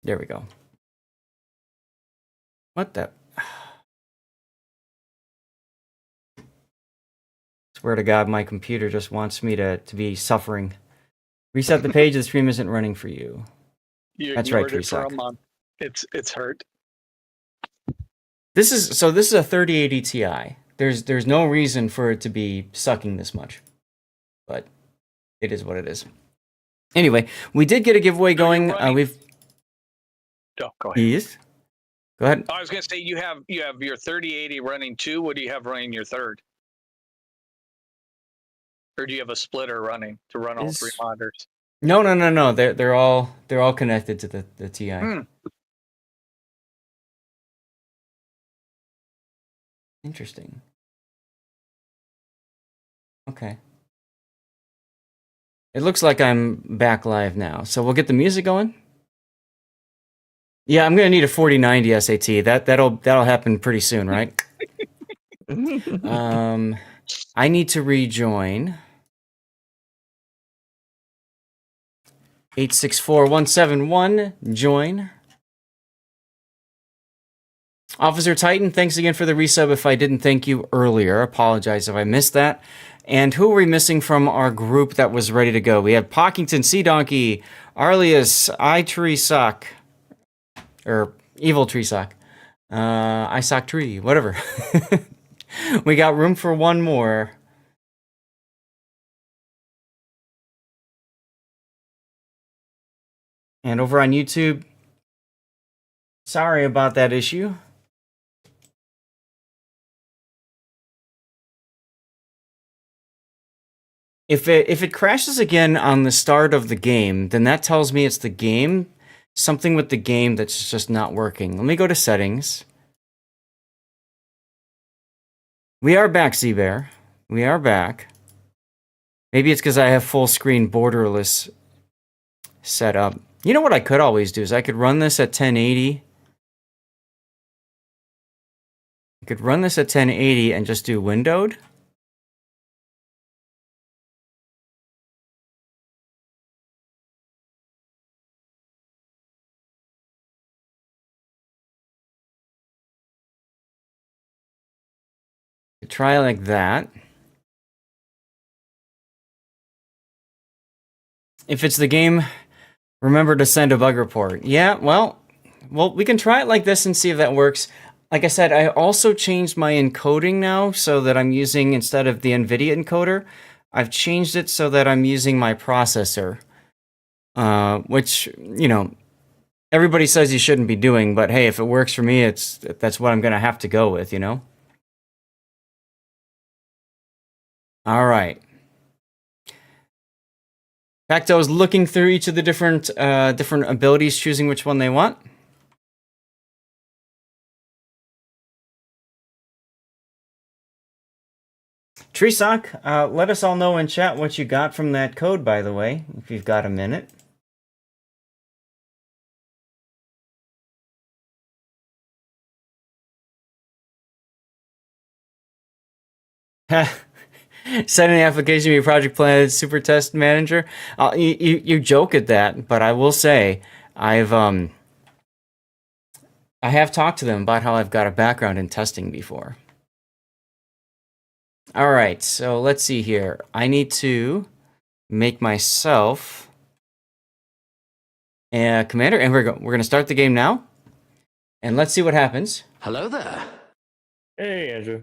There we go. What the? Swear to God, my computer just wants me to be suffering. Reset the page. The stream isn't running for you. You That's right, ignored it for a Treesock. month. It's hurt. This is a 3080 Ti. There's no reason for it to be sucking this much, but it is what it is. Anyway, we did get a giveaway going. We've. Oh, go ahead. Yes. Go ahead. I was going to say you have your 3080 running too. What do you have running your third? Or do you have a splitter running to run all three monitors? No. They're all connected to the TI. Interesting. Okay. It looks like I'm back live now, so we'll get the music going. Yeah, I'm gonna need a 4090 SAT. That'll happen pretty soon, right? I need to rejoin. 864171 join. Officer Titan, thanks again for the resub. If I didn't thank you earlier, apologize if I missed that. And who are we missing from our group that was ready to go? We have Pockington, Sea Donkey, Arlius, Tree Sock, or Evil Tree Sock, I Sock Tree, whatever. We got room for one more. And over on YouTube, sorry about that issue. If it crashes again on the start of the game, then that tells me it's the game, something with the game that's just not working. Let me go to settings. We are back, Seabear. We are back. Maybe it's because I have full screen borderless set up. You know what I could always do is I could run this at 1080. I could run this at 1080 and just do windowed. Try like that. If it's the game, remember to send a bug report. Yeah, well, we can try it like this and see if that works. Like I said, I also changed my encoding now so that I'm using, instead of the NVIDIA encoder, I've changed it so that I'm using my processor. Which, you know, everybody says you shouldn't be doing, but hey, if it works for me, that's what I'm going to have to go with, you know? All right. Pacto is looking through each of the different abilities, choosing which one they want. Treesock, let us all know in chat what you got from that code, by the way, if you've got a minute. Send an application to your project plan super test manager. You joke at that, but I will say I have talked to them about how I've got a background in testing before. All right, so let's see here. I need to make myself a commander, and we're going to start the game now. And let's see what happens. Hello there. Hey, Andrew.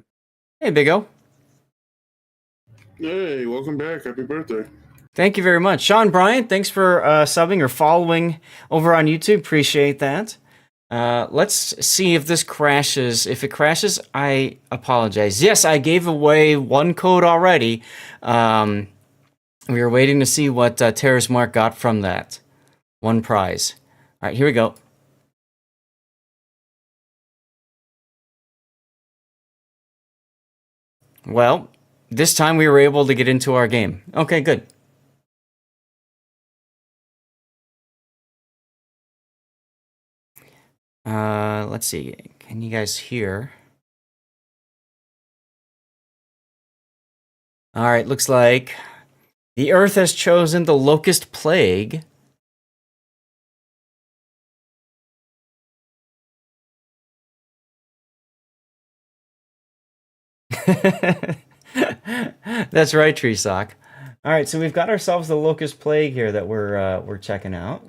Hey, Big O. Hey, welcome back. Happy birthday. Thank you very much. Sean Bryant, thanks for subbing or following over on YouTube. Appreciate that. Let's see if this crashes. If it crashes, I apologize. Yes, I gave away one code already. We were waiting to see what Terrace Mark got from that. One prize. All right, here we go. Well, this time we were able to get into our game. Okay, good. Let's see. Can you guys hear? All right, looks like the Earth has chosen the locust plague That's right, Tree Sock. All right, so we've got ourselves the Locust Plague here that we're checking out.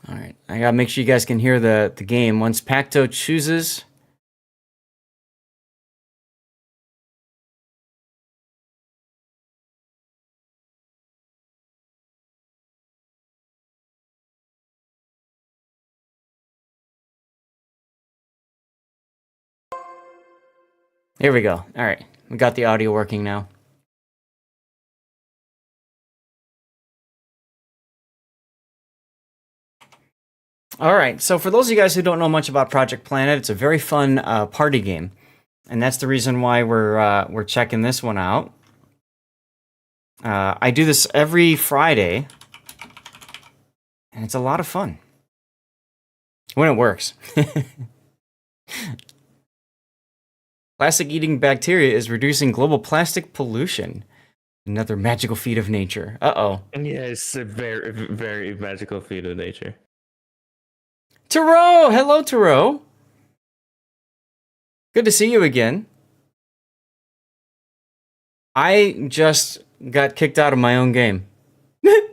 All right, I gotta make sure you guys can hear the game. Once Pacto chooses. Here we go. All right, we got the audio working now. All right, so for those of you guys who don't know much about Project Planet, it's a very fun party game, and that's the reason why we're checking this one out. I do this every Friday, and it's a lot of fun when it works. Plastic eating bacteria is reducing global plastic pollution. Another magical feat of nature. Uh-oh. Yeah, it's a very, very magical feat of nature. Taro! Hello, Taro. Good to see you again. I just got kicked out of my own game. Oh,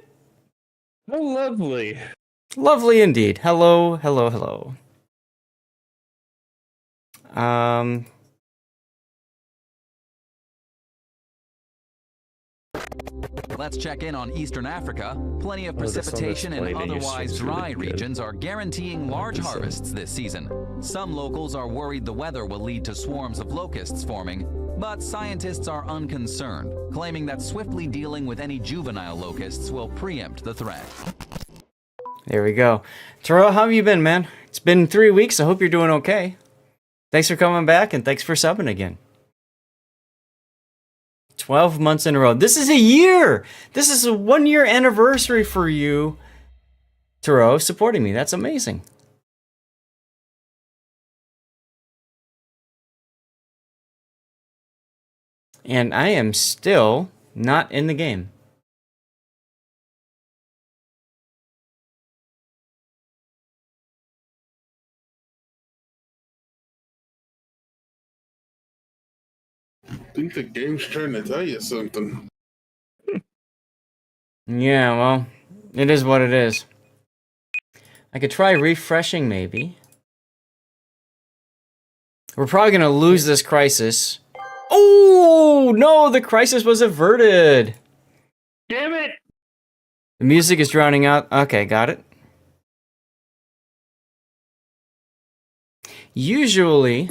lovely. Lovely indeed. Hello, hello, hello. Let's check in on Eastern Africa. Plenty of this precipitation in playing otherwise is dry really good. regions are guaranteeing large harvests this season. Some locals are worried the weather will lead to swarms of locusts forming, but scientists are unconcerned, claiming that swiftly dealing with any juvenile locusts will preempt the threat. There we go. Taro, how have you been, man? It's been 3 weeks. I hope you're doing okay. Thanks for coming back, and thanks for subbing again. 12 months in a row. This is a year! This is a 1-year anniversary for you, Taro, supporting me. That's amazing. And I am still not in the game. I think the game's trying to tell you something. Yeah, well, it is what it is. I could try refreshing, maybe. We're probably going to lose this crisis. Oh, no, the crisis was averted. Damn it! The music is drowning out. Okay, got it. Usually,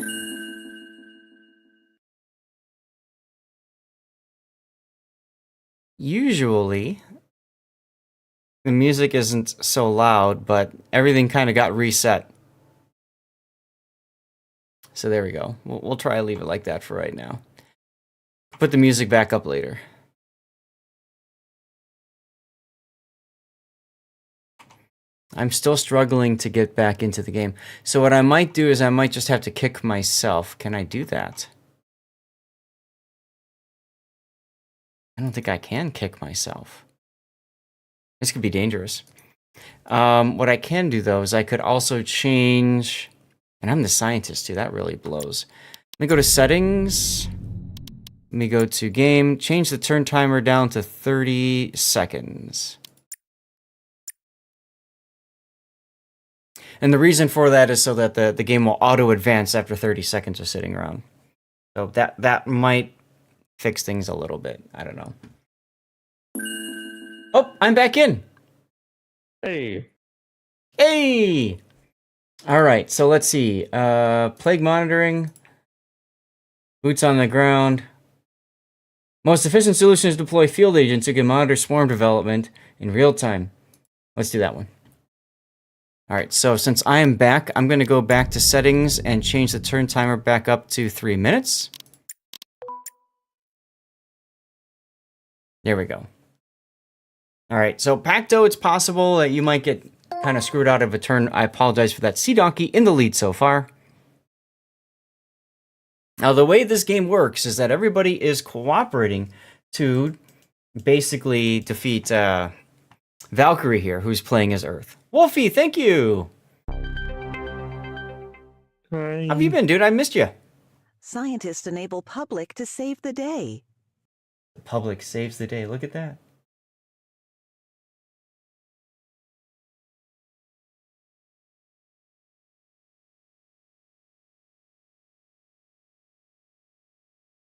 the music isn't so loud, but everything kind of got reset. So there we go. We'll try to leave it like that for right now. Put the music back up later. I'm still struggling to get back into the game. So what I might do is I might just have to kick myself. Can I do that? I don't think I can kick myself. This could be dangerous. What I can do, though, is I could also change... And I'm the scientist, too. That really blows. Let me go to settings. Let me go to game. Change the turn timer down to 30 seconds. And the reason for that is so that the game will auto-advance after 30 seconds of sitting around. So that might fix things a little bit. I don't know. Oh, I'm back in. Hey. Hey! All right, so let's see. Plague monitoring. Boots on the ground. Most efficient solution is deploy field agents who can monitor swarm development in real time. Let's do that one. All right, so since I am back, I'm going to go back to settings and change the turn timer back up to 3 minutes. There we go. All right, so Pacto, it's possible that you might get kind of screwed out of a turn. I apologize for that. Sea Donkey in the lead so far. Now, the way this game works is that everybody is cooperating to basically defeat Valkyrie here, who's playing as Earth. Wolfie, thank you! Hi. How have you been, dude? I missed you. Scientists enable public to save the day. The public saves the day. Look at that.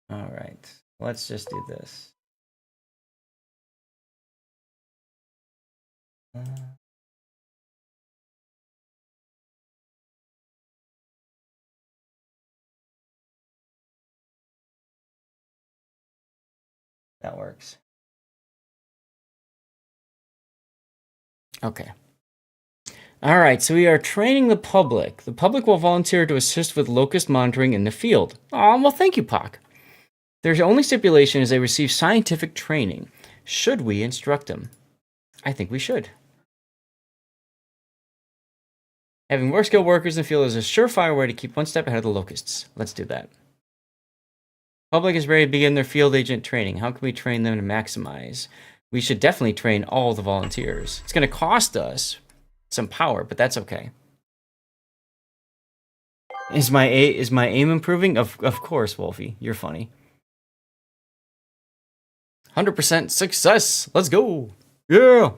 All right, let's just do this. That works. Okay. All right, so we are training the public. The public will volunteer to assist with locust monitoring in the field. Oh, well, thank you, Pock. Their only stipulation is they receive scientific training. Should we instruct them? I think we should. Having more skilled workers in the field is a surefire way to keep one step ahead of the locusts. Let's do that. Public is ready to begin their field agent training. How can we train them to maximize? We should definitely train all the volunteers. It's going to cost us some power, but that's okay. Is my aim improving? Of course, Wolfie. You're funny. 100% success. Let's go. Yeah.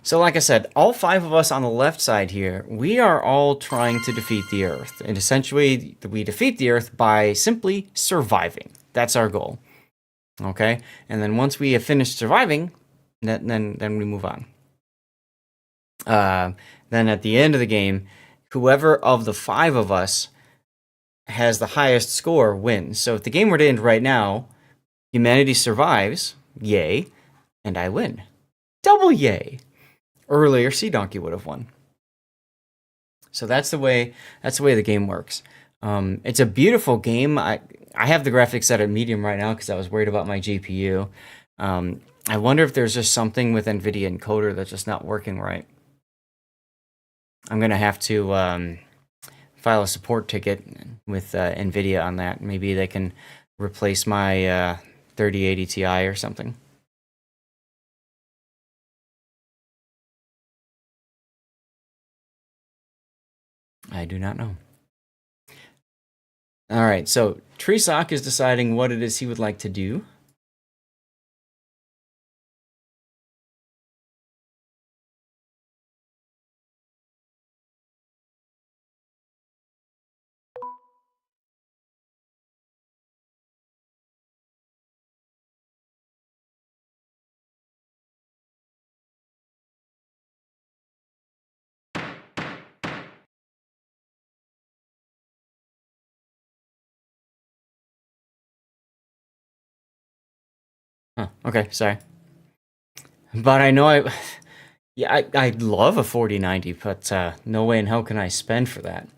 So like I said, all 5 of us on the left side here, we are all trying to defeat the Earth. And essentially, we defeat the Earth by simply surviving. That's our goal. Okay? And then once we have finished surviving, then we move on. Then at the end of the game, whoever of the 5 of us has the highest score wins. So if the game were to end right now, humanity survives, yay, and I win. Double yay. Earlier, Sea Donkey would have won. So that's the way the game works. It's a beautiful game. I have the graphics set at medium right now because I was worried about my GPU. I wonder if there's just something with NVIDIA encoder that's just not working right. I'm gonna have to file a support ticket with NVIDIA on that. Maybe they can replace my 3080 Ti or something. I do not know. All right, so Treesock is deciding what it is he would like to do. Huh, okay, sorry. But I know I'd love a 4090, but no way in hell can I spend for that.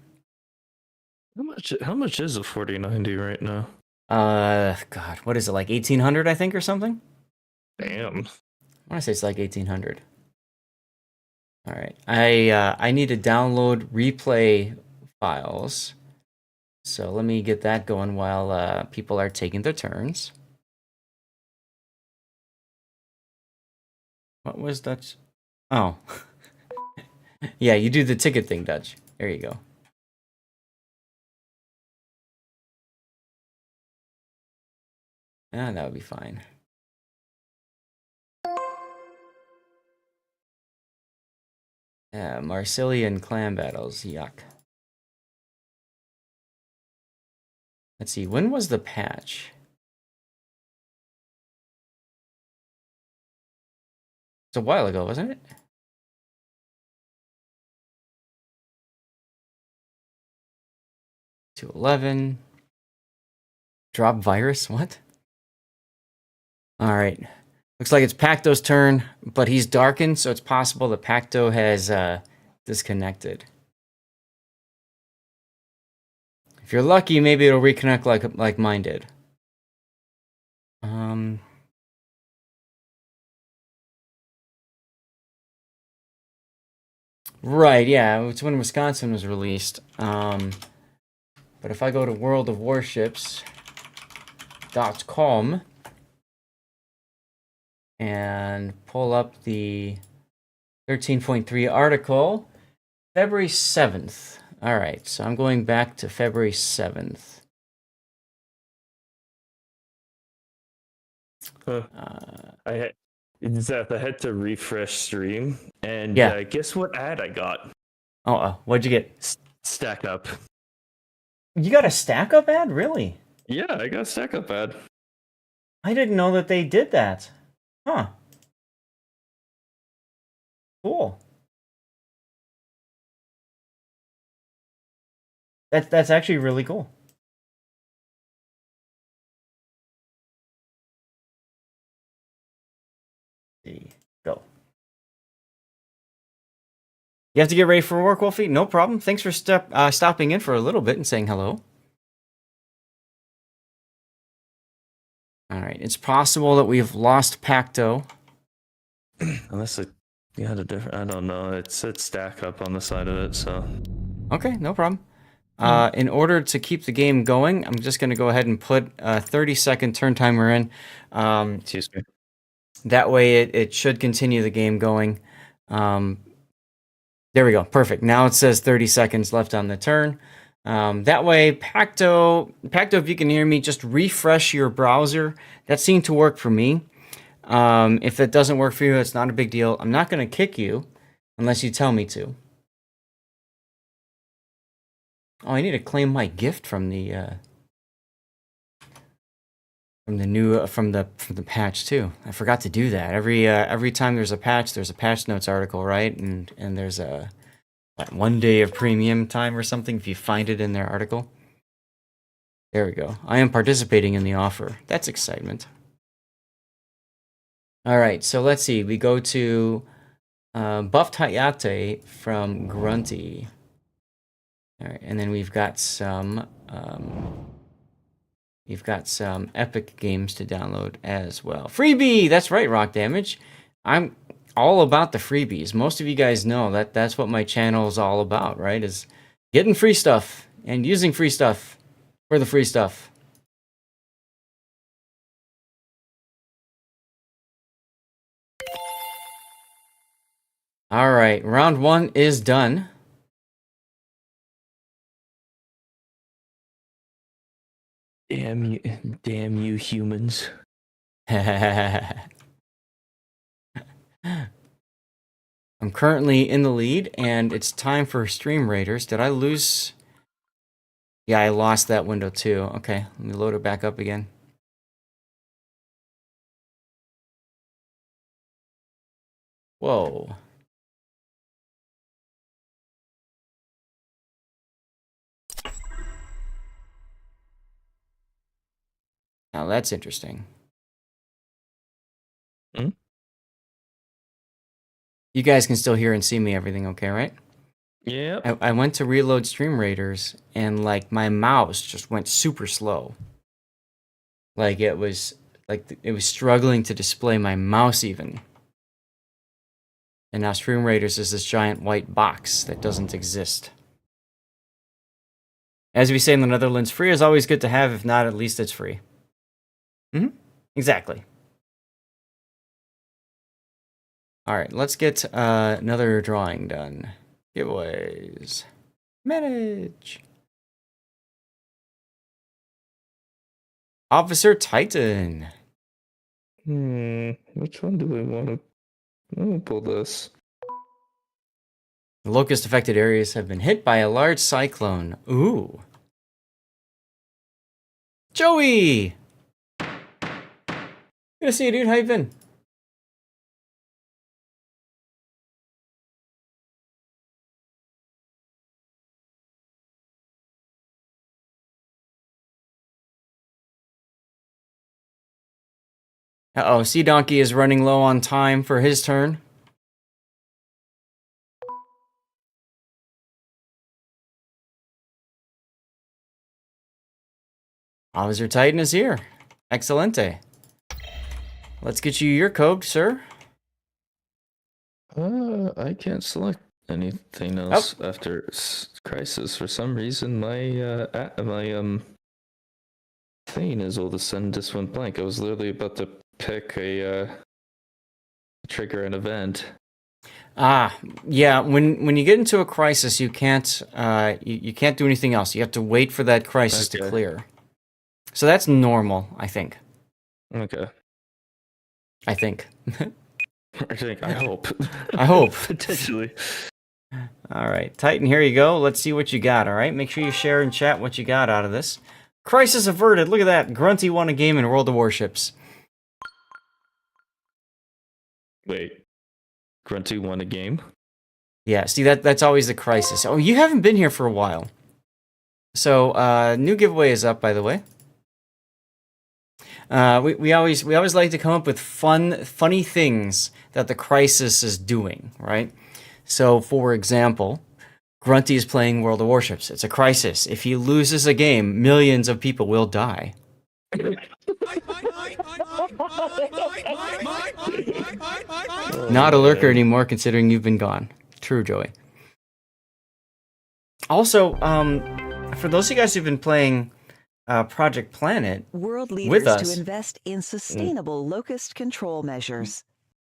How much is a 4090 right now? God, what is it, like 1800, I think, or something? Damn. I want to say it's like 1800. All right, I need to download replay files. So let me get that going while people are taking their turns. What was Dutch? Oh. Yeah, you do the ticket thing, Dutch. There you go. Ah, that would be fine. Yeah, Marsillian clan battles. Yuck. Let's see, when was the patch? It's a while ago, wasn't it? To 11. Drop virus? What? All right. Looks like it's Pacto's turn, but he's darkened, so it's possible that Pacto has disconnected. If you're lucky, maybe it'll reconnect like mine did. Right, yeah, it's when Wisconsin was released. But if I go to worldofwarships.com and pull up the 13.3 article, February 7th. All right, so I'm going back to February 7th. I had to refresh stream, and Yeah. guess what ad I got? What'd you get? Stack Up. You got a stack up ad? Really? Yeah, I got a Stack Up ad. I didn't know that they did that. Huh. Cool. That's actually really cool. Go. You have to get ready for work, Wolfie? No problem. Thanks for stopping in for a little bit and saying hello. All right. It's possible that we've lost Pacto. Unless you had a different, I don't know. It said Stack Up on the side of it, so. Okay, no problem. In order to keep the game going, I'm just going to go ahead and put a 30-second turn timer in. Excuse me. That way it should continue the game going. There we go. Perfect. Now it says 30 seconds left on the turn. That way, Pacto, if you can hear me, just refresh your browser. That seemed to work for me. If that doesn't work for you, it's not a big deal. I'm not going to kick you unless you tell me to. Oh, I need to claim my gift from the patch too. I forgot to do that. Every time there's a patch notes article, right? And there's a 1 day of premium time or something if you find it in their article. There we go. I am participating in the offer. That's excitement. All right, so let's see. We go to Buffed Hayate from Grunty. All right, and then we've got some Epic games to download as well. Freebie! That's right, Rock Damage. I'm all about the freebies. Most of you guys know that's what my channel is all about, right? Is getting free stuff and using free stuff for the free stuff. All right, round 1 is done. Damn you humans. I'm currently in the lead, and it's time for Stream Raiders. Did I lose? Yeah, I lost that window too. Okay, let me load it back up again. Whoa. Now that's interesting. Hmm? You guys can still hear and see me, everything okay, right? Yeah. I went to reload Stream Raiders, and like my mouse just went super slow. Like it was struggling to display my mouse even. And now Stream Raiders is this giant white box that doesn't exist. As we say in the Netherlands, free is always good to have. If not, at least it's free. Exactly. All right, let's get another drawing done. Giveaways. Manage. Officer Titan. Which one do we want to? I'm gonna pull this. The locust affected areas have been hit by a large cyclone. Ooh. Joey! Good to see you, dude. How you been? Uh-oh, Sea Donkey is running low on time for his turn. Officer Titan is here. Excelente. Let's get you your code, sir. I can't select Anything else after Crisis? For some reason, my thing is all of a sudden just went blank. I was literally about to pick a trigger an event. Yeah. When you get into a crisis, you can't you can't do anything else. You have to wait for that crisis to clear. So that's normal, I think. Okay. I think. I hope. I hope. Potentially. All right, Titan, here you go. Let's see what you got, all right? Make sure you share and chat what you got out of this. Crisis averted. Look at that. Grunty won a game in World of Warships. Wait. Grunty won a game? Yeah, see, that's always the crisis. Oh, you haven't been here for a while. So, new giveaway is up, by the way. We always like to come up with funny things that the crisis is doing, right? So, for example, Grunty is playing World of Warships. It's a crisis. If he loses a game, millions of people will die. Not a lurker anymore, considering you've been gone. True, Joey. Also, for those of you guys who've been playing Project Planet World with leaders us, to invest in sustainable locust control measures.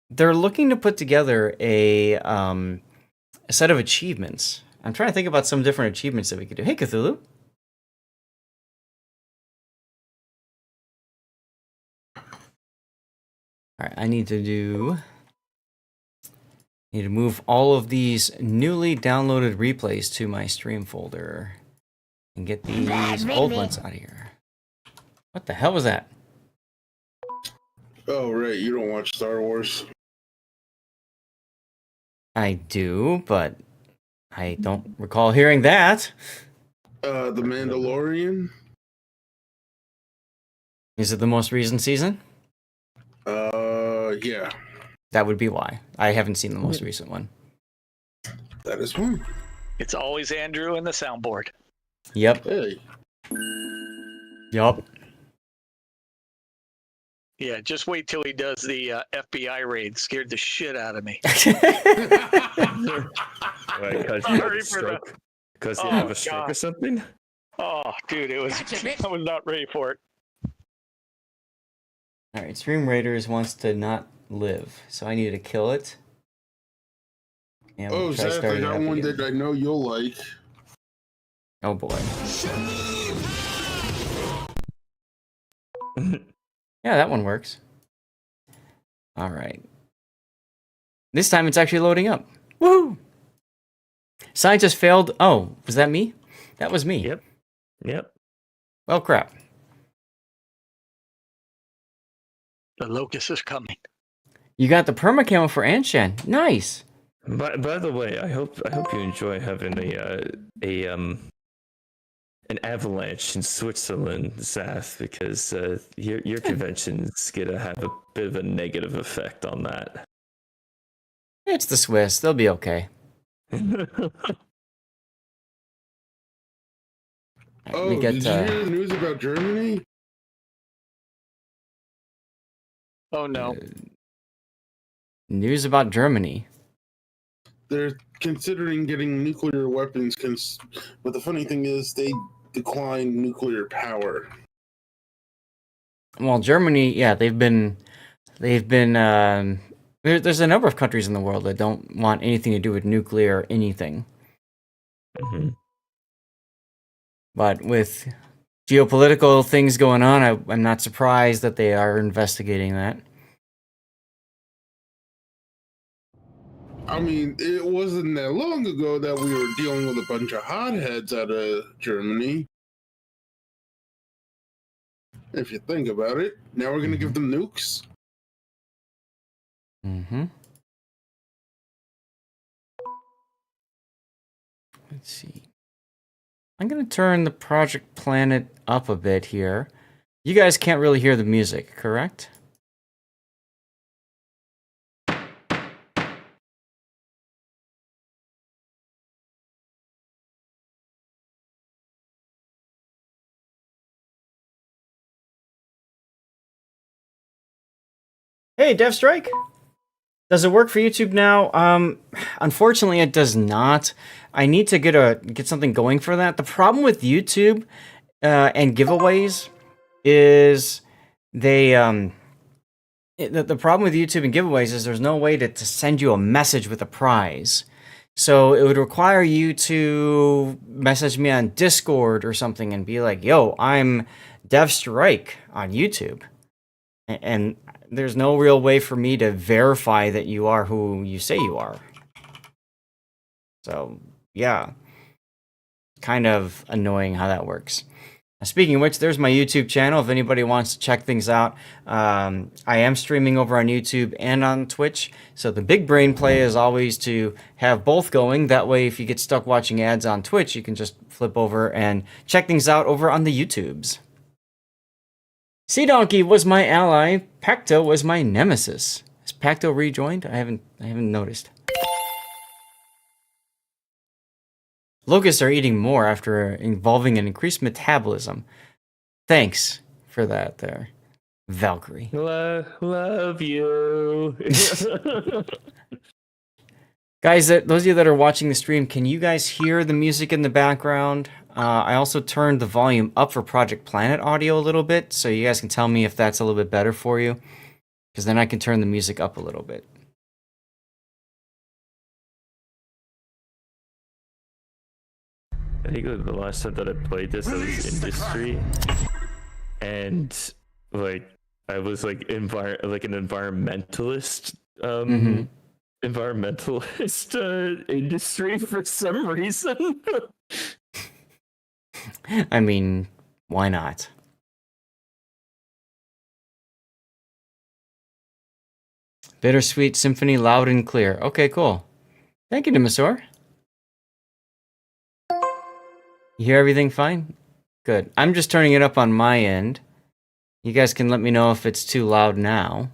they're looking to put together a set of achievements. I'm trying to think about some different achievements that we could do. Hey, Cthulhu. All right, I need to move all of these newly downloaded replays to my stream folder and get these old ones out of here. What the hell was that? Oh, right. You don't watch Star Wars. I do, but I don't recall hearing that. The Mandalorian. Is it the most recent season? Yeah. That would be why. I haven't seen the most recent one. That is one. It's always Andrew and the soundboard. Yep. Hey. Yup. Yeah, just wait till he does the FBI raid. Scared the shit out of me. Because you have a stroke or something? Oh, dude, I was not ready for it. Alright, Stream Raiders wants to not live, so I need to kill it. And we'll try Zach, I starting it got up one again. that I know you'll like. Oh boy. Yeah, that one works. Alright. This time it's actually loading up. Woohoo! Scientist failed. Oh, was that me? That was me. Yep. Well, crap. The locust is coming. You got the perma camo for Anshan. Nice. By the way, I hope you enjoy having an avalanche in Switzerland, Zath, because your convention's gonna have a bit of a negative effect on that. It's the Swiss. They'll be okay. Oh, we get, did you hear the news about Germany? Oh, no. News about Germany. They're considering getting nuclear weapons, but the funny thing is they decline nuclear power. Well, Germany, yeah, they've been. There's a number of countries in the world that don't want anything to do with nuclear anything. Mm-hmm. But with geopolitical things going on, I'm not surprised that they are investigating that. I mean, it wasn't that long ago that we were dealing with a bunch of hotheads out of Germany. If you think about it, now we're going to give them nukes. Mm-hmm. Let's see. I'm going to turn the Project Planet up a bit here. You guys can't really hear the music, correct? Hey, Death Strike. Does it work for YouTube now? Unfortunately, it does not. I need to get something going for that. The problem with YouTube and giveaways is the problem with YouTube and giveaways is there's no way to send you a message with a prize. So it would require you to message me on Discord or something and be like, yo, I'm Dev Strike on YouTube. And there's no real way for me to verify that you are who you say you are. So, yeah. Kind of annoying how that works. Speaking of which, there's my YouTube channel if anybody wants to check things out. I am streaming over on YouTube and on Twitch, so the big brain play is always to have both going. That way, if you get stuck watching ads on Twitch, you can just flip over and check things out over on the YouTubes. Sea Donkey was my ally. Pacto was my nemesis. Has Pacto rejoined? I haven't noticed. Locusts are eating more after involving an increased metabolism. Thanks for that there, Valkyrie. Love you. Guys, those of you that are watching the stream, can you guys hear the music in the background? I also turned the volume up for Project Planet audio a little bit, so you guys can tell me if that's a little bit better for you, because then I can turn the music up a little bit. I think the last time that I played this, I was industry, and like I was like an environmentalist, industry for some reason. I mean, why not? Bittersweet Symphony, loud and clear. Okay, cool. Thank you, Dinosaur. You hear everything fine? Good. I'm just turning it up on my end. You guys can let me know if it's too loud now.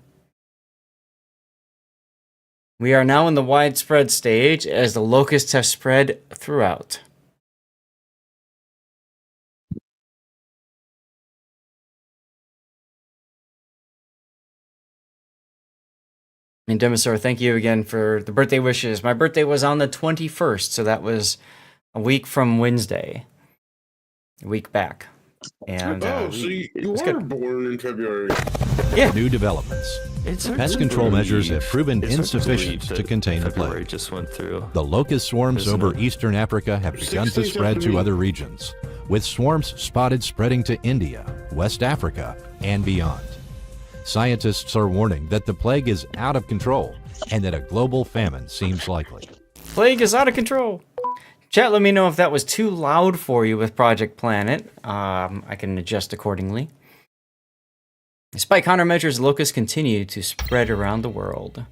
We are now in the widespread stage as the locusts have spread throughout. And Dinosaur, thank you again for the birthday wishes. My birthday was on the 21st, so that was a week from Wednesday. A week back. And so you were born in February. Yeah. New developments. Pest control measures have proven insufficient to contain the plague. Just went through. The locust swarms over eastern Africa have begun to spread to other regions, with swarms spotted spreading to India, West Africa, and beyond. Scientists are warning that the plague is out of control and that a global famine seems likely. Plague is out of control. Chat, let me know if that was too loud for you with Project Planet. I can adjust accordingly. Despite countermeasures, locusts continue to spread around the world.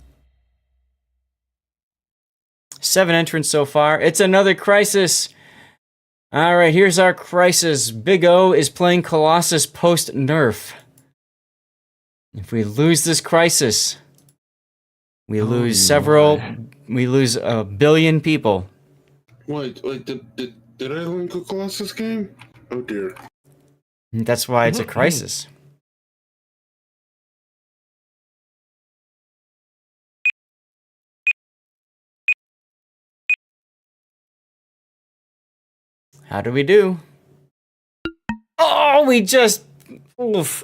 7 entrants so far. It's another crisis. All right, here's our crisis. Big O is playing Colossus post-nerf. If we lose this crisis, we lose we lose a billion people. Wait, did I link a Colossus game? Oh dear. That's why it's a crisis. How do we do? Oh, we just... Oof.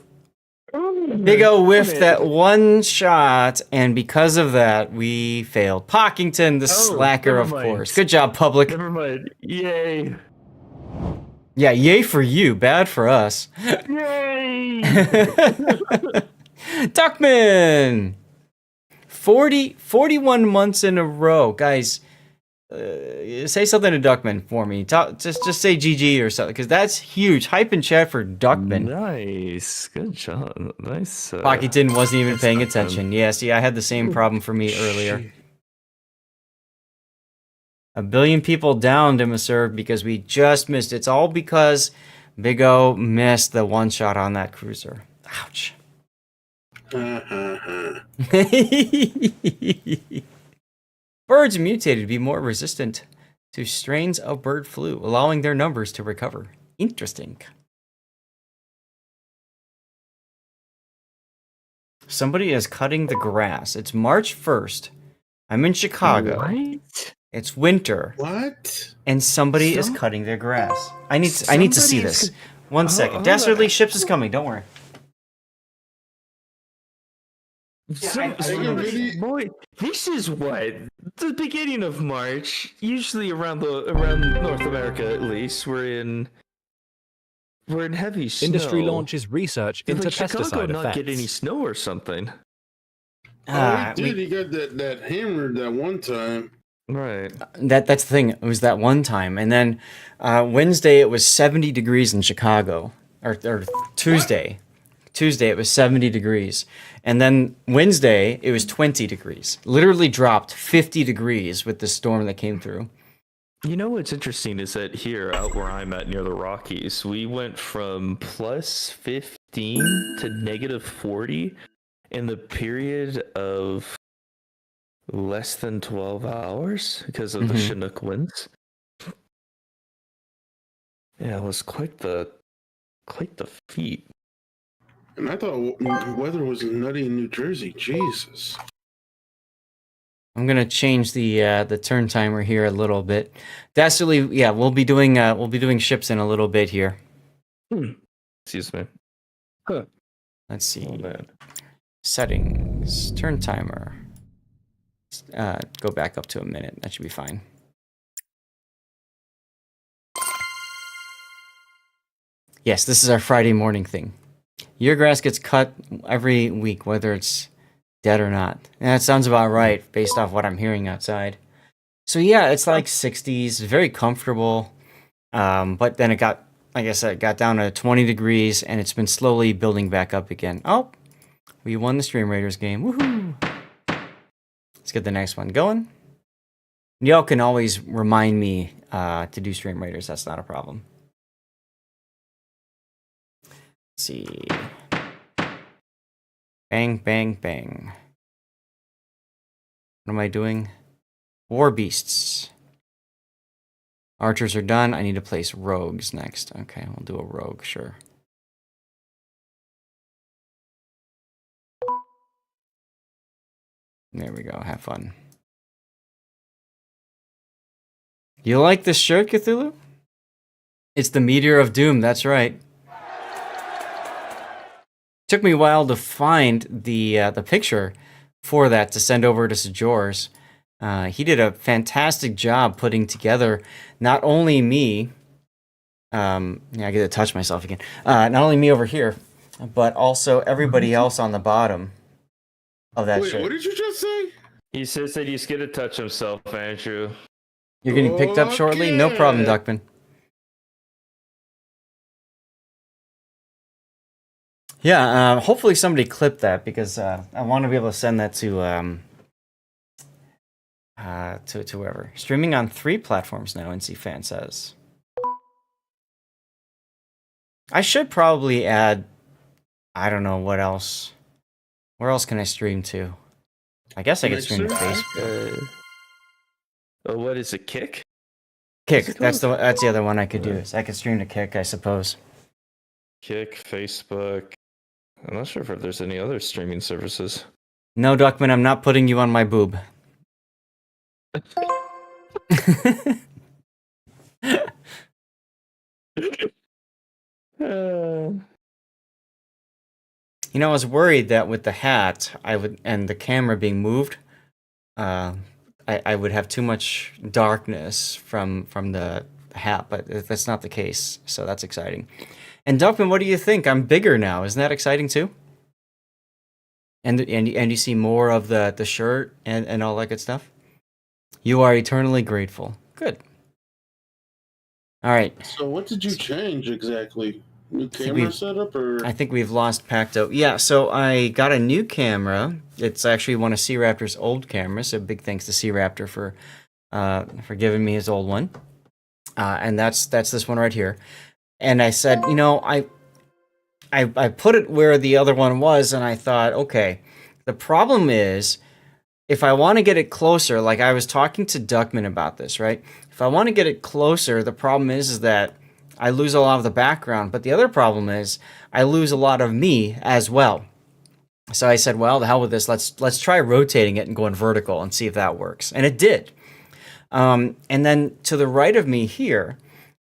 Big O whiffed that one shot, and because of that, we failed. Pockington, the slacker, of course. Good job, Public. Never mind. Yay. Yeah, yay for you, bad for us. Yay. Duckman! 41 months in a row. Guys, say something to Duckman for me. Just say GG or something, because that's huge. Hype in chat for Duckman. Nice. Good job. Nice. Pockington wasn't even paying attention. Yeah, see, I had the same problem for me earlier. A billion people down, Dimoser, because we just missed. It's all because Big O missed the one shot on that cruiser. Ouch. Birds mutated to be more resistant to strains of bird flu, allowing their numbers to recover. Interesting. Somebody is cutting the grass. It's March 1st. I'm in Chicago. What? It's winter. What? And somebody is Some- cutting their grass. I need to see Somebody's this. c- One Oh, second. hold Dastardly on. Ships is coming. Don't worry. Boy, this is what the beginning of March. Usually around North America, at least, we're in heavy snow. Industry launches research Did, into Chicago pesticide not get any effects. snow or something? Ah, He did. He got that hammered that one time. Right. that's the thing. It was that one time, and then Wednesday it was 70 degrees in Chicago, or Tuesday. Tuesday it was 70 degrees, and then Wednesday it was 20 degrees. Literally dropped 50 degrees with the storm that came through. You know what's interesting is that here, out where I'm at near the Rockies, we went from plus 15 to negative 40 in the period of less than 12 hours because of the Mhm. Chinook winds. Yeah, it was quite the feat. And I thought weather was nutty in New Jersey. Jesus. I'm gonna change the turn timer here a little bit. Dastardly, yeah, we'll be doing ships in a little bit here. Excuse me. Let's see. Oh man. Settings, turn timer. Go back up to a minute. That should be fine. Yes, this is our Friday morning thing. Your grass gets cut every week, whether it's dead or not. And that sounds about right, based off what I'm hearing outside. So yeah, it's like 60s, very comfortable. But then it got, like I said, it got down to 20 degrees, and it's been slowly building back up again. Oh, we won the Stream Raiders game. Woohoo! Let's get the next one going. Y'all can always remind me to do Stream Raiders. That's not a problem. Let's see. Bang, bang, bang. What am I doing? War Beasts. Archers are done. I need to place rogues next. Okay, we'll do a rogue, sure. There we go. Have fun. You like this shirt, Cthulhu? It's the Meteor of Doom. That's right. Took me a while to find the picture for that to send over to Sajors. He did a fantastic job putting together not only me. Yeah, I get to touch myself again. Not only me over here, but also everybody else on the bottom of that Wait, shirt. what did you just say? He says that he's gonna touch himself, Andrew. You're getting picked up shortly? No problem, Okay. Duckman. Yeah, hopefully somebody clipped that because I want to be able to send that to whoever. Streaming on 3 platforms now, NC Fan says. I should probably add, I don't know what else. Where else can I stream to? I guess I could stream to Mixer? Facebook. Oh, what is it? Kick? Kick, it that's called? the other one I could do. Is I could stream to Kick, I suppose. Kick, Facebook. I'm not sure if there's any other streaming services. No, Duckman, I'm not putting you on my boob. You know, I was worried that with the hat, and the camera being moved, I would have too much darkness from the hat, but that's not the case. So that's exciting. And Duckman, what do you think? I'm bigger now. Isn't that exciting too? And you see more of the shirt and all that good stuff. You are eternally grateful. Good. All right. So what did you change exactly? New think camera we- setup or? I think we've lost Pacto. Yeah, so I got a new camera. It's actually one of C Raptor's old cameras. So big thanks to C Raptor for giving me his old one. And that's this one right here. And I said, you know, I put it where the other one was, and I thought, okay, the problem is if I want to get it closer, like I was talking to Duckman about this, right? If I want to get it closer, the problem is that I lose a lot of the background, but the other problem is I lose a lot of me as well. So I said, well, the hell with this. Let's try rotating it and going vertical and see if that works. And it did. And then to the right of me here,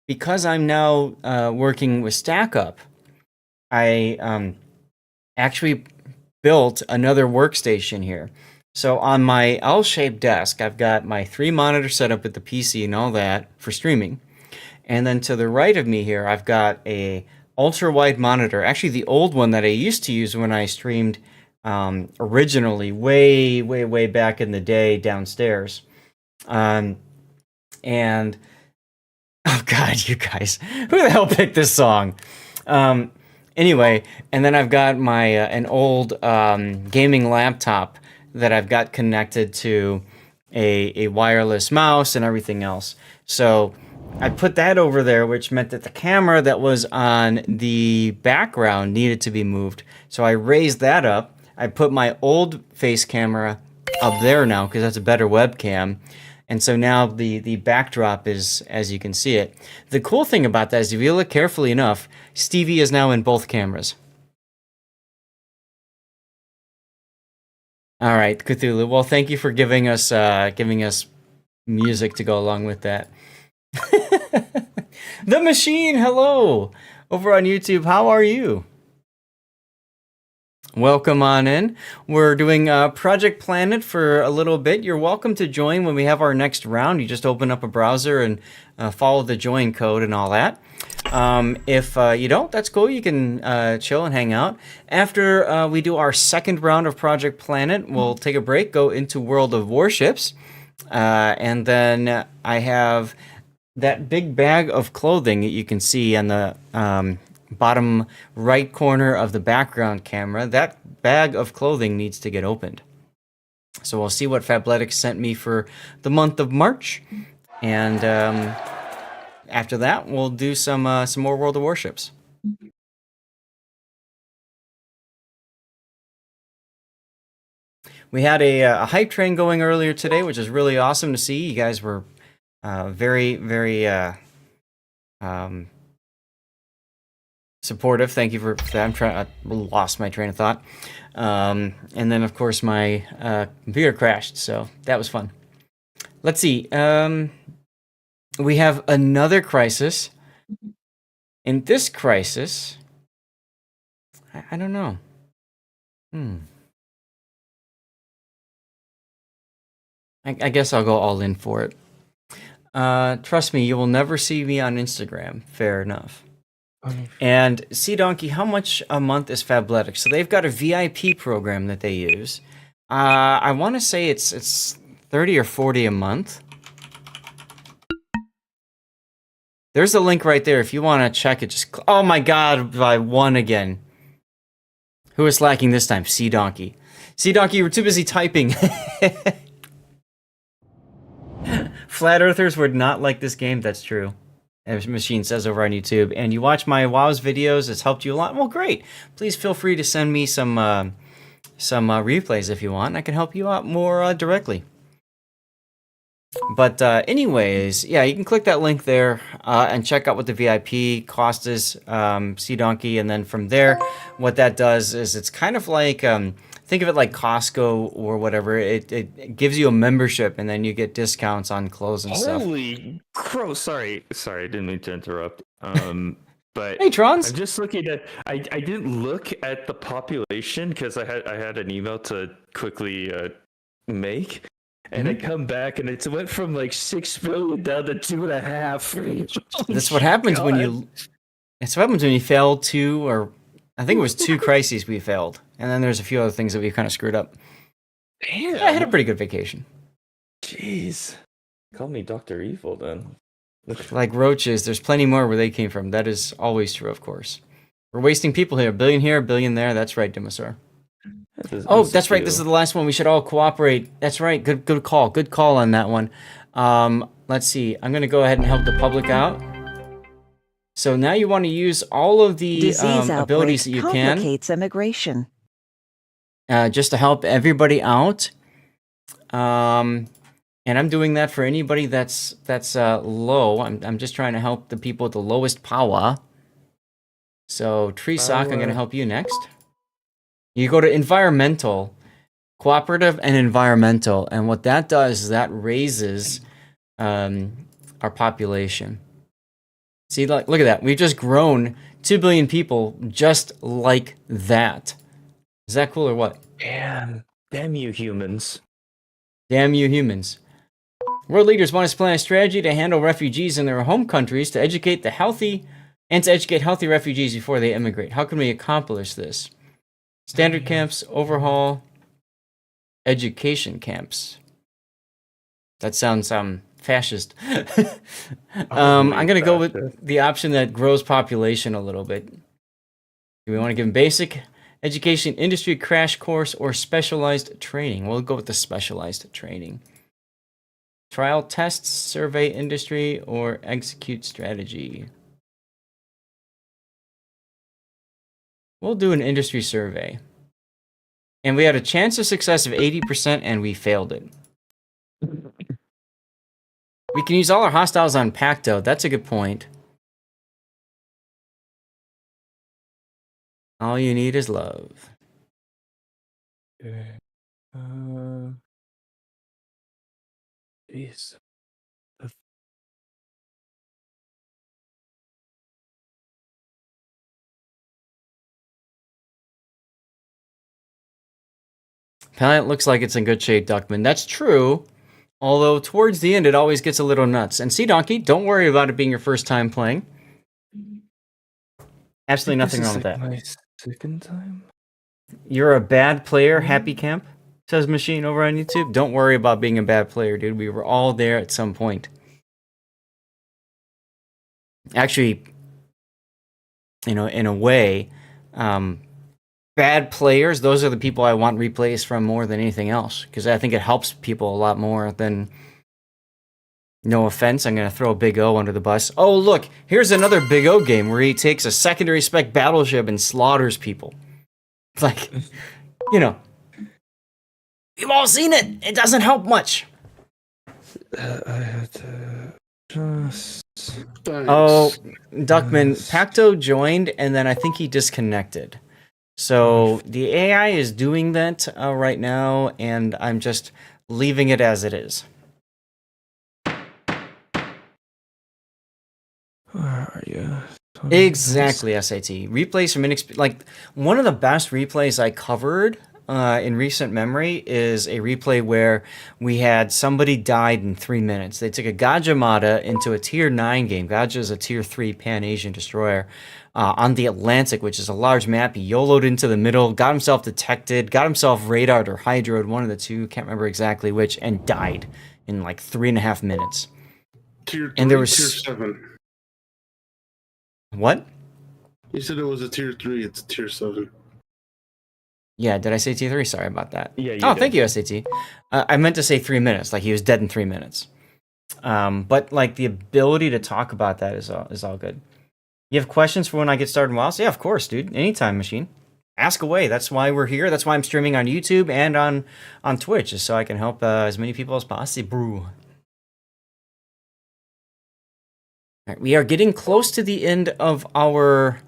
because I'm now working with StackUp, I actually built another workstation here. So on my L-shaped desk, I've got my 3 monitors set up with the PC and all that for streaming. And then to the right of me here, I've got a ultra-wide monitor, actually the old one that I used to use when I streamed originally, way back in the day downstairs. And oh God, you guys, who the hell picked this song? Anyway, and then I've got my an old gaming laptop that I've got connected to a wireless mouse and everything else. So I put that over there, which meant that the camera that was on the background needed to be moved. So I raised that up. I put my old face camera up there now because that's a better webcam. And so now the backdrop is as you can see it. The cool thing about that is if you look carefully enough, Stevie is now in both cameras. All right, Cthulhu. Well, thank you for giving us music to go along with that. The Machine, hello! Over on YouTube, how are you? Welcome on in. We're doing Project Planet for a little bit. You're welcome to join when we have our next round. You just open up a browser and follow the join code and all that. If you don't, that's cool. You can chill and hang out. After we do our second round of Project Planet, we'll take a break, go into World of Warships, and then I have that big bag of clothing that you can see on the bottom right corner of the background camera. That bag of clothing needs to get opened. So we'll see what Fabletics sent me for the month of March, and after that we'll do some more World of Warships. We had a hype train going earlier today, which is really awesome to see. You guys were very supportive. Thank you for that. I lost my train of thought. And then, of course, my computer crashed, so that was fun. Let's see. We have another crisis. In this crisis, I don't know. I guess I'll go all in for it. Trust me, you will never see me on Instagram. Fair enough. And Sea Donkey, how much a month is Fabletics? So they've got a VIP program that they use. I want to say it's 30 or 40 a month. There's a link right there if you want to check it. Just oh my God, I won again. Who is slacking this time? Sea Donkey. Sea Donkey, you were too busy typing. Flat Earthers would not like this game. That's true. As Machine says over on YouTube. And you watch my WoW's videos. It's helped you a lot. Well, great. Please feel free to send me some replays if you want. I can help you out more directly. But anyways, yeah, you can click that link there and check out what the VIP cost is, Sea Donkey. And then from there, what that does is it's kind of like... think of it like Costco or whatever. It gives you a membership, and then you get discounts on clothes and stuff. Holy crow! Sorry, I didn't mean to interrupt. But hey, Trons. I'm just looking at. I didn't look at the population because I had an email to quickly make, and I come back and it went from like 6 billion down to 2.5. That's what happens when you. It's what happens when you fail 2 or. I think it was 2 crises we failed. And then there's a few other things that we kind of screwed up. Damn. Yeah, I had a pretty good vacation. Jeez. Call me Dr. Evil then. Like roaches, there's plenty more where they came from. That is always true, of course. We're wasting people here. A billion there. That's right, Dinosaur. Oh, that's right. This is the last one. We should all cooperate. That's right. Good call. Good call on that one. Let's see. I'm going to go ahead and help the public out. So now you want to use all of the abilities that you can. Complicates immigration. Just to help everybody out. And I'm doing that for anybody that's low. I'm just trying to help the people with the lowest power. So Tree Sock, I'm going to help you next. You go to environmental, cooperative, and environmental, and what that does is that raises our population. See, look at that. We've just grown 2 billion people just like that. Is that cool or what? Damn you humans. Damn you humans. World leaders want us to plan a strategy to handle refugees in their home countries to educate healthy refugees before they immigrate. How can we accomplish this? Standard camps, overhaul, education camps. That sounds fascist. I'm gonna go with the option that grows population a little bit. Do we want to give them basic education, industry crash course, or specialized training? We'll go with the specialized training. Trial tests, survey industry, or execute strategy. We'll do an industry survey. And we had a chance of success of 80% and we failed it. We can use all our hostiles on Pacto. That's a good point. All you need is love. Jeez. Palette looks like it's in good shape, Duckman. That's true. Although towards the end, it always gets a little nuts. And Sea Donkey, don't worry about it being your first time playing. Absolutely nothing wrong with that. My second time? You're a bad player, Happy Camp, says Machine over on YouTube. Don't worry about being a bad player, dude. We were all there at some point. Actually, you know, in a way, bad players, those are the people I want replays from more than anything else. Because I think it helps people a lot more than... No offense, I'm going to throw a Big O under the bus. Oh, look, here's another Big O game where he takes a secondary spec battleship and slaughters people. Like, you know, we've all seen it. It doesn't help much. I had to just... Oh, Duckman, Pacto joined, and then I think he disconnected. So the AI is doing that right now, and I'm just leaving it as it is. Where are you? Exactly, SAT. Replays from like one of the best replays I covered in recent memory is a replay where we had somebody died in 3 minutes. They took a Gajamada into a tier 9 game. Gaja is a tier 3 Pan-Asian destroyer on the Atlantic, which is a large map. He YOLO'd into the middle, got himself detected, got himself radared or hydroed, one of the two, can't remember exactly which, and died in like 3.5 minutes. Tier 3, And there was tier 7. What? You said it was a tier 3, it's a tier 7. Yeah, did I say tier 3? Sorry about that. Yeah, you oh, did. thank you, SAT. I meant to say 3 minutes, like he was dead in 3 minutes. But like the ability to talk about that is all good. You have questions for when I get started in WoW? Yeah, of course, dude. Anytime, Machine. Ask away. That's why we're here. That's why I'm streaming on YouTube and on Twitch, is so I can help as many people as possible. All right, we are getting close to the end of our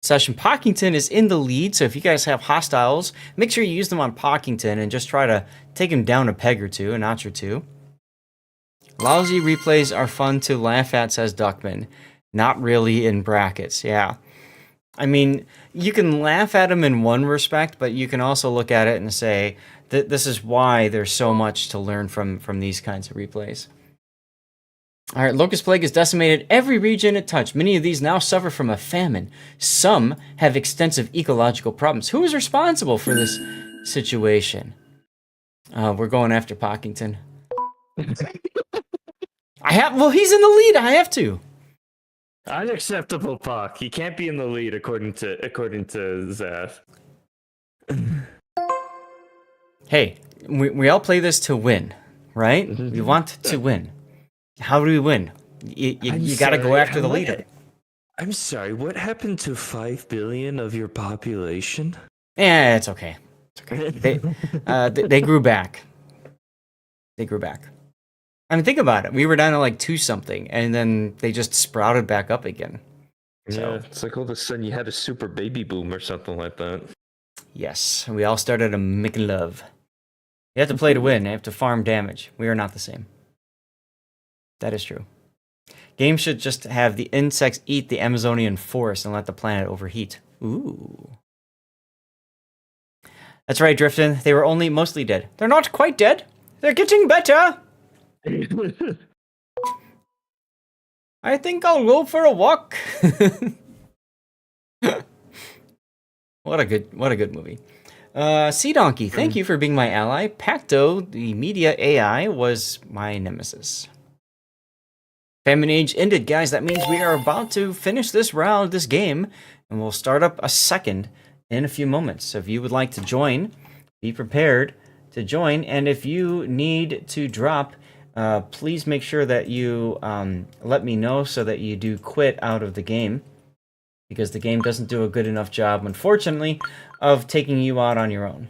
session. Pockington is in the lead, so if you guys have hostiles, make sure you use them on Pockington and just try to take him down a peg or two, a notch or two. Lousy replays are fun to laugh at, says Duckman. Not really in brackets, yeah. I mean, you can laugh at them in one respect, but you can also look at it and say that this is why there's so much to learn from these kinds of replays. All right, Locust Plague has decimated every region it touched. Many of these now suffer from a famine. Some have extensive ecological problems. Who is responsible for this situation? We're going after Pockington. Well, he's in the lead. I have to. Unacceptable, Pock. He can't be in the lead according to Zath. Hey, we all play this to win, right? We want to win. How do we win? You got to go after the leader. I'm sorry, what happened to 5 billion of your population? Yeah, it's okay. It's okay. They grew back. They grew back. I mean, think about it. We were down to like 2 something, and then they just sprouted back up again. So, Yeah, it's like all of a sudden you had a super baby boom or something like that. yes, we all started making love. You have to play to win. You have to farm damage. We are not the same. That is true. Games should just have the insects eat the Amazonian forest and let the planet overheat. Ooh. That's right, Drifton. They were only mostly dead. They're not quite dead. They're getting better. I think I'll go for a walk. What a good movie. Sea Donkey, thank you for being my ally. Pacto, the media AI, was my nemesis. Famine Age ended, guys. That means we are about to finish this round, this game, and we'll start up a second in a few moments. So if you would like to join, be prepared to join. And if you need to drop, please make sure that you let me know so that you do quit out of the game, because the game doesn't do a good enough job, unfortunately, of taking you out on your own.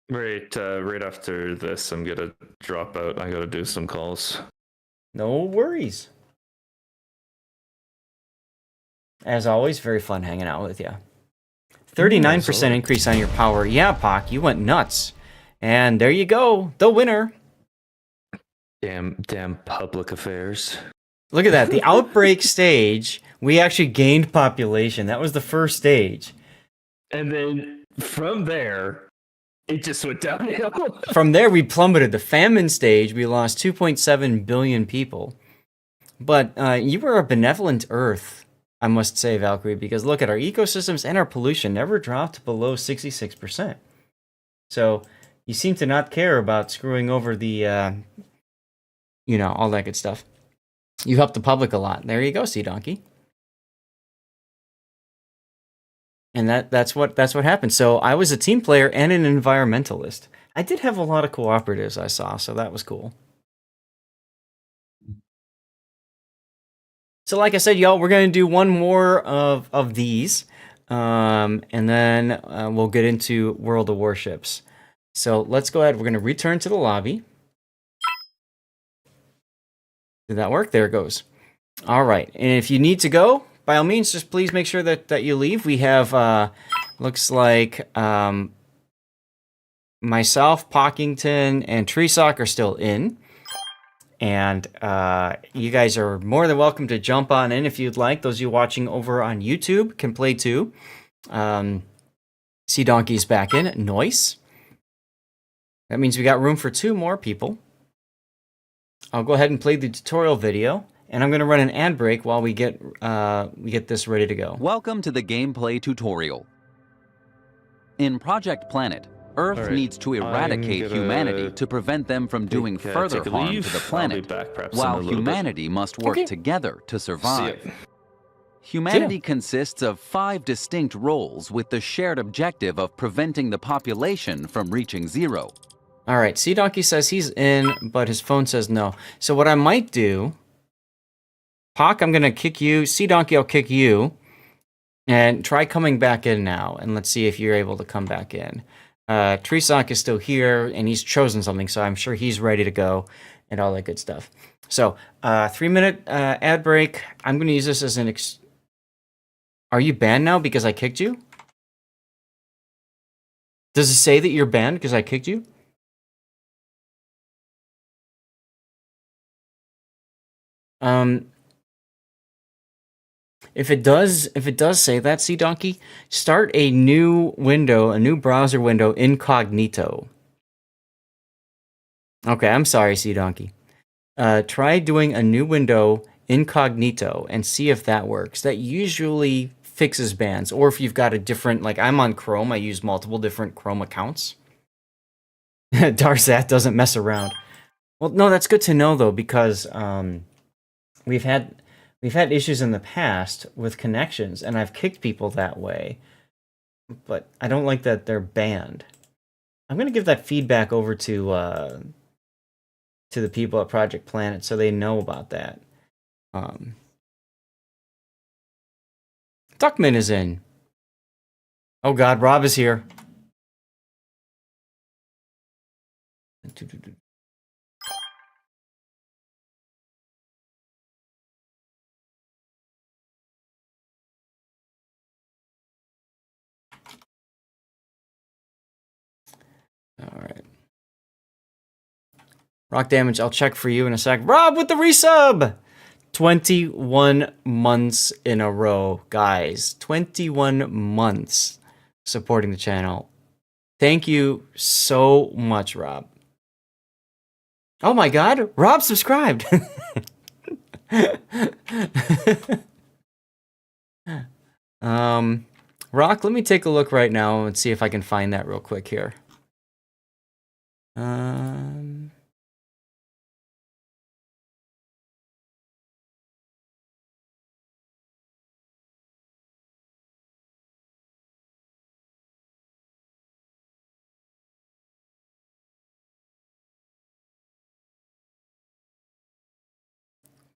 Right after this, I'm gonna drop out. I gotta do some calls. No worries. As always, very fun hanging out with you. 39% increase on your power. Yeah, Pac, you went nuts. And there you go, the winner. Damn public affairs. Look at that, the outbreak stage, we actually gained population. That was the first stage. And then from there, it just went downhill. From there, we plummeted. The famine stage, we lost 2.7 billion people. But you were a benevolent Earth, I must say, Valkyrie, because look at our ecosystems and our pollution never dropped below 66%. So you seem to not care about screwing over the, all that good stuff. You helped the public a lot. There you go, Sea Donkey. And that's what happened. So I was a team player and an environmentalist. I did have a lot of cooperatives I saw, so that was cool. So like I said, y'all, we're going to do one more of these, and then we'll get into World of Warships. So let's go ahead. We're going to return to the lobby. Did that work? There it goes. All right. And if you need to go, by all means, just please make sure that you leave. We have, looks like myself, Pockington, and Treesock are still in. And you guys are more than welcome to jump on in if you'd like. Those of you watching over on YouTube can play too. Sea Donkey's back in. Noise. That means we got room for 2 more people. I'll go ahead and play the tutorial video, and I'm going to run an ad break while we get this ready to go. Welcome to the gameplay tutorial. In Project Planet, Earth needs to eradicate humanity to prevent them from doing further harm to the planet, while humanity must work together to survive. Humanity consists of 5 distinct roles with the shared objective of preventing the population from reaching 0. All right, Sea Donkey says he's in, but his phone says no. So what I might do, Pac, I'm going to kick you. Sea Donkey, I'll kick you. And try coming back in now, and let's see if you're able to come back in. Treesock is still here, and he's chosen something, so I'm sure he's ready to go, and all that good stuff. So, 3-minute ad break. I'm going to use this as an... Are you banned now because I kicked you? Does it say that you're banned because I kicked you? If it does say that, Sea Donkey, start a new window, a new browser window, incognito. Okay, I'm sorry, Sea Donkey. Try doing a new window incognito and see if that works. That usually fixes bans. Or if you've got a different, like I'm on Chrome, I use multiple different Chrome accounts. Darsat doesn't mess around. Well, no, that's good to know though, because we've had issues in the past with connections, and I've kicked people that way. But I don't like that they're banned. I'm going to give that feedback over to the people at Project Planet so they know about that. Duckman is in. Oh God, Rob is here. All right. Rock damage, I'll check for you in a sec. Rob with the resub! 21 months in a row, guys. 21 months supporting the channel. Thank you so much, Rob. Oh my god, Rob subscribed! Rock, let me take a look right now and see if I can find that real quick here.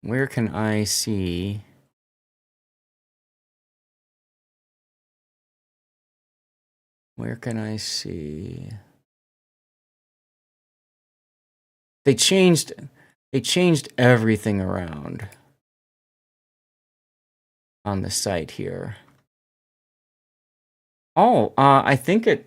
Where can I see? Where can I see? They changed everything around on the site here. Oh, I think it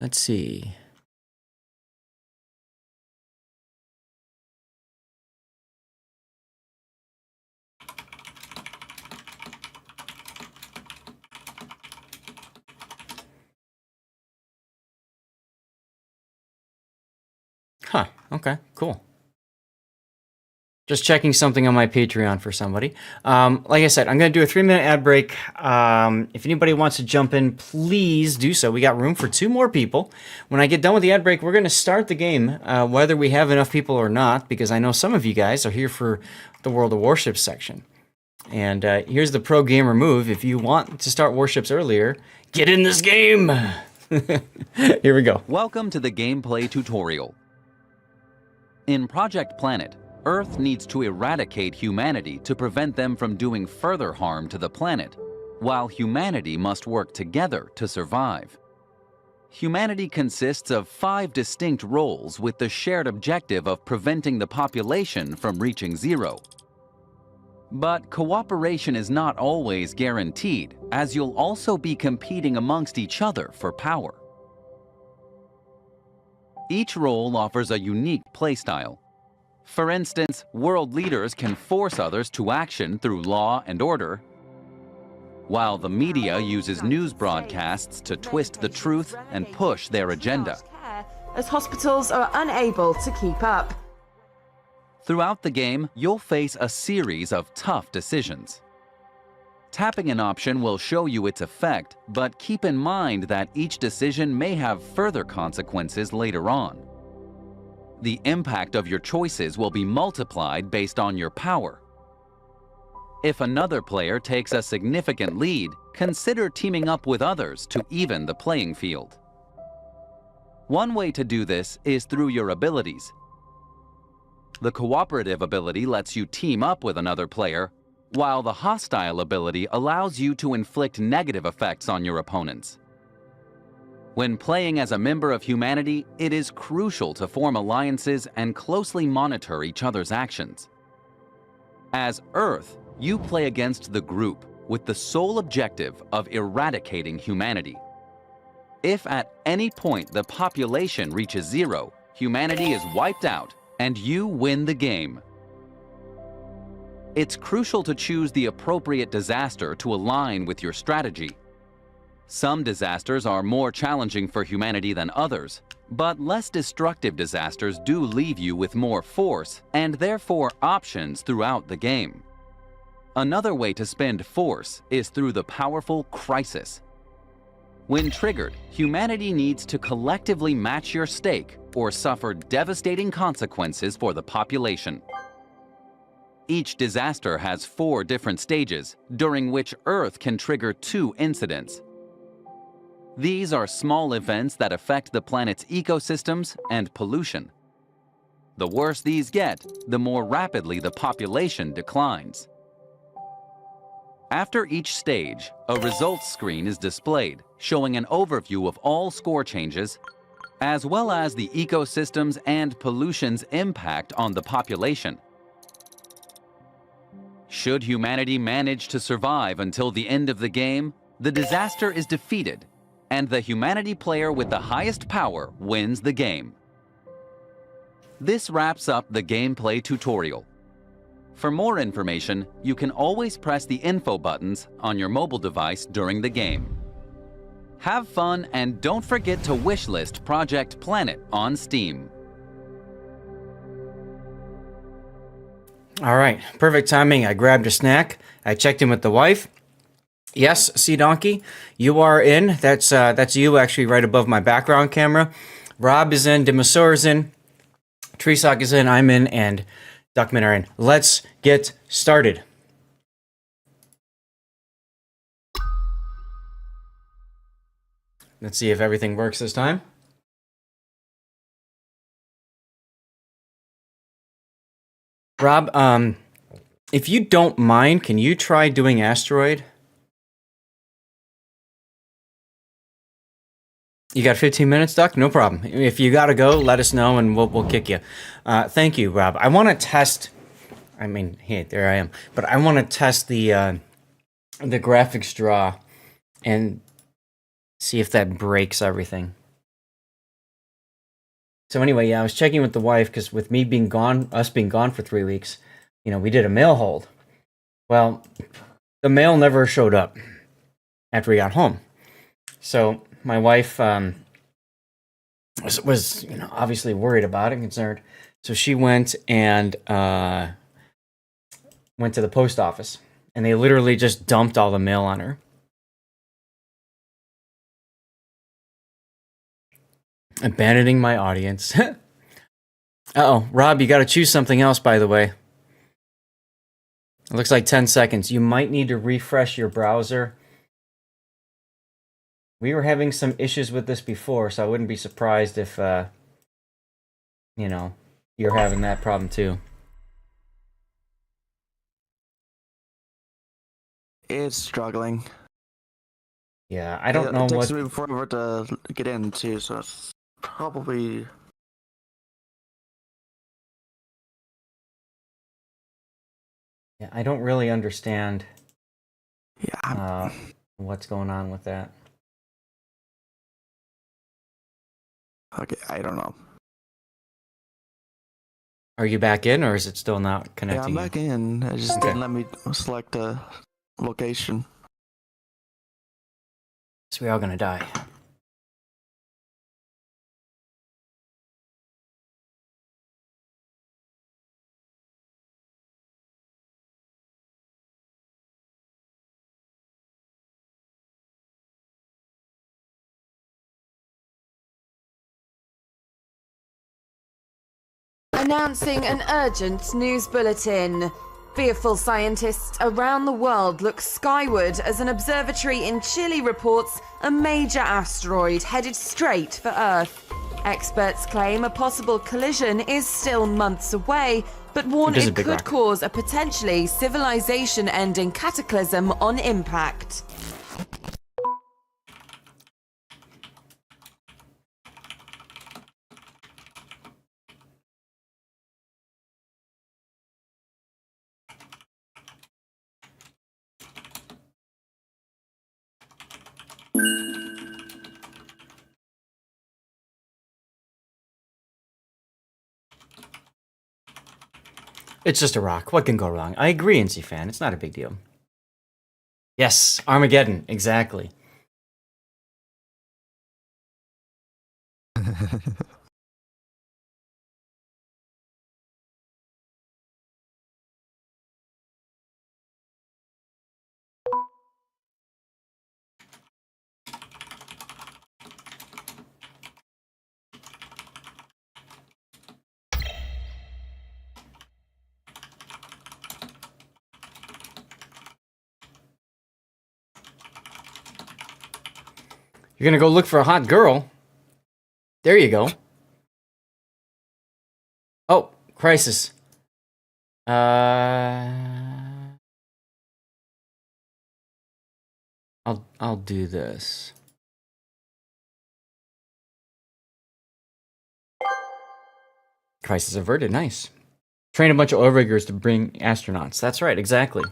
let's see. Huh, okay, cool. Just checking something on my Patreon for somebody. Like I said, I'm going to do a 3-minute ad break. If anybody wants to jump in, please do so. We got room for 2 more people. When I get done with the ad break, we're going to start the game, whether we have enough people or not, because I know some of you guys are here for the World of Warships section. And here's the pro gamer move. If you want to start warships earlier, get in this game. Here we go. Welcome to the gameplay tutorial. In Project Planet, Earth needs to eradicate humanity to prevent them from doing further harm to the planet, while humanity must work together to survive. Humanity consists of 5 distinct roles with the shared objective of preventing the population from reaching 0. But cooperation is not always guaranteed, as you'll also be competing amongst each other for power. Each role offers a unique playstyle. For instance, world leaders can force others to action through law and order, while the media uses news broadcasts to twist the truth and push their agenda. As hospitals are unable to keep up. Throughout the game, you'll face a series of tough decisions. Tapping an option will show you its effect, but keep in mind that each decision may have further consequences later on. The impact of your choices will be multiplied based on your power. If another player takes a significant lead, consider teaming up with others to even the playing field. One way to do this is through your abilities. The cooperative ability lets you team up with another player, while the hostile ability allows you to inflict negative effects on your opponents. When playing as a member of humanity, it is crucial to form alliances and closely monitor each other's actions. As Earth, you play against the group with the sole objective of eradicating humanity. If at any point the population reaches 0, humanity is wiped out and you win the game. It's crucial to choose the appropriate disaster to align with your strategy. Some disasters are more challenging for humanity than others, but less destructive disasters do leave you with more force and therefore options throughout the game. Another way to spend force is through the powerful crisis. When triggered, humanity needs to collectively match your stake or suffer devastating consequences for the population. Each disaster has 4 different stages, during which Earth can trigger 2 incidents. These are small events that affect the planet's ecosystems and pollution. The worse these get, the more rapidly the population declines. After each stage, a results screen is displayed, showing an overview of all score changes, as well as the ecosystems and pollution's impact on the population. Should humanity manage to survive until the end of the game, the disaster is defeated, and the humanity player with the highest power wins the game. This wraps up the gameplay tutorial. For more information, you can always press the info buttons on your mobile device during the game. Have fun and don't forget to wishlist Project Planet on Steam. All right, perfect timing. I grabbed a snack. I checked in with the wife. Yes, Sea Donkey, you are in. That's you actually right above my background camera. Rob is in. Dimasur is in. Treesock is in. I'm in, and Duckman are in. Let's get started. Let's see if everything works this time. Rob, if you don't mind, can you try doing Asteroid? You got 15 minutes, Duck? No problem. If you gotta go, let us know and we'll kick you. Thank you, Rob. I want to test. I mean, hey, there I am. But I want to test the graphics draw and see if that breaks everything. So anyway, yeah, I was checking with the wife because with me being gone, us being gone for 3 weeks, you know, we did a mail hold. Well, the mail never showed up after we got home. So my wife was you know, obviously worried about it, concerned. So she went and went to the post office, and they literally just dumped all the mail on her. Abandoning my audience. Uh-oh, Rob, you got to choose something else, by the way. It looks like 10 seconds. You might need to refresh your browser. We were having some issues with this before, so I wouldn't be surprised if, you know, you're having that problem too. It's struggling. Yeah, I don't know it takes what... me forever to get in too, so it's probably... Yeah, I don't really understand Yeah. what's going on with that. Okay, I don't know. Are you back in, or is it still not Yeah, connecting? I'm back in. It just Okay. didn't let me select a location. So we're all gonna die. Announcing an urgent news bulletin. Fearful scientists around the world look skyward as an observatory in Chile reports a major asteroid headed straight for Earth. Experts claim a possible collision is still months away, but warn It is a it big could rock. cause a potentially civilization-ending cataclysm on impact. It's just a rock. What can go wrong? I agree, NC fan. It's not a big deal. Yes, Armageddon. Exactly. You're gonna go look for a hot girl. There you go. Oh, crisis. I'll do this. Crisis averted. Nice. Train a bunch of oil riggers to bring astronauts. That's right. Exactly.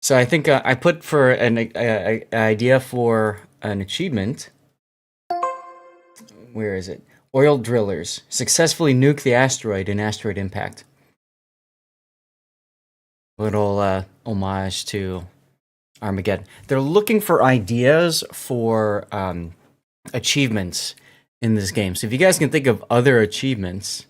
So I think I put for an idea for an achievement. Where is it? Oil drillers successfully nuke the asteroid in asteroid impact. Little homage to Armageddon. They're looking for ideas for achievements in this game. So if you guys can think of other achievements,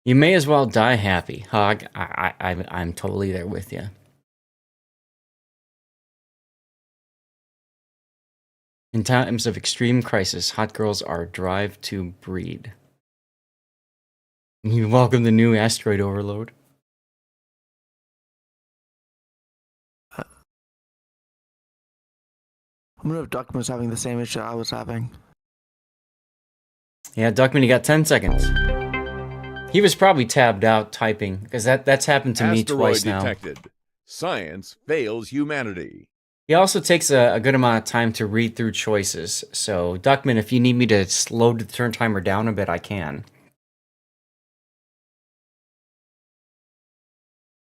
you may as well die happy. Hog, I'm totally there with you. In times of extreme crisis, hot girls are drive to breed. You welcome the new asteroid overload. I wonder if Duckman was having the same issue I was having. Yeah, Duckman, you got 10 seconds. He was probably tabbed out typing, because that's happened to me twice now. Detected. Science fails humanity. He also takes a good amount of time to read through choices. So, Duckman, if you need me to slow the turn timer down a bit, I can.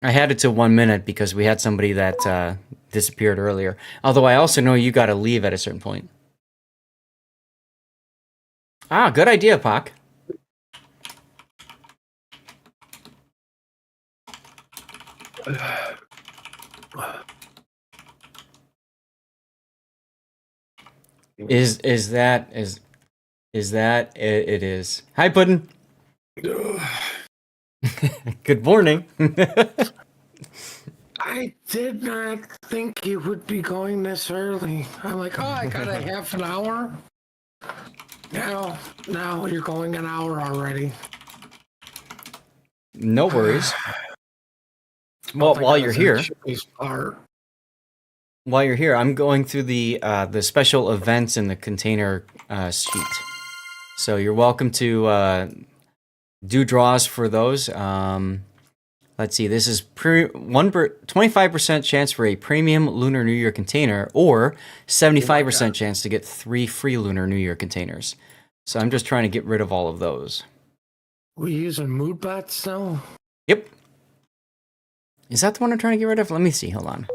I had it to 1 minute because we had somebody that disappeared earlier. Although I also know you got to leave at a certain point. Ah, good idea, Pac. Is that it is. Hi, Puddin'. Good morning. I did not think you would be going this early. I'm like, oh, I got a half an hour. Now you're going an hour already. No worries. Well, while you're here, I'm going through the special events in the container sheet. So you're welcome to do draws for those. Let's see. This is 25% chance for a premium Lunar New Year container, or 75% chance to get 3 free Lunar New Year containers. So I'm just trying to get rid of all of those. We using mood bots now? Yep. Is that the one I'm trying to get rid of? Let me see. Hold on.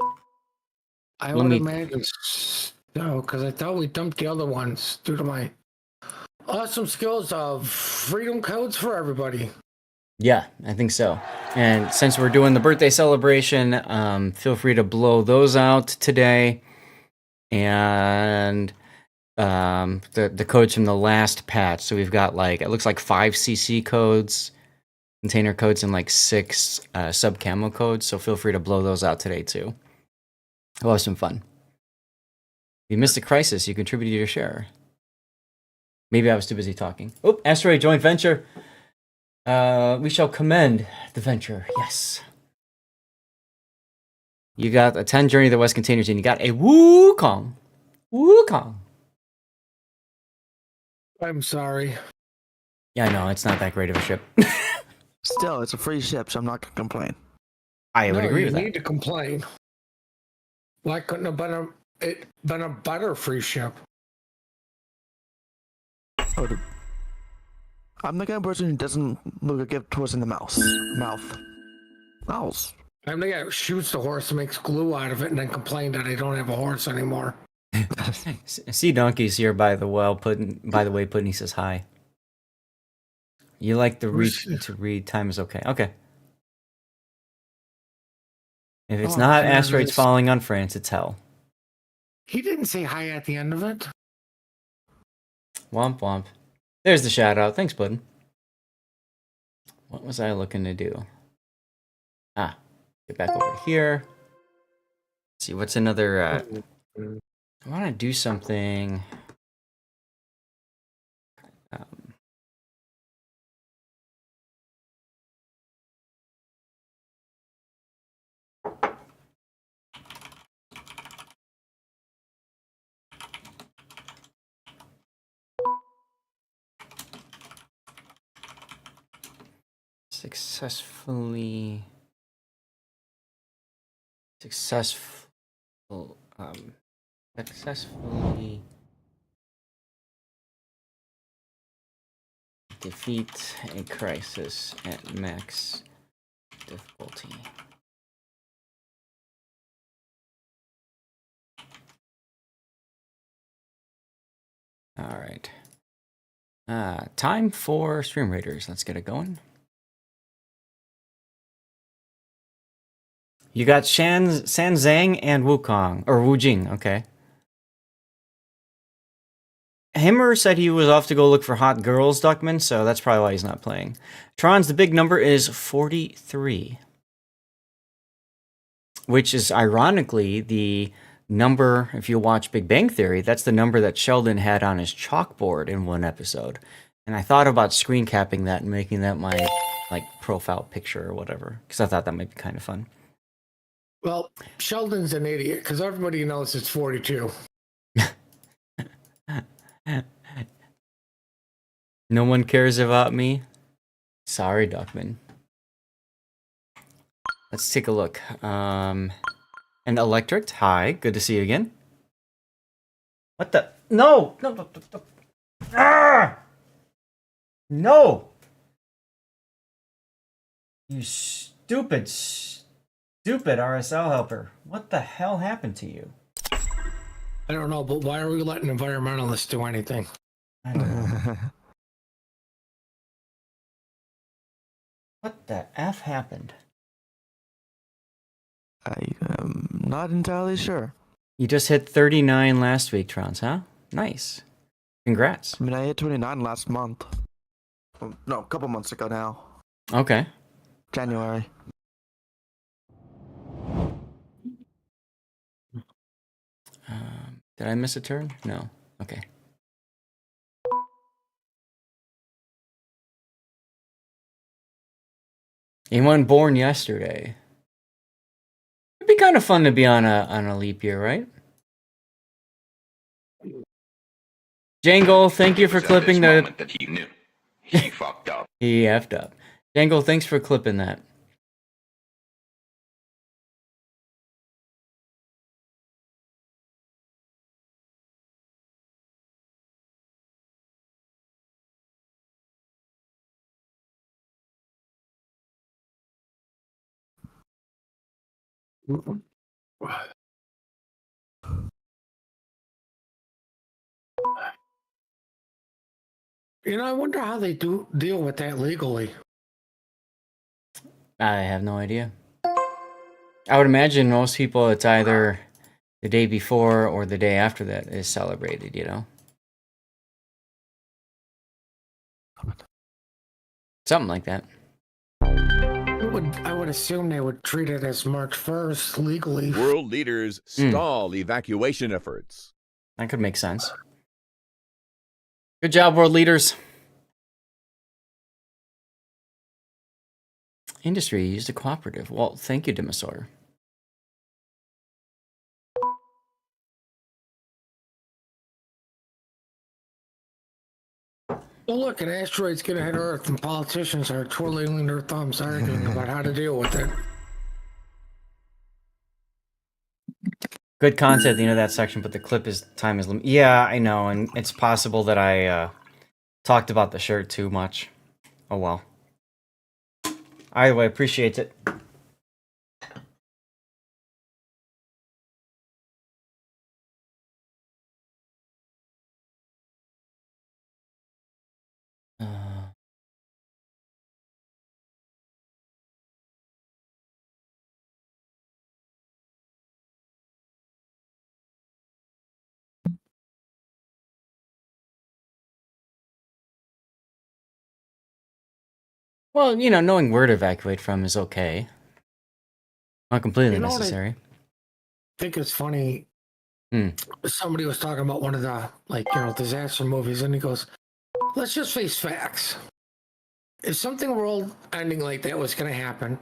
I would imagine so, because I thought we dumped the other ones due to my awesome skills of freedom codes for everybody. Yeah, I think so. And since we're doing the birthday celebration, feel free to blow those out today. And the codes from the last patch. So we've got it looks like 5 CC codes, container codes, and 6 sub camo codes. So feel free to blow those out today too. We'll have some fun. If you missed a crisis, you contributed your share. Maybe I was too busy talking. Oh, Asteroid Joint Venture. We shall commend the venture. Yes. You got a 10 Journey to the West containers, and you got a Wukong. Wukong. I'm sorry. Yeah, I know. It's not that great of a ship. Still, it's a free ship, so I'm not going to complain. I would agree with that. You need to complain. Why couldn't it have been a better free ship? I'm the kind of person who doesn't look a gift horse in the mouth. Mouse. I'm the guy who shoots the horse and makes glue out of it and then complain that I don't have a horse anymore. Sea Donkey's here by the well. Puddin', he says hi. You like to read time is okay. Okay. If it's not asteroids falling on France, it's hell. He didn't say hi at the end of it. Womp womp. There's the shout out. Thanks, Puddin'. What was I looking to do? Get back over here. Let's see, what's another... I want to do something... successfully Defeat a crisis at max difficulty. All right. Time for Stream Raiders. Let's get it going. You got San Zhang and Wukong, or Wu Jing, okay. Himmer said he was off to go look for hot girls, Duckman, so that's probably why he's not playing. Tron's, the big number is 43. Which is ironically the number, if you watch Big Bang Theory, that's the number that Sheldon had on his chalkboard in one episode. And I thought about screen capping that and making that my like profile picture or whatever, because I thought that might be kind of fun. Well, Sheldon's an idiot because everybody knows it's 42. No one cares about me. Sorry, Duckman. Let's take a look. And Electric, hi, good to see you again. What the? No! No! No! No! Ah! No! You stupid RSL helper. What the hell happened to you? I don't know, but why are we letting environmentalists do anything? I don't know. What the F happened? I am not entirely sure. You just hit 39 last week, Trons, huh? Nice. Congrats. I mean, I hit 29 last month. Well, no, a couple months ago now. Okay. January. Did I miss a turn? No. Okay. Anyone born yesterday? It'd be kind of fun to be on a leap year, right? Jangle, thank you for clipping the. That he knew he fucked up. He effed up. Jangle, thanks for clipping that. You know, I wonder how they do deal with that legally. I have no idea. I would imagine most people it's either the day before or the day after that is celebrated, you know? Something like that. I would assume they would treat it as March 1st legally. World leaders stall evacuation efforts. That could make sense. Good job, world leaders. Industry used a cooperative. Well, thank you, Dinosaur. Well, look, an asteroid's gonna hit Earth, and politicians are twirling their thumbs, arguing about how to deal with it. Good content at the end of that section, but the clip is time is limited. Yeah, I know, and it's possible that I talked about the shirt too much. Oh well. Either way, appreciate it. Well, you know, knowing where to evacuate from is okay. Not completely necessary. I think it's funny. Somebody was talking about one of the, disaster movies, and he goes, let's just face facts. If something world-ending like that was going to happen,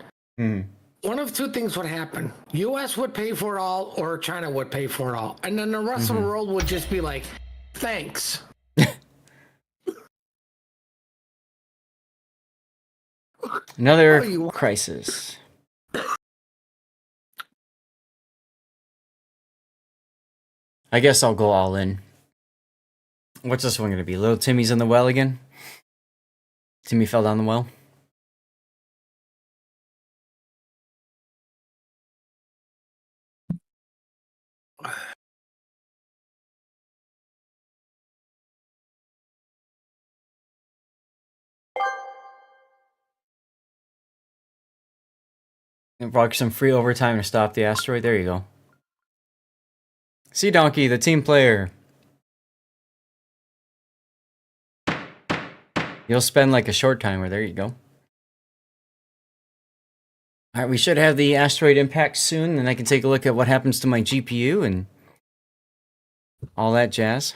one of two things would happen. U.S. would pay for it all, or China would pay for it all. And then the rest of the world would just be like, thanks. Another crisis. I guess I'll go all in. What's this one going to be? Little Timmy's in the well again? Timmy fell down the well. And brought some free overtime to stop the asteroid. There you go. Sea Donkey, the team player. You'll spend like a short timer. There you go. All right, we should have the asteroid impact soon, and I can take a look at what happens to my GPU and all that jazz.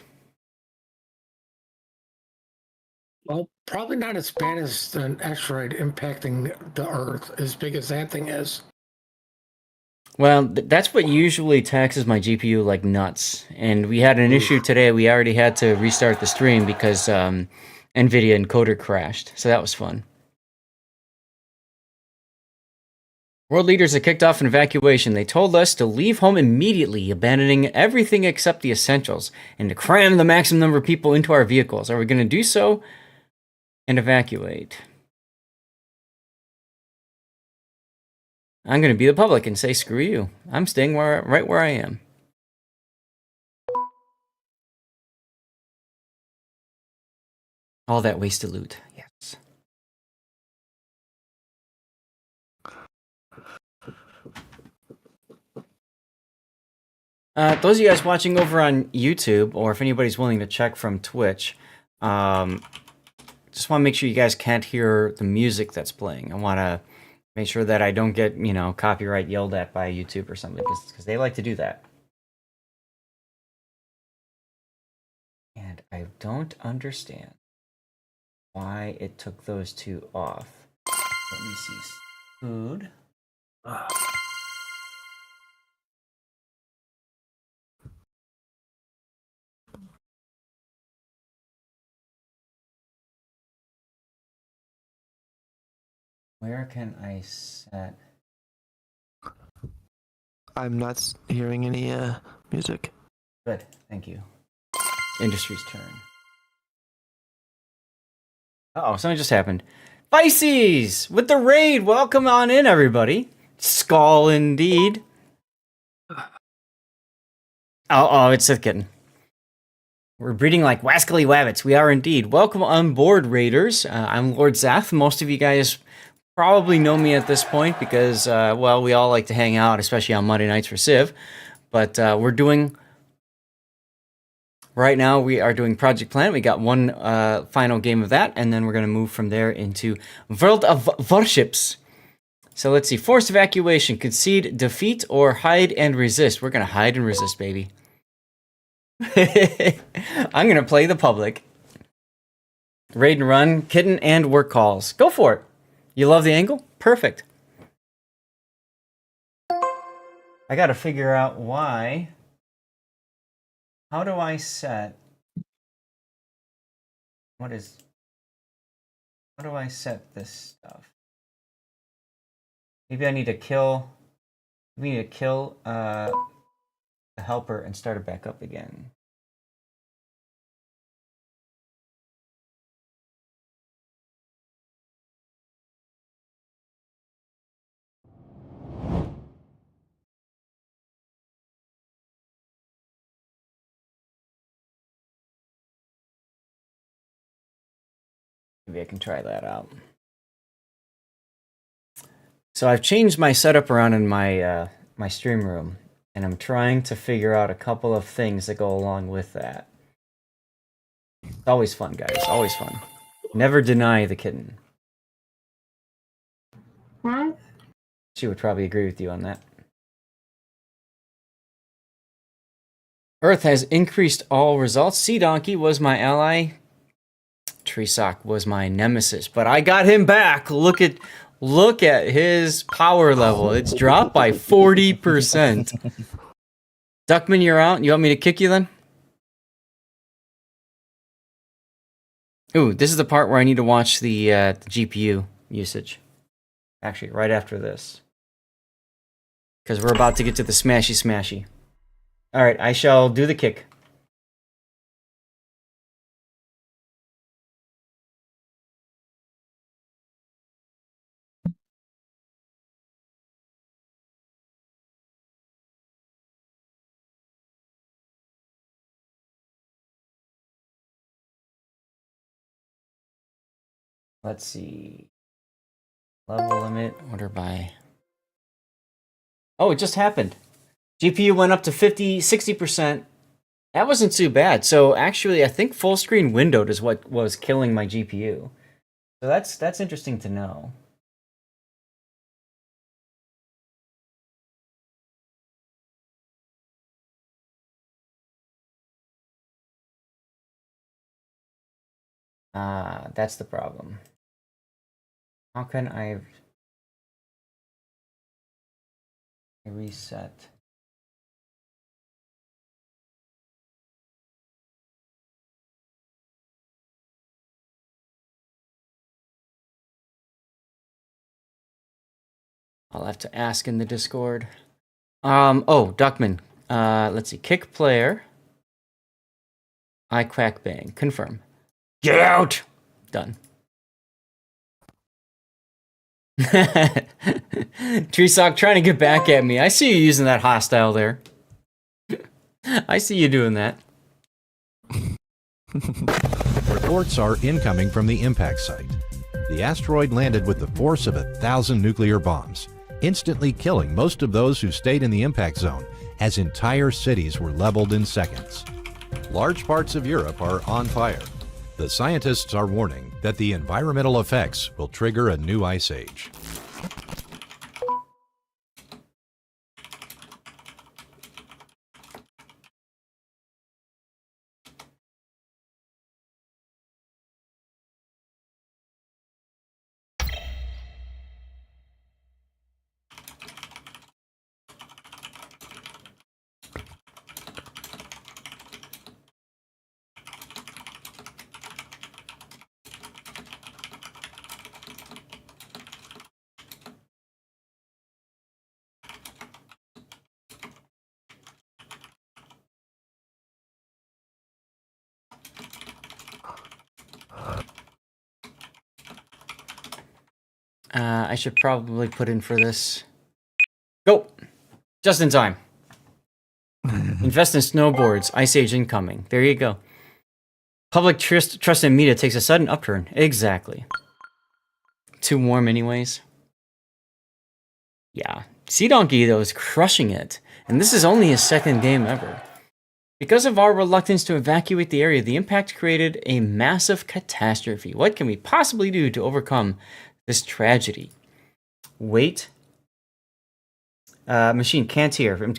Well, probably not as bad as an asteroid impacting the Earth, as big as that thing is. Well, that's what usually taxes my GPU like nuts. And we had an issue today. We already had to restart the stream because NVIDIA encoder crashed. So that was fun. World leaders have kicked off an evacuation. They told us to leave home immediately, abandoning everything except the essentials, and to cram the maximum number of people into our vehicles. Are we going to do so and evacuate? I'm going to be the public and say, screw you. I'm staying right where I am. All that wasted loot. Yes. Those of you guys watching over on YouTube, or if anybody's willing to check from Twitch, just want to make sure you guys can't hear the music that's playing. I want to make sure that I don't get, you know, copyright yelled at by YouTube or something, because they like to do that. And I don't understand why it took those two off. Let me see. Food. Where can I set? I'm not hearing any music. Good, thank you. Industry's turn. Uh-oh, something just happened. Vices! With the raid! Welcome on in, everybody. Skull indeed. Oh, it's Sith Kitten. We're breeding like wascally wabbits. We are indeed. Welcome on board, Raiders. I'm Lord Zath. Most of you guys probably know me at this point because, well, we all like to hang out, especially on Monday nights for Civ. But we're doing... Right now, we are doing Project Planet. We got one final game of that, and then we're going to move from there into World of Warships. So let's see. Forced evacuation. Concede, defeat, or hide and resist. We're going to hide and resist, baby. I'm going to play the public. Raid and run, kitten, and work calls. Go for it. You love the angle? Perfect. I got to figure out why... How do I set... How do I set this stuff? Maybe I need to kill... a helper and start it back up again. Maybe I can try that out. So I've changed my setup around in my my stream room, and I'm trying to figure out a couple of things that go along with that. It's always fun, guys. Always fun. Never deny the kitten. Well, She would probably agree with you on that. Earth has increased all results. Sea Donkey was my ally. Treesock was my nemesis, but I got him back. Look at his power level. It's dropped by 40%. Duckman, you're out. You want me to kick you then? Ooh, this is the part where I need to watch the GPU usage. Actually, right after this. Because we're about to get to the smashy. Alright, I shall do the kick. Let's see. Level limit, order by. Oh, it just happened. GPU went up to 60%. That wasn't too bad. So actually, I think full screen windowed is what was killing my GPU. So that's interesting to know. That's the problem. How can I reset? I'll have to ask in the Discord. Oh, Duckman. Let's see. Kick player. I quack bang. Confirm. Get out! Done. Tree Sock trying to get back at me. I see you using that hostile there. I see you doing that. Reports are incoming from the impact site. The asteroid landed with the force of 1,000 nuclear bombs, instantly killing most of those who stayed in the impact zone, as entire cities were leveled in seconds. Large parts of Europe are on fire. The scientists are warning that the environmental effects will trigger a new ice age. I should probably put in for this. Go! Just in time. Invest in snowboards. Ice Age incoming. There you go. Public trust in media takes a sudden upturn. Exactly. Too warm anyways. Yeah. Sea Donkey, though, is crushing it. And this is only his second game ever. Because of our reluctance to evacuate the area, the impact created a massive catastrophe. What can we possibly do to overcome this tragedy? Wait. Machine can't hear. I'm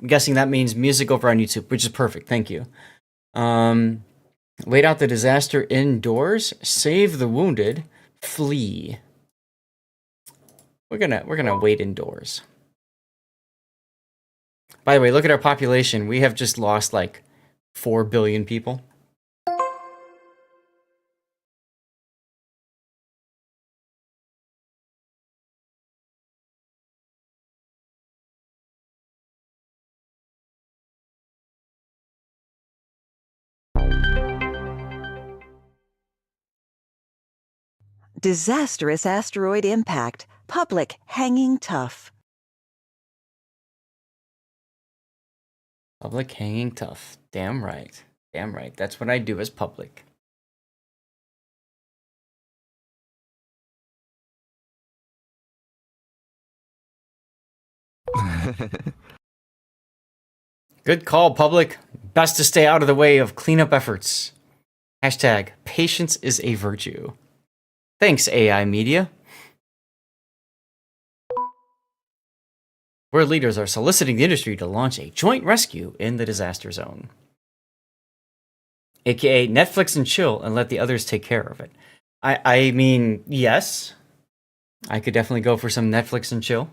guessing that means music over on YouTube, which is perfect. Thank you. Wait out the disaster indoors. Save the wounded. Flee. We're gonna wait indoors. By the way, look at our population. We have just lost like 4 billion people. Disastrous asteroid impact. Public hanging tough. Public hanging tough. Damn right. Damn right. That's what I do as public. Good call, public. Best to stay out of the way of cleanup efforts. Hashtag patience is a virtue. Thanks, AI Media. World leaders are soliciting the industry to launch a joint rescue in the disaster zone. AKA Netflix and chill and let the others take care of it. I mean, yes. I could definitely go for some Netflix and chill.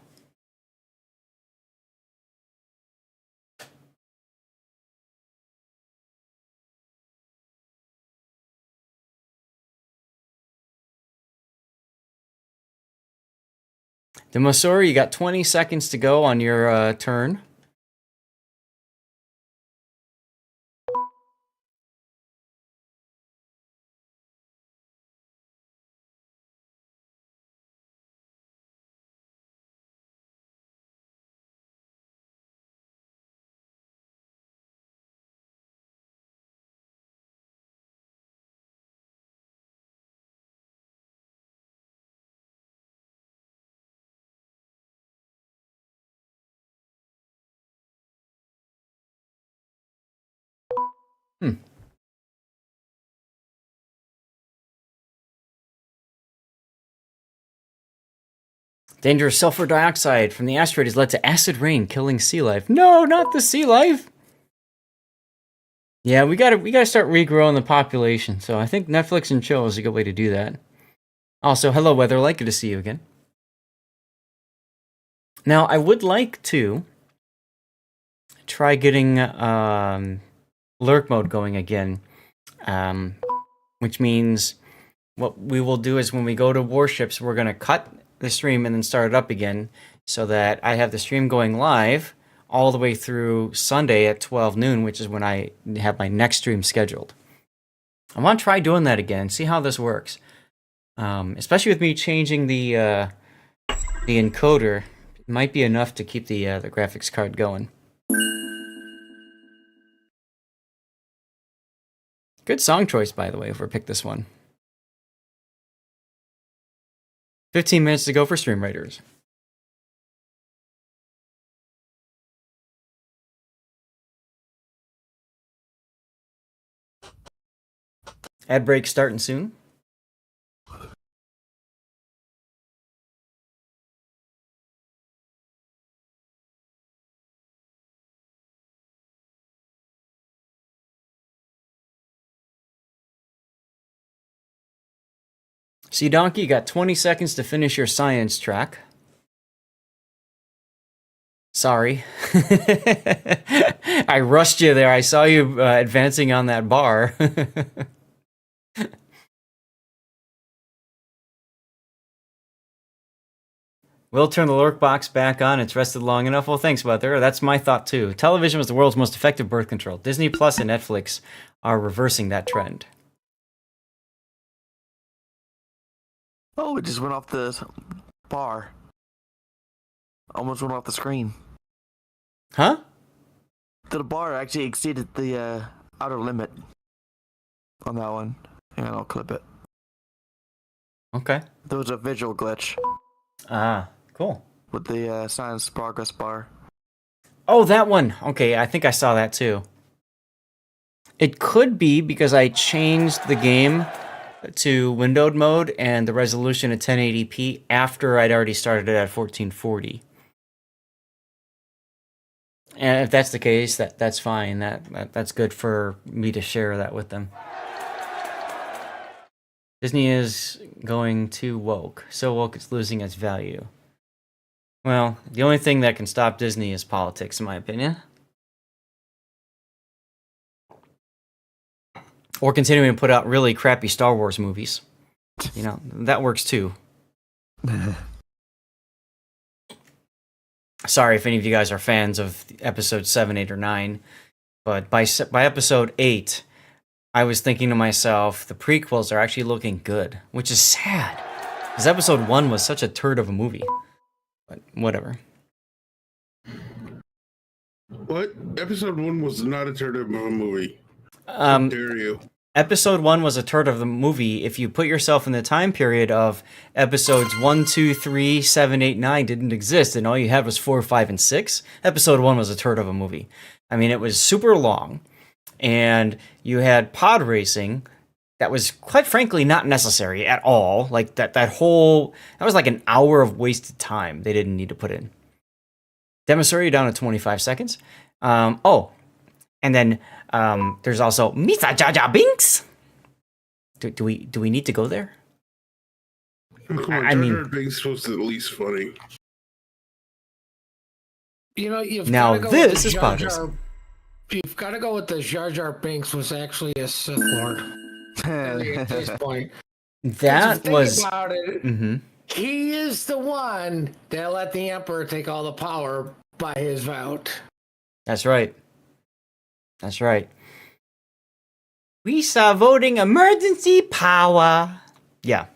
The Mosori, you got 20 seconds to go on your turn. Dangerous sulfur dioxide from the asteroid has led to acid rain, killing sea life. No, not the sea life. Yeah, we gotta start regrowing the population. So I think Netflix and chill is a good way to do that. Also, hello, Weatherlight. Good to see you again. Now, I would like to try getting lurk mode going again, which means what we will do is when we go to warships, we're gonna cut the stream and then start it up again so that I have the stream going live all the way through Sunday at 12 noon, which is when I have my next stream scheduled. I want to try doing that again, see how this works. Especially with me changing the encoder, it might be enough to keep the graphics card going. Good song choice, by the way, if we pick this one. 15 minutes to go for Stream Raiders. Ad break starting soon. See, Donkey, you got 20 seconds to finish your science track. Sorry. I rushed you there. I saw you advancing on that bar. We'll turn the lurk box back on. It's rested long enough. Well, thanks, Weather. That's my thought, too. Television was the world's most effective birth control. Disney Plus and Netflix are reversing that trend. Oh, it just went off the bar. Almost went off the screen. Huh? The bar actually exceeded the outer limit on that one. Hang on, I'll clip it. Okay. There was a visual glitch. Ah, cool. With the science progress bar. Oh, that one. Okay, I think I saw that too. It could be because I changed the game to windowed mode and the resolution at 1080p after I'd already started it at 1440. And if that's the case, that's fine. That's good for me to share that with them. Disney is going too woke. So woke it's losing its value. Well, the only thing that can stop Disney is politics, in my opinion. Or continuing to put out really crappy Star Wars movies. You know, that works too. Sorry if any of you guys are fans of episode 7, 8, or 9. But by episode 8, I was thinking to myself, the prequels are actually looking good. Which is sad. Because episode 1 was such a turd of a movie. But whatever. What? Episode 1 was not a turd of a movie. How dare you? Episode 1 was a turd of the movie if you put yourself in the time period of episodes 1, 2, 3, 7, 8, 9 didn't exist and all you had was 4, 5, and 6. Episode 1 was a turd of a movie. I mean, it was super long and you had pod racing that was quite frankly not necessary at all. Like that was like an hour of wasted time they didn't need to put in. Demonstrator down to 25 seconds. And then there's also Misa Jaja Binks. Do we need to go there? Come on, Jar Jar Binks is supposed to at least funny. You know, now this is podcast. You've got to go with the Jar Jar Binks was actually a Sith Lord. At this point, that was. About it, he is the one that let the Emperor take all the power by his vote. That's right. That's right. We saw voting emergency power. Yeah.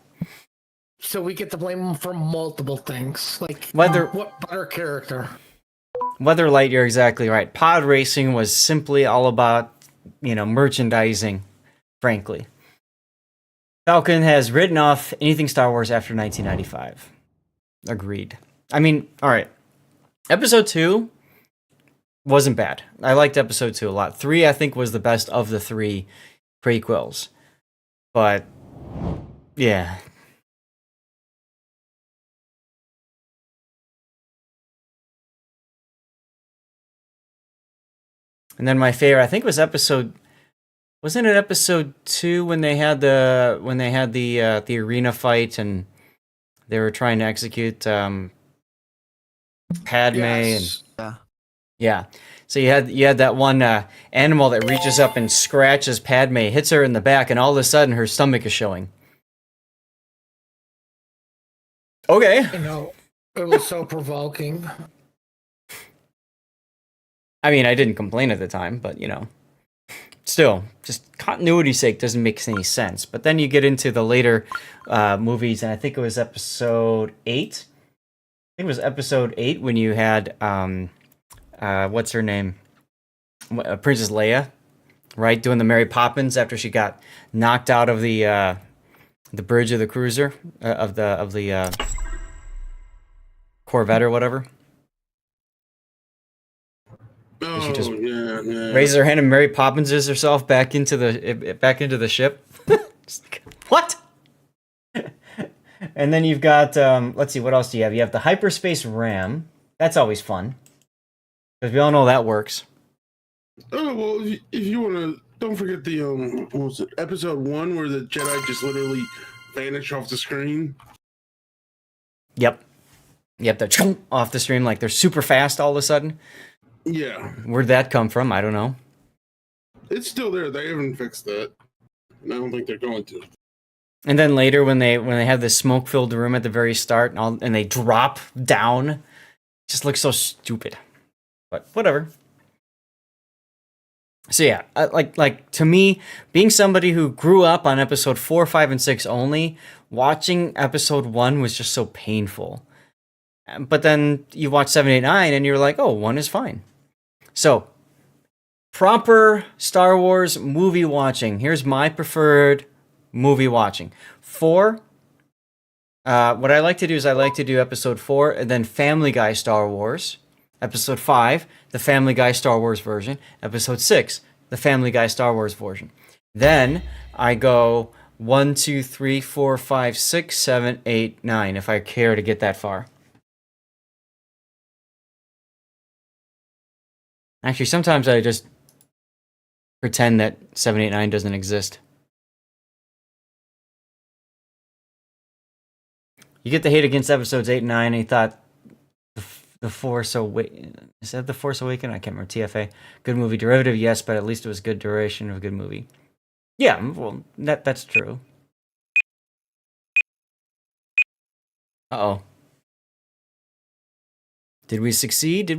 So we get to blame him for multiple things, like what better character? Weatherlight, you're exactly right. Pod racing was simply all about, merchandising, frankly. Falcon has written off anything Star Wars after 1995. Agreed. I mean, all right. Episode 2 Wasn't bad. I liked episode 2 a lot. 3, I think, was the best of the 3 prequels. But, yeah. And then my favorite, I think, was wasn't it episode 2 when they had the arena fight and they were trying to execute Padme Yes. and yeah. So you had that one animal that reaches up and scratches Padme, hits her in the back, and all of a sudden her stomach is showing. Okay. You know, it was so provoking. I mean, I didn't complain at the time, but still, just continuity's sake doesn't make any sense. But then you get into the later movies, and I think it was episode 8. I think it was episode 8 when you had what's her name, Princess Leia, right, doing the Mary Poppins after she got knocked out of the bridge of the cruiser of the Corvette or whatever. Oh, She just yeah. raises her hand and Mary Poppinses herself back into the ship. What? And then you've got let's see, what else do you have? You have the hyperspace ram. That's always fun because we all know that works. Oh well, if you want to, don't forget the what was it? Episode 1 where the Jedi just literally vanish off the screen. Yep. They're off the stream like they're super fast all of a sudden. Yeah. Where'd that come from? I don't know. It's still there. They haven't fixed that. And I don't think they're going to. And then later when they have this smoke-filled room at the very start and they drop down, it just looks so stupid. But whatever. So yeah, like to me, being somebody who grew up on episode 4, 5, and 6 only, watching episode 1 was just so painful. But then you watch 7, 8, 9 and you're like, oh, 1 is fine. So, proper Star Wars movie watching. Here's my preferred movie watching. 4, what I like to do is I like to do episode 4 and then Family Guy Star Wars. Episode 5, the Family Guy Star Wars version. Episode 6, the Family Guy Star Wars version. Then I go 1, 2, 3, 4, 5, 6, 7, 8, 9, if I care to get that far. Actually, sometimes I just pretend that 7, 8, 9 doesn't exist. You get the hate against episodes 8 and 9, and you thought the Force Awakens. Is that the Force Awakens? I can't remember. TFA. Good movie. Derivative, yes, but at least it was good duration of a good movie. Yeah, well, that's true. Uh-oh. Did we succeed?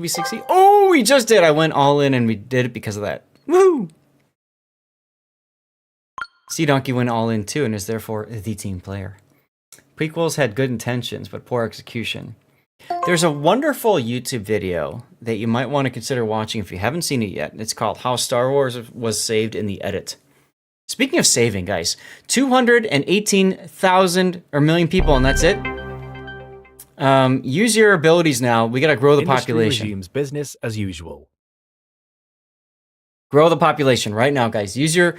Oh, we just did! I went all in and we did it because of that. Woo! Sea Donkey went all in too and is therefore the team player. Prequels had good intentions, but poor execution. There's a wonderful YouTube video that you might want to consider watching if you haven't seen it yet. It's called How Star Wars Was Saved in the Edit. Speaking of saving, guys, 218,000 or million people, and that's it. Use your abilities now. We gotta grow the population. Regimes business as usual. Grow the population right now, guys. Use your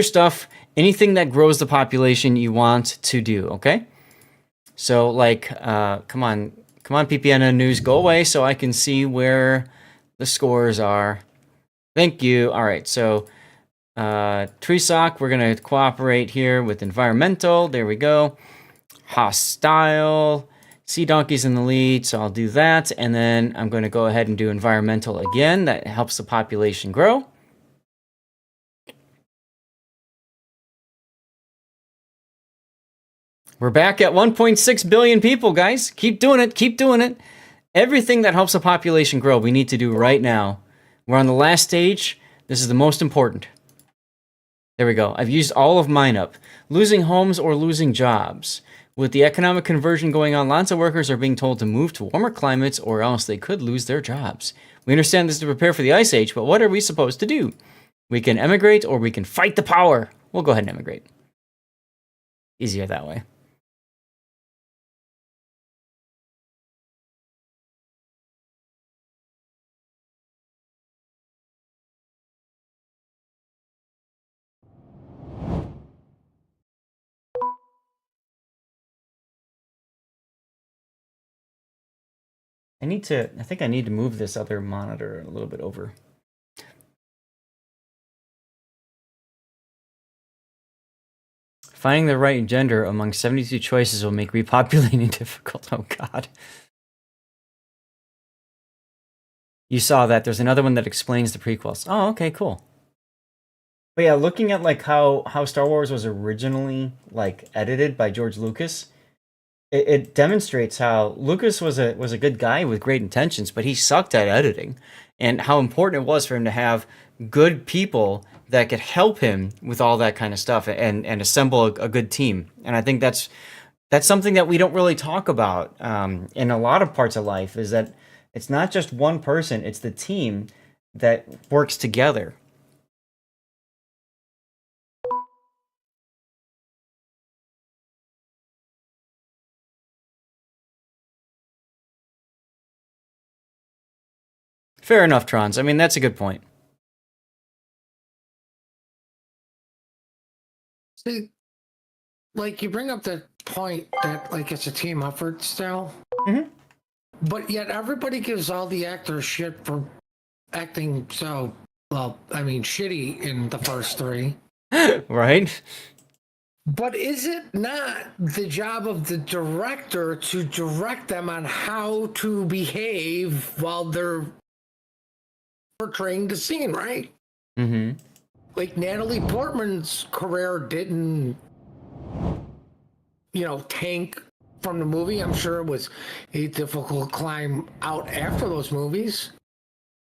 stuff. Anything that grows the population you want to do. Okay. So like, come on, PPN News, go away so I can see where the scores are. Thank you. All right. So, Treesock, we're gonna cooperate here with environmental. There we go. Hostile. Sea Donkey's in the lead, so I'll do that. And then I'm going to go ahead and do environmental again. That helps the population grow. We're back at 1.6 billion people, guys. Keep doing it. Keep doing it. Everything that helps the population grow, we need to do right now. We're on the last stage. This is the most important. There we go. I've used all of mine up. Losing homes or losing jobs. With the economic conversion going on, lots of workers are being told to move to warmer climates or else they could lose their jobs. We understand this to prepare for the Ice Age, but what are we supposed to do? We can emigrate or we can fight the power. We'll go ahead and emigrate. Easier that way. I think I need to move this other monitor a little bit over. Finding the right gender among 72 choices will make repopulating difficult. Oh God. You saw that. There's another one that explains the prequels. Oh, okay, cool. But yeah, looking at like how Star Wars was originally like edited by George Lucas, it demonstrates how Lucas was a good guy with great intentions, but he sucked at editing, and how important it was for him to have good people that could help him with all that kind of stuff and assemble a good team. And I think that's something that we don't really talk about in a lot of parts of life, is that it's not just one person, it's the team that works together. Fair enough, Trons. I mean, that's a good point. See, like you bring up the point that like it's a team effort still, but yet everybody gives all the actors shit for acting so well. I mean, shitty in the first three, right? But is it not the job of the director to direct them on how to behave while they're portraying the scene, right? Mm-hmm. Like Natalie Portman's career didn't, tank from the movie. I'm sure it was a difficult climb out after those movies.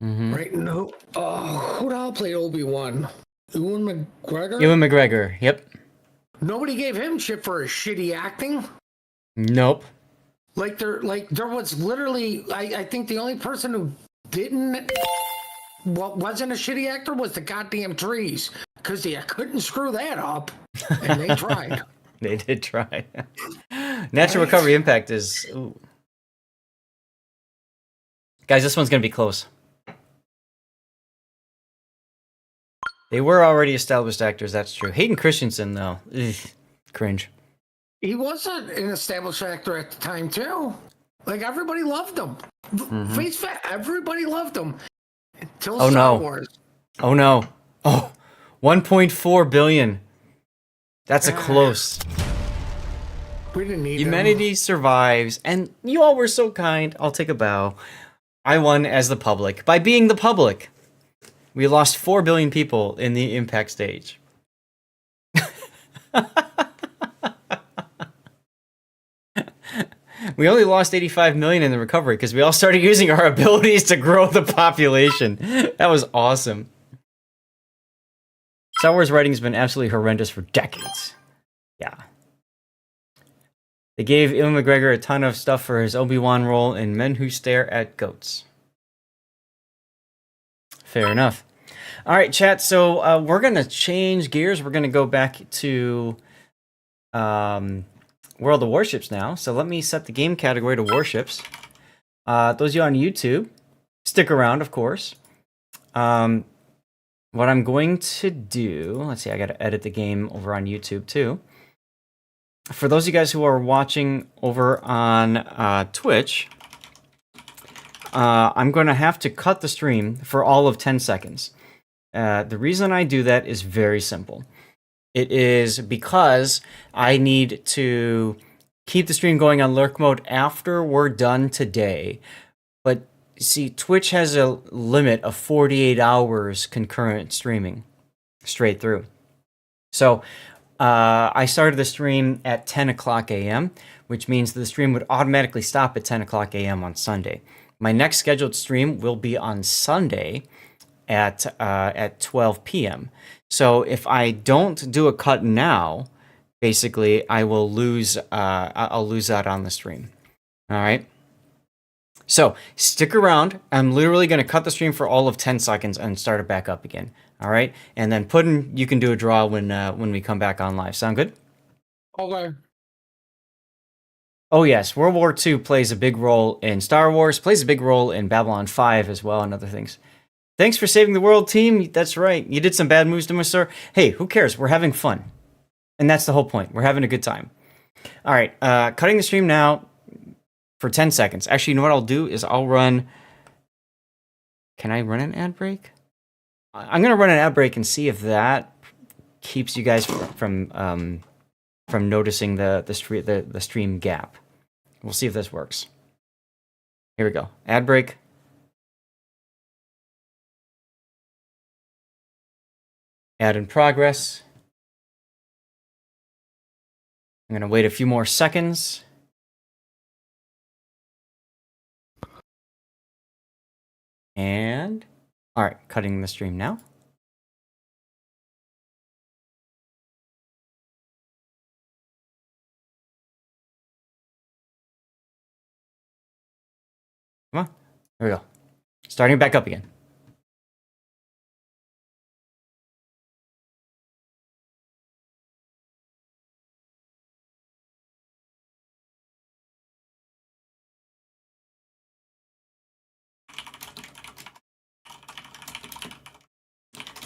Mm-hmm. Right? No. Who the hell played Obi-Wan? Ewan McGregor? Ewan McGregor, yep. Nobody gave him shit for his shitty acting. Nope. There was literally, I think the only person who wasn't a shitty actor was the goddamn trees, because they couldn't screw that up, and they tried. They did try. Natural Recovery Impact is... Ooh. Guys, this one's going to be close. They were already established actors, that's true. Hayden Christensen, though. Ugh, cringe. He wasn't an established actor at the time, too. Like, everybody loved him. Face fact, everybody loved him. Until Star Wars. Oh, no. Oh, 1.4 billion. That's a close. We didn't need Humanity survives, and you all were so kind. I'll take a bow. I won as the public by being the public. We lost 4 billion people in the impact stage. We only lost 85 million in the recovery because we all started using our abilities to grow the population. That was awesome. Star Wars writing has been absolutely horrendous for decades. Yeah. They gave Ewan McGregor a ton of stuff for his Obi-Wan role in Men Who Stare at Goats. Fair enough. All right, chat. So we're going to change gears. We're going to go back to World of Warships now. So let me set the game category to Warships. Those of you on YouTube, stick around, of course. What I'm going to do, let's see, I got to edit the game over on YouTube too. For those of you guys who are watching over on Twitch, I'm going to have to cut the stream for all of 10 seconds. The reason I do that is very simple. It is because I need to keep the stream going on lurk mode after we're done today. But see, Twitch has a limit of 48 hours concurrent streaming straight through. So I started the stream at 10 o'clock a.m., which means the stream would automatically stop at 10 o'clock a.m. on Sunday. My next scheduled stream will be on Sunday at 12 p.m. So if I don't do a cut now, basically I will lose. I'll lose out on the stream. All right. So stick around. I'm literally going to cut the stream for all of 10 seconds and start it back up again. All right. And then Puddin', you can do a draw when we come back on live. Sound good? Okay. Oh yes, World War II plays a big role in Star Wars, plays a big role in Babylon 5 as well, and other things. Thanks for saving the world, team. That's right. You did some bad moves to me, sir. Hey, who cares? We're having fun. And that's the whole point. We're having a good time. All right, cutting the stream now. for 10 seconds. Actually, you know what I'll do is I'll run. Can I run an ad break? I'm gonna run an ad break and see if that keeps you guys from noticing the stream gap. We'll see if this works. Here we go. Ad break. Ad in progress. I'm going to wait a few more seconds. And, all right, cutting the stream now. Come on. There we go. Starting back up again.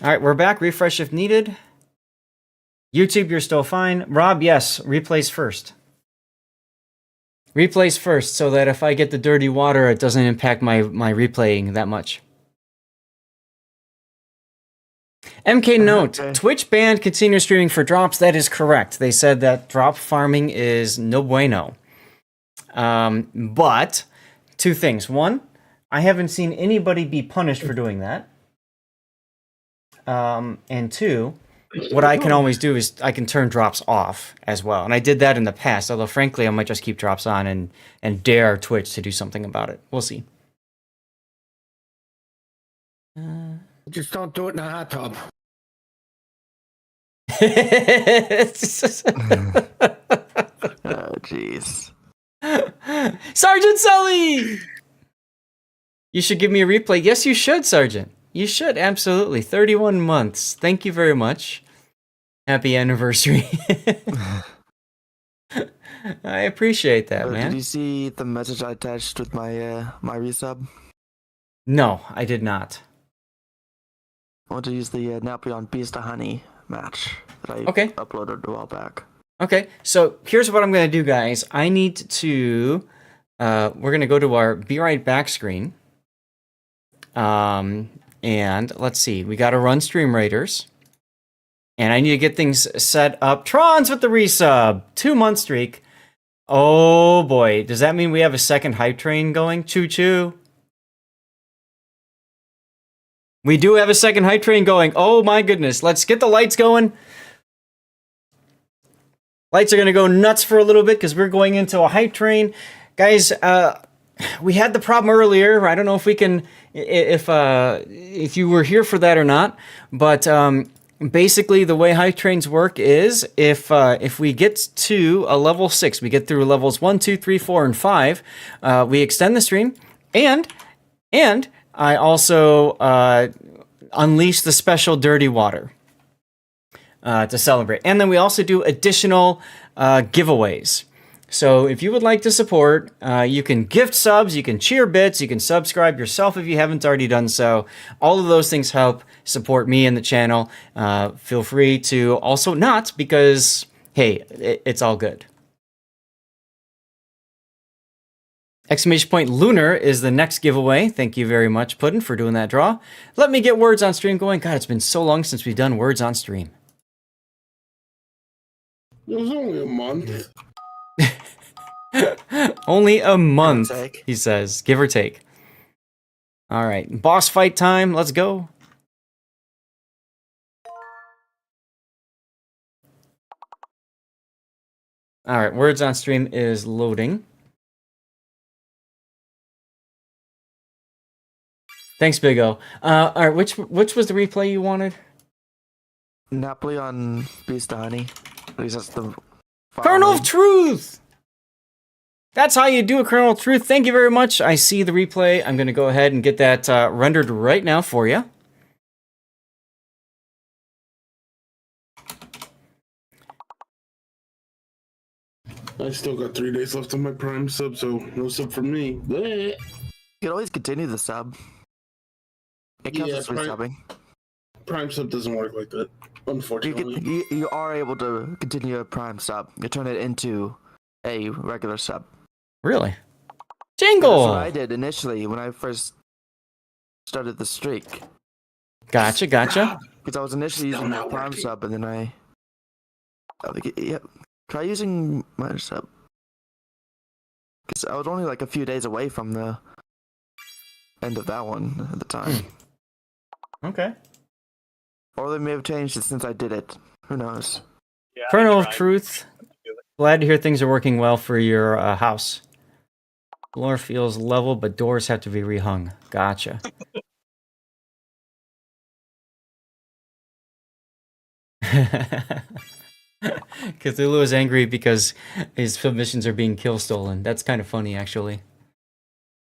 All right, we're back. Refresh if needed. YouTube, you're still fine. Rob, yes, replays first. Replays first, so that if I get the dirty water, it doesn't impact my replaying that much. MK note, Twitch banned continuous streaming for drops. That is correct. They said that drop farming is no bueno. But two things. One, I haven't seen anybody be punished for doing that. And two, what I can always do is I can turn drops off as well. And I did that in the past, although frankly, I might just keep drops on and dare Twitch to do something about it. We'll see. Just don't do it in a hot tub. Oh, jeez. Sergeant Sully! You should give me a replay. Yes, you should, Sergeant. You should, absolutely. 31 months. Thank you very much. Happy anniversary. I appreciate that, man. Did you see the message I attached with my my resub? No, I did not. I want to use the Napoleon Beast to Honey match that I uploaded a while back. Okay, so here's what I'm going to do, guys. I need to... we're going to go to our Be Right Back screen. And let's see, we got to run Stream Raiders. And I need to get things set up. Trons with the resub, 2-month streak. Oh boy, does that mean we have a second hype train going? Choo choo. We do have a second hype train going. Oh my goodness, let's get the lights going. Lights are going to go nuts for a little bit because we're going into a hype train. Guys, we had the problem earlier. I don't know if we can... If you were here for that or not, but basically the way hype trains work is if we get to a level 6, we get through levels 1, 2, 3, 4, and 5, we extend the stream, and I also unleash the special dirty water to celebrate, and then we also do additional giveaways. So if you would like to support, you can gift subs, you can cheer bits, you can subscribe yourself if you haven't already done so. All of those things help support me and the channel. Feel free to also not, because, hey, it's all good. Exclamation point Lunar is the next giveaway. Thank you very much, Puddin', for doing that draw. Let me get words on stream going. God, it's been so long since we've done words on stream. It was only a month. Only a month, he says, give or take. All right, boss fight time. Let's go. All right, words on stream is loading. Thanks, Big O. All right, which was the replay you wanted? Napoleon Beast to Honey. At least that's the Kernel of Truth! That's how you do a Kernel of Truth. Thank you very much. I see the replay. I'm going to go ahead and get that rendered right now for you. I still got 3 days left on my Prime sub, so no sub from me. Bleh. You can always continue the sub. It counts as resubbing. Prime sub doesn't work like that, unfortunately. You are able to continue a Prime sub. You turn it into a regular sub. Really? Jingle! That's what I did initially when I first started the streak. Gotcha. Because I was initially using my Prime sub, and then try using my sub. Because I was only like a few days away from the end of that one at the time. Okay. Or they may have changed it since I did it. Who knows? Yeah, Kernel of Truth. Glad to hear things are working well for your house. Floor feels level, but doors have to be rehung. Gotcha. Cthulhu is angry because his submissions are being kill stolen. That's kind of funny, actually.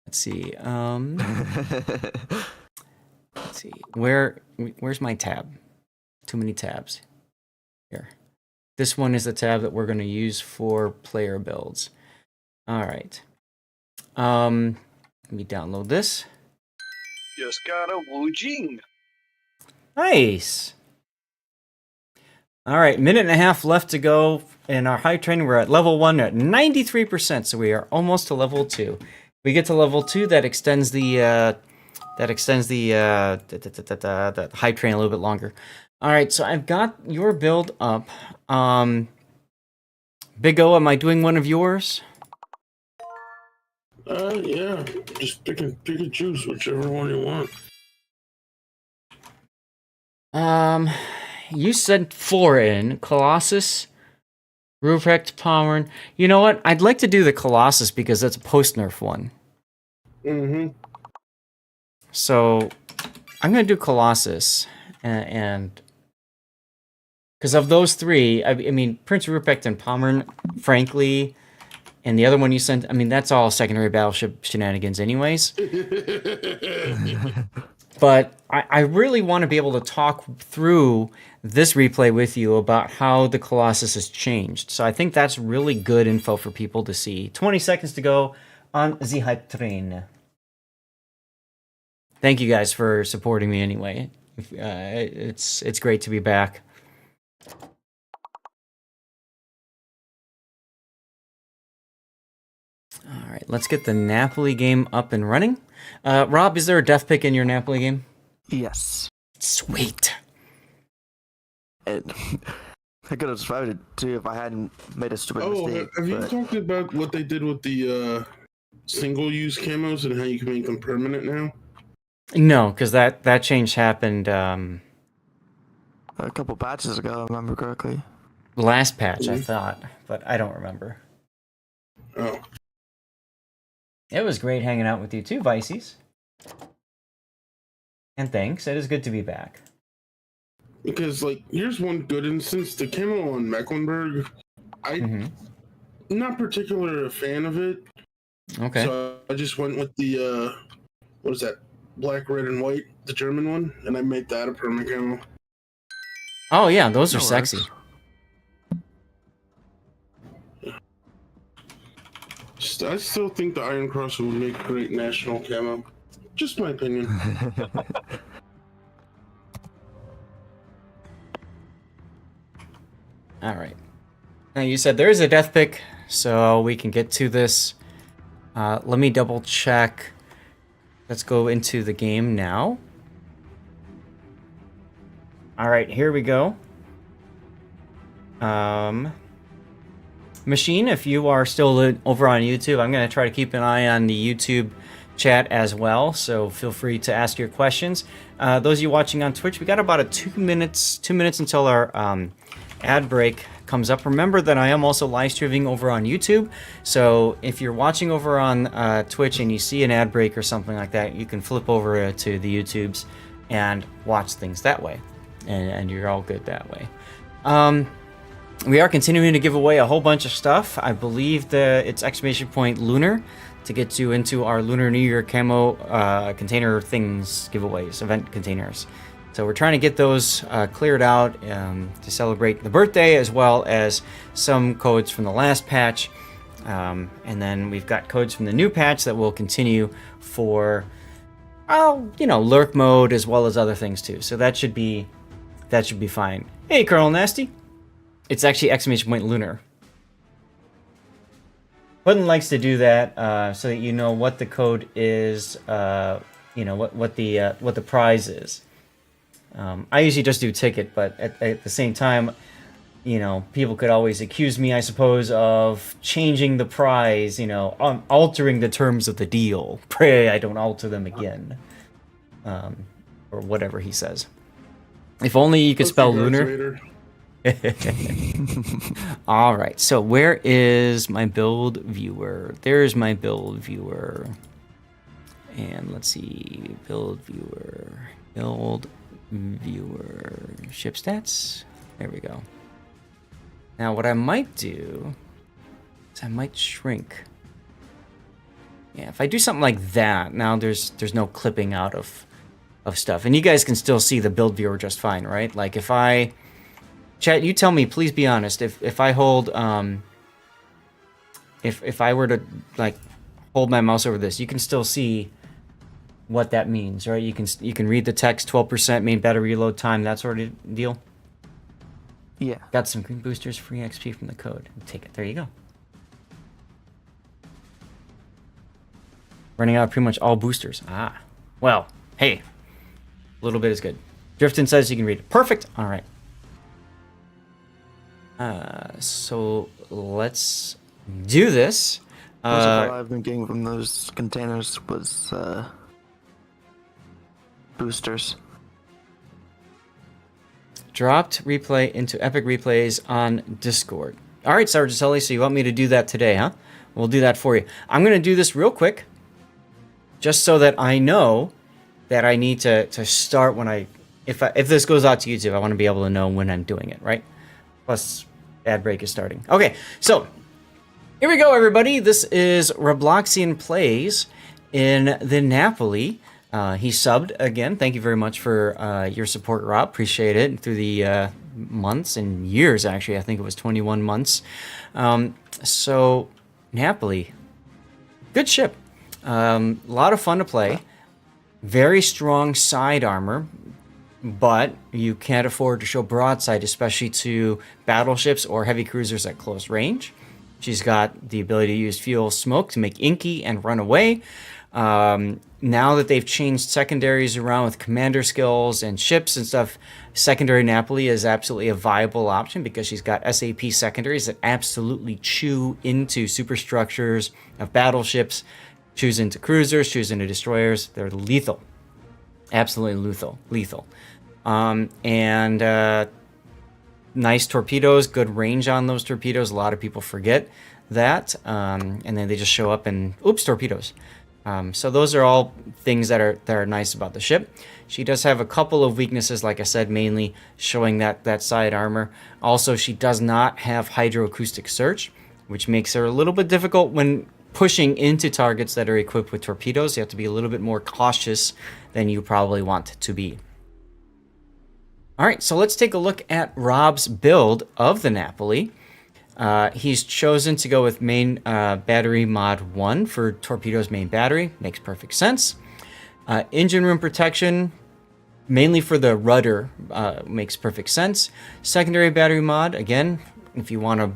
Let's see. Let's see. Where's my tab? Too many tabs. Here. This one is the tab that we're going to use for player builds. All right. Let me download this. Just got a Wu Jing. Nice. All right, minute and a half left to go in our high training. We're at level 1 at 93%, so we are almost to level 2. We get to level 2, that extends the high train a little bit longer. All right, so I've got your build up. Big O, am I doing one of yours? Yeah. Just pick and choose whichever one you want. You sent 4 in. Colossus, Ruprecht, Pommern. You know what? I'd like to do the Colossus because that's a post-nerf one. Mm-hmm. So, I'm going to do Colossus. And because of those 3, I mean, Prince Ruprecht and Pommern, frankly, and the other one you sent, I mean, that's all secondary battleship shenanigans anyways. But I really want to be able to talk through this replay with you about how the Colossus has changed. So I think that's really good info for people to see. 20 seconds to go on the hype train. Thank you guys for supporting me anyway. It's great to be back. All right, let's get the Napoli game up and running. Rob, is there a death pick in your Napoli game? Yes. Sweet. And I could have survived it too if I hadn't made a stupid mistake. Have you talked about what they did with the single-use camos and how you can make them permanent now? No, because that change happened a couple patches ago, if I remember correctly. Last patch, I thought, but I don't remember. Oh. It was great hanging out with you too, Vices. And thanks. It is good to be back. Because, like, here's one good instance. The camo on Mecklenburg, I'm not particularly a fan of it. Okay. So I just went with the, what is that? Black, red, and white, the German one, and I made that a permanent camo. Oh, yeah, those are sexy. I still think the Iron Cross would make great national camo. Just my opinion. All right. Now, you said there is a death pick, so we can get to this. Let me double check. Let's go into the game now. All right, here we go. Machine, if you are still over on YouTube, I'm going to try to keep an eye on the YouTube chat as well, so feel free to ask your questions. Those of you watching on Twitch, we got about 2 minutes until our ad break comes up. Remember that I am also live streaming over on YouTube, so if you're watching over on Twitch and you see an ad break or something like that, you can flip over to the YouTubes and watch things that way, and you're all good that way. We are continuing to give away a whole bunch of stuff. I believe that it's exclamation point lunar to get you into our Lunar New Year camo container things giveaways, event containers. So we're trying to get those cleared out to celebrate the birthday, as well as some codes from the last patch. And then we've got codes from the new patch that will continue for, lurk mode, as well as other things too. So that should be fine. Hey, Colonel Nasty. It's actually exclamation point lunar. Puddin likes to do that so that you know what the code is, what the prize is. I usually just do ticket, but at the same time, people could always accuse me, I suppose, of changing the prize, altering the terms of the deal. Pray I don't alter them again. Or whatever he says. If only you could spell lunar. All right, so where is my build viewer? There's my build viewer. And let's see, build viewer, ship stats. There we go. Now what I might do is I might shrink. Yeah, if I do something like that, now there's no clipping out of stuff. And you guys can still see the build viewer just fine, right? Like if I... Chat, you tell me, please be honest. If I hold... If I were to, like, hold my mouse over this, you can still see what that means, right? You can read the text, 12% main battery reload time, that sort of deal. Yeah. Got some green boosters, free XP from the code. Take it. There you go. Running out of pretty much all boosters. Ah. Well, hey. A little bit is good. Driftin says you can read it. Perfect. All right. So let's do this. Most of what I've been getting from those containers was boosters. Dropped replay into Epic Replays on Discord. All right, Sergeant Sully, so you want me to do that today, huh? We'll do that for you. I'm going to do this real quick, just so that I know that I need to start when if this goes out to YouTube, I want to be able to know when I'm doing it, right? Plus, ad break is starting. Okay, so here we go, everybody. This is Robloxian Plays in the Napoli. He subbed again. Thank you very much for your support, Rob. Appreciate it through the months and years, actually. I think it was 21 months. So, Napoli. Good ship. A lot of fun to play. Very strong side armor, but you can't afford to show broadside, especially to battleships or heavy cruisers at close range. She's got the ability to use fuel smoke to make inky and run away. Now that they've changed secondaries around with commander skills and ships and stuff, secondary Napoli is absolutely a viable option because she's got SAP secondaries that absolutely chew into superstructures of battleships, chews into cruisers, chews into destroyers. They're lethal. Absolutely lethal. Nice torpedoes, good range on those torpedoes. A lot of people forget that. And then they just show up and, oops, torpedoes. So those are all things that are nice about the ship. She does have a couple of weaknesses, like I said, mainly showing that side armor. Also, she does not have hydroacoustic search, which makes her a little bit difficult when pushing into targets that are equipped with torpedoes. You have to be a little bit more cautious than you probably want to be. All right, so let's take a look at Rob's build of the Napoli. He's chosen to go with main battery mod 1 for torpedoes main battery. Makes perfect sense. Engine room protection, mainly for the rudder, makes perfect sense. Secondary battery mod, again, if you want to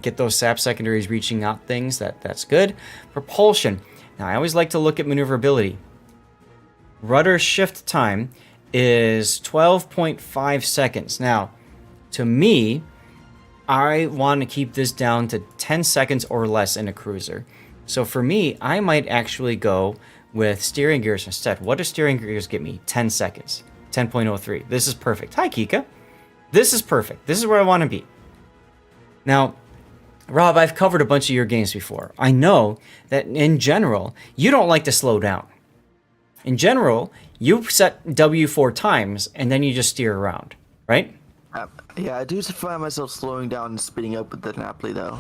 get those SAP secondaries reaching out things, that's good. Propulsion. Now, I always like to look at maneuverability. Rudder shift time is 12.5 seconds. Now, to me, I want to keep this down to 10 seconds or less in a cruiser. So for me, I might actually go with steering gears instead. What do steering gears get me? 10 seconds. 10.03. This is perfect. Hi, Kika. This is perfect. This is where I want to be. Now, Rob, I've covered a bunch of your games before. I know that in general, you don't like to slow down. In general, you set W 4 times and then you just steer around, right? Yeah, I do find myself slowing down and speeding up with the Napoli, though.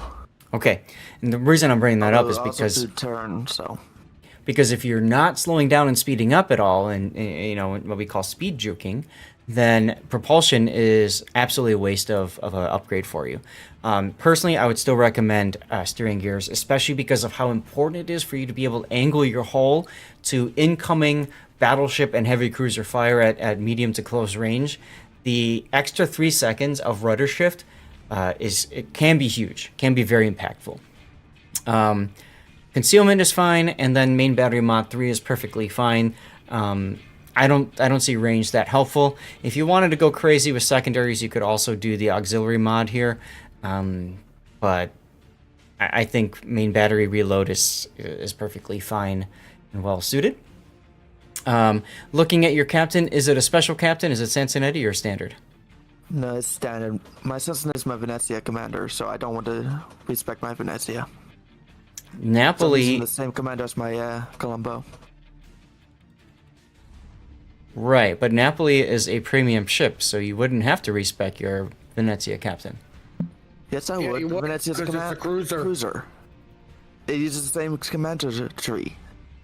Okay, and the reason I'm bringing that up is because because if you're not slowing down and speeding up at all, and what we call speed juking, then propulsion is absolutely a waste of an upgrade for you. Personally, I would still recommend steering gears, especially because of how important it is for you to be able to angle your hull to incoming battleship and heavy cruiser fire at medium to close range. The extra 3 seconds of rudder shift it can be huge, can be very impactful. Concealment is fine, and then main battery mod 3 is perfectly fine. I don't see range that helpful. If you wanted to go crazy with secondaries, you could also do the auxiliary mod here, but I think main battery reload is perfectly fine and well suited. Looking at your captain, is it a special captain? Is it Sansonetti or standard? No, it's standard. My Cincinnati is my Venezia commander, so I don't want to respec my Venezia. Napoli. So I'm using the same commander as my Colombo. Right, but Napoli is a premium ship, so you wouldn't have to respec your Venezia captain. Yes, I Yeah, would. you would, Venezia's a 'cause it's a cruiser. It uses the same commander tree,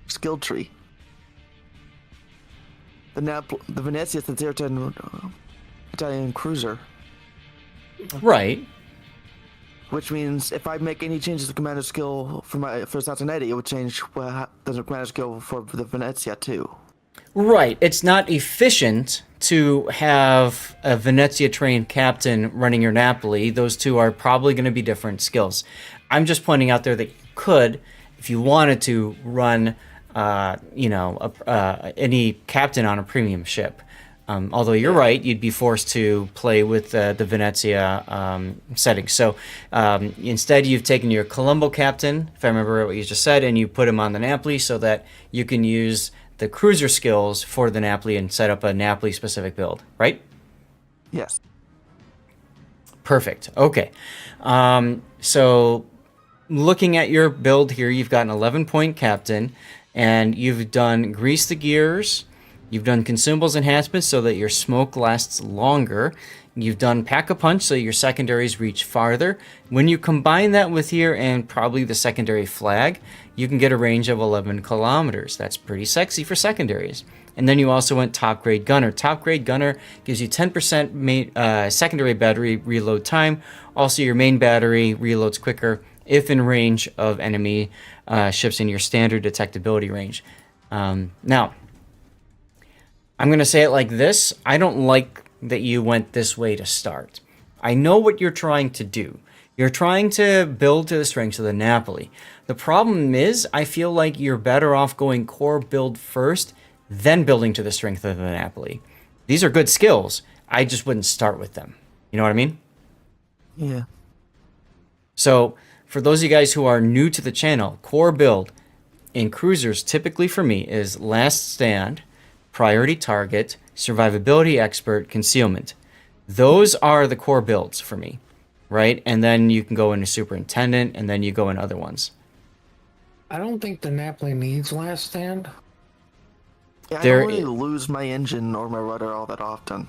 skill tree. The Venezia is the tier 10 Italian cruiser. Right. Which means if I make any changes to commander skill for Sansonetti, it would change the commander skill for the Venezia too. Right. It's not efficient to have a Venezia trained captain running your Napoli. Those two are probably going to be different skills. I'm just pointing out there that you could, if you wanted to, run, any captain on a premium ship. Although you're right, you'd be forced to play with the Venezia settings. So instead, you've taken your Colombo captain, if I remember what you just said, and you put him on the Napoli so that you can use the cruiser skills for the Napoli and set up a Napoli-specific build, right? Yes. Perfect. Okay. So looking at your build here, you've got an 11-point captain, and you've done grease the gears. You've done consumables enhancements so that your smoke lasts longer. You've done pack-a-punch so your secondaries reach farther. When you combine that with here and probably the secondary flag, you can get a range of 11 kilometers. That's pretty sexy for secondaries. And then you also went top-grade gunner. Top-grade gunner gives you 10% secondary battery reload time. Also, your main battery reloads quicker if in range of enemy ships in your standard detectability range. Now, I'm going to say it like this. I don't like that you went this way to start. I know what you're trying to do. You're trying to build to the strengths of the Napoli. The problem is, I feel like you're better off going core build first, then building to the strength of the Napoli. These are good skills. I just wouldn't start with them. You know what I mean? Yeah. So, for those of you guys who are new to the channel, core build in cruisers typically for me is last stand, priority target, survivability expert, concealment. Those are the core builds for me, right? And then you can go into superintendent, and then you go in other ones. I don't think the Napoli needs last stand. Yeah, I don't really lose my engine or my rudder all that often.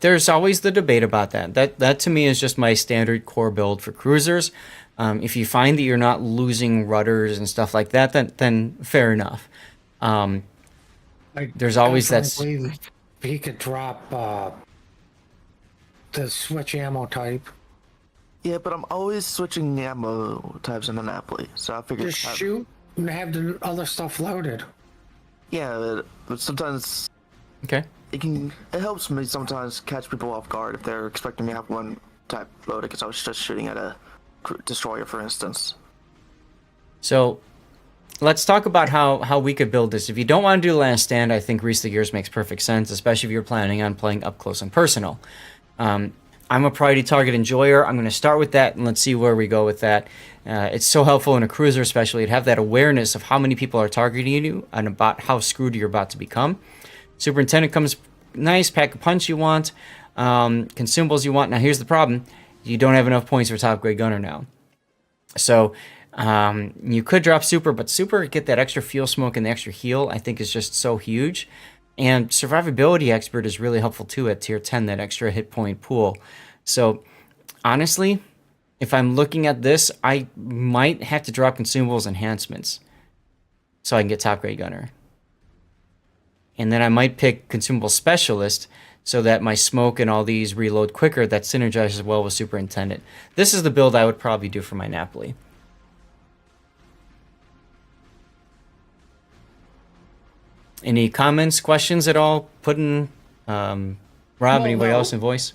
There's always the debate about that. That to me is just my standard core build for cruisers. If you find that you're not losing rudders and stuff like that, then fair enough. There's always that. He could drop the switch ammo type. Yeah, but I'm always switching ammo types in the Napoli, so I figured just shoot and have the other stuff loaded. Yeah, but sometimes it helps me sometimes catch people off guard if they're expecting me to have one type loaded because I was just shooting at a destroyer, for instance. So let's talk about how we could build this. If you don't want to do last stand, I think Grease the Gears makes perfect sense, especially if you're planning on playing up close and personal. I'm a priority target enjoyer. I'm going to start with that, and let's see where we go with that. It's so helpful in a cruiser, especially, to have that awareness of how many people are targeting you and about how screwed you're about to become. Superintendent comes nice, pack-a-punch you want, consumables you want. Now, here's the problem. You don't have enough points for top-grade gunner now. So you could drop super, but super, get that extra fuel smoke and the extra heal, I think is just so huge. And survivability expert is really helpful too at tier 10, that extra hit point pool. So honestly, if I'm looking at this, I might have to drop consumables enhancements so I can get top grade gunner. And then I might pick consumable specialist so that my smoke and all these reload quicker. That synergizes well with superintendent. This is the build I would probably do for my Napoli. Any comments, questions at all? Put in, Rob, anybody else in voice?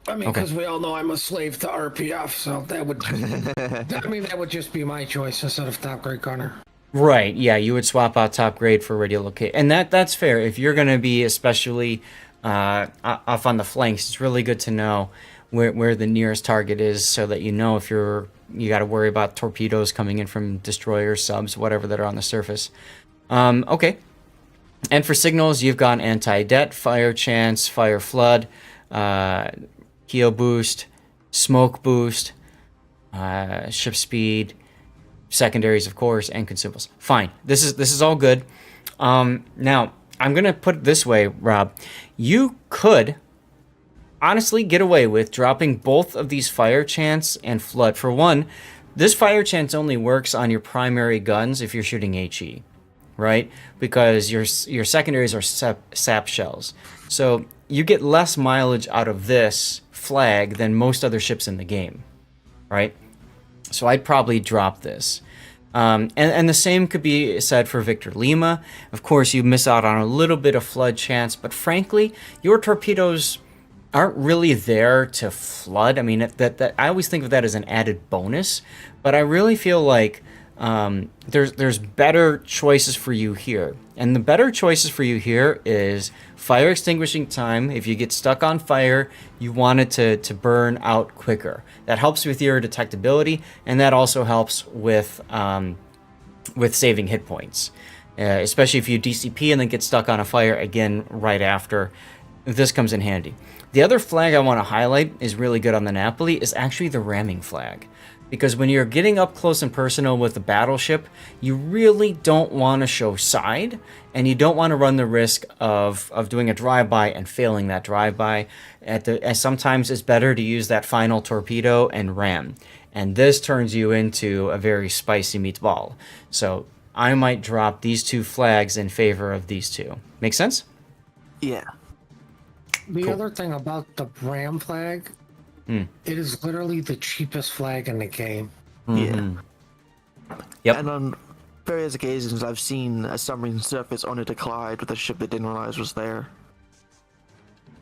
I mean, because we all know I'm a slave to RPF, so that would, that would just be my choice instead of top grade gunner. Right, yeah, you would swap out top grade for radio locate. And that's fair. If you're going to be especially off on the flanks, it's really good to know where the nearest target is so that you know if you got to worry about torpedoes coming in from destroyers, subs, whatever that are on the surface. Okay. And for signals, you've got anti-det, fire chance, fire flood, Keo boost, smoke boost, ship speed, secondaries, of course, and consumables. Fine. This is all good. Now, I'm going to put it this way, Rob. You could honestly get away with dropping both of these fire chance and flood. For one, this fire chance only works on your primary guns if you're shooting HE, right? Because your secondaries are sap shells. So you get less mileage out of this flag than most other ships in the game, right? So I'd probably drop this. And the same could be said for Victor Lima. Of course, you miss out on a little bit of flood chance, but frankly, your torpedoes aren't really there to flood. I mean, that I always think of that as an added bonus, but I really feel like there's better choices for you here. And the better choices for you here is fire extinguishing time. If you get stuck on fire, you want it to burn out quicker. That helps with your detectability, and that also helps with saving hit points. Especially if you DCP and then get stuck on a fire again right after. This comes in handy. The other flag I want to highlight is really good on the Napoli is actually the ramming flag. Because when you're getting up close and personal with the battleship, you really don't want to show side, and you don't want to run the risk of doing a drive-by and failing that drive-by. And sometimes it's better to use that final torpedo and ram. And this turns you into a very spicy meatball. So I might drop these two flags in favor of these two. Make sense? Yeah. The other thing about the ram flag, it is literally the cheapest flag in the game. Yeah. Yep. And on various occasions, I've seen a submarine surface only to collide with a ship they didn't realize was there.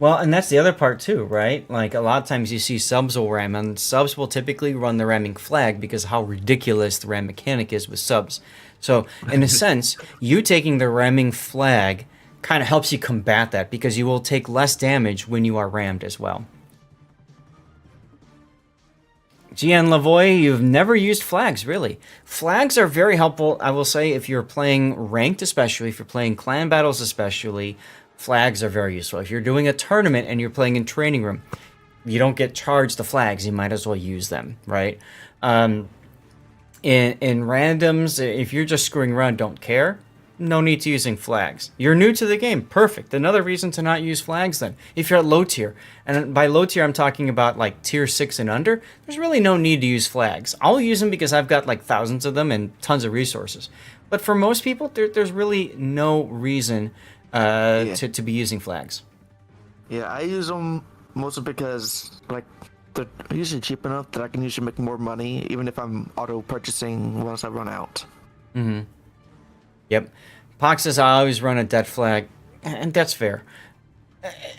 Well, and that's the other part too, right? Like a lot of times you see subs will ram, and subs will typically run the ramming flag because how ridiculous the ram mechanic is with subs. So in a sense, you taking the ramming flag kind of helps you combat that because you will take less damage when you are rammed as well. GN Lavoie, you've never used flags, really. Flags are very helpful, I will say, if you're playing ranked especially, if you're playing clan battles especially, flags are very useful. If you're doing a tournament and you're playing in training room, you don't get charged the flags, you might as well use them, right? In randoms, if you're just screwing around, don't care, no need to using flags. You're new to the game, perfect. Another reason to not use flags then. If you're at low tier, and by low tier I'm talking about like tier 6 and under, there's really no need to use flags. I'll use them because I've got like thousands of them and tons of resources. But for most people, there's really no reason to be using flags. Yeah, I use them mostly because like they're usually cheap enough that I can usually make more money even if I'm auto purchasing once I run out. Mm-hmm. Yep. Pox says I always run a det flag, and that's fair.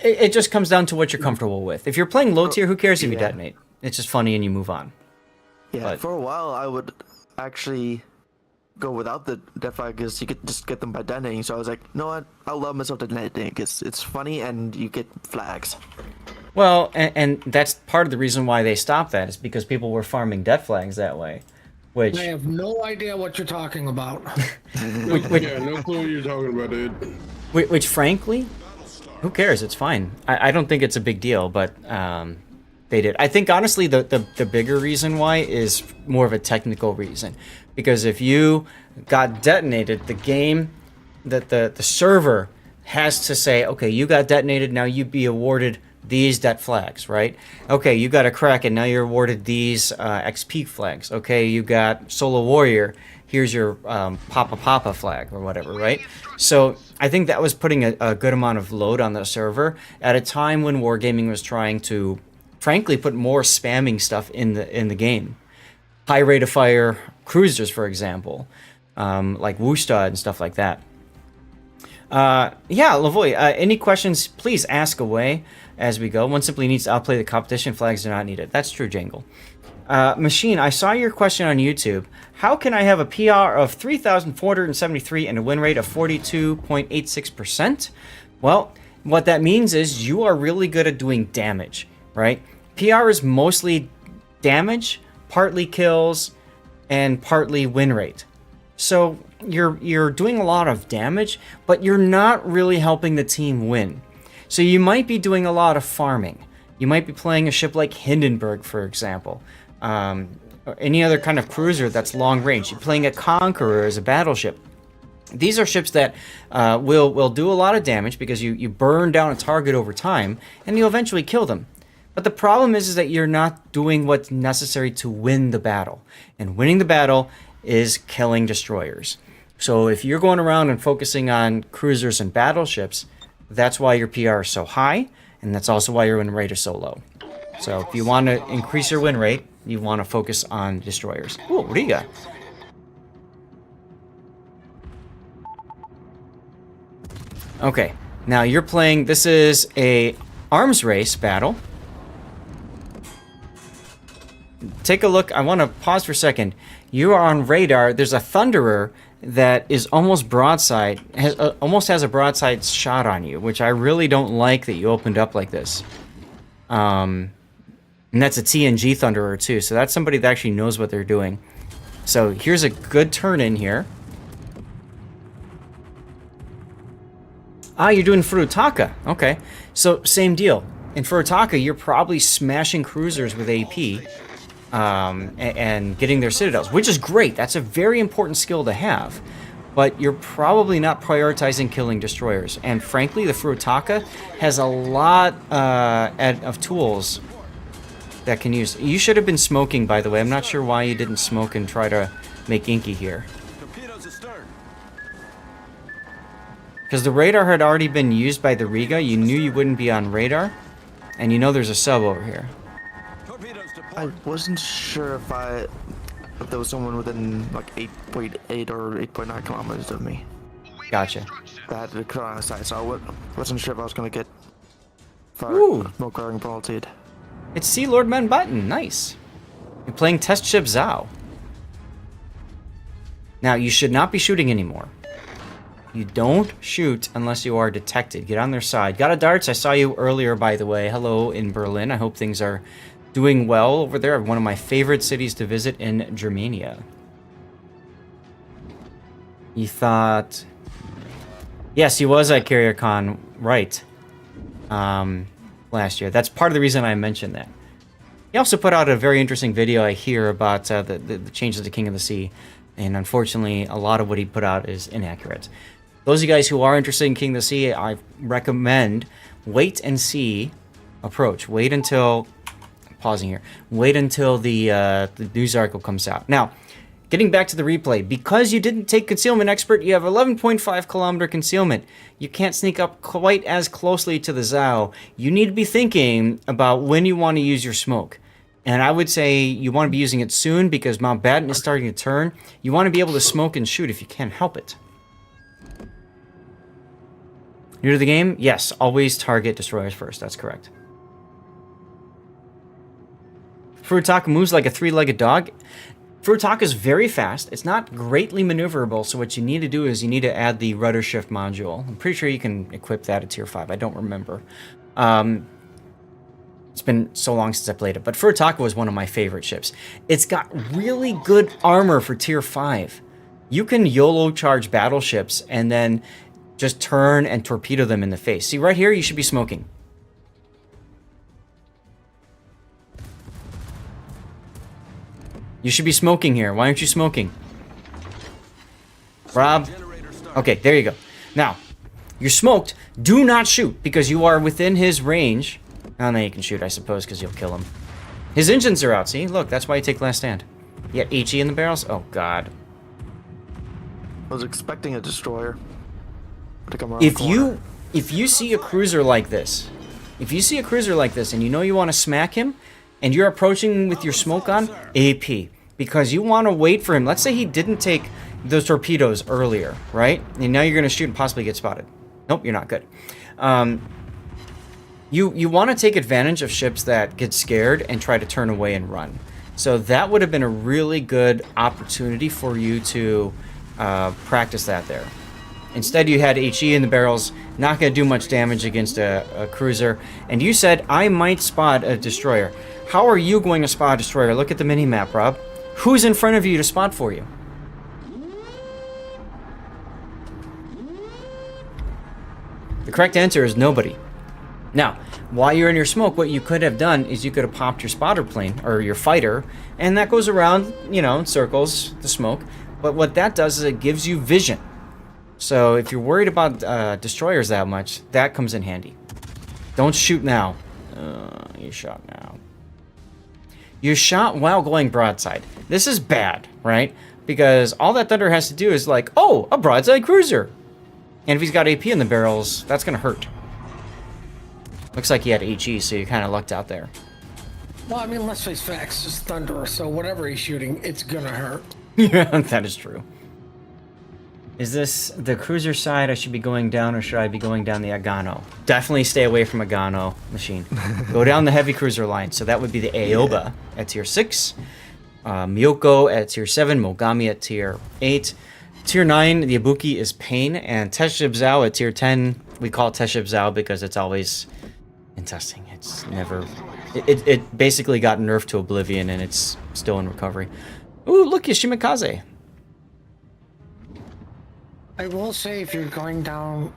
It just comes down to what you're comfortable with. If you're playing low tier, who cares if you detonate? It's just funny and you move on. Yeah, But for a while I would actually go without the det flag because you could just get them by detonating. So I was like, you know what? I love myself detonating because it's funny and you get flags. Well, and that's part of the reason why they stopped that is because people were farming det flags that way. Which I have no idea what you're talking about. Yeah, no clue what you're talking about, dude. Which frankly, who cares? It's fine. I don't think it's a big deal, but they did. I think honestly the bigger reason why is more of a technical reason. Because if you got detonated, the game, the server has to say, okay, you got detonated, now you'd be awarded these det flags, right? Okay, you got a Kraken, now you're awarded these XP flags. Okay, you got Solo Warrior, here's your Papa flag or whatever, right? So I think that was putting a good amount of load on the server at a time when Wargaming was trying to, frankly, put more spamming stuff in the game. High rate of fire cruisers, for example, like Wustad and stuff like that. Yeah, Lavoy, any questions, please ask away as we go. One simply needs to outplay the competition. Flags do not need it. That's true, Jangle. Machine, I saw your question on YouTube. How can I have a PR of 3,473 and a win rate of 42.86%? Well, what that means is you are really good at doing damage, right? PR is mostly damage, partly kills, and partly win rate. So you're doing a lot of damage, but you're not really helping the team win. So you might be doing a lot of farming. You might be playing a ship like Hindenburg, for example. Or any other kind of cruiser that's long range. You're playing a Conqueror as a battleship. These are ships that will do a lot of damage because you burn down a target over time, and you'll eventually kill them. But the problem is that you're not doing what's necessary to win the battle. And winning the battle is killing destroyers. So if you're going around and focusing on cruisers and battleships, that's why your PR is so high, and that's also why your win rate is so low. So if you want to increase your win rate, you want to focus on destroyers. Ooh, what do you got? Okay, now you're playing, this is a arms race battle. Take a look, I want to pause for a second. You are on radar, there's a Thunderer that is almost broadside, almost has a broadside shot on you, which I really don't like that you opened up like this. And that's a TNG Thunderer too, so that's somebody that actually knows what they're doing. So here's a good turn in here. Ah, you're doing Furutaka. Okay, so same deal. In Furutaka, you're probably smashing cruisers with AP and getting their citadels, which is great. That's a very important skill to have. But you're probably not prioritizing killing destroyers. And frankly, the Furutaka has a lot of tools that can use. You should have been smoking, by the way. I'm not sure why you didn't smoke and try to make Inky here. Because the radar had already been used by the Riga. You knew you wouldn't be on radar. And you know there's a sub over here. I wasn't sure if there was someone within like 8.8 or 8.9 kilometers of me. Gotcha. That had to on the side, so I wasn't sure if I was going to get smoke clearing penaltied. It's Sea Lord Man Button. Nice. You're playing Test Ship Zhao. Now, you should not be shooting anymore. You don't shoot unless you are detected. Get on their side. Got a darts. I saw you earlier, by the way. Hello in Berlin. I hope things are doing well over there. One of my favorite cities to visit in Germania. You thought... Yes, he was at CarrierCon, right. Last year. That's part of the reason I mentioned that. He also put out a very interesting video, I hear, about the changes to King of the Sea. And unfortunately, a lot of what he put out is inaccurate. Those of you guys who are interested in King of the Sea, I recommend wait and see approach. Wait until... Pausing here. Wait until the news article comes out. Now, getting back to the replay, because you didn't take Concealment Expert, you have 11.5 kilometer concealment. You can't sneak up quite as closely to the Zhao. You need to be thinking about when you want to use your smoke. And I would say you want to be using it soon because Mountbatten is starting to turn. You want to be able to smoke and shoot if you can help it. New to the game? Yes, always target destroyers first. That's correct. Furutaka moves like a three-legged dog. Furutaka is very fast. It's not greatly maneuverable, so what you need to do is you need to add the rudder shift module. I'm pretty sure you can equip that at tier 5. I don't remember. It's been so long since I played it, but Furutaka was one of my favorite ships. It's got really good armor for tier 5. You can YOLO charge battleships and then just turn and torpedo them in the face. See, right here, you should be smoking. You should be smoking here. Why aren't you smoking? Rob? Okay, there you go. Now, you're smoked. Do not shoot, because you are within his range. Oh, now you can shoot, I suppose, because you'll kill him. His engines are out, see? Look, that's why you take last stand. You got HE in the barrels? Oh, God. I was expecting a destroyer to come around If the corner. you see a cruiser like this, and you know you want to smack him, and you're approaching with your smoke on, AP. Because you want to wait for him. Let's say he didn't take those torpedoes earlier, right? And now you're going to shoot and possibly get spotted. Nope, you're not good. You want to take advantage of ships that get scared and try to turn away and run. So that would have been a really good opportunity for you to practice that there. Instead, you had HE in the barrels, not going to do much damage against a cruiser. And you said, I might spot a destroyer. How are you going to spot a destroyer? Look at the mini-map, Rob. Who's in front of you to spot for you? The correct answer is nobody. Now, while you're in your smoke, what you could have done is you could have popped your spotter plane, or your fighter, and that goes around, you know, in circles, the smoke. But what that does is it gives you vision. So if you're worried about destroyers that much, that comes in handy. Don't shoot now. You shot now. You shot while going broadside. This is bad, right? Because all that Thunder has to do is like, oh, a broadside cruiser. And if he's got AP in the barrels, that's going to hurt. Looks like he had HE, so you kind of lucked out there. Well, I mean, let's face facts. It's Thunder, so whatever he's shooting, it's going to hurt. Yeah, that is true. Is this the cruiser side I should be going down, or should I be going down the Agano? Definitely stay away from Agano, Machine. Go down the heavy cruiser line. So that would be the Aoba at tier 6, Miyoko at tier 7, Mogami at tier 8. Tier 9, the Ibuki is Pain, and Teshib Zhao at tier 10. We call it Teshib Zhao because it's always in testing. It's never... It basically got nerfed to oblivion, and it's still in recovery. Ooh, look, Yashimikaze. I will say, if you're going down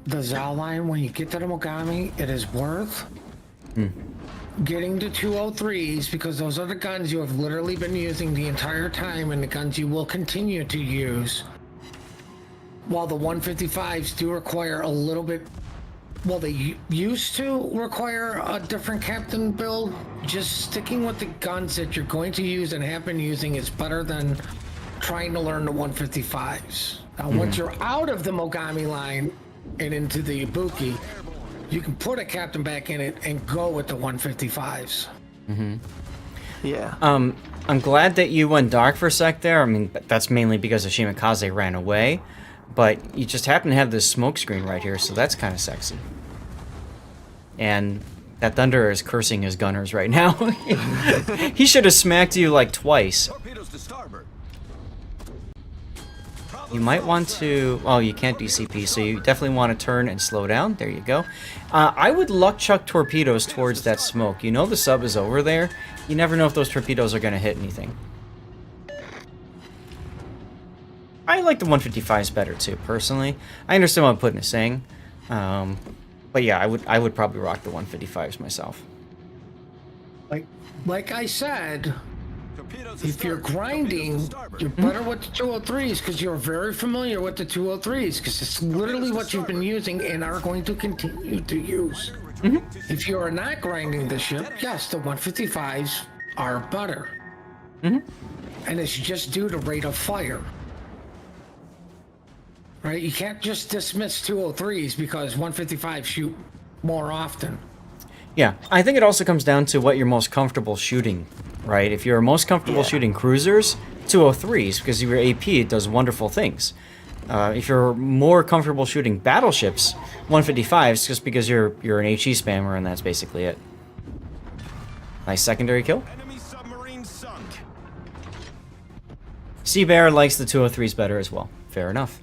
the Zhao line, when you get to the Mogami, it is worth getting to 203s, because those are the guns you have literally been using the entire time, and the guns you will continue to use. While the 155s do require a little bit, well, they used to require a different captain build, just sticking with the guns that you're going to use and have been using is better than trying to learn the 155s. Now, once you're out of the Mogami line and into the Ibuki, you can put a captain back in it and go with the 155s. Yeah. I'm glad that you went dark for a sec there. I mean, that's mainly because Shimikaze ran away, but you just happen to have this smoke screen right here, so that's kind of sexy. And that Thunder is cursing his gunners right now. He should have smacked you like twice. You might want to... Oh, you can't DCP, so you definitely want to turn and slow down. There you go. I would luck chuck torpedoes towards that smoke. You know the sub is over there. You never know if those torpedoes are going to hit anything. I like the 155s better too, personally. I understand what Putin is saying. But yeah, I would probably rock the 155s myself. Like I said... If you're grinding, you're better with the 203s because you're very familiar with the 203s because it's literally what you've been using and are going to continue to use. If you are not grinding the ship, yes, the 155s are better. And it's just due to rate of fire. Right? You can't just dismiss 203s because 155s shoot more often. Yeah, I think it also comes down to what you're most comfortable shooting, right? If you're most comfortable shooting cruisers, 203s, because your AP it does wonderful things. If you're more comfortable shooting battleships, 155s, just because you're an HE spammer, and that's basically it. Nice secondary kill. Sea Bear likes the 203s better as well. Fair enough.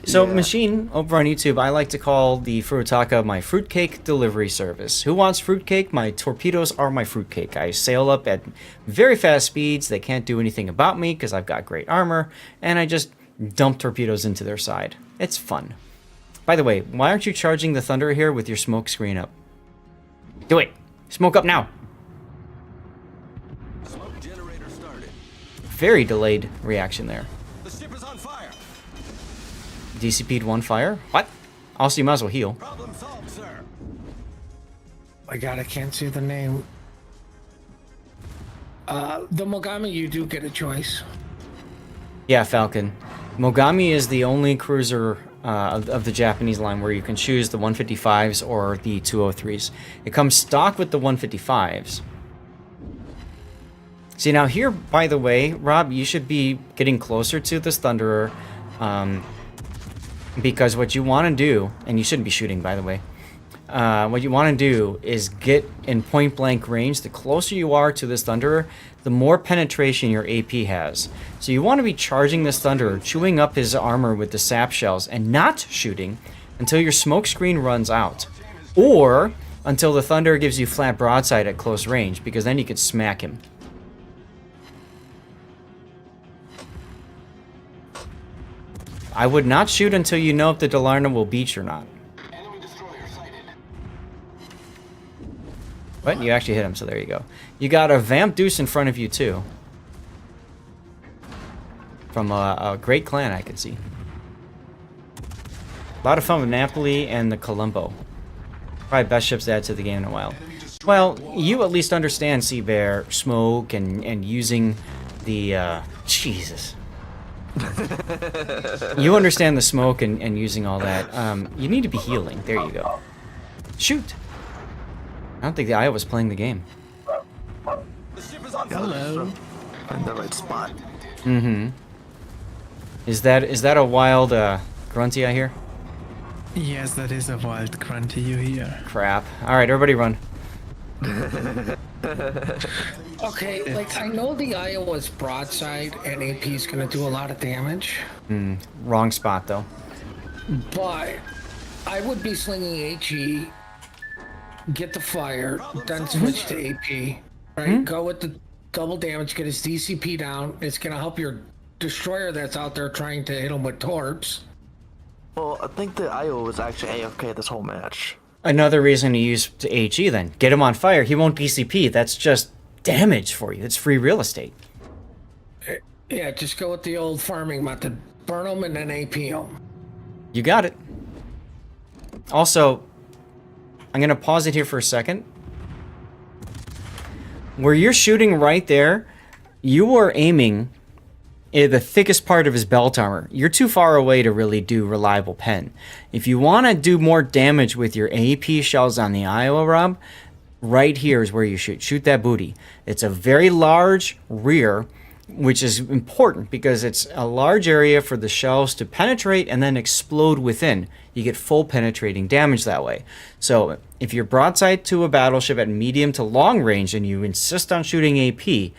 So, Machine, over on YouTube, I like to call the Furutaka my fruitcake delivery service. Who wants fruitcake? My torpedoes are my fruitcake. I sail up at very fast speeds. They can't do anything about me because I've got great armor, and I just dump torpedoes into their side. It's fun. By the way, why aren't you charging the Thunder here with your smoke screen up? Do it! Smoke up now! Smoke generator started. Very delayed reaction there. The ship is on fire. DCP'd one fire? What? Also, you might as well heal. Problem solved, sir. My God, I can't see the name. The Mogami, you do get a choice. Yeah, Falcon. Mogami is the only cruiser of the Japanese line where you can choose the 155s or the 203s. It comes stock with the 155s. See, now here, by the way, Rob, you should be getting closer to this Thunderer, because what you want to do, and you shouldn't be shooting, by the way, what you want to do is get in point-blank range. The closer you are to this Thunderer, the more penetration your AP has. So you want to be charging this Thunderer, chewing up his armor with the sap shells, and not shooting until your smoke screen runs out. Or until the Thunderer gives you flat broadside at close range, because then you can smack him. I would not shoot until you know if the Delarna will beat you or not. But you actually hit him, so there you go. You got a Vamp Deuce in front of you, too. From a great clan, I could see. A lot of fun with Napoli and the Columbo. Probably best ships to add to the game in a while. Well, you at least understand Sea Bear, smoke, and using the... Jesus. You understand the smoke and using all that. You need to be healing. There you go. Shoot! I don't think the Iowa's playing the game. Hello. In the right spot. Mm-hmm. Is that a wild grunty I hear? Yes, that is a wild grunty you hear. Crap. Alright, everybody run. Okay, like, I know the Iowa's broadside and AP is going to do a lot of damage. Wrong spot, though. But I would be slinging HE, get the fire, then switch to AP. Right? Go with the double damage, get his DCP down. It's going to help your destroyer that's out there trying to hit him with torps. Well, I think the Iowa was actually AFK this whole match. Another reason to use to HE then. Get him on fire. He won't DCP. That's just damage for you. It's free real estate. Yeah, just go with the old farming method. Burn them and then AP them. You got it. Also, I'm going to pause it here for a second. Where you're shooting right there, you are aiming at the thickest part of his belt armor. You're too far away to really do reliable pen. If you want to do more damage with your AP shells on the Iowa, Rob, right here is where you shoot. Shoot that booty. It's a very large rear, which is important because it's a large area for the shells to penetrate and then explode within. You get full penetrating damage that way. So if you're broadside to a battleship at medium to long range and you insist on shooting AP,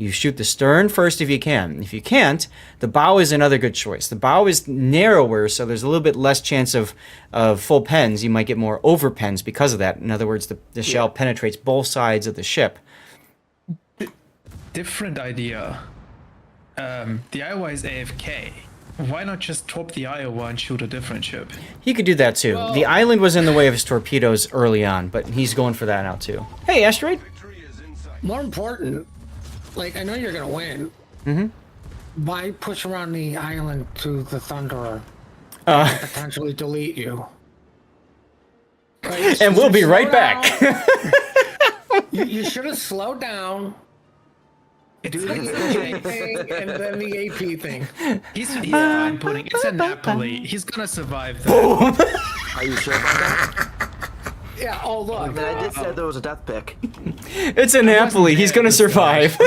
you shoot the stern first if you can. If you can't, the bow is another good choice. The bow is narrower, so there's a little bit less chance of full pens. You might get more over pens because of that. In other words, the shell penetrates both sides of the ship. Different idea. The Iowa is AFK. Why not just top the Iowa and shoot a different ship? He could do that too. Well, the island was in the way of his torpedoes early on, but he's going for that now too. Hey, Asteroid! More important, like, I know you're gonna win. Why push around the island to the Thunderer and potentially delete you? Right, and we'll be right back. You should have slowed down. Do the HA thing and then the AP thing. He's fine putting. It's a Napoli. He's gonna survive that. Are you sure about that? Yeah, oh look. I mean, I did say there was a death pick. It's a Napoli. He's gonna survive.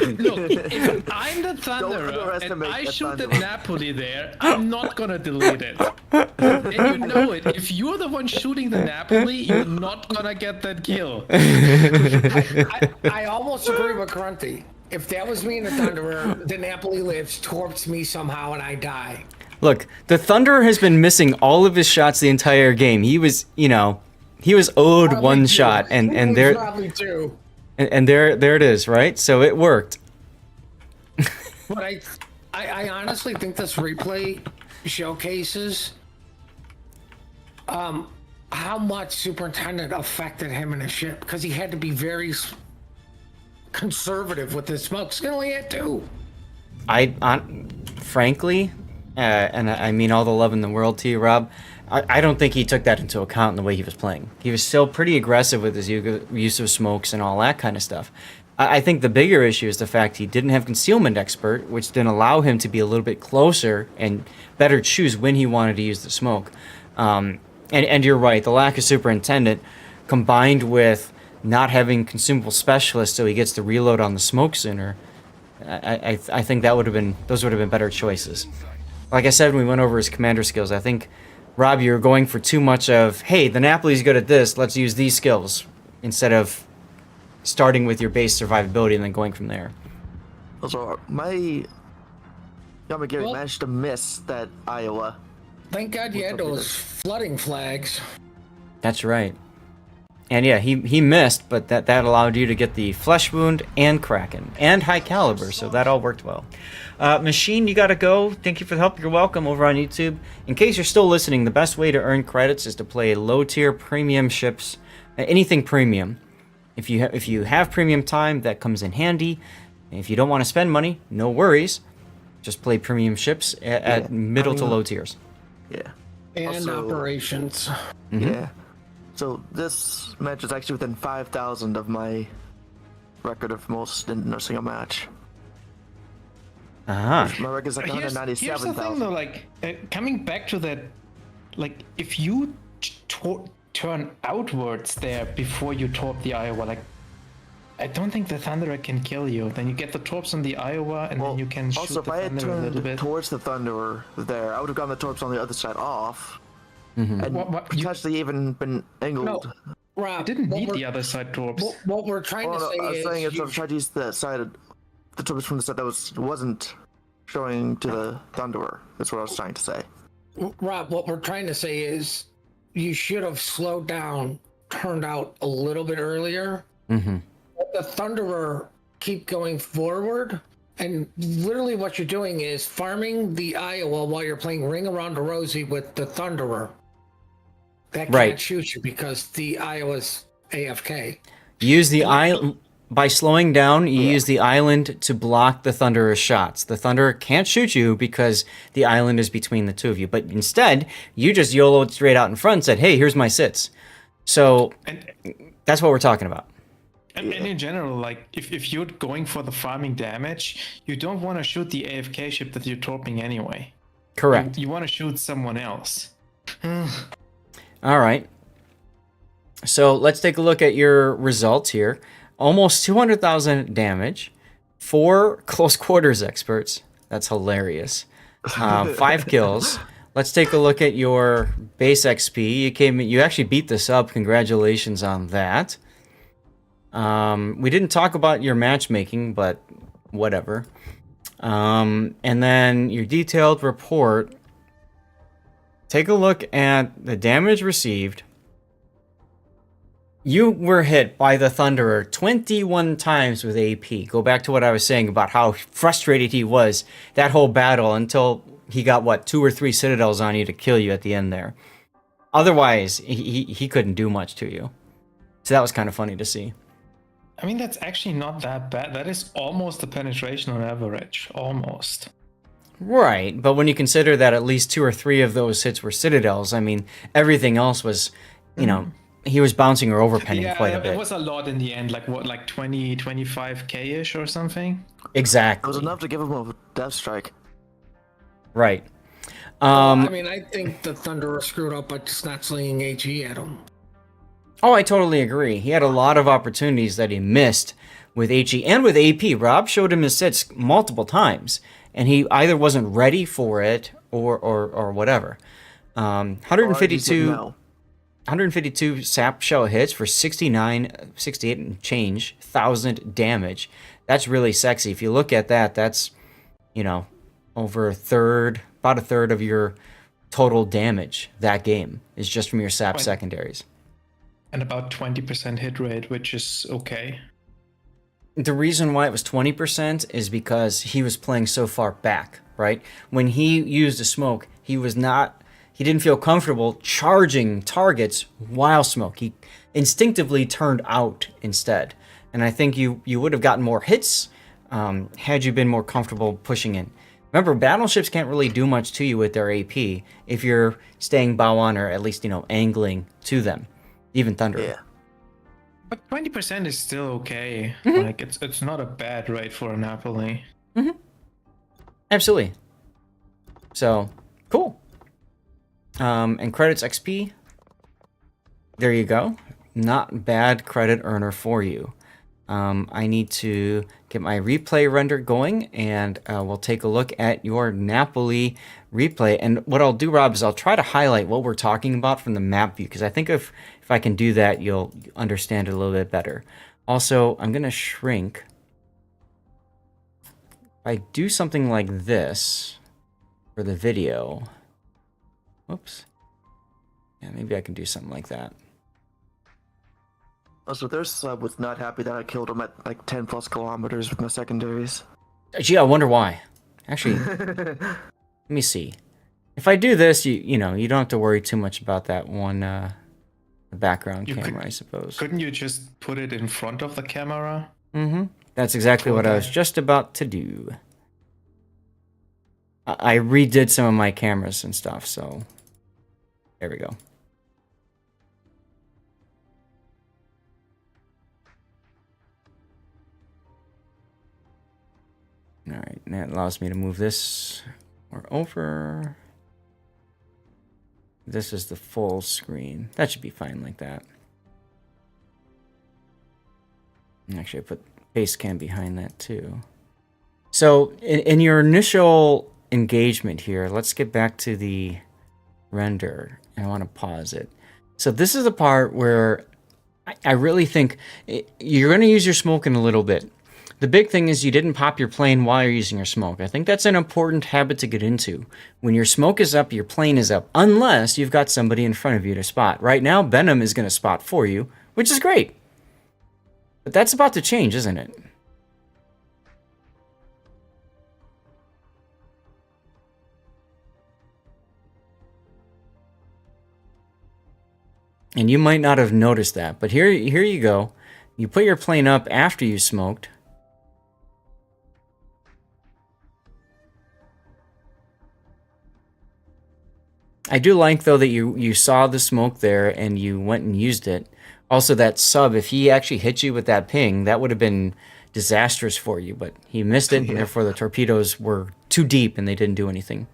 Look, if I'm the Thunderer and I shoot the Napoli there, I'm not gonna delete it. And you know it. If you're the one shooting the Napoli, you're not gonna get that kill. I almost agree with Grunty. If that was me in the Thunderer, the Napoli lives, torps me somehow, and I die. Look, the Thunderer has been missing all of his shots the entire game. He was, he was owed probably one shot, and there, probably two. And there it is, right? So it worked. But I honestly think this replay showcases how much Superintendent affected him in his ship, because he had to be very conservative with his smokes. He only had two. Frankly, and I mean all the love in the world to you, Rob, I don't think he took that into account in the way he was playing. He was still pretty aggressive with his use of smokes and all that kind of stuff. I think the bigger issue is the fact he didn't have Concealment Expert, which didn't allow him to be a little bit closer and better choose when he wanted to use the smoke. And you're right, the lack of Superintendent combined with not having consumable specialists so he gets to reload on the smoke sooner, I think those would have been better choices. Like I said when we went over his commander skills, I think, Rob, you're going for too much of, hey, the Napoli's good at this, let's use these skills, instead of starting with your base survivability and then going from there. Also, my Yamagiri managed to miss that Iowa. Thank God you had those flooding flags. That's right. And yeah, he missed, but that allowed you to get the Flesh Wound and Kraken and High Caliber, so that all worked well. Machine, you gotta go. Thank you for the help. You're welcome over on YouTube. In case you're still listening, the best way to earn credits is to play low-tier premium ships, anything premium. If you have premium time, that comes in handy. If you don't want to spend money, no worries. Just play premium ships at middle to low tiers. Yeah. And also, operations. Yeah. So this match is actually within 5,000 of my record of most in a single match. My record is like Here's the thing 197,000. though, like, coming back to that, like, if you turn outwards there before you torp the Iowa, like, I don't think the Thunderer can kill you. Then you get the torps on the Iowa, and then you can shoot Also, the if I had Thunderer a little turned bit. towards the Thunderer there, I would have gotten the torps on the other side off. Mm-hmm. And potentially even been angled. No, Rob, I didn't need the other side torps. What we're trying to say I was is... saying if I tried to use the side of the torps from the side that wasn't showing to the Thunderer. That's what I was trying to say. Rob, what we're trying to say is you should have slowed down, turned out a little bit earlier. Mm-hmm. Let the Thunderer keep going forward, and literally what you're doing is farming the Iowa while you're playing Ring Around the Rosie with the Thunderer. That can't shoot you because the Iowa's AFK. Use the island by slowing down. You use the island to block the Thunderer's shots. The Thunderer can't shoot you because the island is between the two of you. But instead, you just YOLO'd straight out in front and said, "Hey, here's my sits." So that's what we're talking about. And in general, like, if you're going for the farming damage, you don't want to shoot the AFK ship that you're torping anyway. Correct. You want to shoot someone else. All right. So let's take a look at your results here. Almost 200,000 damage, 4 close quarters experts. That's hilarious. 5 kills. Let's take a look at your base XP. You actually beat this up. Congratulations on that. We didn't talk about your matchmaking, but whatever. And then your detailed report. Take a look at the damage received. You were hit by the Thunderer 21 times with AP. Go back to what I was saying about how frustrated he was that whole battle until he got, 2 or 3 citadels on you to kill you at the end there. Otherwise, he couldn't do much to you. So that was kind of funny to see. I mean, that's actually not that bad. That is almost the penetration on average. Almost. Right, but when you consider that at least 2 or 3 of those hits were citadels, I mean, everything else was, he was bouncing or overpenning quite a bit. It was a lot in the end, like 20, 25k-ish or something? Exactly. It was enough to give him a death strike. Right. I mean, I think the Thunderer screwed up by just not slinging AG at him. Oh, I totally agree. He had a lot of opportunities that he missed with HE and with AP. Rob showed him his sits multiple times, and he either wasn't ready for it or whatever. 152 sap shell hits for 68 and change, 1,000 damage. That's really sexy. If you look at that, that's, over about a third of your total damage that game is just from your sap secondaries. And about 20% hit rate, which is okay. The reason why it was 20% is because he was playing so far back, right? When he used a smoke, he didn't feel comfortable charging targets while smoke. He instinctively turned out instead. And I think you would have gotten more hits had you been more comfortable pushing in. Remember, battleships can't really do much to you with their AP if you're staying bow on or at least, angling to them. Even Thunder. Yeah. But 20% is still okay. Mm-hmm. Like, it's not a bad rate for a Napoli. Mm-hmm. Absolutely. So, cool. And credits XP. There you go. not bad credit earner for you. I need to get my replay render going, and we'll take a look at your Napoli replay. And what I'll do, Rob, is I'll try to highlight what we're talking about from the map view, because I think if I can do that, you'll understand it a little bit better. Also, I'm going to shrink. If I do something like this for the video, whoops. Yeah, maybe I can do something like that. Also, their sub was not happy that I killed him at like 10 plus kilometers with my secondaries. Gee, I wonder why. Actually, let me see. If I do this, you know, you don't have to worry too much about that one background camera, I suppose. Couldn't you just put it in front of the camera? Mm-hmm. That's exactly what I was just about to do. I redid some of my cameras and stuff, so there we go. All right, and that allows me to move this more over. This is the full screen. That should be fine like that. Actually, I put base cam behind that too. So in your initial engagement here, let's get back to the render. And I want to pause it. So this is the part where I really think you're going to use your smoke in a little bit. The big thing is you didn't pop your plane while you're using your smoke. I think that's an important habit to get into. When your smoke is up, your plane is up, unless you've got somebody in front of you to spot. Right now, Venom is going to spot for you, which is great. But that's about to change, isn't it? And you might not have noticed that, but here you go. You put your plane up after you smoked. I do like, though, that you saw the smoke there and you went and used it. Also, that sub, if he actually hit you with that ping, that would have been disastrous for you, but he missed it, and therefore the torpedoes were too deep and they didn't do anything.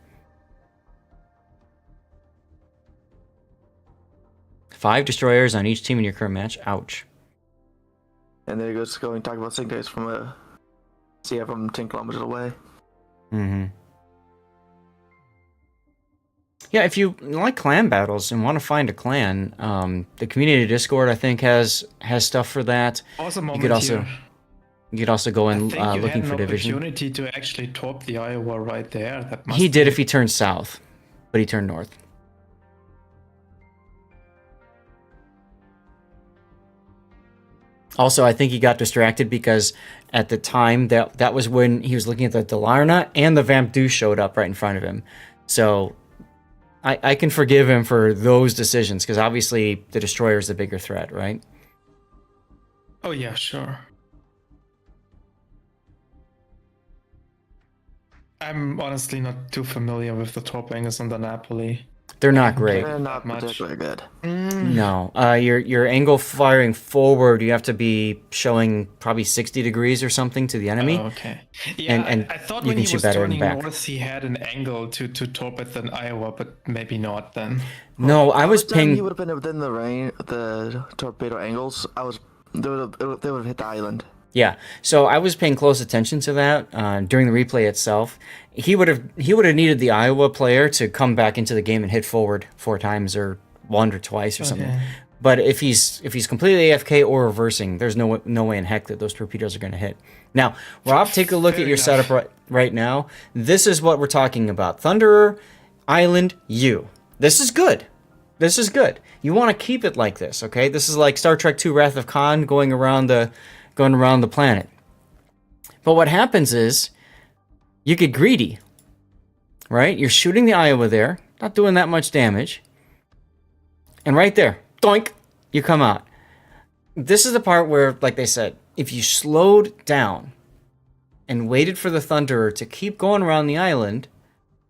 5 destroyers on each team in your current match. Ouch. And there he goes going talk about sync days from a from 10 kilometers away. Mm-hmm. Yeah, if you like clan battles and want to find a clan, the community Discord, I think, has stuff for that. Awesome you could also go in looking for division. Opportunity to actually top the Iowa right there. That must He did if he turned south, but he turned north. Also, I think he got distracted because at the time that was when he was looking at the Delarna and the Vamp Deuce showed up right in front of him. So I can forgive him for those decisions because obviously the destroyer is the bigger threat, right? Oh yeah, sure. I'm honestly not too familiar with the top angles on the Napoli. They're not great. They're not particularly good. No, your angle firing forward, you have to be showing probably 60 degrees or something to the enemy. Oh, okay. Yeah, and I thought you when can he shoot was better in turning back. north, he had an angle to top it than Iowa, but maybe not then. No, I was ping. He would have been within the torpedo angles. They would have hit the island. Yeah, so I was paying close attention to that during the replay itself. He would have needed the Iowa player to come back into the game and hit forward 4 times or 1 or twice or something. But if he's completely AFK or reversing, there's no way in heck that those torpedoes are going to hit. Now, Rob, take a look at your setup right now. This is what we're talking about: Thunderer, Island, you. This is good. This is good. You want to keep it like this, okay? This is like Star Trek II: Wrath of Khan going around the planet. But what happens is you get greedy, right? You're shooting the Iowa there, not doing that much damage. And right there, doink, you come out. This is the part where, like they said, if you slowed down and waited for the Thunderer to keep going around the island,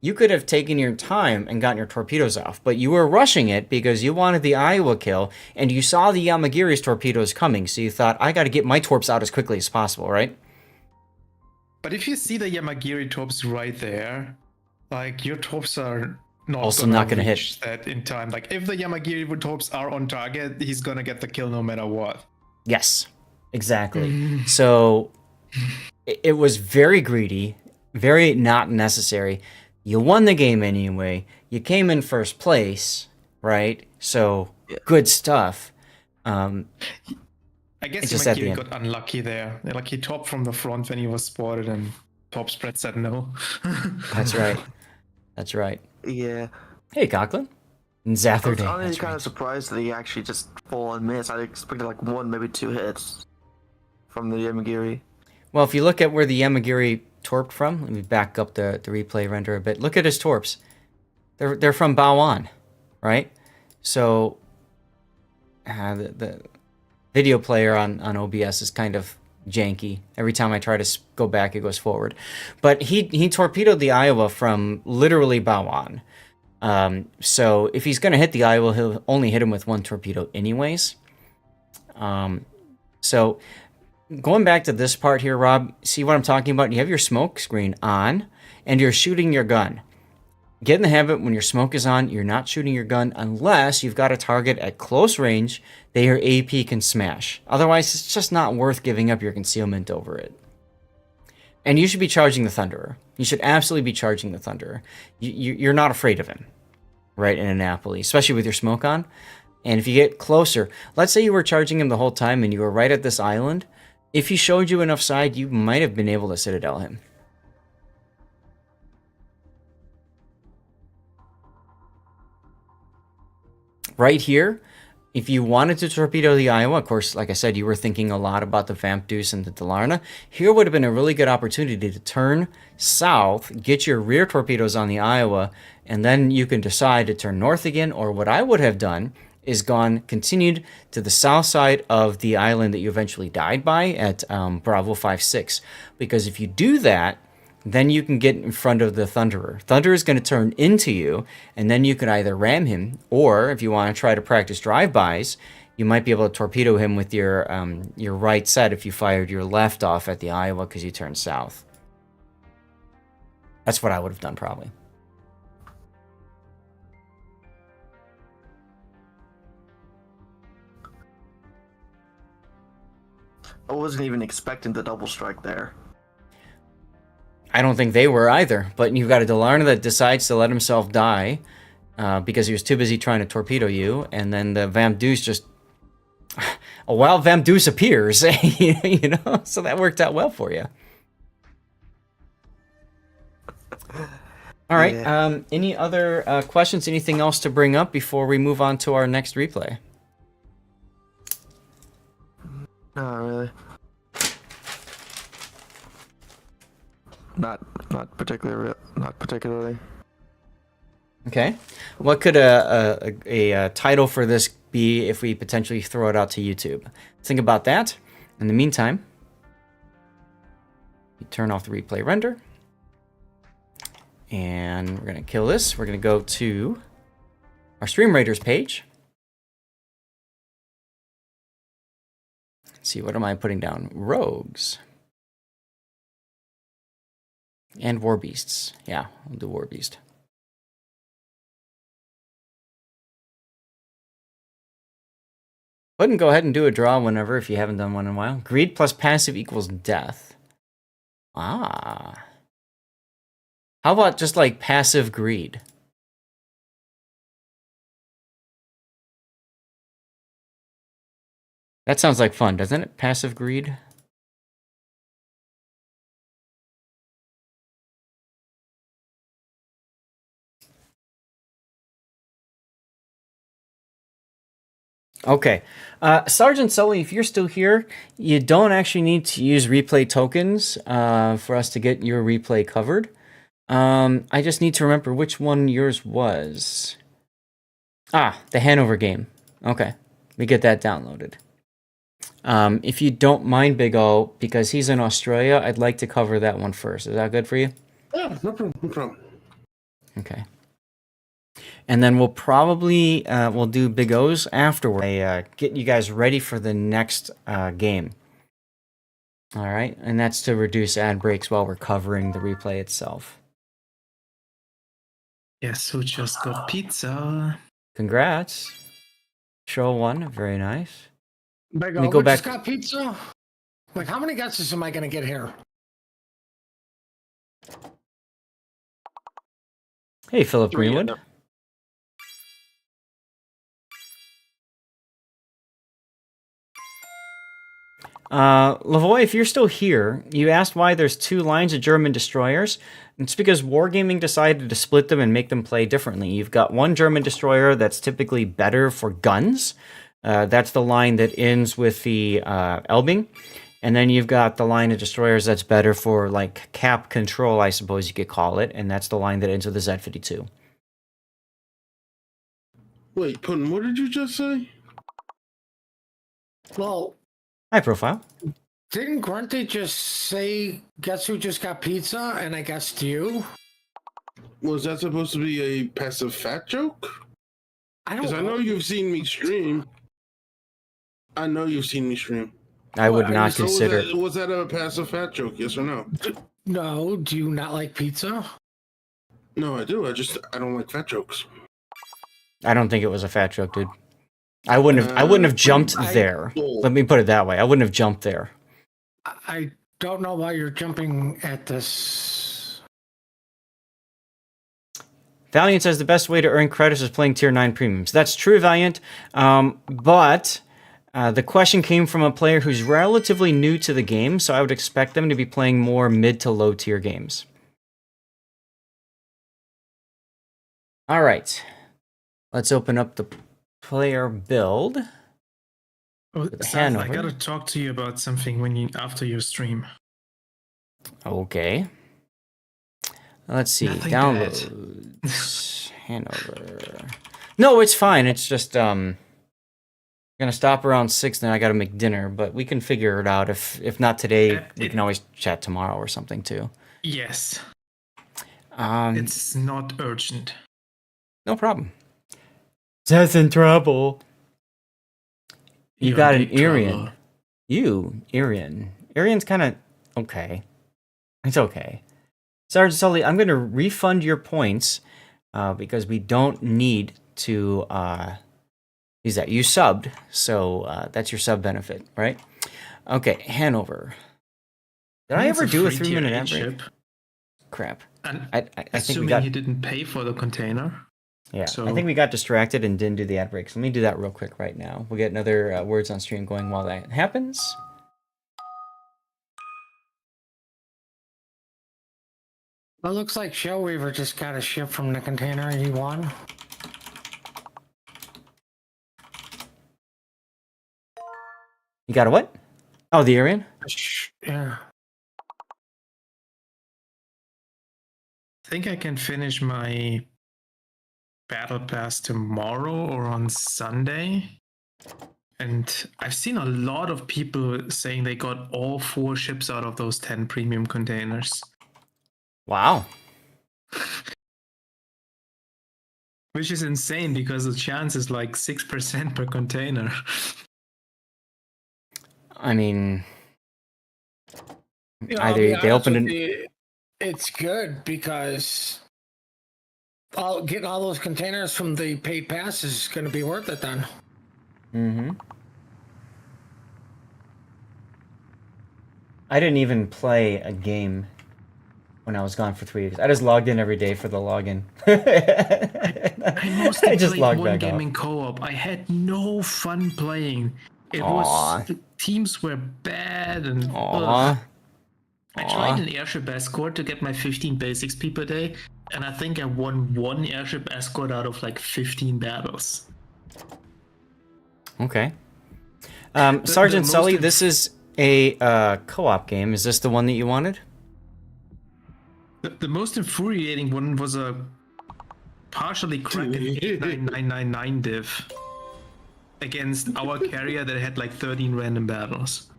you could have taken your time and gotten your torpedoes off, but you were rushing it because you wanted the Iowa kill, and you saw the Yamagiri's torpedoes coming, so you thought, I got to get my torps out as quickly as possible, right? But if you see the Yamagiri torps right there, like, your torps are also not going to hit. reach that in time. Like if the Yamagiri torps are on target, he's gonna get the kill no matter what. Yes, exactly. So it was very greedy, very not necessary. You won the game anyway. You came in first place, right? So good stuff. I guess just at the Yamagiri end. got unlucky there. Like he topped from the front when he was spotted, and top spread said no. That's right. That's right. Yeah. Hey, Conklin. And I was Zatherday. honestly That's kind right. of surprised that he actually just full on missed. I expected like 1, maybe 2 hits from the Yamagiri. Well, if you look at where the Yamagiri torped from, let me back up the replay render a bit. Look at his torps. They're from Baoan, right? So the video player on OBS is kind of janky. Every time I try to go back, it goes forward. But he torpedoed the Iowa from literally Baoan. So if he's going to hit the Iowa, he'll only hit him with 1 torpedo anyways. So going back to this part here, Rob, see what I'm talking about? You have your smoke screen on, and you're shooting your gun. Get in the habit when your smoke is on, you're not shooting your gun unless you've got a target at close range that your AP can smash. Otherwise, it's just not worth giving up your concealment over it. And you should be charging the Thunderer. You should absolutely be charging the Thunderer. You're not afraid of him, right, in Annapolis, especially with your smoke on. And if you get closer, let's say you were charging him the whole time and you were right at this island. If he showed you enough side, you might have been able to Citadel him. Right here, if you wanted to torpedo the Iowa, of course, like I said, you were thinking a lot about the Vamp Deuce and the Delarna. Here would have been a really good opportunity to turn south, get your rear torpedoes on the Iowa, and then you can decide to turn north again. Or what I would have done is continued to the south side of the island that you eventually died by at Bravo 5-6. Because if you do that, then you can get in front of the Thunderer. Thunderer is going to turn into you, and then you can either ram him, or if you want to try to practice drive-bys, you might be able to torpedo him with your right set if you fired your left off at the Iowa because you turned south. That's what I would have done probably. I wasn't even expecting the double strike there. I don't think they were either, but you've got a Delarna that decides to let himself die because he was too busy trying to torpedo you, and then the Vamp Deuce just... a wild Vamp Deuce appears, you know? So that worked out well for you. All right, Yeah. Any other questions, anything else to bring up before we move on to our next replay? Not really. Not particularly. Okay. What could a title for this be if we potentially throw it out to YouTube? Think about that. In the meantime, you turn off the replay render. And we're going to kill this. We're going to go to our Stream Raiders page. Let's see, what am I putting down? Rogues. And War Beasts. Yeah, I'll do War Beast. Go ahead and do a draw whenever if you haven't done one in a while. Greed plus passive equals death. Ah. How about just like passive greed? That sounds like fun, doesn't it? Passive greed. Okay. Sergeant Sully, if you're still here, you don't actually need to use replay tokens for us to get your replay covered. I just need to remember which one yours was. Ah, the Hanover game. Okay. We get that downloaded. If you don't mind, Big O, because he's in Australia, I'd like to cover that one first. Is that good for you? Yeah, no problem. No problem. Okay. And then we'll probably we'll do Big O's afterward. Get you guys ready for the next game. All right, and that's to reduce ad breaks while we're covering the replay itself. Yes, who just got pizza? Congrats. Show 1, very nice. Big Let me go just back. got pizza? Like, how many guesses am I going to get here? Hey, Philip 3 Greenwood. of them. Lavoy, if you're still here, you asked why there's 2 lines of German destroyers. It's because Wargaming decided to split them and make them play differently. You've got one German destroyer that's typically better for guns. That's the line that ends with the Elbing. And then you've got the line of destroyers that's better for, like, cap control, I suppose you could call it. And that's the line that ends with the Z-52. Wait, Putin, what did you just say? Well, high profile. Didn't Grunty just say, guess who just got pizza? And I guessed you? Was that supposed to be a passive fat joke? I Because I know you've seen me stream. I know you've seen me stream. I would not So consider... Was that a passive fat joke, yes or no? No, do you not like pizza? No, I do. I don't like fat jokes. I don't think it was a fat joke, dude. I wouldn't have jumped there. Let me put it that way. I wouldn't have jumped there. I don't know why you're jumping at this. Valiant says the best way to earn credits is playing tier 9 premiums. That's true, Valiant. But the question came from a player who's relatively new to the game, so I would expect them to be playing more mid to low tier games. All right. Let's open up the player build. Oh, Seth, I gotta talk to you about something after your stream. Okay. Let's see. Nothing Downloads. Hanover. No, it's fine. It's just gonna stop around 6, then I gotta make dinner, but we can figure it out. If not today, we can always chat tomorrow or something too. Yes. It's not urgent. No problem. Seth's in trouble. You You're got in an big Irian. trouble. Irian. Irian's kind of okay. It's okay. Sergeant Sully, I'm going to refund your points because we don't need to use that. You subbed, so that's your sub benefit, right? Okay, Hanover. Did I It's ever a do a free tier 3-minute ad eight break? ship. Crap. And I think we assuming got... he didn't pay for the container. Yeah, So- I think we got distracted and didn't do the ad breaks. Let me do that real quick right now. We'll get another words on stream going while that happens. Well, it looks like Shellweaver just got a ship from the container he won. You got a what? Oh, the Irian? Yeah. I think I can finish my battle pass tomorrow or on Sunday. And I've seen a lot of people saying they got all 4 ships out of those 10 premium containers. Wow. Which is insane because the chance is like 6% per container. I mean, You know, I'll be either they honest opened with it. you, it's good because getting all those containers from the paid pass is going to be worth it then. Mm-hmm. I didn't even play a game when I was gone for 3 weeks. I just logged in every day for the login. I mostly just played logged one back game off. in co-op. I had no fun playing. It Aw. was the teams were bad and Aw. ugh. I tried an airship escort to get my 15 base XP per day, and I think I won 1 airship escort out of like 15 battles. Okay. Sergeant most Sully, this is a co-op game. Is this the one that you wanted? The most infuriating one was a partially cracked 89999 div against our carrier that had like 13 random battles.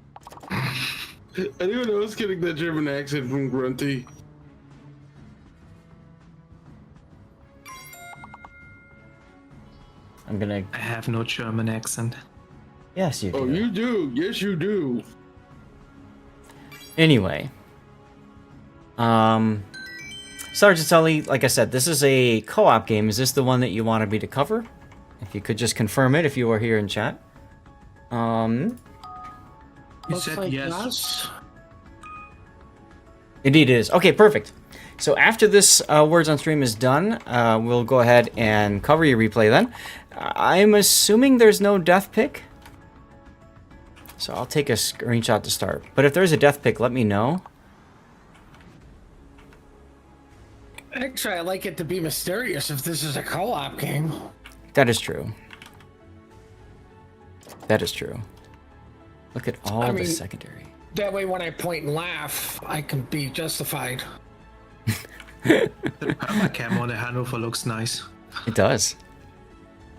Anyone else getting that German accent from Grunty? I have no German accent. Yes, you do. Oh, you do. Yes, you do. Sergeant Sully, like I said, this is a co-op game. Is this the one that you wanted me to cover? If you could just confirm it if you are here in chat. You Looks said like yes. Indeed it is. Okay, perfect. So after this Words on Stream is done, we'll go ahead and cover your replay then. I'm assuming there's no death pick. So I'll take a screenshot to start. But if there's a death pick, let me know. Actually, I like it to be mysterious if this is a co-op game. That is true. That is true. Look at all the secondary. That way, when I point and laugh, I can be justified. The perma cam on the Hanover looks nice. It does.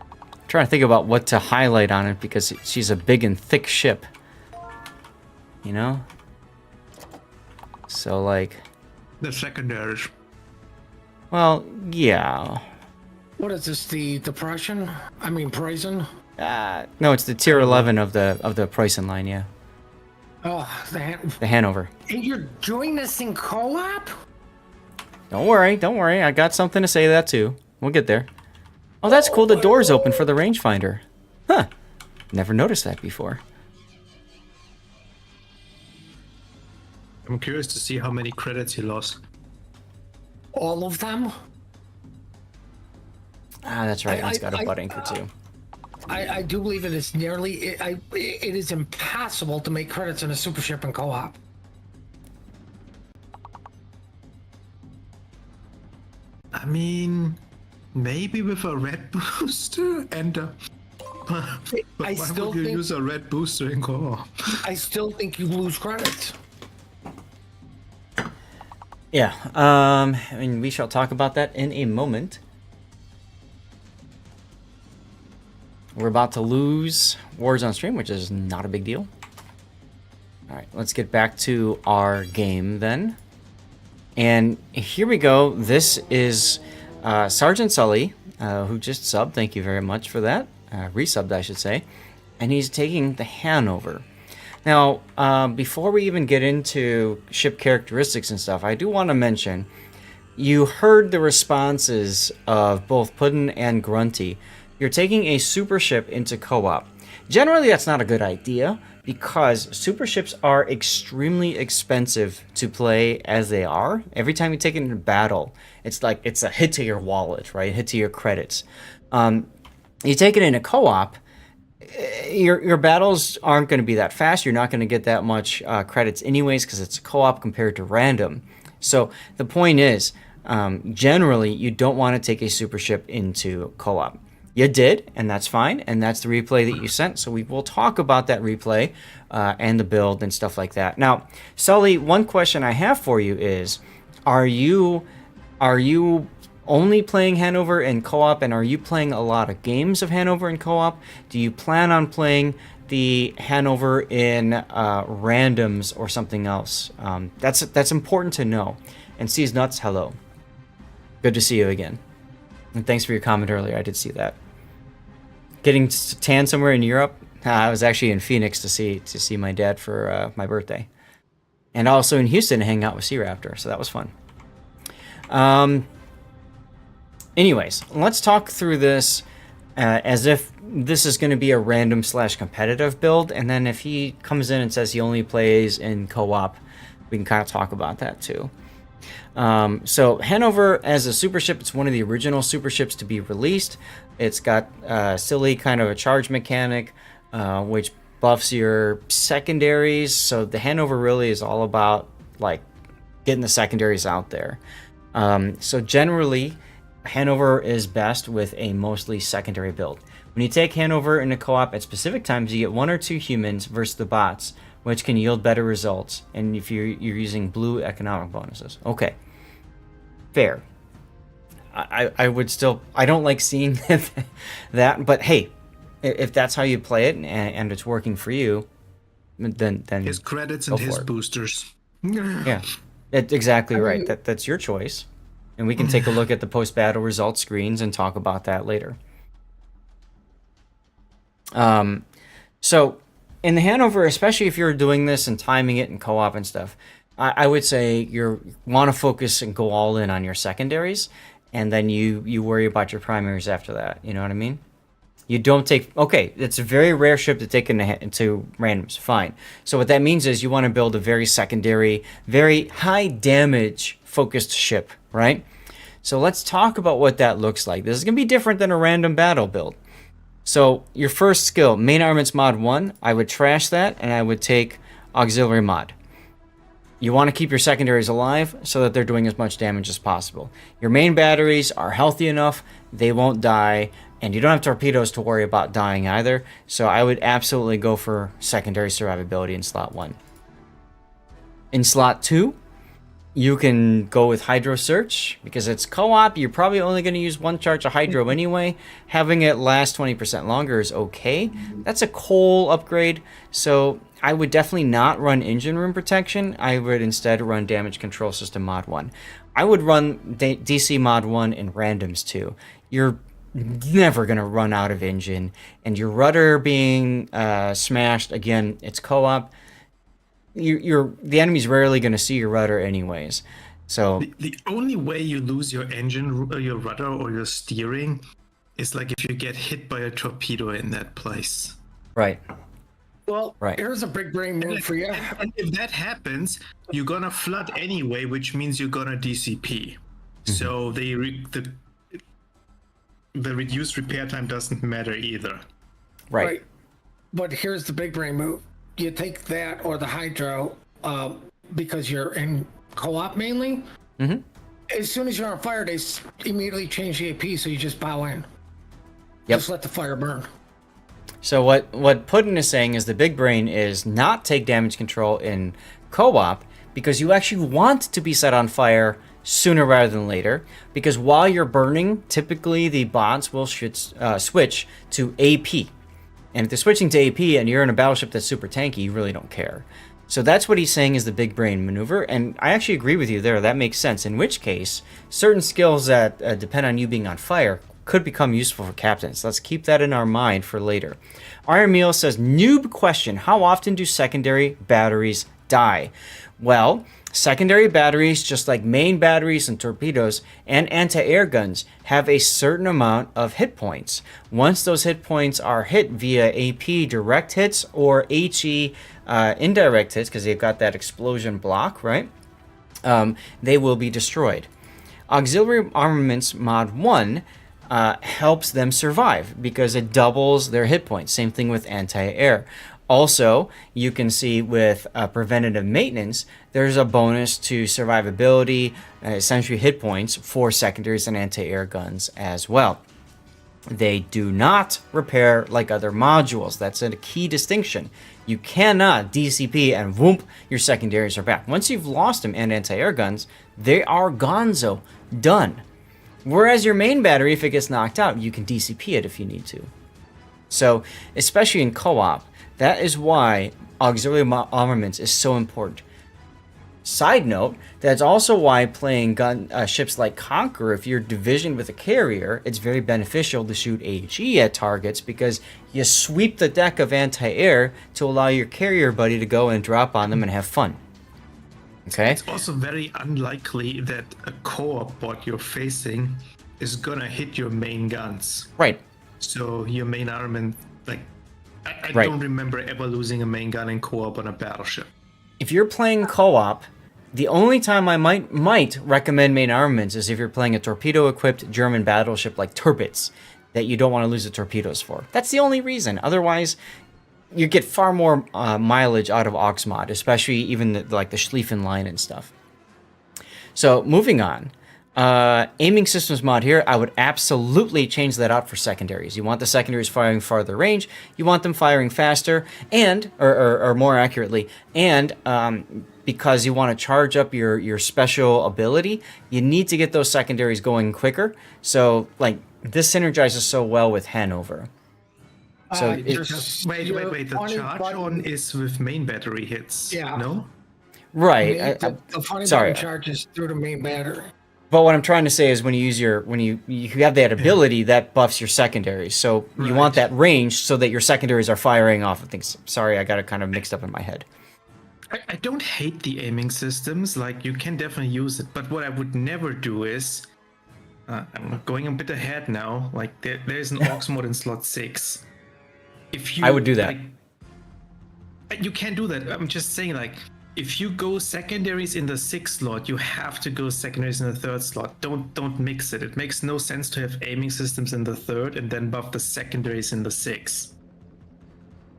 I'm trying to think about what to highlight on it because she's a big and thick ship. You know? So, like... The secondaries. Well, yeah. What is this? The Prussian? I mean, Preußen? No, it's the tier 11 of the pricing line, yeah. Oh, The Hanover. And you're doing this in co-op? Don't worry. I got something to say to that too. We'll get there. Oh, that's cool. The door's open for the rangefinder. Huh. Never noticed that before. I'm curious to see how many credits he lost. All of them? Ah, that's right. It's got a butt anchor too. I do believe it is nearly... it is impossible to make credits in a super ship in co-op. I mean, maybe with a red booster and a... But why would you use a red booster in co-op? I still think you lose credits. Yeah. I mean, we shall talk about that in a moment. We're about to lose Wars on Stream, which is not a big deal. All right, let's get back to our game then. And here we go. This is Sergeant Sully, who just subbed. Thank you very much for that. Resubbed, I should say. And he's taking the Hanover. Now, before we even get into ship characteristics and stuff, I do want to mention, you heard the responses of both Puddin and Grunty. You're taking a super ship into co-op. Generally, that's not a good idea because super ships are extremely expensive to play as they are. Every time you take it into battle, it's like it's a hit to your wallet, right? Hit to your credits. You take it into co-op, your battles aren't going to be that fast. You're not going to get that much credits anyways because it's a co-op compared to random. So the point is, generally, you don't want to take a super ship into co-op. You did, and that's fine, and that's the replay that you sent, so we will talk about that replay and the build and stuff like that. Now, Sully, one question I have for you is, are you only playing Hanover in co-op, and are you playing a lot of games of Hanover in co-op? Do you plan on playing the Hanover in randoms or something else? That's important to know. And C's Nuts, hello. Good to see you again. And thanks for your comment earlier, I did see that. Getting tan somewhere in Europe? I was actually in Phoenix to see my dad for my birthday. And also in Houston to hang out with Sea Raptor, so that was fun. Anyways, let's talk through this as if this is going to be a random / competitive build, and then if he comes in and says he only plays in co-op, we can kind of talk about that too. So Hanover as a super ship, it's one of the original super ships to be released. It's got silly kind of a charge mechanic, which buffs your secondaries. So the Hanover really is all about like getting the secondaries out there. So generally, Hanover is best with a mostly secondary build. When you take Hanover into co-op at specific times, you get 1 or 2 humans versus the bots, which can yield better results. And if you're using blue economic bonuses, okay, fair. I would still, I don't like seeing that, but hey, if that's how you play it and it's working for you, then his credits and his boosters. Yeah, that's exactly right. That's your choice, and we can take a look at the post-battle results screens and talk about that later. So in the Hanover, especially if you're doing this and timing it in co-op and stuff, I would say you want to focus and go all in on your secondaries, and then you worry about your primaries after that. You know what I mean? You don't take... Okay, it's a very rare ship to take into randoms. Fine. So what that means is you want to build a very secondary, very high damage focused ship, right? So let's talk about what that looks like. This is going to be different than a random battle build. So your first skill, main armaments mod 1, I would trash that, and I would take auxiliary mod. You want to keep your secondaries alive so that they're doing as much damage as possible. Your main batteries are healthy enough, they won't die, and you don't have torpedoes to worry about dying either. So I would absolutely go for secondary survivability in slot 1. In slot 2, you can go with Hydro Search. Because it's co-op, you're probably only going to use one charge of Hydro anyway. Having it last 20% longer is okay. That's a coal upgrade, so I would definitely not run engine room protection. I would instead run damage control system mod 1. I would run DC mod 1 in randoms too. You're never going to run out of engine, and your rudder being smashed, again, it's co-op. The enemy's rarely going to see your rudder anyways. So the only way you lose your engine, or your rudder, or your steering is like if you get hit by a torpedo in that place. Right. Well, right. Here's a big brain move for you. And if that happens, you're gonna flood anyway, which means you're gonna DCP. So the reduced repair time doesn't matter either. Right. But here's the big brain move. You take that or the Hydro because you're in co-op mainly. Mm-hmm. As soon as you're on fire, they immediately change the AP, so you just bow in. Yep. Just let the fire burn. So what Putin is saying is the big brain is not take damage control in co-op because you actually want to be set on fire sooner rather than later, because while you're burning, typically the bots will switch to AP. And if they're switching to AP and you're in a battleship that's super tanky, you really don't care. So that's what he's saying is the big brain maneuver, and I actually agree with you there. That makes sense, in which case, certain skills that depend on you being on fire could become useful for captains. Let's keep that in our mind for later. Iron Meal says, noob question, how often do secondary batteries die? Well, secondary batteries, just like main batteries and torpedoes and anti-air guns, have a certain amount of hit points. Once those hit points are hit via AP direct hits or HE indirect hits, because they've got that explosion block, right? They will be destroyed. Auxiliary Armaments Mod 1 helps them survive because it doubles their hit points. Same thing with anti-air. Also, you can see with preventative maintenance, there's a bonus to survivability, essentially hit points for secondaries and anti-air guns as well. They do not repair like other modules. That's a key distinction. You cannot DCP and whoop, your secondaries are back. Once you've lost them and anti-air guns, they are gonzo, done. Whereas your main battery, if it gets knocked out, you can DCP it if you need to. So, especially in co-op, that is why auxiliary armaments is so important. Side note, that's also why playing ships like Conqueror, if you're divisioned with a carrier, it's very beneficial to shoot HE at targets because you sweep the deck of anti-air to allow your carrier buddy to go and drop on them and have fun. Okay? It's also very unlikely that a co-op bot you're facing is gonna hit your main guns. Right. So your main armament, like, I Right. don't remember ever losing a main gun in co-op on a battleship. If you're playing co-op, the only time I might recommend main armaments is if you're playing a torpedo-equipped German battleship like Tirpitz that you don't want to lose the torpedoes for. That's the only reason. Otherwise, you get far more mileage out of Oxmod, especially even the Schlieffen line and stuff. So, moving on. Aiming systems mod here, I would absolutely change that out for secondaries. You want the secondaries firing farther range, you want them firing faster, and, or more accurately, and because you want to charge up your special ability, you need to get those secondaries going quicker. So, like, this synergizes so well with Hanover. So wait. The charge on is with main battery hits. Yeah. No. Right. The funny sorry. button charges through the main battery. But what I'm trying to say is when you use you have that ability, that buffs your secondaries. So you want that range so that your secondaries are firing off of things. Sorry, I got it kind of mixed up in my head. I don't hate the aiming systems. Like, you can definitely use it. But what I would never do is, I'm going a bit ahead now. Like, there's an aux mode in slot 6. If you, I would do that. Like, you can't do that. I'm just saying, like, if you go secondaries in the 6th slot, you have to go secondaries in the 3rd slot. Don't mix it. It makes no sense to have aiming systems in the 3rd and then buff the secondaries in the 6th.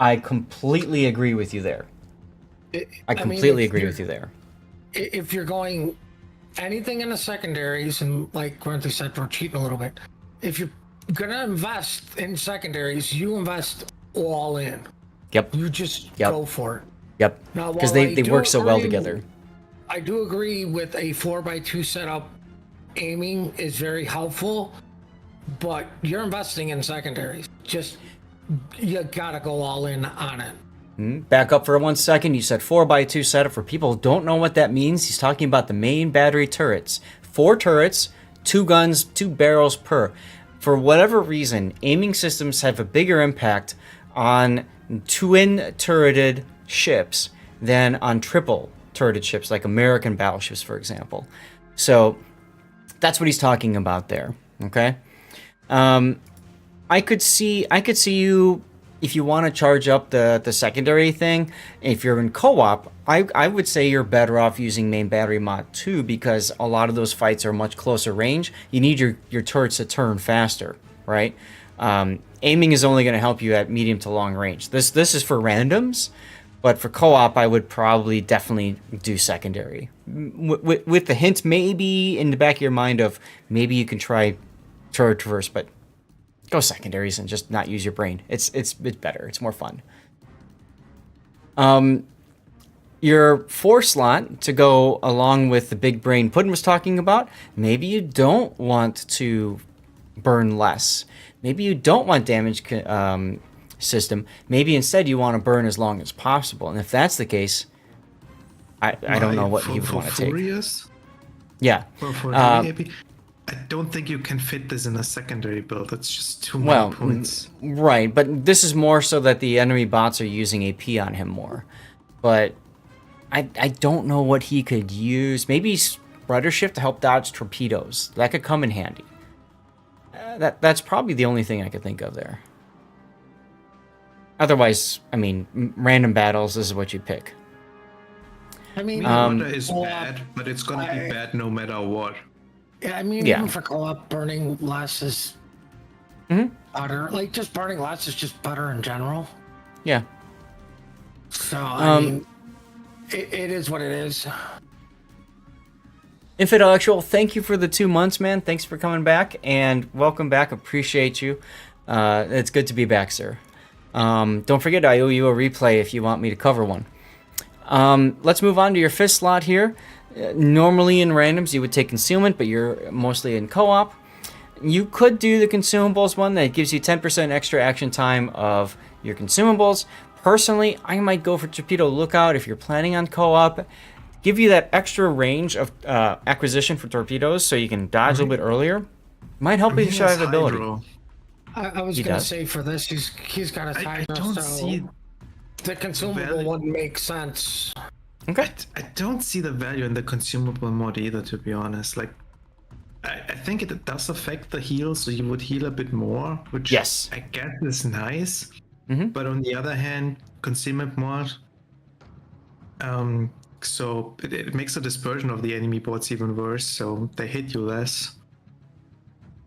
I completely agree with you there. I completely agree with you there. If you're going anything in the secondaries, and like Quincy said, we're cheating a little bit. If you're gonna invest in secondaries, you invest all in. Yep. You just go for it. Yep. Because they work so well together. I do agree with a 4x2 setup. Aiming is very helpful, but you're investing in secondaries. Just, you gotta go all in on it. Back up for 1 second. You said 4x2 setup. For people who don't know what that means, he's talking about the main battery turrets. 4 turrets, 2 guns, 2 barrels per. For whatever reason, aiming systems have a bigger impact on twin turreted ships than on triple turreted ships, like American battleships, for example. So that's what he's talking about there. Okay. I could see you, if you want to charge up the secondary thing, if you're in co-op, I would say you're better off using main battery mod 2, because a lot of those fights are much closer range. You need your turrets to turn faster, right? Aiming is only going to help you at medium to long range. This is for randoms, but for co-op, I would probably definitely do secondary. With the hint maybe in the back of your mind of maybe you can try turret traverse, but go secondaries and just not use your brain. It's better. It's more fun. Your 4 slot to go along with the big brain Puddin was talking about, maybe you don't want to burn less. Maybe you don't want damage system. Maybe instead you want to burn as long as possible. And if that's the case, I don't know what you would want to take. Furious? Yeah. For heavy, I don't think you can fit this in a secondary build. That's just too many points. Right, but this is more so that the enemy bots are using AP on him more. But I don't know what he could use. Maybe spreader shift to help dodge torpedoes. That could come in handy. That's probably the only thing I could think of there. Otherwise, I mean, random battles, this is what you pick. I mean, water is bad, but it's gonna be bad no matter what. Yeah, I mean, even for co-op, burning less is better. Like, just burning less is just better in general. Yeah. So, I mean, it is what it is. Infidelectual, thank you for the 2 months, man. Thanks for coming back, and welcome back. Appreciate you. It's good to be back, sir. Don't forget, I owe you a replay if you want me to cover one. Let's move on to your 5th slot here. Normally in randoms, you would take concealment, but you're mostly in co-op. You could do the consumables one that gives you 10% extra action time of your consumables. Personally, I might go for Torpedo Lookout if you're planning on co-op. Give you that extra range of acquisition for torpedoes so you can dodge a little bit earlier. Might help with your survivability. I was going to say for this, he's got a timer, so see the consumable one makes sense. Okay. I don't see the value in the consumable mod either, to be honest. Like, I think it does affect the heal, so you would heal a bit more, which I guess is nice. But on the other hand, concealment mod, so it makes the dispersion of the enemy bots even worse, so they hit you less.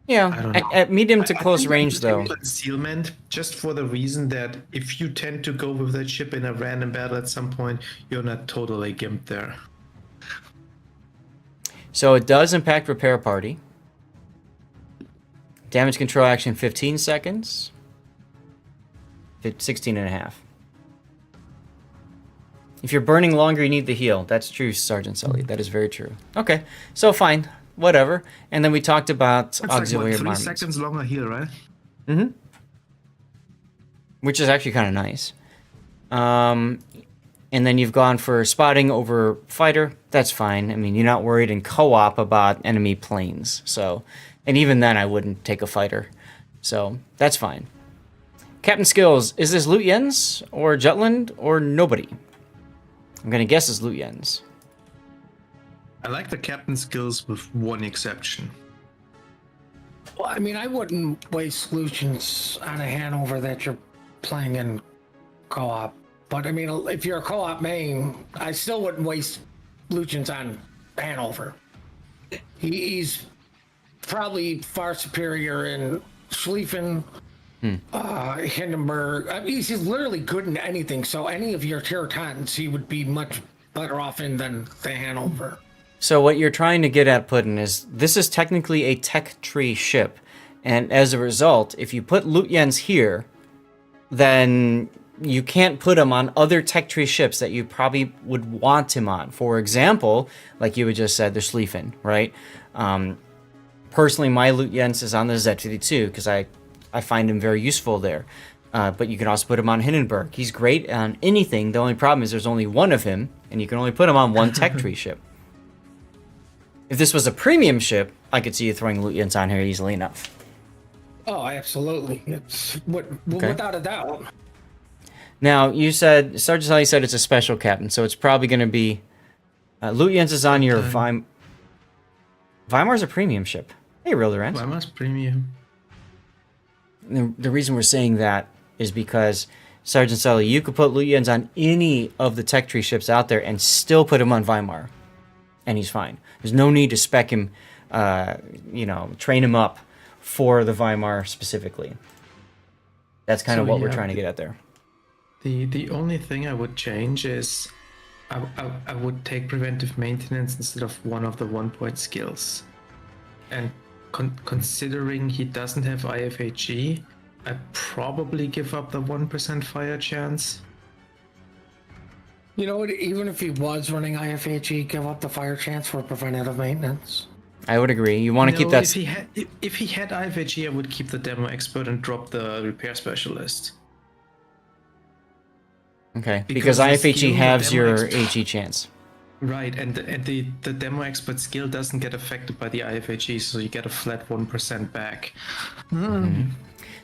Yeah, at medium to close range, though. Concealment, just for the reason that if you tend to go with that ship in a random battle at some point, you're not totally gimped there. So it does impact repair party. Damage control action 15 seconds. 16 and a half. If you're burning longer, you need the heal. That's true, Sergeant Sully. That is very true. Okay, so fine. Whatever. And then we talked about auxiliary like, 3 armaments. seconds longer heal, right? Which is actually kind of nice. And then you've gone for spotting over fighter. That's fine. I mean, you're not worried in co-op about enemy planes. So, and even then, I wouldn't take a fighter. So that's fine. Captain Skills, is this Lutyens or Jutland or nobody? I'm gonna guess it's Luyens. I like the captain skills with one exception. Well, I mean, I wouldn't waste solutions on a Hanover that you're playing in co-op. But I mean, if you're a co-op main, I still wouldn't waste Lucians on Hanover. He's probably far superior in Schlieffen, Hindenburg. I mean, he's literally good in anything. So any of your tier 10s, he would be much better off in than the Hanover. So what you're trying to get at, Puddin, is this is technically a tech tree ship. And as a result, if you put Luyens here, then you can't put him on other tech tree ships that you probably would want him on. For example, like you had just said, the Schlieffen, right? Personally, my Luyens is on the Z52 because I find him very useful there. But you can also put him on Hindenburg. He's great on anything. The only problem is there's only one of him, and you can only put him on one tech tree ship. If this was a premium ship, I could see you throwing Luyens on here easily enough. Oh, absolutely. It's Okay. without a doubt. Now, you said, Sergeant Sully said it's a special captain, so it's probably going to be... Luyens is on your Weimar's a premium ship. Hey, Rilderens. Weimar's premium. The reason we're saying that is because, Sergeant Sully, you could put Luyens on any of the tech tree ships out there and still put him on Weimar. And he's fine. There's no need to spec him, train him up for the Weimar specifically. That's kind of what we're trying to get at there. The only thing I would change is I would take preventive maintenance instead of one of the 1-point skills. And considering he doesn't have IFHE, I'd probably give up the 1% fire chance. You know what? Even if he was running IFHE, give up the fire chance for preventative maintenance. I would agree. You want to keep that... If he had IFHE, I would keep the demo expert and drop the repair specialist. Okay, because IFHE has your HE chance. Right, and the demo expert skill doesn't get affected by the IFHE, so you get a flat 1% back.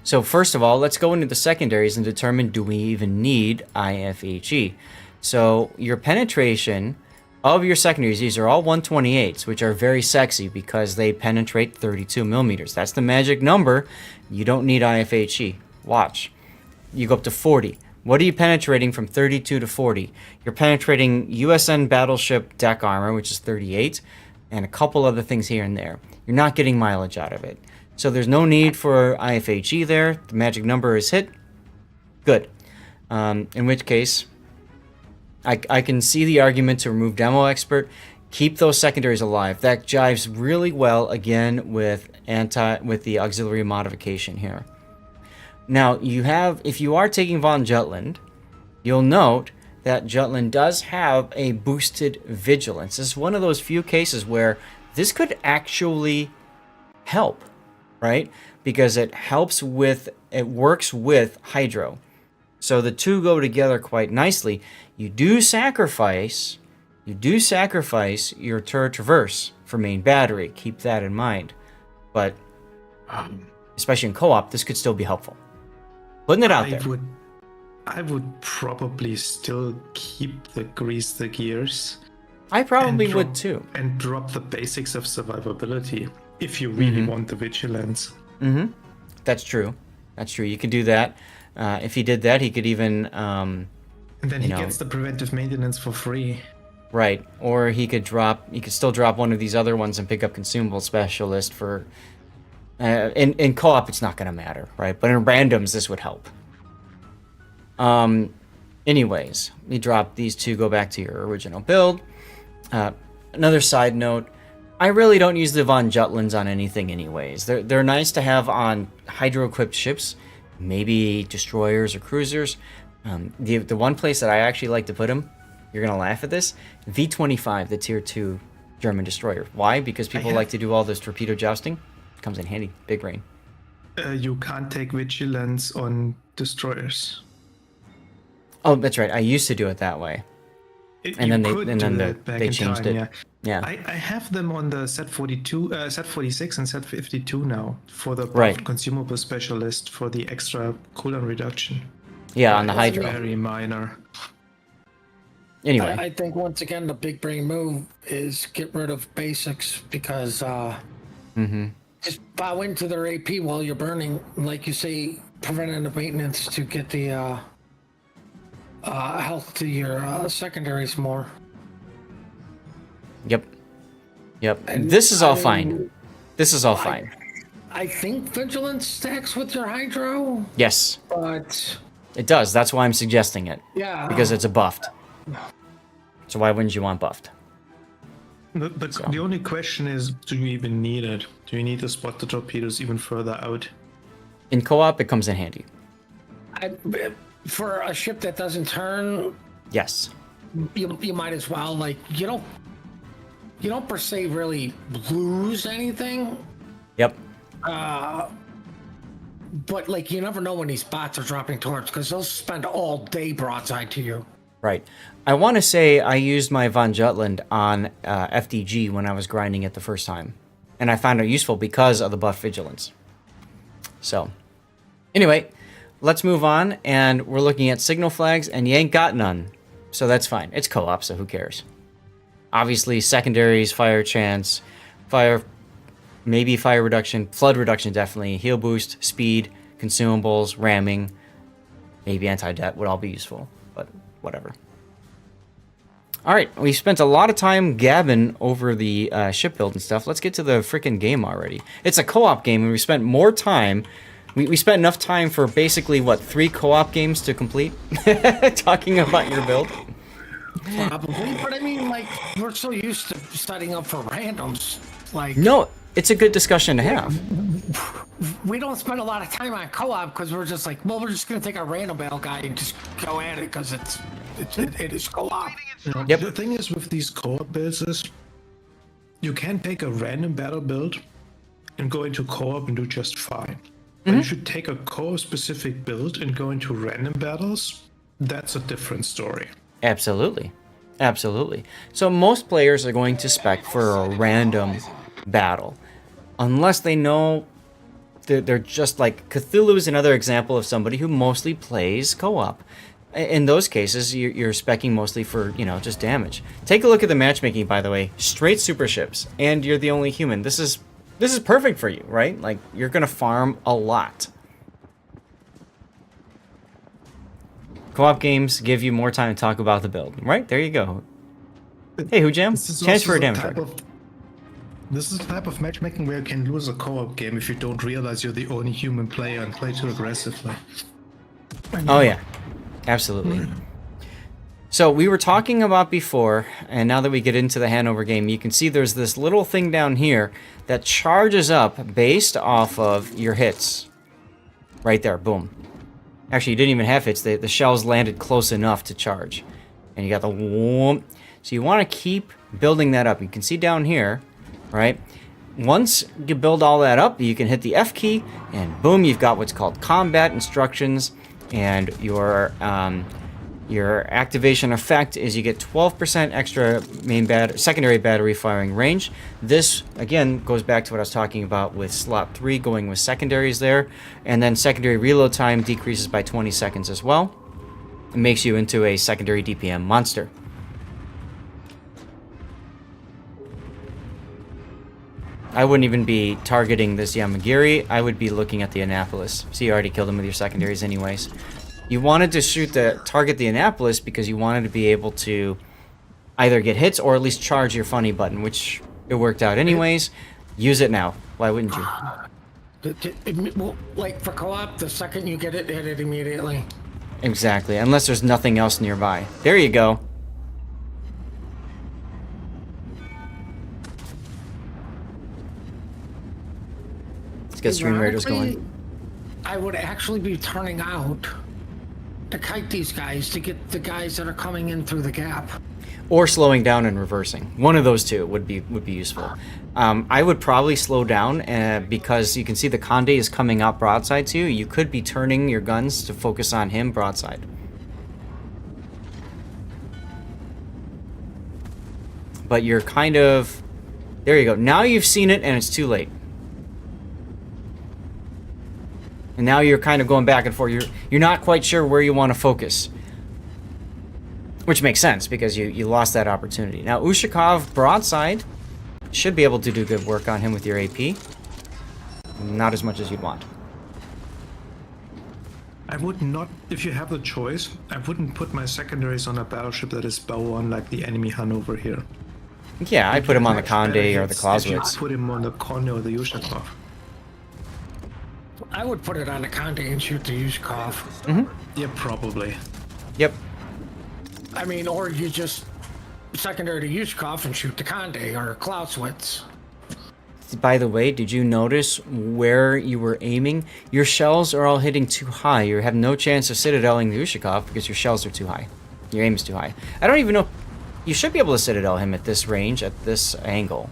So first of all, let's go into the secondaries and determine, do we even need IFHE? So your penetration of your secondaries, these are all 128s, which are very sexy because they penetrate 32 millimeters. That's the magic number. You don't need IFHE. Watch. You go up to 40. What are you penetrating from 32 to 40? You're penetrating USN battleship deck armor, which is 38, and a couple other things here and there. You're not getting mileage out of it. So there's no need for IFHE there. The magic number is hit. Good. In which case, I can see the argument to remove Demo Expert, keep those secondaries alive. That jives really well, again, with the auxiliary modification here. Now, if you are taking von Jutland, you'll note that Jutland does have a boosted vigilance. This is one of those few cases where this could actually help, right? Because it works with Hydro. So the two go together quite nicely. You do sacrifice your turret traverse for main battery. Keep that in mind. But especially in co-op, this could still be helpful. Putting it out there. I would probably still keep the grease the gears. I probably would too. And drop the basics of survivability if you really want the vigilance. That's true. You could do that. If he did that, he could even... and then he gets the preventive maintenance for free. Right. Or he could still drop one of these other ones and pick up consumable specialist for... in co-op, it's not going to matter, right? But in randoms, this would help. Anyways, you drop these two, go back to your original build. Another side note, I really don't use the Von Jutlands on anything anyways. They're nice to have on hydro-equipped ships, maybe destroyers or cruisers. The one place that I actually like to put them, you're going to laugh at this, V-25, the Tier 2 German destroyer. Why? Because people like to do all this torpedo jousting. Comes in handy. Big brain. You can't take vigilance on destroyers. Oh, that's right. I used to do it that way. And then they changed it. Yeah. I have them on the set 42, set 46 and set 52 now for the consumable specialist for the extra cooldown reduction. Yeah, on the Hydro. Very minor. Anyway. I think once again the big brain move is get rid of basics because just bow into their AP while you're burning, like you say, preventative maintenance to get the health to your secondaries more. Yep. And this is all fine. This is all fine. I think vigilance stacks with your hydro. Yes. But it does. That's why I'm suggesting it. Yeah. Because it's a buffed. So why wouldn't you want buffed? The only question is, do you even need it? Do you need to spot the torpedoes even further out? In co-op, it comes in handy. For a ship that doesn't turn, yes, you might as well. Like you don't per se really lose anything. Yep. But like you never know when these bots are dropping torch because they'll spend all day broadside to you. Right. I want to say I used my Von Jutland on FDG when I was grinding it the first time. And I found it useful because of the buff vigilance. So, anyway, let's move on. And we're looking at signal flags, and you ain't got none. So that's fine. It's co-op, so who cares? Obviously, secondaries, fire chance, maybe fire reduction, flood reduction definitely, heal boost, speed, consumables, ramming, maybe anti-det would all be useful. But whatever. All right, we spent a lot of time gabbing over the ship build and stuff. Let's get to the freaking game already. It's a co-op game, and we spent more time. We spent enough time for basically, what, 3 co-op games to complete? Talking about your build? Probably, but I mean, like, we're so used to setting up for randoms. Like, no, it's a good discussion to have. We don't spend a lot of time on co-op because we're just like, well, we're just going to take our random battle guy and just go at it because it is co-op. Yep. The thing is with these co-op builds is you can take a random battle build and go into co-op and do just fine. But you should take a co-op specific build and go into random battles. That's a different story. Absolutely. Absolutely. So most players are going to spec for a random battle. Unless they know they're just like... Cthulhu is another example of somebody who mostly plays co-op. In those cases, you're specking mostly for, just damage. Take a look at the matchmaking, by the way. Straight super ships, and you're the only human. This is perfect for you, right? Like, you're going to farm a lot. Co-op games give you more time to talk about the build. Right? There you go. Hey, Hujam. Chance for a damage record. This is the type of matchmaking where you can lose a co-op game if you don't realize you're the only human player and play too aggressively. Oh, yeah. Absolutely. So we were talking about before, and now that we get into the Hanover game, you can see there's this little thing down here that charges up based off of your hits. Right there, boom. Actually, you didn't even have hits. The shells landed close enough to charge. And you got the whoomp. So you want to keep building that up. You can see down here, right? Once you build all that up, you can hit the F key, and boom, you've got what's called combat instructions. And your activation effect is you get 12% extra secondary battery firing range. This, again, goes back to what I was talking about with slot 3 going with secondaries there. And then secondary reload time decreases by 20 seconds as well. It makes you into a secondary DPM monster. I wouldn't even be targeting this Yamagiri. I would be looking at the Annapolis. See, you already killed him with your secondaries anyways. You wanted to target the Annapolis because you wanted to be able to either get hits or at least charge your funny button, which it worked out anyways. Use it now. Why wouldn't you? Like for co-op, the second you get it, hit it immediately. Exactly, unless there's nothing else nearby. There you go. Let's get Stream Raiders going. I would actually be turning out to kite these guys to get the guys that are coming in through the gap. Or slowing down and reversing. One of those two would be useful. I would probably slow down because you can see the Conde is coming out broadside to you. You could be turning your guns to focus on him broadside. But you're kind of... There you go. Now you've seen it and it's too late. And now you're kind of going back and forth. You're not quite sure where you want to focus. Which makes sense, because you lost that opportunity. Now, Ushakov broadside should be able to do good work on him with your AP. Not as much as you'd want. I would not, if you have the choice, I wouldn't put my secondaries on a battleship that is bow on like the enemy Hanover here. Yeah, I put him on the Conde or the If Clausewitz. you put him on the Conde or the Yushakov. I would put it on the Conde and shoot the Yushkov. Yeah, probably. Yep. I mean, or you just secondary to Yushkov and shoot the Conde or Clausewitz. By the way, did you notice where you were aiming? Your shells are all hitting too high. You have no chance of citadeling the Ushakov because your shells are too high. Your aim is too high. I don't even know. You should be able to citadel him at this range, at this angle.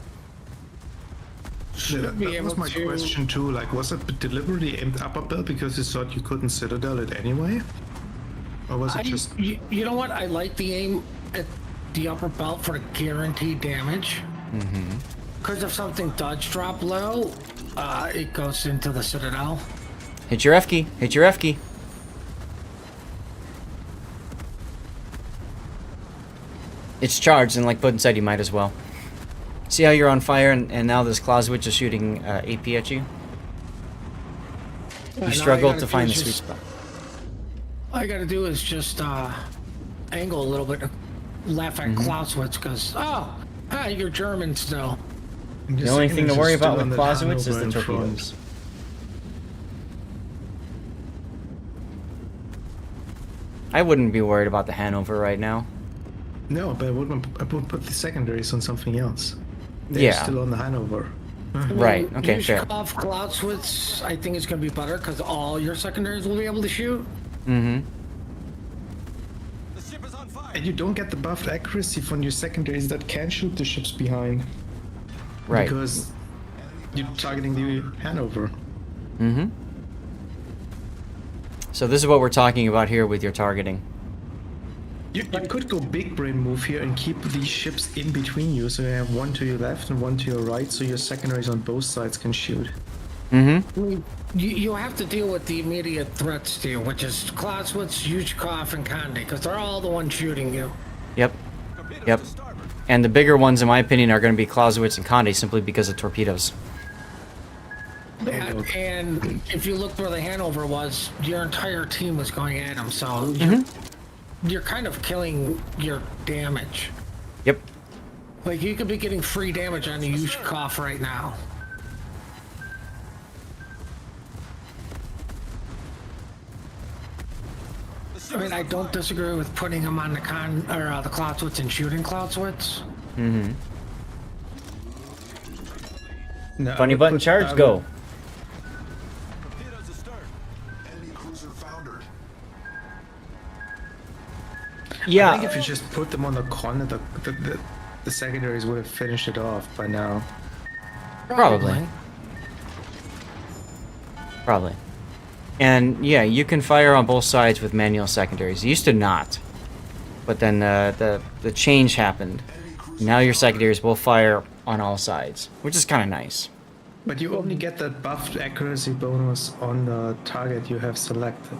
That was my question too. Like, was it deliberately aimed upper belt because you thought you couldn't citadel it anyway? Or was it just... You know what? I like the aim at the upper belt for the guaranteed damage. Because if something does drop low, it goes into the citadel. Hit your F key. Hit your F key. It's charged, and like Puddin said, you might as well. See how you're on fire, and now this Clausewitz is shooting AP at you? You struggled to find the sweet spot. All I gotta do is just angle a little bit, laugh at Clausewitz, because, you're German still. The only thing to worry about with Clausewitz is the torpedoes. I wouldn't be worried about the Hanover right now. No, but I would put the secondaries on something else. They're still on the Hanover. Right, okay, fair. Yushkov, Clausewitz, I think it's gonna be better, because all your secondaries will be able to shoot. And you don't get the buffed accuracy from your secondaries that can shoot the ships behind. Right. Because you're targeting the Hanover. So this is what we're talking about here with your targeting. You could go big brain move here and keep these ships in between you, so you have one to your left and one to your right, so your secondaries on both sides can shoot. You have to deal with the immediate threats to you, which is Clausewitz, Yushkov, and Conde, because they're all the ones shooting you. Yep. And the bigger ones, in my opinion, are going to be Clausewitz and Conde simply because of torpedoes. And if you looked where the Hanover was, your entire team was going at him, so you're kind of killing your damage. Yep. Like, you could be getting free damage on the Yushkov right now. I mean, I don't disagree with putting him on the the Clausewitz and shooting Clausewitz. No, Funny button charge, go. Yeah. I think if you just put them on the con, the secondaries would have finished it off by now. Probably. And yeah, you can fire on both sides with manual secondaries. You used to not. But then the change happened. Now your secondaries will fire on all sides, which is kind of nice. But you only get that buffed accuracy bonus on the target you have selected.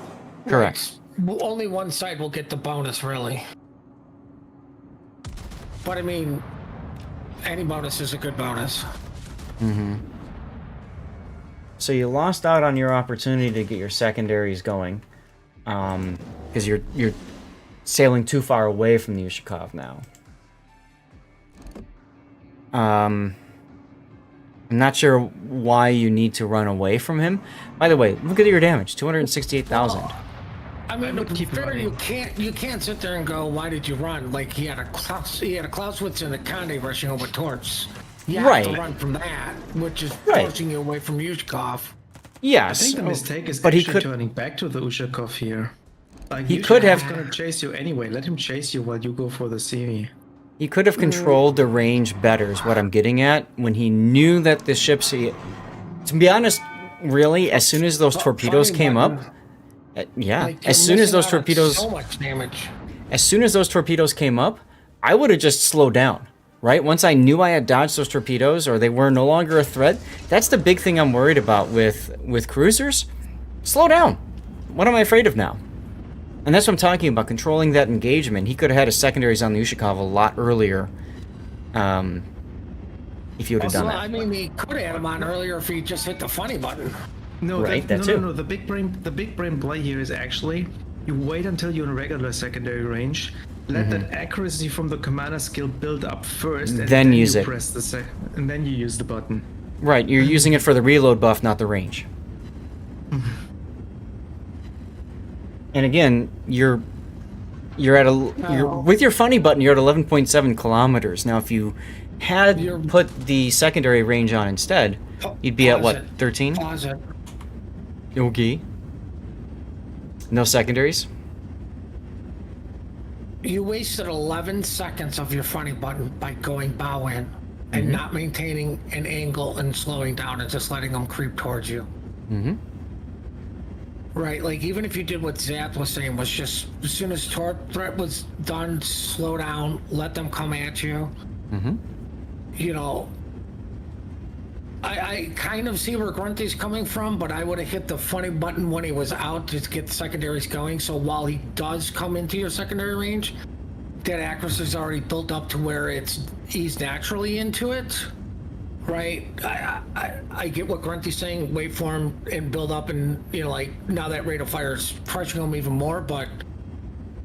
Correct. Only one side will get the bonus, really. But I mean, any bonus is a good bonus. So you lost out on your opportunity to get your secondaries going, because you're sailing too far away from the Ushakov now. I'm not sure why you need to run away from him. By the way, look at your damage, 268,000. I mean, to be fair, you can't sit there and go, why did you run? Like, he had a Clausewitz and a Conde rushing over torps. You have to run from that, which is forcing you away from Yushkov. Yes. I think the mistake is but actually turning back to the Ushakov here. Like, he could have going to chase you anyway. Let him chase you while you go for the semi. He could have controlled the range better, is what I'm getting at, when he knew that the ships... To be honest, really, as soon as those torpedoes came up... as soon as those torpedoes... So much damage. As soon as those torpedoes came up, I would have just slowed down, right? Once I knew I had dodged those torpedoes, or they were no longer a threat, that's the big thing I'm worried about with cruisers. Slow down. What am I afraid of now? And that's what I'm talking about, controlling that engagement. He could have had his secondaries on the Ushikov a lot earlier. If you would have done that. I mean, he could have had him on earlier if he just hit the funny button. No, Right, that, that no, too. no, no. The big brain play here is actually you wait until you're in regular secondary range, let that accuracy from the commander skill build up first, and Then use you it. press the and then you use the button. Right, you're using it for the reload buff, not the range. And again, you're at with your funny button, you're at 11.7 kilometers. Now, if you had put the secondary range on instead, you'd be at what, 13? Pause it. Okay. No secondaries? You wasted 11 seconds of your funny button by going bow in and not maintaining an angle and slowing down and just letting them creep towards you. Right, like even if you did what Zap was saying, was just as soon as torp threat was done, slow down, let them come at you. You know, I kind of see where Grunty's coming from, but I would have hit the funny button when he was out to get the secondaries going. So while he does come into your secondary range, that accuracy is already built up to where it's eased naturally into it. Right, I get what Grunty's saying. Wait for him and build up, and you know, like now that rate of fire is crushing him even more. But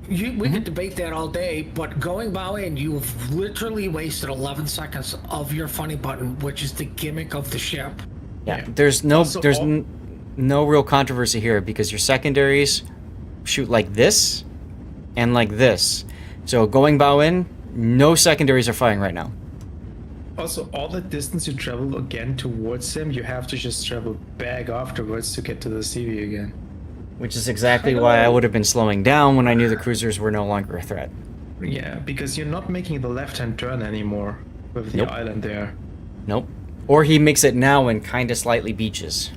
we could debate that all day. But going bow in, you've literally wasted 11 seconds of your funny button, which is the gimmick of the ship. Yeah, there's no no real controversy here because your secondaries shoot like this and like this. So going bow in, no secondaries are firing right now. Also, all the distance you travel again towards him, you have to just travel back afterwards to get to the CV again. Which is exactly why I would have been slowing down when I knew the cruisers were no longer a threat. Yeah, because you're not making the left-hand turn anymore with the island there. Nope. Or he makes it now and kind of slightly beaches.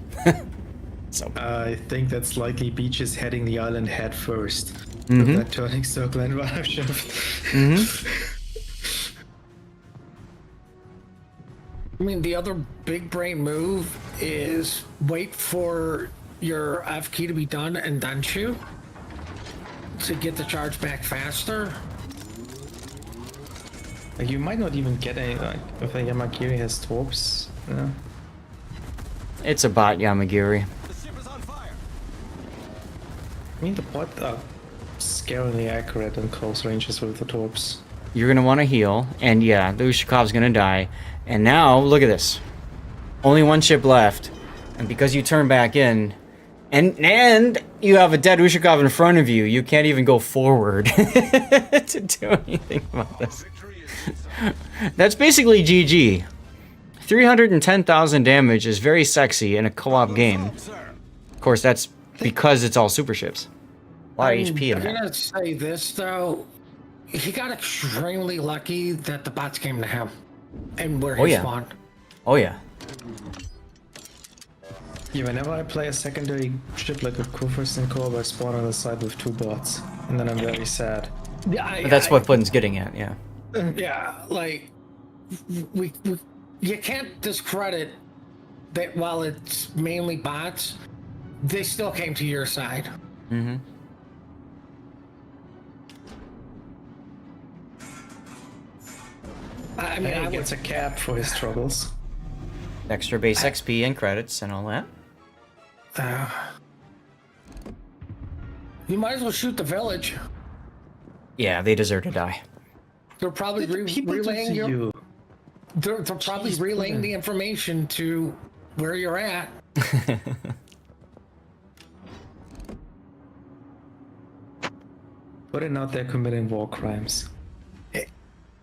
So I think that slightly beaches heading the island head first. With that turning circle and rudder shift. I mean, the other big brain move is wait for your F key to be done and then shoot to get the charge back faster. Like you might not even get any, like, if a Yamagiri has torps. Yeah. it's a bot Yamagiri. I mean, the bot are scarily accurate in close ranges with the torps. You're going to want to heal, and yeah, the Ushikov's going to die. And now, look at this. Only one ship left, and because you turn back in, and you have a dead Ushikov in front of you, you can't even go forward to do anything about this. That's basically GG. 310,000 damage is very sexy in a co-op game. Of course, that's because it's all super ships. A lot of HP in I'm that. gonna say this though, he got extremely lucky that the bots came to him and where he spawned. Oh yeah. Yeah, whenever I play a secondary ship like a Kufers and Co, I spawn on the side with 2 bots, and then I'm very sad. Yeah, But that's what Putin's getting at, yeah. Yeah, like we you can't discredit that while it's mainly bots, they still came to your side. Mm-hmm. I mean, he gets a cap for his troubles. Extra base XP and credits and all that. You might as well shoot the village. Yeah, they deserve to die. They're probably relaying you. They're probably relaying the information to where you're at. Putting out there committing war crimes.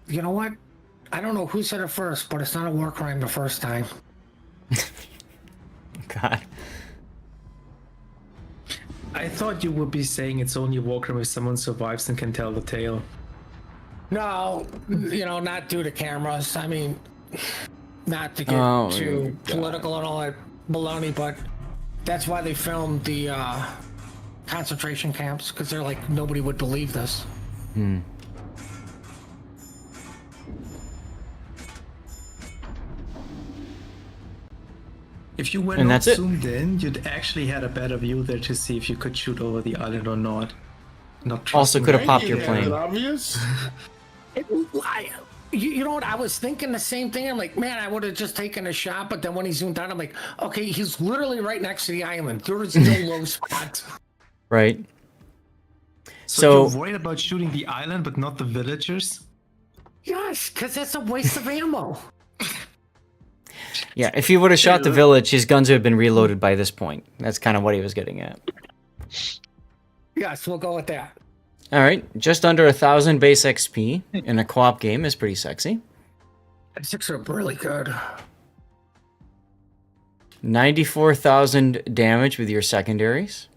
You know what? I don't know who said it first, but it's not a war crime the first time. God. I thought you would be saying it's only a war crime if someone survives and can tell the tale. No, you know, not due to cameras. I mean, not to get too political and all that baloney, but that's why they filmed the concentration camps, because they're like, nobody would believe this. If you were And not that's it. zoomed in, you'd actually had a better view there to see if you could shoot over the island or not. not Also trusting could have the popped Yeah, your plane. is it obvious? You know what? I was thinking the same thing. I'm like, man, I would have just taken a shot. But then when he zoomed out, I'm like, okay, he's literally right next to the island. There is no low spot. Right. So you're worried about shooting the island, but not the villagers? Yes, because that's a waste of ammo. Yeah, if he would have shot the village, his guns would have been reloaded by this point. That's kind of what he was getting at. Yes, we'll go with that. All right, just under 1,000 base XP in a co-op game is pretty sexy. Six are really good. 94,000 damage with your secondaries.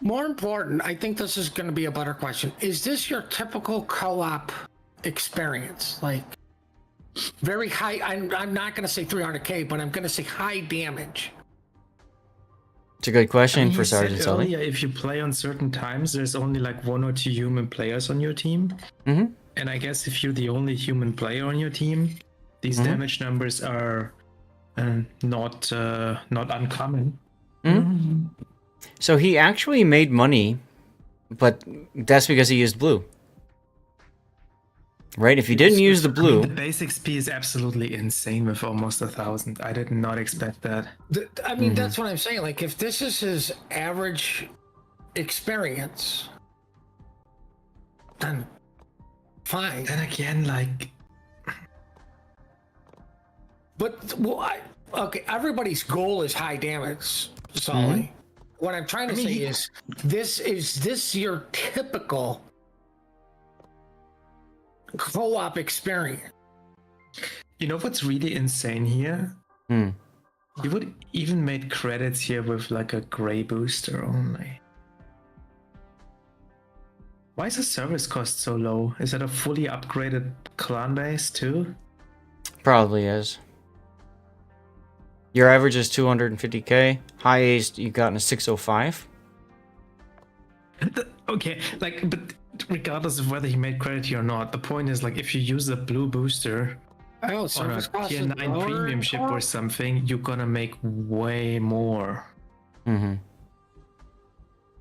More important, I think this is going to be a better question. Is this your typical co-op experience? Like, very high, I'm not going to say 300k, but I'm going to say high damage. It's a good question for You said Sergeant Sully. earlier, if you play on certain times, there's only like 1 or 2 human players on your team. Mm-hmm. And I guess if you're the only human player on your team, these Mhm. damage numbers are not uncommon. Mm-hmm. So he actually made money, but that's because he used blue. Right? If you didn't use the blue... The base XP is absolutely insane with almost 1,000. I did not expect that. I mean, that's what I'm saying. Like, if this is his average experience, then fine. Then again, like... But, well, okay, everybody's goal is high damage, Sully. What I'm trying to say is this your typical co-op experience? You know what's really insane here? Hmm. You would even made credits here with like a gray booster only. Why is the service cost so low? Is that a fully upgraded clan base too? Probably is. Your average is 250k. Highest you got in a 605. Okay, like, but regardless of whether he made credit here or not, the point is like if you use a blue booster on a tier 9 premium ship or something, you're gonna make way more. Mm-hmm.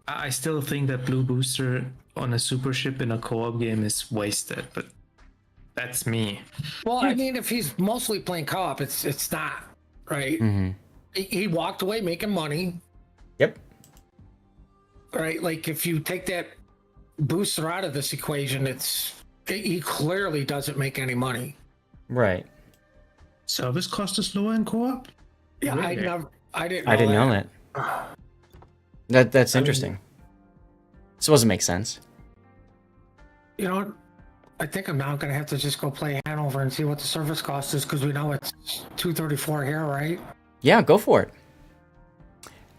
I still think that blue booster on a super ship in a co-op game is wasted, but that's me. Well, I mean, if he's mostly playing co-op, it's not, right? Mm-hmm. He walked away making money. Yep. Right, like if you take that booster out of this equation, he clearly doesn't make any money. Right. Service cost is lower in co-op? Yeah, Really? I didn't know that. That's interesting. This doesn't make sense. You know what? I think I'm now going to have to just go play Hanover and see what the service cost is, because we know it's 234 here, right? Yeah, go for it.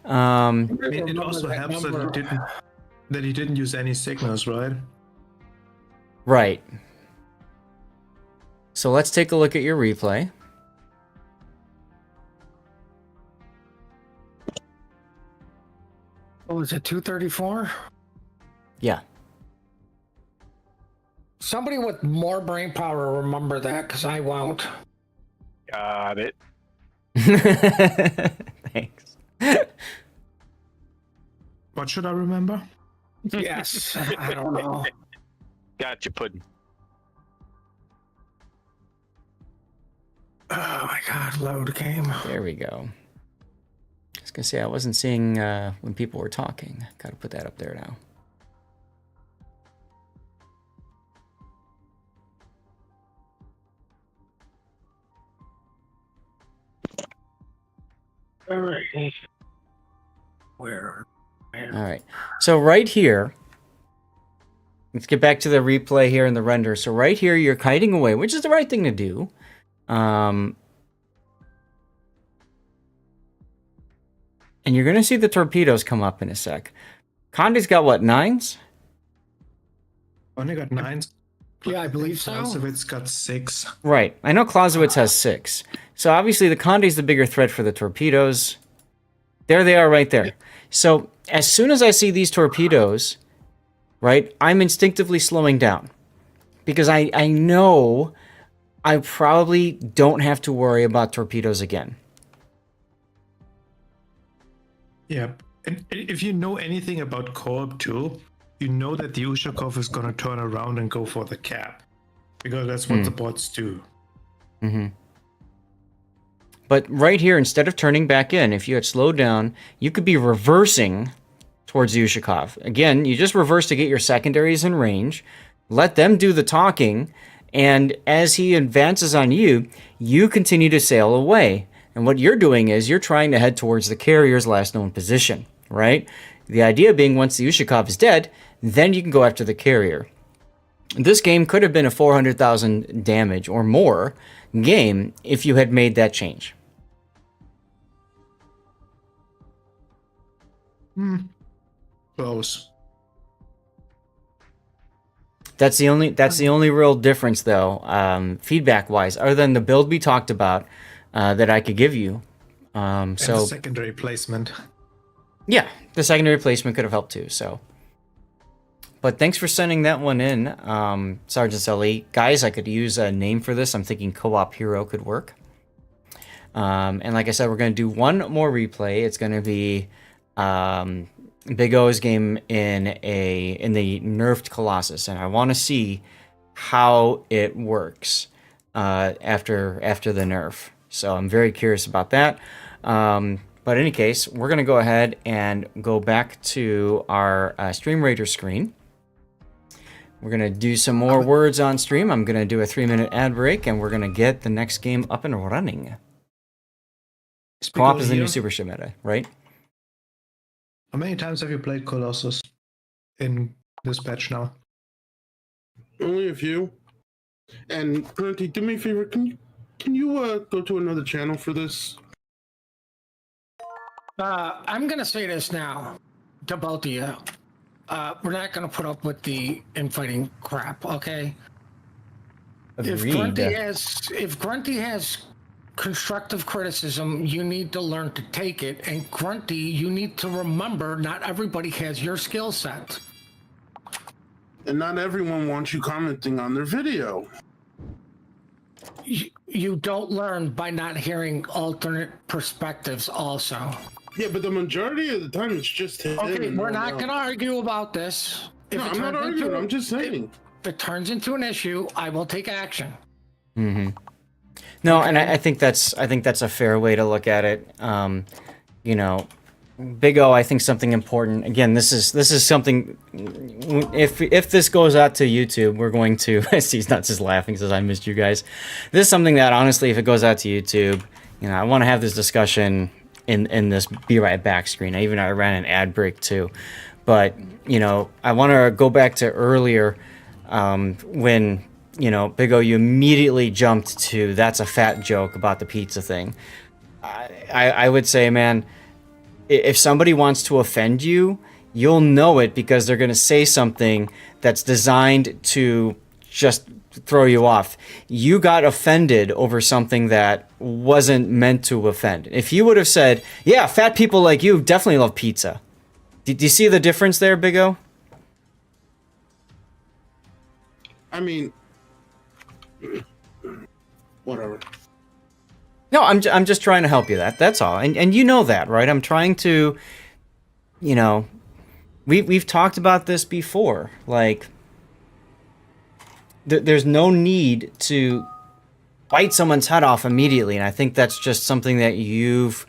It also helps that he didn't use any signals, right? Right. So let's take a look at your replay. Oh, is it 234? Yeah. Somebody with more brain power will remember that, because I won't. Got it. Thanks. What should I remember? Yes, I don't know. Gotcha, Puddin'. Oh my god, load game. There we go. I was gonna say I wasn't seeing when people were talking. Gotta put that up there now. All right. Where? All right. So right here, let's get back to the replay here in the render. So right here, you're kiting away, which is the right thing to do. And you're going to see the torpedoes come up in a sec. Conde's got what, 9s? Only got 9s. Yeah, I believe so. Clausewitz got 6. Right. I know Clausewitz has 6. So obviously the Conde's the bigger threat for the torpedoes. There they are right there. So as soon as I see these torpedoes, right, I'm instinctively slowing down. Because I know I probably don't have to worry about torpedoes again. Yeah. And if you know anything about co-op too, you know that the Ushakov is gonna turn around and go for the cap, because that's what the bots do. Mm-hmm. But right here, instead of turning back in, if you had slowed down, you could be reversing towards the Ushakov. Again, you just reverse to get your secondaries in range, let them do the talking, and as he advances on you, you continue to sail away. And what you're doing is you're trying to head towards the carrier's last known position, right? The idea being once the Ushakov is dead, then you can go after the carrier. This game could have been a 400,000 damage or more game if you had made that change. Close. That's the only real difference, though, feedback-wise, other than the build we talked about, that I could give you. And So secondary placement. yeah, the secondary placement could have helped too. So, but thanks for sending that one in, Sergeant Sully. Guys, I could use a name for this. I'm thinking Co-op Hero could work. And like I said, we're going to do one more replay. It's going to be Big O's game in the nerfed Colossus, and I want to see how it works after the nerf. So I'm very curious about that. But in any case, we're going to go ahead and go back to our Stream Raiders screen. We're going to do some more words on stream. I'm going to do a 3-minute ad break, and we're going to get the next game up and running. Co-op is the new Super Ship meta, right? How many times have you played Colossus in this patch now? Only a few. And Grunty, do me a favor. Can you go to another channel for this? I'm gonna say this now to both of you. We're not gonna put up with the infighting crap, okay? If Grunty has constructive criticism, you need to learn to take it. And Grunty, you need to remember not everybody has your skill set. And not everyone wants you commenting on their video. You don't learn by not hearing alternate perspectives also. Yeah, but the majority of the time it's just him. Okay, we're not going to argue about this. No, I'm not arguing. I'm just saying. If it turns into an issue, I will take action. Mm-hmm. No, and I think that's a fair way to look at it. You know, Big O, I think something important. Again, this is something. If this goes out to YouTube, we're going to. He's not just laughing. He says, "I missed you guys." This is something that honestly, if it goes out to YouTube, you know, I want to have this discussion in this Be Right Back screen. I ran an ad break too, but you know, I want to go back to earlier when. You know, Big O, you immediately jumped to that's a fat joke about the pizza thing. I would say, man, if somebody wants to offend you, you'll know it because they're going to say something that's designed to just throw you off. You got offended over something that wasn't meant to offend. If you would have said, yeah, fat people like you definitely love pizza. Do you see the difference there, Big O? I mean, whatever. No, I'm just trying to help you. That's all, and you know that, right? I'm trying to, you know, we've talked about this before. Like, there's no need to bite someone's head off immediately, and I think that's just something that you've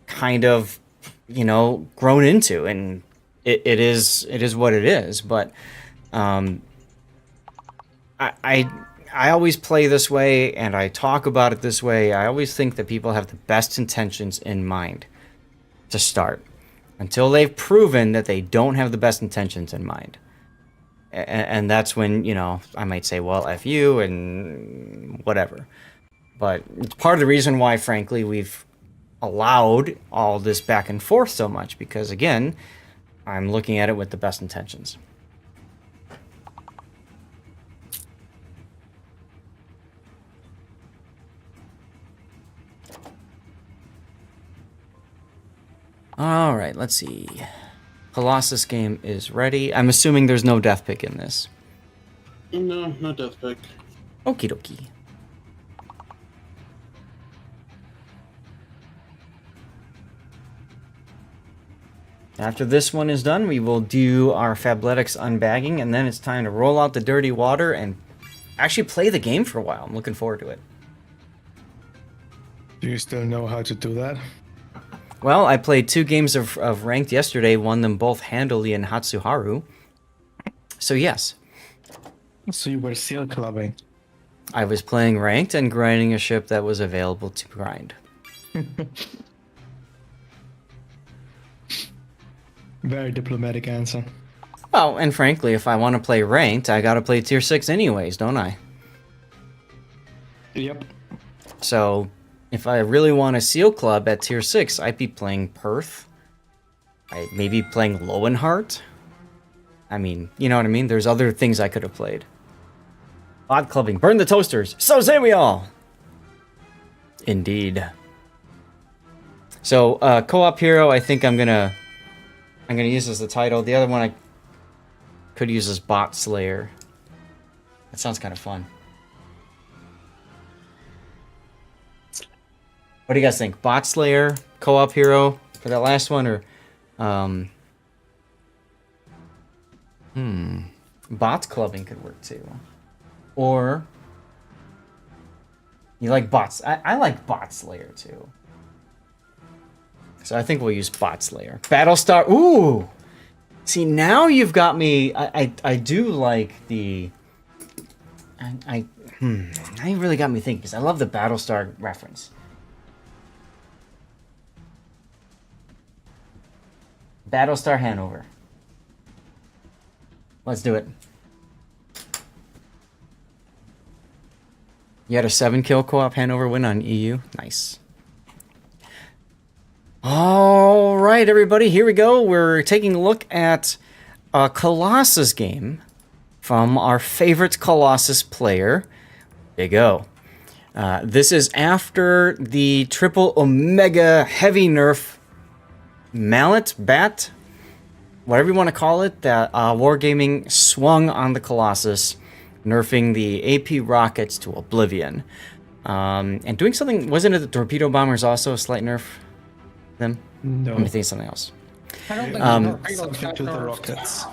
kind of, you know, grown into, and it is what it is. But I always play this way, and I talk about it this way. I always think that people have the best intentions in mind to start until they've proven that they don't have the best intentions in mind. And that's when, you know, I might say, well, F you and whatever. But it's part of the reason why, frankly, we've allowed all this back and forth so much because, again, I'm looking at it with the best intentions. All right, let's see. Colossus game is ready. I'm assuming there's no death pick in this. No, no death pick. Okie dokie. After this one is done, we will do our Fabletics unbagging, and then it's time to roll out the dirty water and actually play the game for a while. I'm looking forward to it. Do you still know how to do that? Well, I played 2 games of ranked yesterday, won them both handily in Hatsuharu. So yes. So you were seal clubbing. I was playing ranked and grinding a ship that was available to grind. Very diplomatic answer. Well, and frankly, if I want to play ranked, I gotta play tier 6 anyways, don't I? Yep. So, if I really want a seal club at tier 6, I'd be playing Perth. I maybe playing Lowenhart. I mean, you know what I mean? There's other things I could have played. Odd clubbing. Burn the toasters. So say we all. Indeed. So, co-op hero, I think I'm gonna use as the title. The other one I could use as Bot Slayer. That sounds kind of fun. What do you guys think? Bot Slayer, co-op hero for that last one, or bot clubbing could work too. Or you like bots? I like Bot Slayer too. So I think we'll use Bot Slayer. Battlestar. Ooh. See, now you've got me. I do like the. Now you really got me thinking, because I love the Battlestar reference. Battlestar Hanover. Let's do it. You had a 7-kill co-op Hanover win on EU. Nice. All right, everybody, here we go. We're taking a look at a Colossus game from our favorite Colossus player, Big O. This is after the triple Omega heavy nerf mallet, bat, whatever you want to call it, that Wargaming swung on the Colossus, nerfing the AP rockets to oblivion. And doing something, wasn't it the torpedo bombers also a slight nerf? Them? No. Let me think of something else. I don't think Something to the rockets.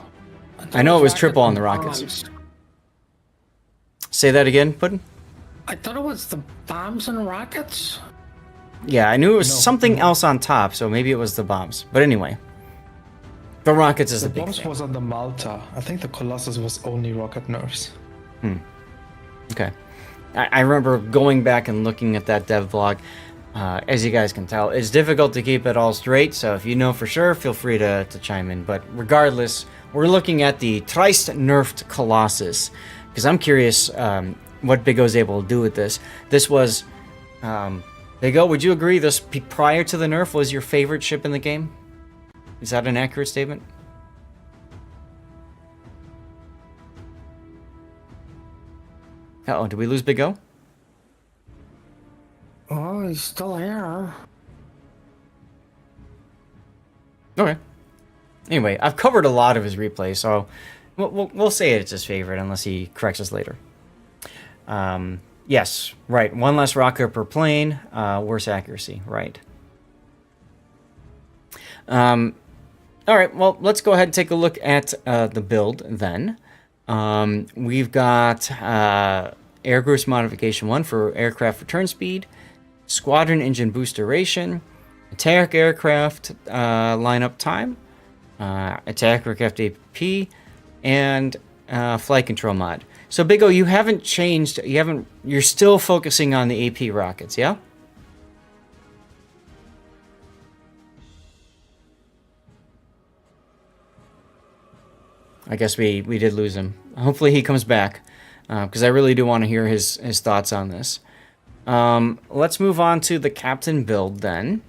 I know it was triple on the rockets. Say that again, Puddin'? I thought it was the bombs and rockets. Yeah, I knew it was something else on top, so maybe it was the bombs. But anyway, the rockets is The the big bombs thing. was on the Malta. I think the Colossus was only rocket nerfs. Okay. I remember going back and looking at that dev blog. As you guys can tell, it's difficult to keep it all straight, so if you know for sure, feel free to chime in. But regardless, we're looking at the thrice nerfed Colossus, because I'm curious what Big O's able to do with this. This was... Big O, would you agree this prior to the nerf was your favorite ship in the game? Is that an accurate statement? Uh-oh, did we lose Big O? Oh, he's still here. Okay. Anyway, I've covered a lot of his replays, so we'll say it's his favorite unless he corrects us later. Yes, right. 1 less rocket per plane, worse accuracy, right. All right, well, let's go ahead and take a look at the build then. We've got Air Goose Modification 1 for aircraft return speed, Squadron Engine Boost Duration, Attack Aircraft lineup time, Attack Aircraft AP, and Flight Control mod. So Big O, you haven't changed, you're still focusing on the AP rockets, yeah? I guess we did lose him. Hopefully he comes back, because I really do want to hear his thoughts on this. Let's move on to the captain build then.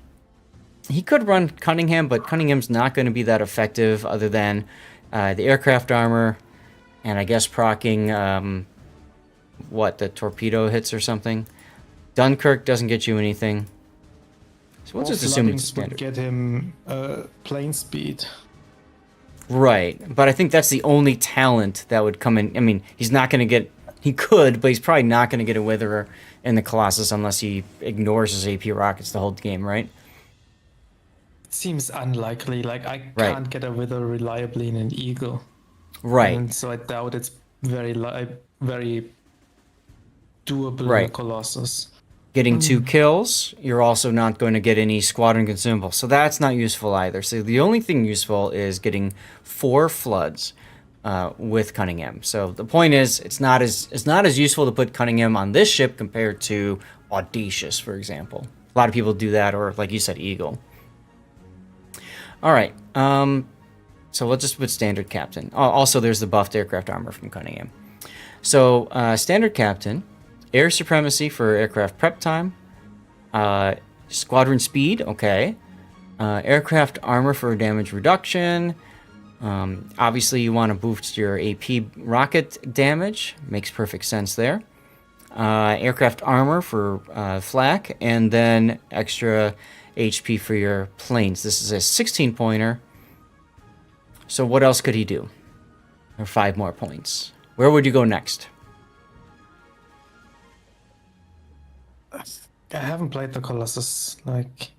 He could run Cunningham, but Cunningham's not going to be that effective other than the aircraft armor, and I guess proccing, the torpedo hits or something. Dunkirk doesn't get you anything. So we'll just assume it's standard. Would get him plane speed. Right, but I think that's the only talent that would come in. I mean, he's not going to get... He could, but he's probably not going to get a Witherer in the Colossus unless he ignores his AP rockets the whole game, right? seems unlikely. Like I Right. can't get a wither reliably in an eagle. Right. And so I doubt it's very very doable Right. in a Colossus. Getting 2 kills, you're also not going to get any squadron consumable. So that's not useful either. So the only thing useful is getting 4 floods with Cunningham. So the point is, it's not as useful to put Cunningham on this ship compared to Audacious, for example. A lot of people do that, or like you said, Eagle. All right. So we'll just put Standard Captain. Also, there's the buffed aircraft armor from Cunningham. So Standard Captain, Air Supremacy for aircraft prep time, Squadron Speed, okay, Aircraft Armor for damage reduction. Obviously, you want to boost your AP rocket damage. Makes perfect sense there. Aircraft Armor for flak, and then extra HP for your planes. This is a 16-pointer. So what else could he do? Or 5 more points. Where would you go next? I haven't played the Colossus. Like,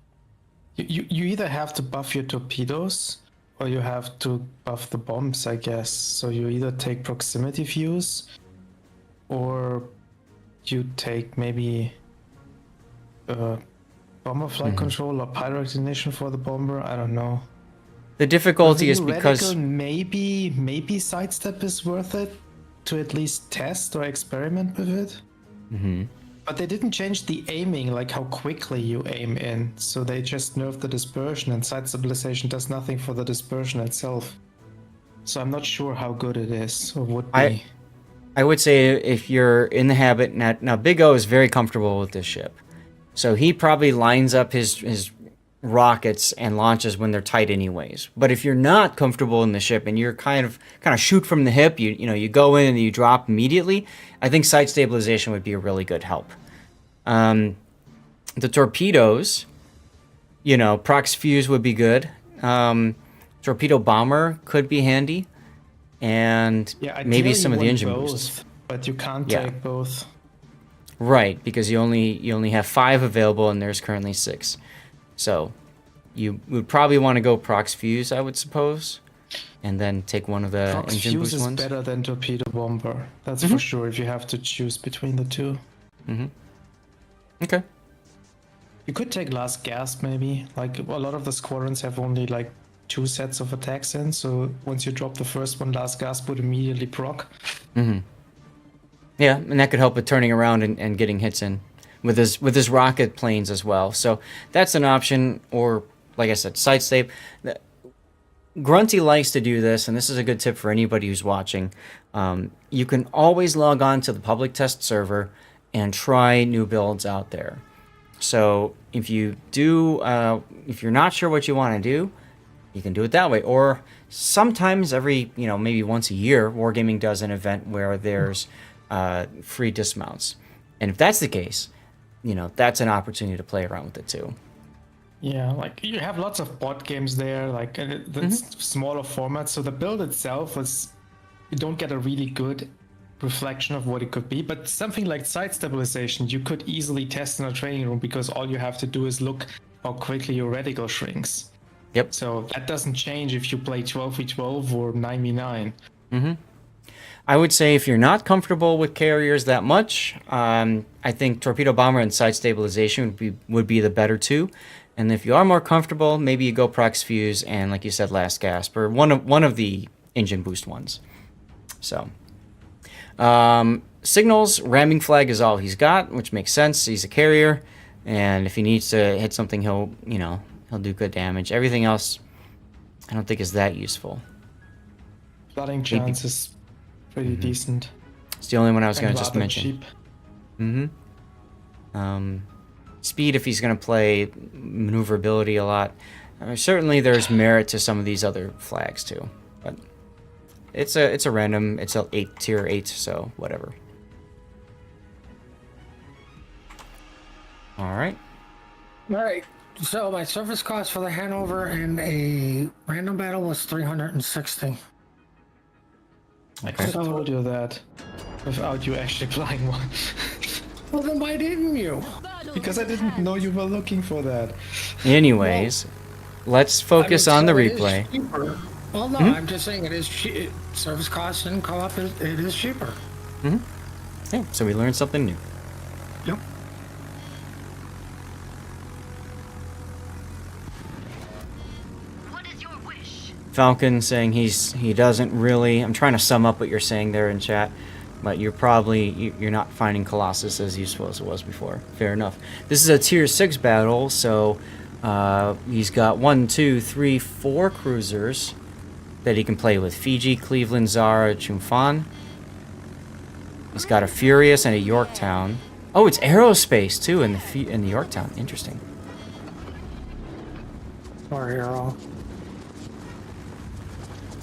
you either have to buff your torpedoes or you have to buff the bombs, I guess. So you either take proximity views or you take maybe bomber flight control or pyro ignition for the bomber. I don't know. The difficulty is because maybe sidestep is worth it to at least test or experiment with it. But they didn't change the aiming, like how quickly you aim in. So they just nerfed the dispersion, and side stabilization does nothing for the dispersion itself. So I'm not sure how good it is or would be. I would say if you're in the habit now, Big O is very comfortable with this ship, so he probably lines up his rockets and launches when they're tight anyways. But if you're not comfortable in the ship and you're kind of shoot from the hip, you go in and you drop immediately, I think side stabilization would be a really good help. The torpedoes, prox fuse would be good. Torpedo bomber could be handy, and maybe some of the engine boosts. But you can't take both. Right, because you only have 5 available and there's currently 6. So you would probably want to go prox fuse, I would suppose, and then take one of the Prox engine fuse boost is ones. better than torpedo bomber. That's for sure. If you have to choose between the two. Okay. You could take last gasp maybe. Like a lot of the squadrons have only like 2 sets of attacks in, so once you drop the first one, last gasp would immediately proc. Yeah, and that could help with turning around and getting hits in with his rocket planes as well. So that's an option, or like I said, side step. Grunty likes to do this, and this is a good tip for anybody who's watching. You can always log on to the public test server and try new builds out there. So if you do, if you're not sure what you want to do, you can do it that way. Or sometimes every, maybe once a year, Wargaming does an event where there's free dismounts. And if that's the case, that's an opportunity to play around with it too. Yeah, like you have lots of bot games there, like the smaller formats. So the build itself you don't get a really good reflection of what it could be. But something like side stabilization, you could easily test in a training room because all you have to do is look how quickly your reticle shrinks. Yep. So that doesn't change if you play 12v12 or 9v9. I would say if you're not comfortable with carriers that much, I think torpedo bomber and side stabilization would be the better two. And if you are more comfortable, maybe you go prox fuse and, like you said, last gasp, or one of the engine boost ones. So signals, ramming flag is all he's got, which makes sense. He's a carrier, and if he needs to hit something, he'll do good damage. Everything else, I don't think is that useful. Flooding chance is pretty decent. It's the only one I was And going to just rather mention. cheap. Speed, if he's going to play maneuverability a lot. Certainly there's merit to some of these other flags too, but it's a random, it's a tier 8, so whatever. All right. So my service cost for the Hanover and a random battle was 360. I could have told you that without you actually flying one. Well, then why didn't you? Because I didn't know you were looking for that. Anyways, let's focus on the so it is replay. cheaper. Well, no, I'm just saying it is service costs and co-op. It is cheaper. Yeah, so we learned something new. Yep. Falcon saying he doesn't really. I'm trying to sum up what you're saying there in chat, but you're not finding Colossus as useful as it was before. Fair enough. This is a tier 6 battle, so he's got 1, 2, 3, 4 cruisers that he can play with: Fiji, Cleveland, Zara, Chumfan. He's got a Furious and a Yorktown. Oh, it's aerospace too in the Yorktown. Interesting. Or hero.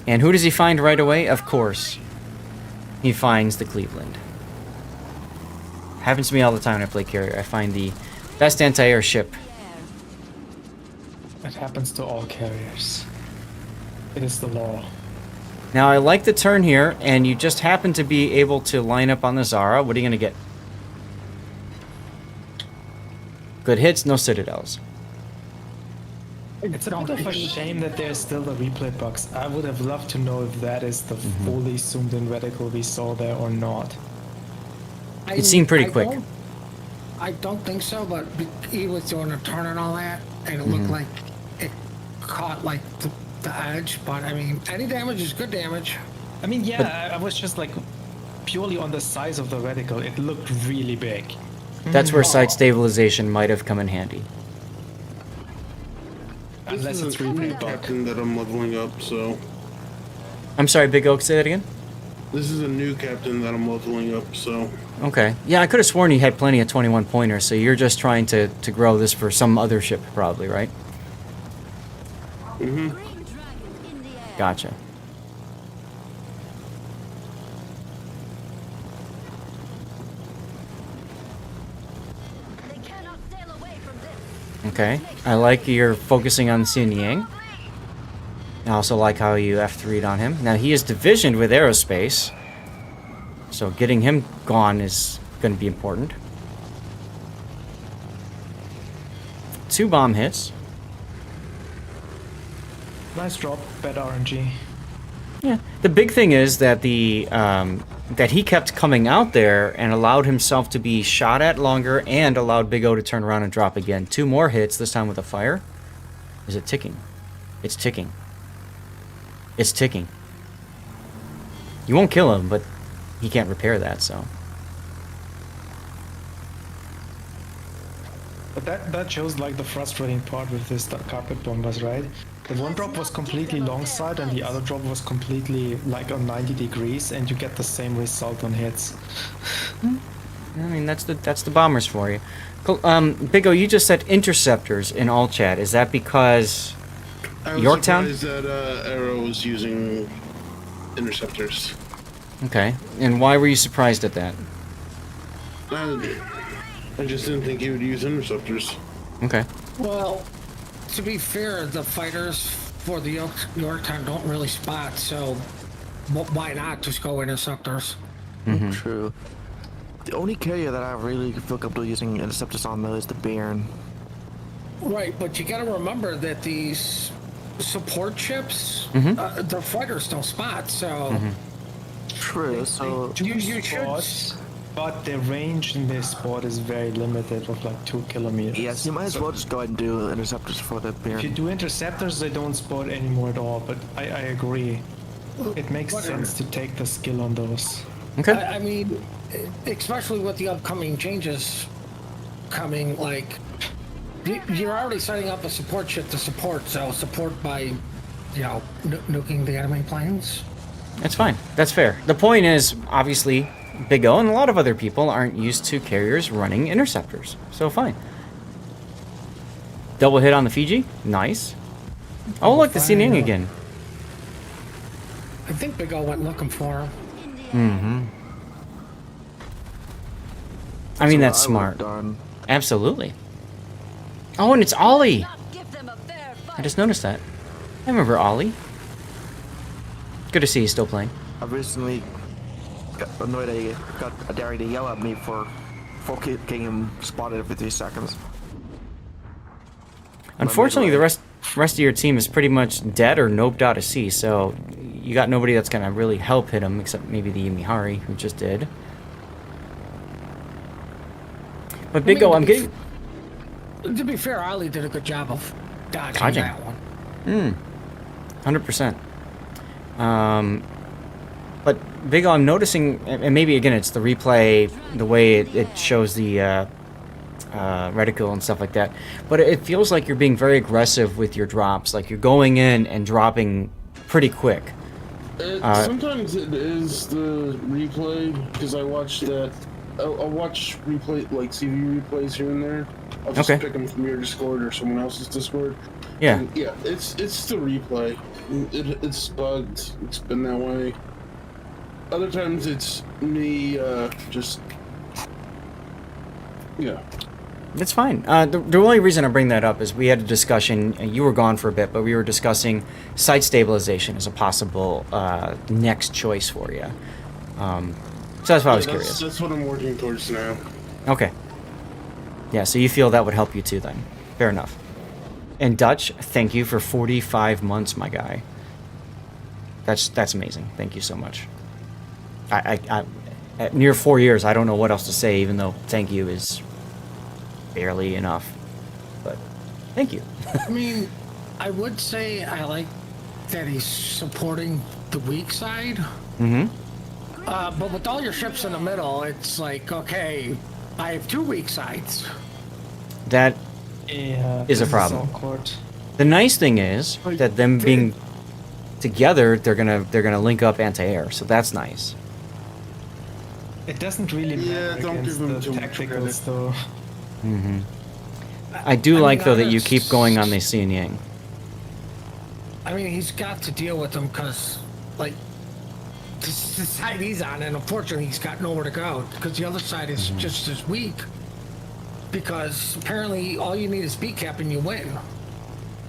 And who does he find right away? Of course, he finds the Cleveland. Happens to me all the time when I play carrier. I find the best anti-air ship. It happens to all carriers. It is the law. Now, I like the turn here, and you just happen to be able to line up on the Zara. What are you going to get? Good hits, no Citadels. It's a bit of a shame that there's still the replay box. I would have loved to know if that is the fully zoomed in reticle we saw there or not. It seemed pretty quick. I don't think so, but he was doing a turn and all that, and it looked like it caught like the edge. But I mean, any damage is good damage. I mean, yeah, I was just like purely on the size of the reticle. It looked really big. That's where side stabilization might have come in handy. Unless it's replay bug. Captain that I'm leveling up, so. I'm sorry, Big Oak, say that again? This is a new captain that I'm leveling up, so. Okay. Yeah, I could have sworn you had plenty of 21 pointers, so you're just trying to grow this for some other ship, probably, right? Mm-hmm. Gotcha. Okay. I like you're focusing on Xin Yang. I also like how you F3'd on him. Now, he is divisioned with aerospace, so getting him gone is going to be important. 2 bomb hits. Nice drop, bad RNG. Yeah. The big thing is that that he kept coming out there and allowed himself to be shot at longer and allowed Big O to turn around and drop again. 2 more hits, this time with a fire. Is it ticking? It's ticking. It's ticking. You won't kill him, but he can't repair that, so. But that shows like the frustrating part with this carpet bombers, right? The one drop was completely long side and the other drop was completely like on 90 degrees and you get the same result on hits. I mean, that's the bombers for you. Cool. Big O, you just said interceptors in all chat. Is that because I was Yorktown? surprised that Arrow was using interceptors. Okay. And why were you surprised at that? I just didn't think he would use interceptors. Okay. Well, to be fair, the fighters for the Yorktown don't really spot, so why not just go interceptors? True. The only carrier that I really feel comfortable using interceptors on though is the Baron. Right, but you gotta remember that these support ships, the fighters don't spot, so... True, so... You should... But the range in this spot is very limited, of like 2 kilometers. Yes, you might as well just go ahead and do interceptors for the Baron. If you do interceptors, they don't spot anymore at all, but I agree. It makes sense to take the skill on those. Okay. I mean, especially with the upcoming changes coming, like, you're already setting up a support ship to support, so support by, you know, nuking the enemy planes. That's fine. That's fair. The point is, obviously, Big O and a lot of other people aren't used to carriers running interceptors. So fine. Double hit on the Fiji. Nice. Oh, look, the Xinjiang again. I think Big O went looking for him. I mean, that's smart. Absolutely. Oh, and it's Ollie. I just noticed that. I remember Ollie. Good to see you still playing. I recently got annoyed that he got a daring to yell at me for getting him spotted every 3 seconds. Unfortunately, the rest... rest of your team is pretty much dead or noped out of sea, so you got nobody that's gonna really help hit him, except maybe the Imihari, who just did. But Big O, I'm getting... To be fair, Ali did a good job of dodging that one. 100%. But Big O, I'm noticing, and maybe again it's the replay, the way it shows the reticle and stuff like that, but it feels like you're being very aggressive with your drops, like you're going in and dropping pretty quick. Sometimes it is the replay, because I watch that. I'll watch replay, like CV replays here and there. I'll just pick them from your Discord or someone else's Discord. Yeah. And yeah, it's the replay. It's bugged. It's been that way. Other times it's me just... Yeah. It's fine. The only reason I bring that up is we had a discussion, and you were gone for a bit, but we were discussing site stabilization as a possible next choice for you. So that's why I was curious. That's what I'm working towards now. Okay. Yeah, so you feel that would help you too then. Fair enough. And Dutch, thank you for 45 months, my guy. That's amazing. Thank you so much. I at near 4 years, I don't know what else to say, even though thank you is barely enough. But thank you. I mean, I would say I like that he's supporting the weak side. Mm-hmm. But with all your ships in the middle, it's like, okay, I have 2 weak sides. That is a problem. The nice thing is that them being together, they're gonna link up anti-air, so that's nice. It doesn't really matter against the tacticals, though. Mm-hmm. I do like though that you keep going on the Xin Yang. I mean, he's got to deal with them because, like, this is the side he's on, and unfortunately, he's got nowhere to go because the other side is just as weak. Because apparently, all you need is beat cap and you win.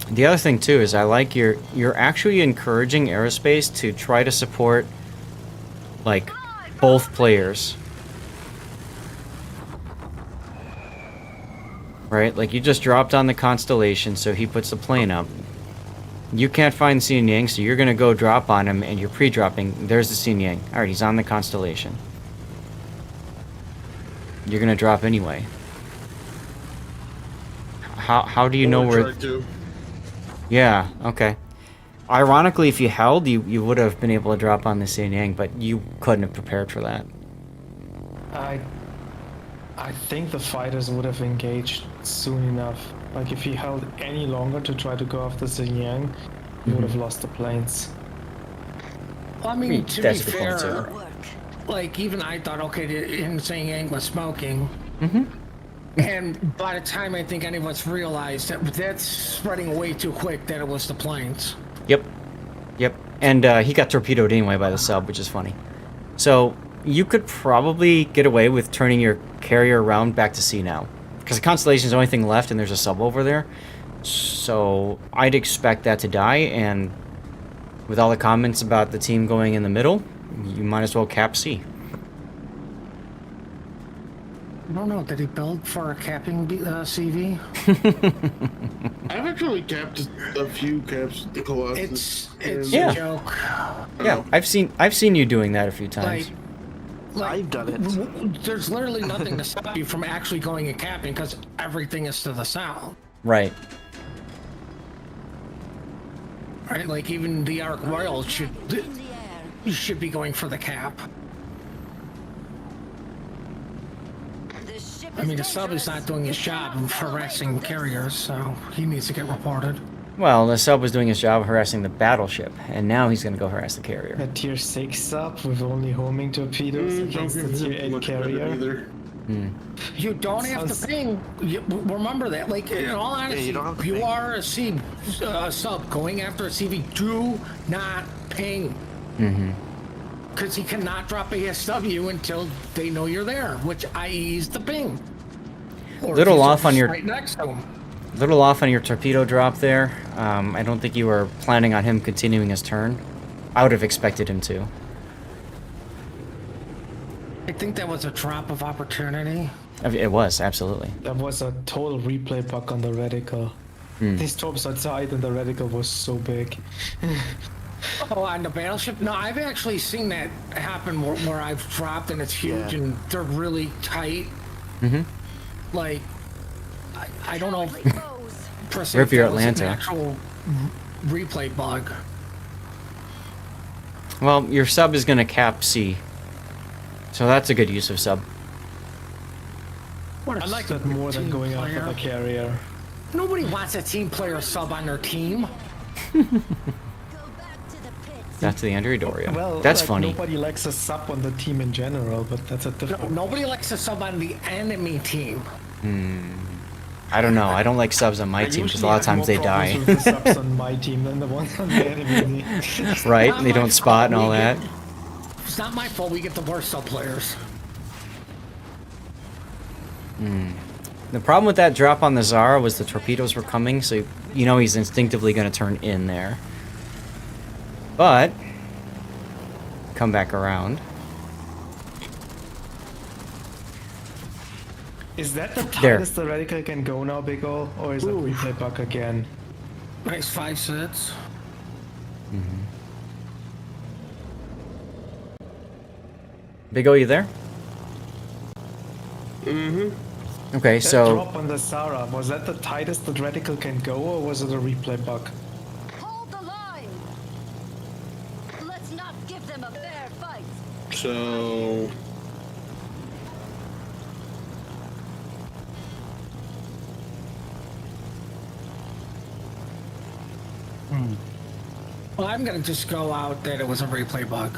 The other thing too is I like you're actually encouraging aerospace to try to support like both players. Right? Like you just dropped on the Constellation, so he puts the plane up. You can't find Xin Yang, so you're gonna go drop on him and you're pre-dropping. There's the Xin Yang. Alright, he's on the Constellation. You're gonna drop anyway. How do you know where... Yeah, okay. Ironically, if you held, you would have been able to drop on the Xin Yang, but you couldn't have prepared for that. I think the fighters would have engaged soon enough. Like, if he held any longer to try to go after Xin Yang, he would have lost the planes. Well, I mean, to be fair, like, even I thought, okay, him Xin Yang was smoking. Mm-hmm. And by the time I think any of us realized that that's spreading way too quick that it was the planes. Yep. Yep. And he got torpedoed anyway by the sub, which is funny. So you could probably get away with turning your carrier around back to sea now. Because the Constellation is the only thing left and there's a sub over there. So I'd expect that to die, and with all the comments about the team going in the middle, you might as well cap C. I don't know, did he build for a capping CV? I've actually capped a few caps with the Colossus. It's a joke. Yeah, I've seen you doing that a few times. Like, I've done it. There's literally nothing to stop you from actually going and capping because everything is to the south. Right. Right, like even the Ark Royal should be going for the cap. I mean, the sub is not doing his job of harassing carriers, so he needs to get reported. Well, the sub was doing his job of harassing the battleship, and now he's going to go harass the carrier. A tier 6 sub with only homing torpedoes against the tier 8 carrier. You don't have to ping. Remember that. Like, in all honesty, you are a sub going after a CV. Do not ping. Mm-hmm. Because he cannot drop ASW until they know you're there, which i.e. is the ping. Or Little off on your right next to him. Little off on your torpedo drop there. I don't think you were planning on him continuing his turn. I would have expected him to. I think that was a drop of opportunity. It was, absolutely. That was a total replay bug on the reticle. These torps are tight and the reticle was so big. Oh, on the battleship? No, I've actually seen that happen where I've dropped and it's huge and they're really tight. Like, I don't know. Per se, Rip your if that was an Atlanta. actual replay bug. Well, your sub is going to cap C. So that's a good use of sub. What a I like that more than team going after player. the carrier. Nobody wants a team player sub on their team. That's the Andrew Doria. Well, That's like, funny. Nobody likes a sub on the team in general, but that's a different. Nobody likes a sub on the enemy team. I don't know. I don't like subs on my I team because usually a lot of have times more they problems die. with the subs on my team than the ones on the enemy team. Right? Not They my don't spot and fault all we that. get- It's not my fault we get the worst sub players. The problem with that drop on the Zara was the torpedoes were coming, so you know he's instinctively going to turn in there. But come back around. Is that the There. tightest the reticle can go now, Big O? Or is it replay bug again? Nice 5 sets. Big O, you there? Okay, That so drop on the Sarah, was that the tightest the reticle can go, or was it a replay bug? Hold the line. Let's not give them a fair fight. So Well, I'm gonna just go out that it was a replay bug.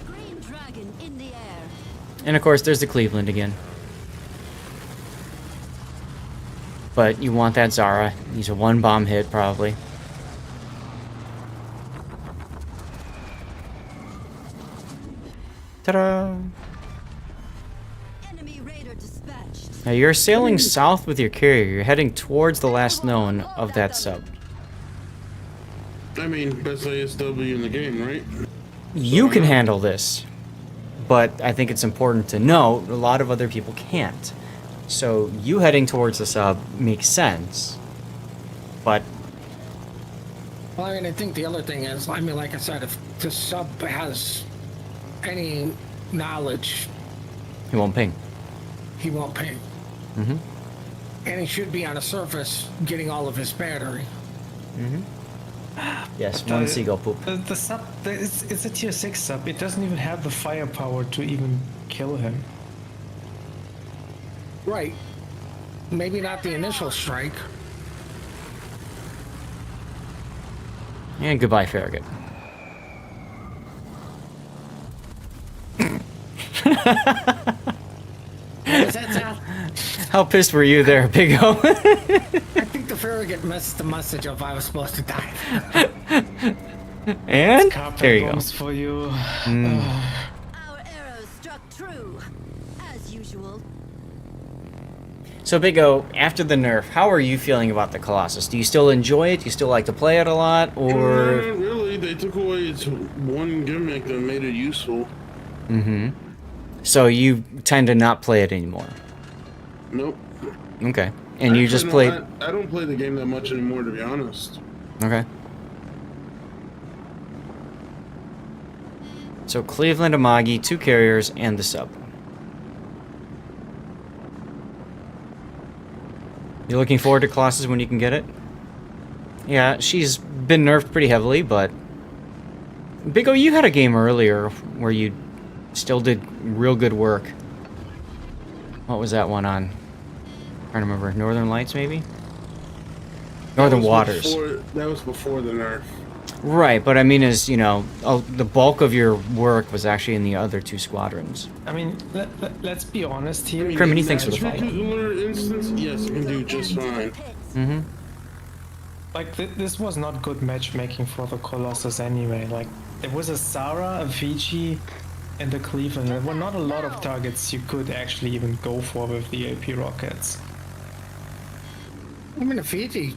Green dragon in the air. and of course there's the Cleveland again. But you want that Zara. He's a one bomb hit probably. Ta-da! Enemy raider dispatched. Now you're sailing south with your carrier. You're heading towards the last known of that sub. I mean, best ISW in the game, right? You can handle this, but I think it's important to note a lot of other people can't. So you heading towards the sub makes sense, but Well, I mean, I think the other thing is, I mean, like I said, if the sub has any knowledge, he won't ping. he won't ping. Mm-hmm. And he should be on the surface getting all of his battery. Mm-hmm. Yes, But one seagull poop. The sub, it's a tier 6 sub. It doesn't even have the firepower to even kill him. Right. Maybe not the initial strike. And goodbye, Farragut. Does that sound? How pissed were you there, Big O? I think the Farragut missed the message of I was supposed to die. And Carpet there you go. bombs for you. Our arrows struck true, as usual. So Big O, after the nerf, how are you feeling about the Colossus? Do you still enjoy it? Do you still like to play it a lot, or? Not really. They took away its one gimmick that made it useful. Mm-hmm. So you tend to not play it anymore. Nope. Okay. And you just Actually, played. no, I don't play the game that much anymore, to be honest. Okay. So Cleveland, Amagi, 2 carriers, and the sub. You looking forward to Colossus when you can get it? Yeah, she's been nerfed pretty heavily, but... Big O, you had a game earlier where you still did real good work. What was that one on? Trying to remember. Northern Lights, maybe? Northern Waters. That was before the nerf. Right, but I mean, as you know, the bulk of your work was actually in the other 2 squadrons. I mean, let's be honest here. Criminy, thanks for the Match follow. cooler instance, yes, it can do just fine. Mm-hmm. Like, this was not good matchmaking for the Colossus anyway. Like, there was a Sarah, a Fiji, and a Cleveland. There were not a lot of targets you could actually even go for with the AP rockets. I mean, the Fiji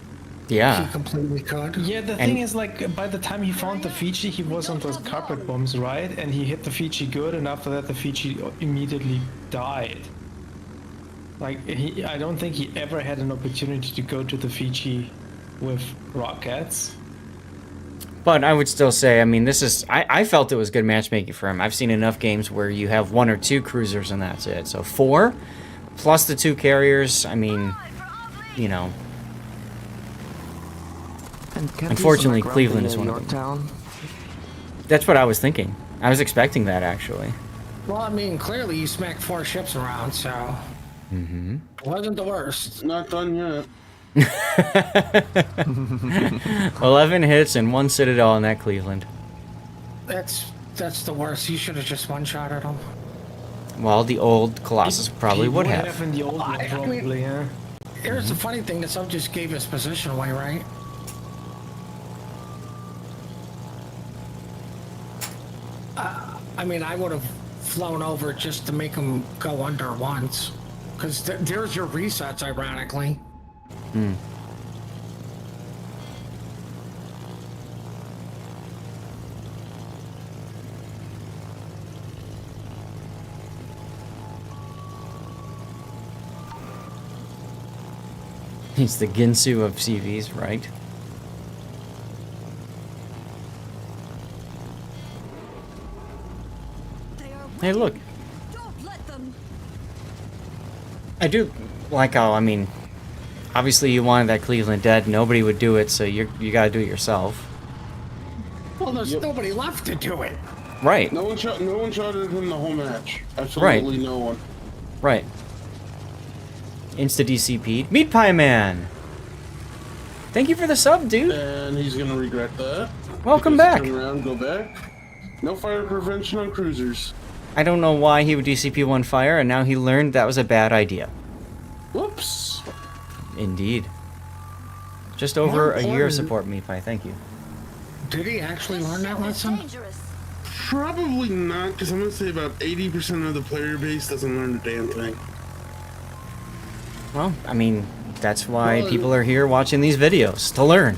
Yeah. He completely could. Yeah, the thing is, like, by the time he found the Fiji, he was on those carpet bombs, right? And he hit the Fiji good, and after that, the Fiji immediately died. Like, I don't think he ever had an opportunity to go to the Fiji with rockets. But I would still say, I mean, I felt it was good matchmaking for him. I've seen enough games where you have 1 or 2 cruisers and that's it. So 4, plus the 2 carriers, I mean, you know. Unfortunately, Cleveland is one of them. That's what I was thinking. I was expecting that, actually. Well, I mean, clearly you smacked 4 ships around, so... Mm-hmm. It wasn't the worst. Not done yet. 11 hits and 1 Citadel in that Cleveland. That's the worst. You should have just one-shotted him. Well, the old Colossus probably would have. In the old one, probably, yeah. Here's the funny thing, the sub just gave his position away, right? I mean, I would have flown over just to make him go under once. Because there's your resets, ironically. Hmm. He's the Ginsu of CVs, right? Hey, look. I do like how, I mean, obviously you wanted that Cleveland dead. Nobody would do it, so you gotta do it yourself. Well, there's nobody left to do it. Right. No one shot at him the whole match. Absolutely no one. Right. Insta DCP'd. Meat Pie Man! Thank you for the sub, dude. And he's gonna regret that. Welcome back. Turn around, go back. No fire prevention on cruisers. I don't know why he would DCP one fire, and now he learned that was a bad idea. Whoops. Indeed. Just over a year of support, Meat Pie. Thank you. Did he actually learn that lesson? Probably not, because I'm gonna say about 80% of the player base doesn't learn a damn thing. Well, I mean, that's why people are here watching these videos, to learn.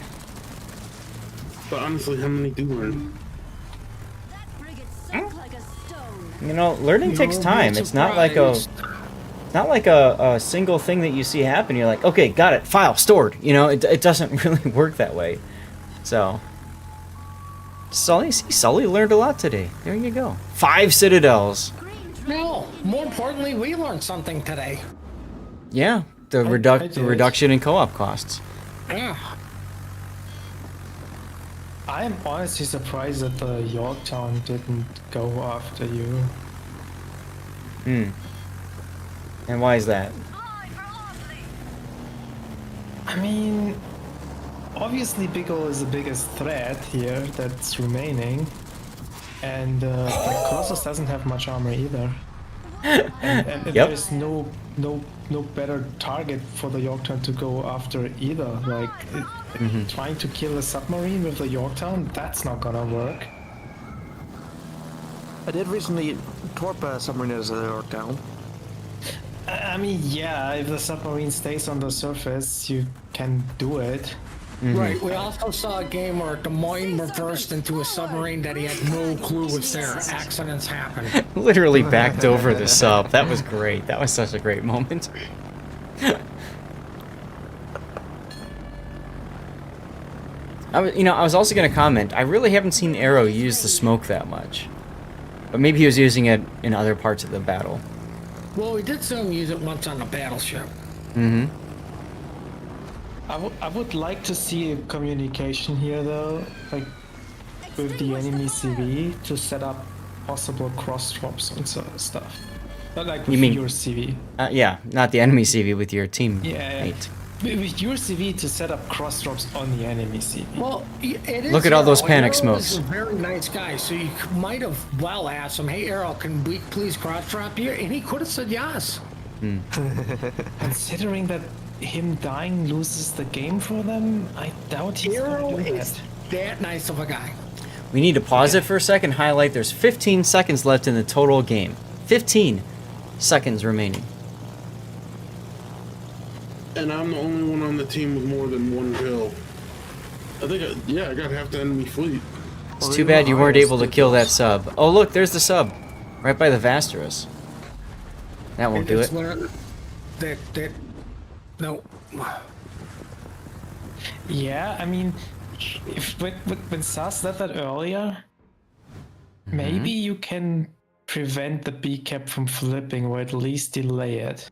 But honestly, how many do learn? You know, learning takes time. It's not like a single thing that you see happen. You're like, okay, got it, file stored. You know, it doesn't really work that way. So, Sully learned a lot today. There you go. 5 Citadels. No, more importantly, we learned something today. Yeah, the reduction in co-op costs. Yeah. I'm honestly surprised that the Yorktown didn't go after you. Hmm. And why is that? I mean, obviously Bigol is the biggest threat here that's remaining. And like Colossus doesn't have much armor either. And there's no better target for the Yorktown to go after either. Like, trying to kill a submarine with the Yorktown, that's not gonna work. I did recently torp a submarine as a Yorktown. I mean, yeah, if the submarine stays on the surface, you can do it. Right, we also saw a game where Des Moines reversed into a submarine that he had no clue was there. Accidents happen. Literally backed over the sub. That was great. That was such a great moment. I was also going to comment, I really haven't seen Arrow use the smoke that much. But maybe he was using it in other parts of the battle. Well, we did see him use it once on the battleship. Mm-hmm. I would like to see a communication here, though, like with the enemy CV to set up possible cross drops and stuff. Not like with your CV. Yeah, not the enemy CV, with your teammate. Yeah. With your CV to set up cross drops on the enemy CV. Well, it is. Look at all those panic Arrow smokes. is a very nice guy, so you might have well asked him, "Hey, Arrow, can we please cross drop you?" And he could have said yes. Considering that him dying loses the game for them, I doubt he's gonna do is that nice of a guy. We need to pause it for a second, highlight there's 15 seconds left in the total game. 15 seconds remaining. And I'm the only one on on the team with more than one kill. I think, I got half the enemy fleet. It's too bad you weren't able to kill that sub. Oh, look, there's the sub. Right by the Vasterus. That won't do it. No. Yeah, I mean, if when Sas said that earlier, maybe you can prevent the B cap from flipping or at least delay it.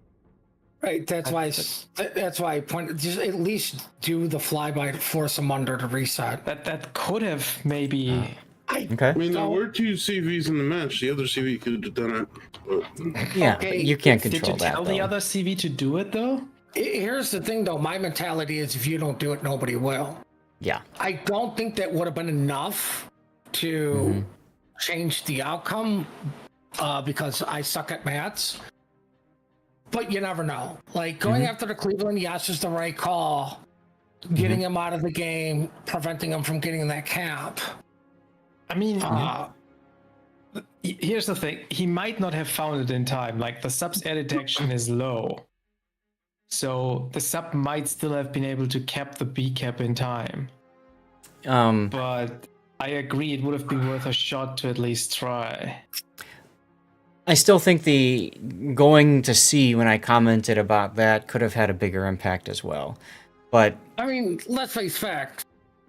Right, that's why I pointed. Just at least do the flyby to force them under to reset. That could have maybe. Okay. I mean, there were 2 CVs in the match. The other CV could have done it. But... Yeah, but you can't control Did you tell that. the other CV to do it though? Here's the thing, though. My mentality is, if you don't do it, nobody will. Yeah. I don't think that would have been enough to change the outcome, because I suck at maths. But you never know. Like, going after the Cleveland, yes, is the right call. Getting him out of the game, preventing him from getting that cap. I mean, here's the thing. He might not have found it in time. Like, the sub's air detection is low. So the sub might still have been able to cap the B cap in time. But I agree, it would have been worth a shot to at least try. I still think the going to C when I commented about that could have had a bigger impact as well. But I mean, let's face facts.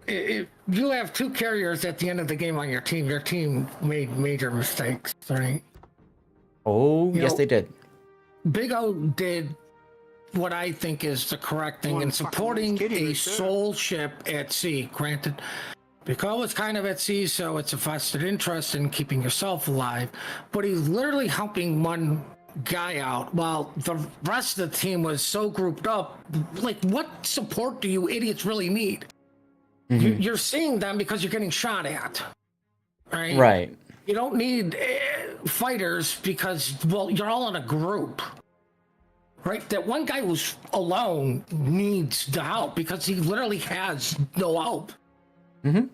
If you have 2 carriers at the end of the game on your team made major mistakes, right? Oh, yes, they did. Big O did what I think is the correct thing in supporting a sole ship at sea. Granted, because it's kind of at sea, so it's a vested interest in keeping yourself alive. But he's literally helping one guy out while the rest of the team was so grouped up. Like, what support do you idiots really need? You're seeing them because you're getting shot at, right? Right. You don't need fighters because, well, you're all in a group. Right, that one guy who's alone needs the help because he literally has no help. Right,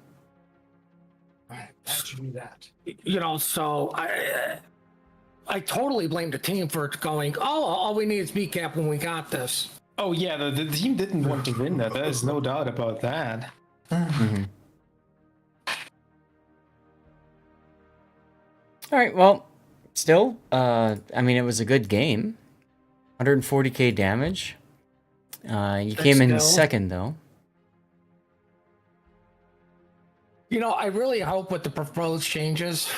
that should be that. You know, so I totally blame the team for going, oh, all we need is B cap when we got this. Oh yeah, the team didn't want to win that. There's no doubt about that. All right, well, still, I mean, it was a good game. 140k damage. You came in second, though. You know, I really hope with the proposed changes,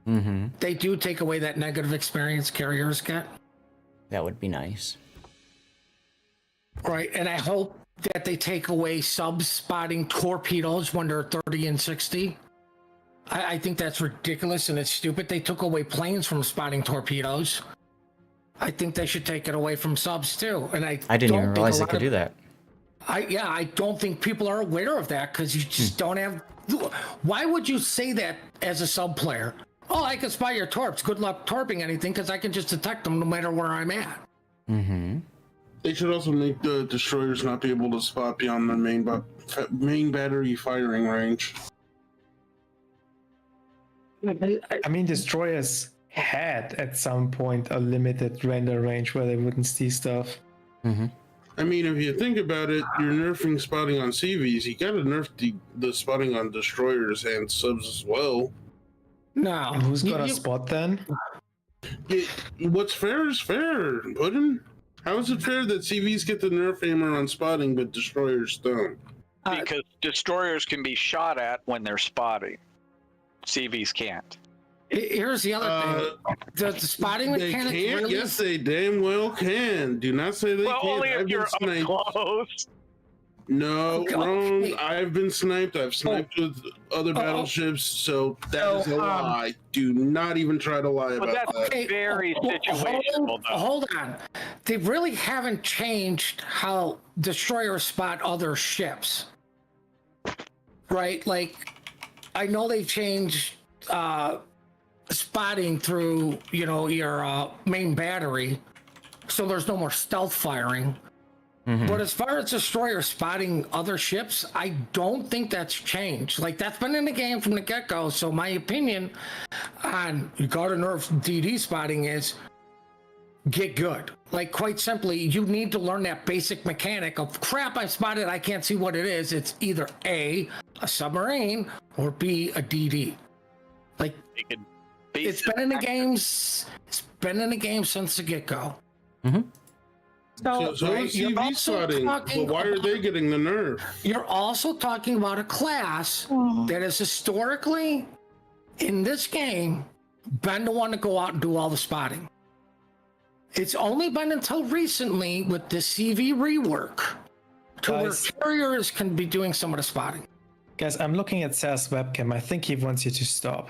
they do take away that negative experience carriers get. That would be nice. Right, and I hope that they take away subs spotting torpedoes when they're 30 and 60. I think that's ridiculous and it's stupid. They took away planes from spotting torpedoes. I think they should take it away from subs too. And I didn't even realize they could do that. I don't think people are aware of that because you just don't have. Why would you say that as a sub player? Oh, I can spy your torps. Good luck torping anything because I can just detect them no matter where I'm at. They should also make the destroyers not be able to spot beyond the main battery firing range. I mean, destroyers had at some point a limited render range where they wouldn't see stuff. I mean, if you think about it, you're nerfing spotting on CVs. You gotta nerf the spotting on destroyers and subs as well. No. Who's got a spot then? What's fair is fair, Puddin'. How is it fair that CVs get the nerf hammer on spotting, but destroyers don't? Because destroyers can be shot at when they're spotting. CVs can't. Here's the other thing. The spotting mechanic can't? really... Yes, they damn well can. Do not say they can't. Only if I've you're been sniped. up close. No, wrong. I've been sniped. I've sniped with other battleships, so that is a lie. Do not even try to lie about that. That's very situational, though. Hold on. They really haven't changed how destroyers spot other ships. Right? Like, I know they've changed spotting through, you know, your main battery, so there's no more stealth firing. But as far as destroyer spotting other ships, I don't think that's changed. Like, that's been in the game from the get-go. So my opinion on you gotta nerf DD spotting is get good. Like, quite simply, you need to learn that basic mechanic of crap, I spotted, I can't see what it is. It's either A, a submarine, or B, a DD. Like, it's been in the games. It's been in the game since the get-go. Mm-hmm. So is CV spotting, but why are they getting the nerf? You're also talking about a class that has historically, in this game, been the one to go out and do all the spotting. It's only been until recently with the CV rework to where carriers can be doing some of the spotting. Guys, I'm looking at Sal's webcam. I think he wants you to stop.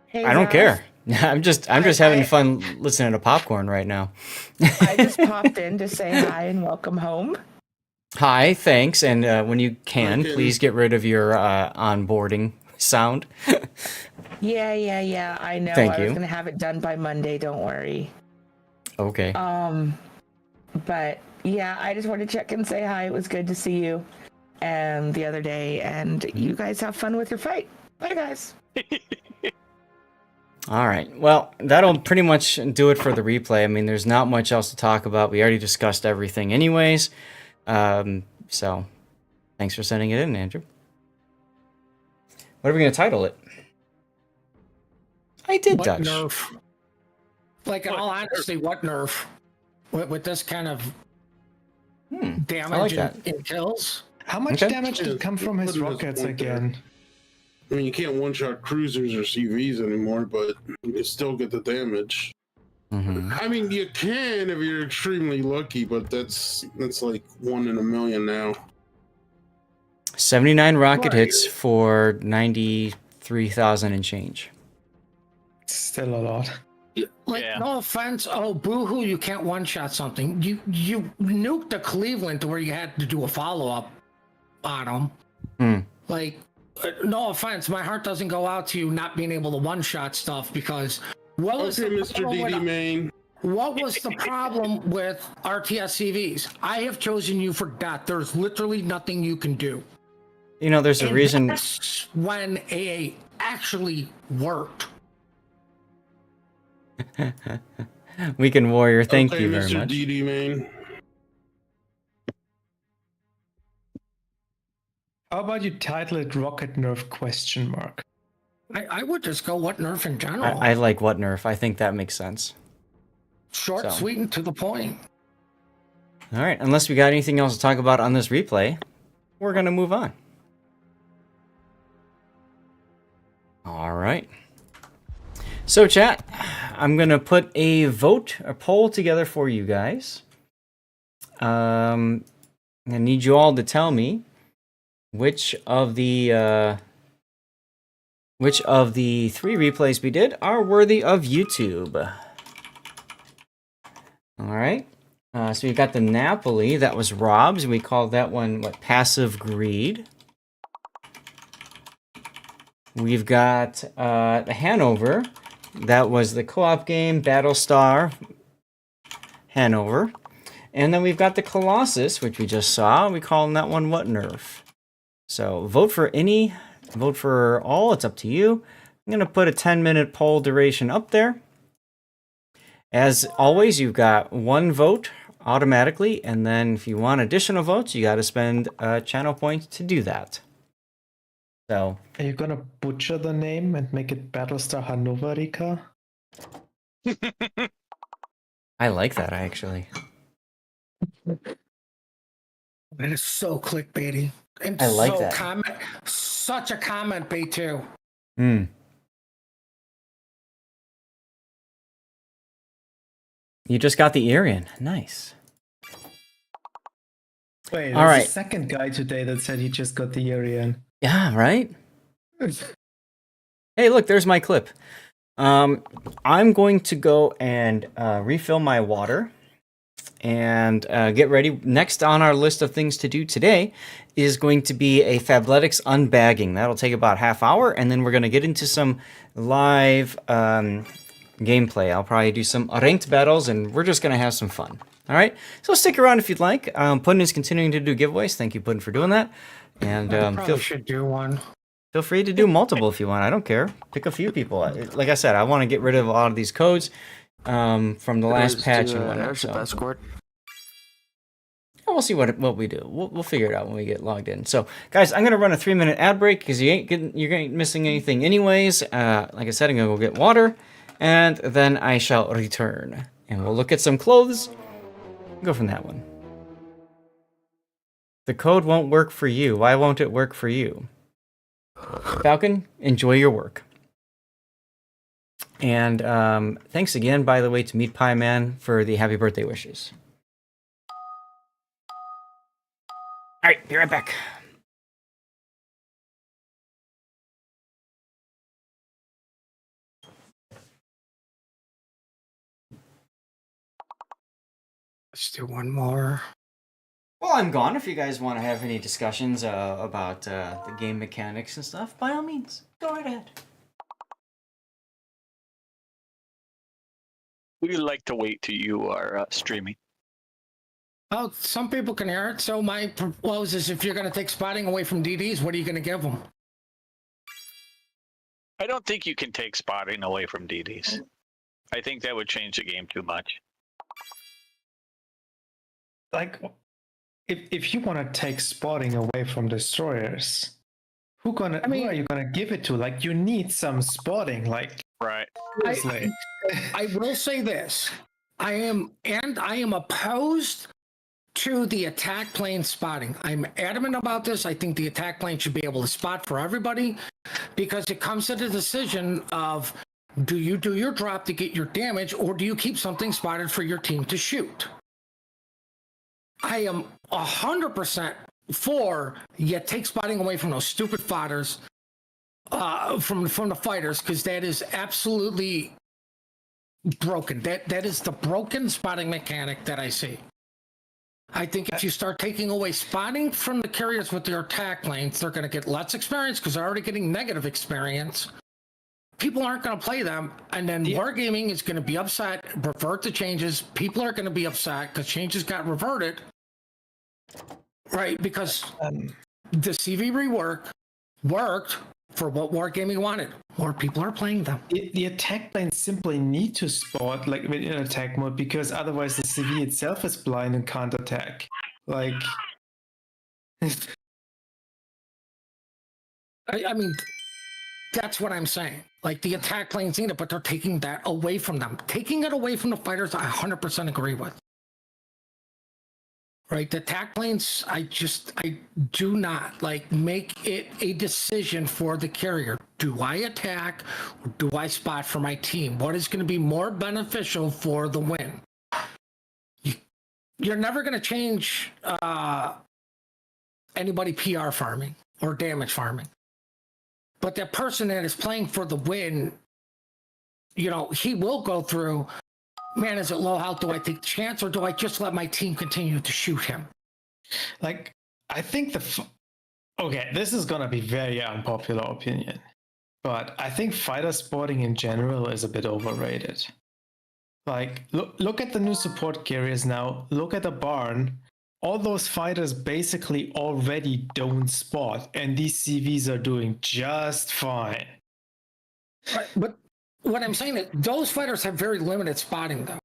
Hey, I don't Zaz. care. I'm just having fun listening to popcorn right now. I just popped in to say hi and welcome home. Hi, thanks. And when you can, please get rid of your onboarding sound. Yeah. I know. Thank I was you. gonna have it done by Monday. Don't worry. Okay. But yeah, I just wanted to check and say hi. It was good to see you, and the other day, and you guys have fun with your fight. Bye, guys. All right. Well, that'll pretty much do it for the replay. I mean, there's not much else to talk about. We already discussed everything anyways. So thanks for sending it in, Andrew. What are we going to title it? I did What Dutch. nerf? Like, in all honesty, what nerf? With this kind of damage and kills? How much damage did come from his rockets again? I mean, you can't one-shot cruisers or CVs anymore, but you can still get the damage. Mm-hmm. I mean, you can if you're extremely lucky, but that's like 1 in a million now. 79 rocket hits for 93,000 and change. Still a lot. Like, no offense. Oh, boo-hoo, you can't one-shot something. You nuked the Cleveland to where you had to do a follow-up on them. Like, no offense, my heart doesn't go out to you not being able to one-shot stuff because what was Mr. DD Main. What was the problem with RTS CVs? I have chosen you for death. There's literally nothing you can do. You know, there's a reason. That's when AA actually worked. Weekend Warrior, thank you very Mr. much. DD Main. How about you title it Rocket Nerf question mark? I would just go what nerf in general. I like what nerf. I think that makes sense. Short, sweet, and to the point. All right, unless we got anything else to talk about on this replay, we're going to move on. All right. So, chat, I'm going to put a poll together for you guys. I need you all to tell me which of the 3 replays we did are worthy of YouTube. All right. So we got the Napoli. That was Rob's. We called that one, Passive Greed. We've got the Hanover. That was the co-op game, Battlestar Hanover. And then we've got the Colossus, which we just saw. We call that one What Nerf. So vote for any, vote for all. It's up to you. I'm going to put a 10-minute poll duration up there. As always, you've got 1 vote automatically, and then if you want additional votes, you got to spend channel points to do that. So, are you gonna butcher the name and make it Battlestar Hannoverica? I like that, actually. That is so clickbaity. And I like so that. Such a comment bait, too. You just got the ear in. Nice. Wait, all there's right. a second guy today that said he just got the ear in. Yeah, right? Hey, look, there's my clip. I'm going to go and refill my water and get ready. Next on our list of things to do today is going to be a Fabletics unbagging. That'll take about half hour, and then we're going to get into some live gameplay. I'll probably do some ranked battles, and we're just going to have some fun. All right? So stick around if you'd like. Puddin is continuing to do giveaways. Thank you, Puddin, for doing that. And I should do one. Feel free to do multiple if you want. I don't care. Pick a few people. Like I said, I want to get rid of a lot of these codes. from the last Goes patch to, and whatnot. airship So. escort. And we'll see what we do. We'll figure it out when we get logged in. So, guys, I'm gonna run a 3-minute ad break because you're missing anything anyways. Like I said, I'm gonna go get water, and then I shall return, and we'll look at some clothes. Go from that one. The code won't work for you. Why won't it work for you? Falcon, enjoy your work. And thanks again, by the way, to Meat Pie Man for the happy birthday wishes. All right, be right back. Let's do one more. Well, I'm gone. If you guys want to have any discussions about the game mechanics and stuff, by all means, go right ahead. We like to wait till you are streaming. Oh, some people can hear it. So my proposal is, if you're going to take spotting away from DDs, what are you going to give them? I don't think you can take spotting away from DDs. I think that would change the game too much. Like, if you want to take spotting away from destroyers, who are you gonna give it to? Like, you need some spotting. Like, right. I will say this: I am opposed to the attack plane spotting. I'm adamant about this. I think the attack plane should be able to spot for everybody, because it comes to the decision of, do you do your drop to get your damage, or do you keep something spotted for your team to shoot? I am 100% for take spotting away from those stupid fighters, from the fighters, because that is absolutely broken. That is the broken spotting mechanic that I see. I think if you start taking away spotting from the carriers with their attack lanes, they're going to get less experience because they're already getting negative experience. People aren't going to play them, and then Wargaming is going to be upset, revert the changes. People are going to be upset because changes got reverted, right? Because the CV rework worked for what Wargaming wanted. More people are playing them. The attack planes simply need to spot, like, in attack mode, because otherwise the CV itself is blind and can't attack. Like, I mean, that's what I'm saying. Like, the attack planes need it, but they're taking that away from them. Taking it away from the fighters, I 100% agree with. Right? The attack planes, I do not, like, make it a decision for the carrier. Do I attack or do I spot for my team? What is going to be more beneficial for the win? You're never going to change anybody PR farming or damage farming. But that person that is playing for the win, he will go through, man, is it low health? Do I take the chance, or do I just let my team continue to shoot him? Like, I think okay, this is going to be very unpopular opinion, but I think fighter spotting in general is a bit overrated. Like, look at the new support carriers now. Look at the barn. All those fighters basically already don't spot, and these CVs are doing just fine. Right, but what I'm saying is those fighters have very limited spotting, though.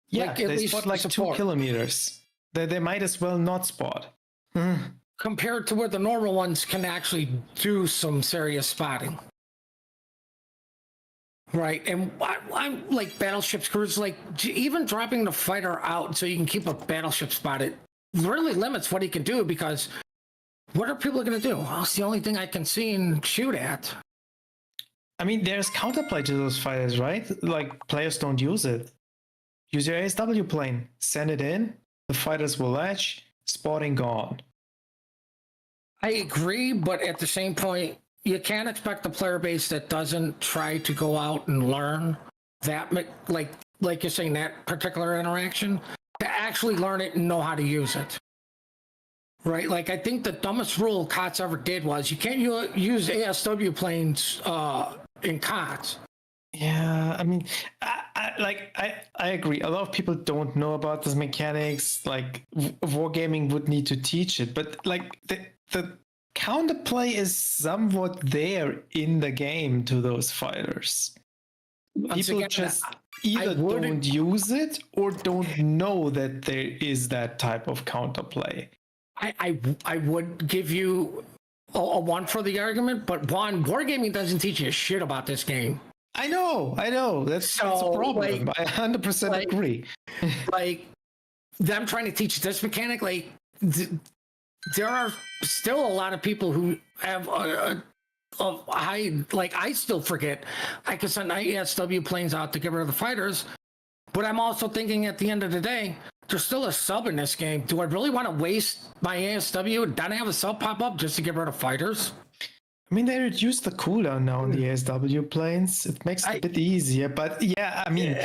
Yeah, like, they spot like 2 kilometers. They might as well not spot. Compared to where the normal ones can actually do some serious spotting. Right, and I'm like battleship crews, like even dropping the fighter out so you can keep a battleship spotted really limits what he can do, because what are people going to do? Well, it's the only thing I can see and shoot at. I mean, there's counterplay to those fighters, right? Like, players don't use it. Use your ASW plane, send it in, the fighters will latch, spotting gone. I agree, but at the same point, you can't expect the player base that doesn't try to go out and learn that, like you're saying, that particular interaction, to actually learn it and know how to use it. Right? Like, I think the dumbest rule COTS ever did was you can't use ASW planes in COTS. Yeah, I mean, I agree. A lot of people don't know about this mechanics. Like, Wargaming would need to teach it, but like the counterplay is somewhat there in the game to those fighters. Once People again, just either don't use it or don't know that there is that type of counterplay. I would give you a one for the argument, but one, wargaming doesn't teach you shit about this game. I know. That's a problem. I 100% agree. Like, them trying to teach this mechanic, like, there are still a lot of people who have I still forget. I can send ASW planes out to get rid of the fighters, but I'm also thinking at the end of the day, there's still a sub in this game. Do I really want to waste my ASW and then have a sub pop up just to get rid of fighters? I mean, they reduced the cooldown now on the ASW planes. It makes it a bit easier, but yeah, I mean,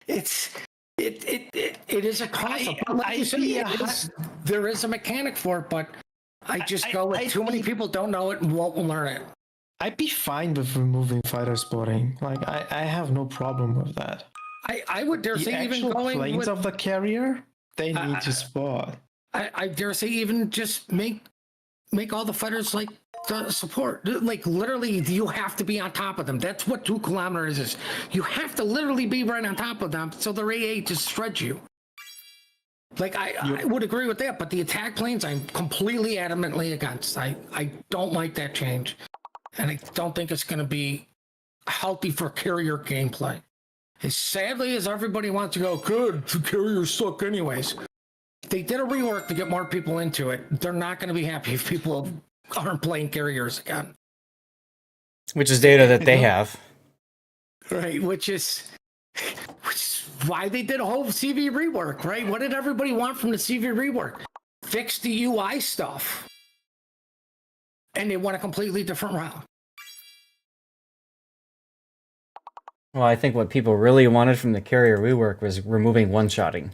it is a concept. Like you said, there is a mechanic for it, but I just go with too many people don't know it and won't learn it. I'd be fine with removing fighter spotting. Like, I have no problem with that. I would dare say even going planes with of the carrier, they need to spot. I dare say even just make all the fighters like the support. Like, literally, you have to be on top of them. That's what 2 kilometers is. You have to literally be right on top of them so their AA just spreads you. Like, I would agree with that, but the attack planes, I'm completely adamantly against. I don't like that change. And I don't think it's going to be healthy for carrier gameplay. As sadly as everybody wants to go, good, the carriers suck anyways. They did a rework to get more people into it. They're not going to be happy if people aren't playing carriers again. Which is data that they have. Right, which is why they did a whole CV rework, right? What did everybody want from the CV rework? Fix the UI stuff. And they went a completely different route. Well, I think what people really wanted from the carrier rework was removing one-shotting.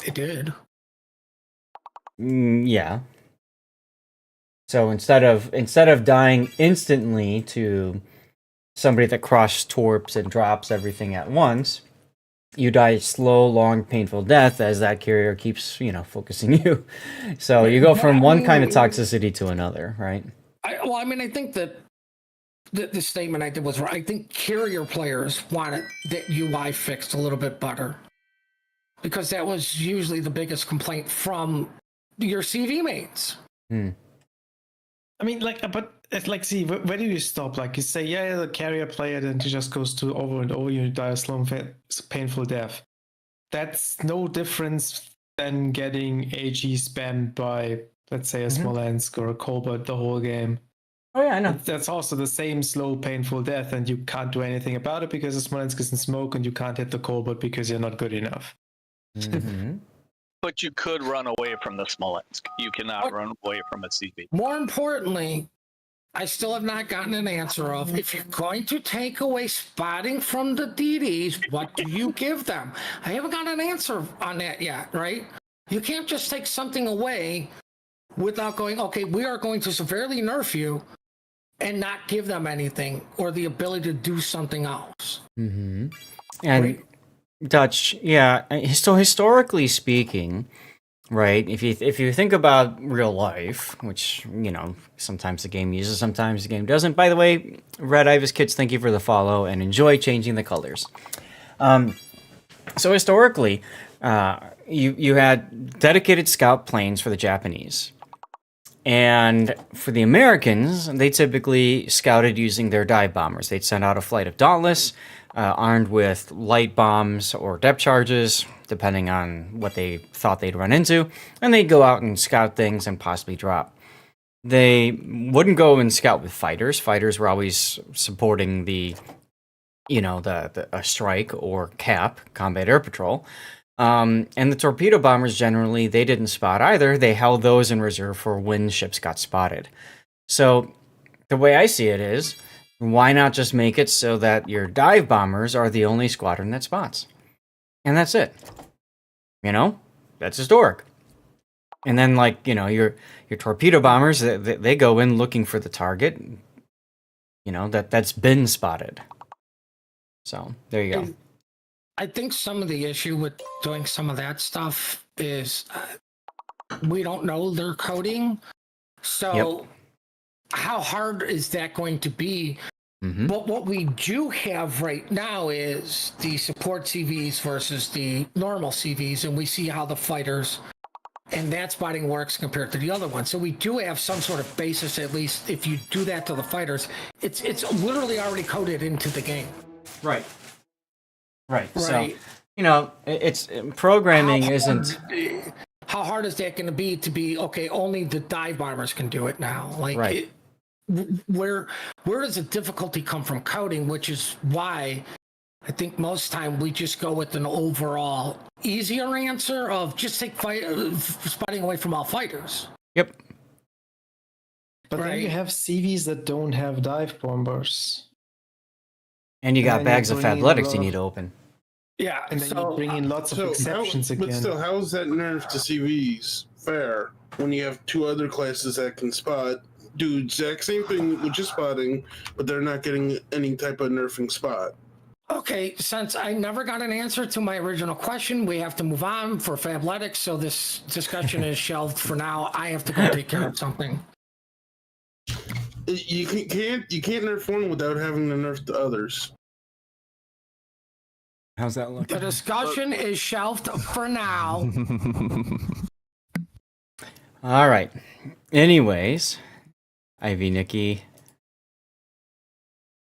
It did. Yeah. So instead of dying instantly to somebody that cross torps and drops everything at once, you die a slow, long, painful death as that carrier keeps, focusing you. So you go from one kind of toxicity to another, right? I think that the statement I did was right. I think carrier players wanted that UI fixed a little bit better, because that was usually the biggest complaint from your CV mates. I mean, but it's like, see, where do you stop? Like, you say, yeah, the carrier player, then it just goes to over and over, you die a slow, painful death. That's no difference than getting AG spammed by, let's say, a Smolensk or a Colbert the whole game. Oh, yeah, I know. That's also the same slow, painful death, and you can't do anything about it because the Smolensk is in smoke, and you can't hit the Colbert because you're not good enough. But you could run away from the Smolensk. You cannot run away from a CV. More importantly, I still have not gotten an answer of, if you're going to take away spotting from the DDs, what do you give them? I haven't got an answer on that yet, right? You can't just take something away without going, okay, we are going to severely nerf you and not give them anything or the ability to do something else. And right? Dutch, yeah. So historically speaking, right? If you think about real life, which sometimes the game uses, sometimes the game doesn't. By the way, Red Ibis Kids, thank you for the follow and enjoy changing the colors. So historically, you had dedicated scout planes for the Japanese. And for the Americans, they typically scouted using their dive bombers. They'd send out a flight of Dauntless, armed with light bombs or depth charges, depending on what they thought they'd run into, and they'd go out and scout things and possibly drop. They wouldn't go and scout with fighters. Fighters were always supporting the strike or CAP, Combat Air Patrol. And the torpedo bombers, generally, they didn't spot either. They held those in reserve for when ships got spotted. So the way I see it is, why not just make it so that your dive bombers are the only squadron that spots? And that's it. That's historic. And then, your torpedo bombers, they go in looking for the target, that's been spotted. So there you go. I think some of the issue with doing some of that stuff is we don't know their coding. So how hard is that going to be But what we do have right now is the support CVs versus the normal CVs, and we see how the fighters and that spotting works compared to the other one. So we do have some sort of basis, at least if you do that to the fighters. It's literally already coded into the game. Right. So, you know, it's programming isn't. How hard is that going to be okay? Only the dive bombers can do it now. Like, Right. Where does the difficulty come from coding? Which is why I think most time we just go with an overall easier answer of just take spotting away from all fighters. Yep. But then you have CVs that don't have dive bombers. And you got then bags you of bring in Fabletics a you lot need of- to open. Yeah, and then you bring in lots of exceptions again. But still, how is that nerf to CVs fair when you have two other classes that can spot? Do exact same thing with just spotting, but they're not getting any type of nerfing spot. Okay, since I never got an answer to my original question, we have to move on for Fabletics. So this discussion is shelved for now. I have to go take care of something. You can't nerf one without having to nerf the others. How's that look? The discussion is shelved for now. All right. Anyways, Ivy Nikki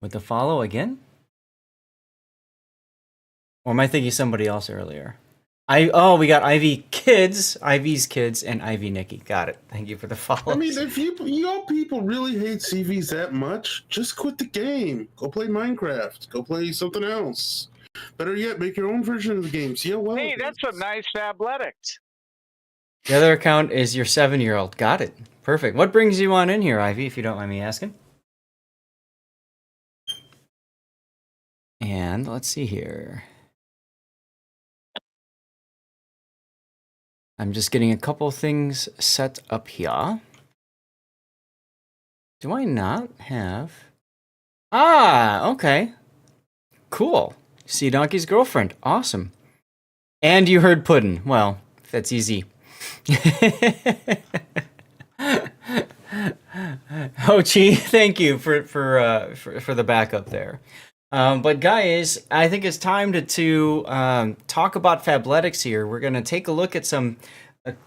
with the follow again? Or am I thinking somebody else earlier? We got Ivy Kids, Ivy's Kids, and Ivy Nikki. Got it. Thank you for the follow. I mean, if you all people really hate CVs that much, just quit the game. Go play Minecraft. Go play something else. Better yet, make your own version of the game. See how well. Hey, that's some nice Fabletics. The other account is your 7-year-old. Got it. Perfect. What brings you on in here, Ivy, if you don't mind me asking? And let's see here. I'm just getting a couple things set up here. Do I not have... Ah, okay. Cool. Sea Donkey's girlfriend. Awesome. And you heard Puddin'. Well, that's easy. Hochi, thank you for the backup there. But guys, I think it's time to talk about Fabletics here. We're going to take a look at some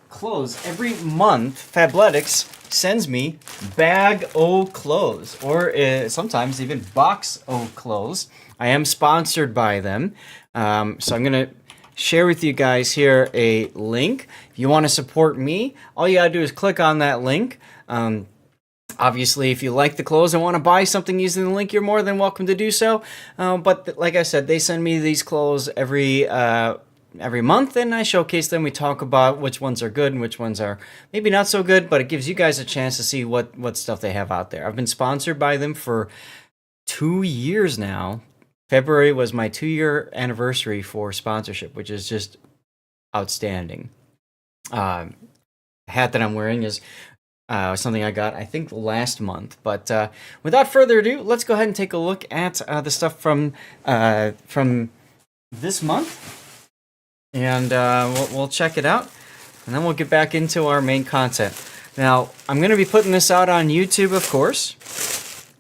clothes. Every month, Fabletics sends me bag o' clothes, or sometimes even box o' clothes. I am sponsored by them. So I'm going to share with you guys here a link. If you want to support me, all you got to do is click on that link. Obviously, if you like the clothes and want to buy something using the link, you're more than welcome to do so. But like I said, they send me these clothes every month, and I showcase them. We talk about which ones are good and which ones are maybe not so good, but it gives you guys a chance to see what stuff they have out there. I've been sponsored by them for 2 years now. February was my 2-year anniversary for sponsorship, which is just outstanding. Hat that I'm wearing is something I got, I think, last month. But without further ado, let's go ahead and take a look at the stuff from this month, and we'll check it out, and then we'll get back into our main content. Now, I'm going to be putting this out on YouTube, of course,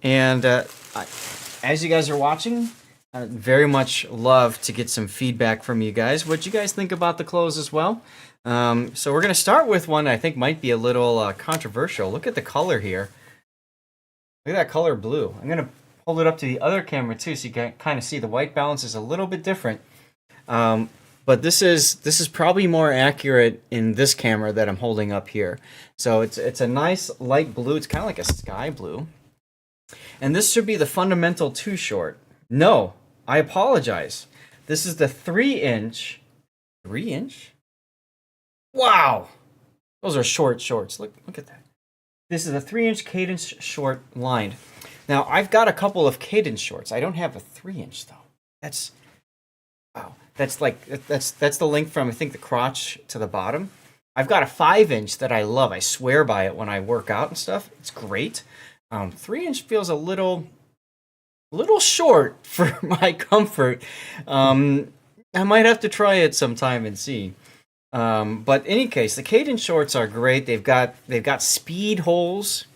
and as you guys are watching, I'd very much love to get some feedback from you guys. What you guys think about the clothes as well? So we're going to start with one I think might be a little controversial. Look at the color here. Look at that color blue. I'm going to hold it up to the other camera too, so you can kind of see the white balance is a little bit different. But this is probably more accurate in this camera that I'm holding up here. So it's a nice light blue. It's kind of like a sky blue. And this should be the Fundamental 2 short. No, I apologize. This is the 3-inch. 3-inch? Wow! Those are short shorts. Look at that. This is a 3-inch Cadence short lined. Now, I've got a couple of Cadence shorts. I don't have a 3-inch, though. That's... Wow. That's the length from, I think, the crotch to the bottom. I've got a 5-inch that I love. I swear by it when I work out and stuff. It's great. 3-inch feels a little short for my comfort. I might have to try it sometime and see. But in any case, the Cadence shorts are great. They've got speed holes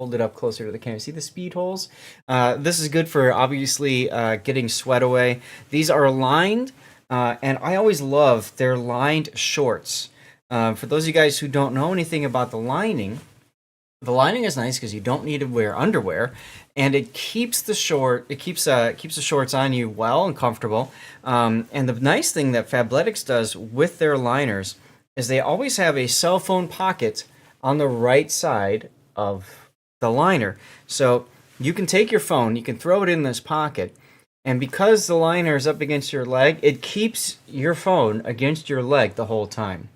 hold it up closer to the camera. See the speed holes? This is good for obviously getting sweat away. These are lined, and I always love their lined shorts. For those of you guys who don't know anything about the lining is nice because you don't need to wear underwear, and it keeps the shorts on you well and comfortable. And the nice thing that Fabletics does with their liners is they always have a cell phone pocket on the right side of the liner. So you can take your phone, you can throw it in this pocket, and because the liner is up against your leg, it keeps your phone against your leg the whole time,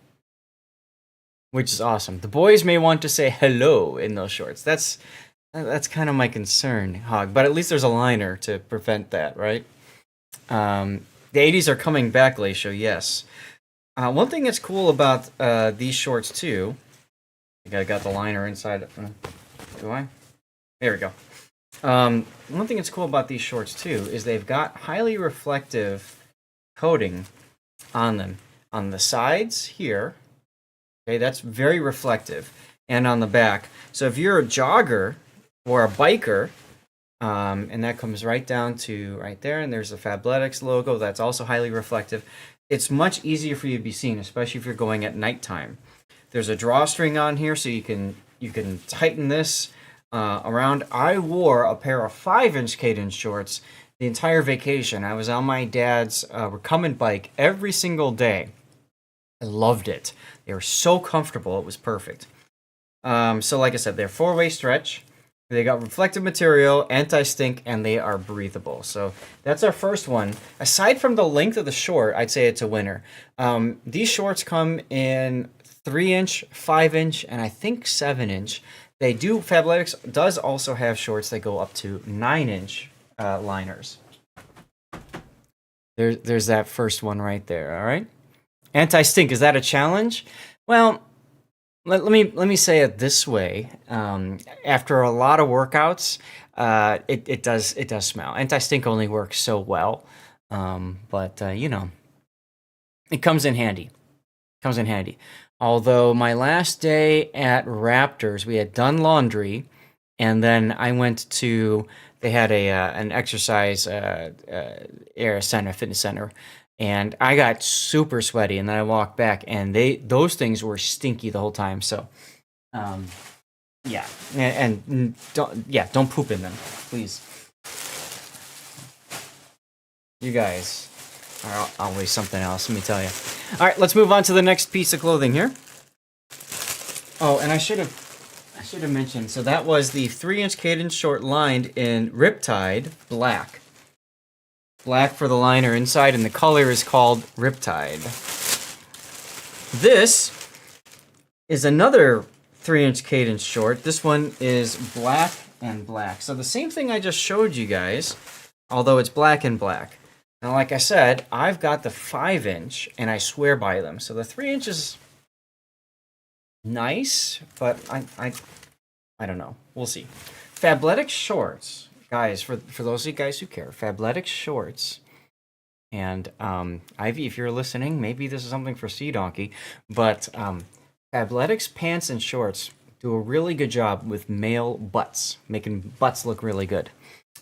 which is awesome. The boys may want to say hello in those shorts. That's kind of my concern, Hog, but at least there's a liner to prevent that, right? The 80s are coming back, Laisho, yes. One thing that's cool about these shorts, too, I think I got the liner inside. Do I? There we go. One thing that's cool about these shorts, too, is they've got highly reflective coating on them. On the sides here, okay, that's very reflective, and on the back. So if you're a jogger or a biker, and that comes right down to right there, and there's the Fabletics logo that's also highly reflective. It's much easier for you to be seen, especially if you're going at nighttime. There's a drawstring on here, so you can tighten this around. I wore a pair of 5-inch Cadence shorts the entire vacation. I was on my dad's recumbent bike every single day. I loved it. They were so comfortable. It was perfect. So like I said, they're 4-way stretch. They got reflective material, anti-stink, and they are breathable. So that's our first one. Aside from the length of the short, I'd say it's a winner. These shorts come in 3-inch, 5-inch, and I think 7-inch. Fabletics does also have shorts that go up to 9-inch liners. There's that first one right there, all right? Anti-stink, is that a challenge? Well, let me say it this way. After a lot of workouts, it does smell. Anti-stink only works so well, but you know, it comes in handy. Although my last day at Raptors, we had done laundry, and then I went to. They had an exercise area center, fitness center. And I got super sweaty, and then I walked back, and those things were stinky the whole time. So, yeah, and don't poop in them, please. You guys are always something else. Let me tell you. All right, let's move on to the next piece of clothing here. Oh, and I should have mentioned. So that was the 3-inch Cadence short lined in Riptide Black. Black for the liner inside, and the color is called Riptide. This is another 3-inch Cadence short. This one is black and black. So the same thing I just showed you guys, although it's black and black. Now, like I said, I've got the 5-inch, and I swear by them. So the 3-inch is nice, but I don't know. We'll see. Fabletics shorts. Guys, for those of you guys who care, Fabletics shorts, and Ivy, if you're listening, maybe this is something for Sea Donkey, but Fabletics pants and shorts do a really good job with male butts, making butts look really good.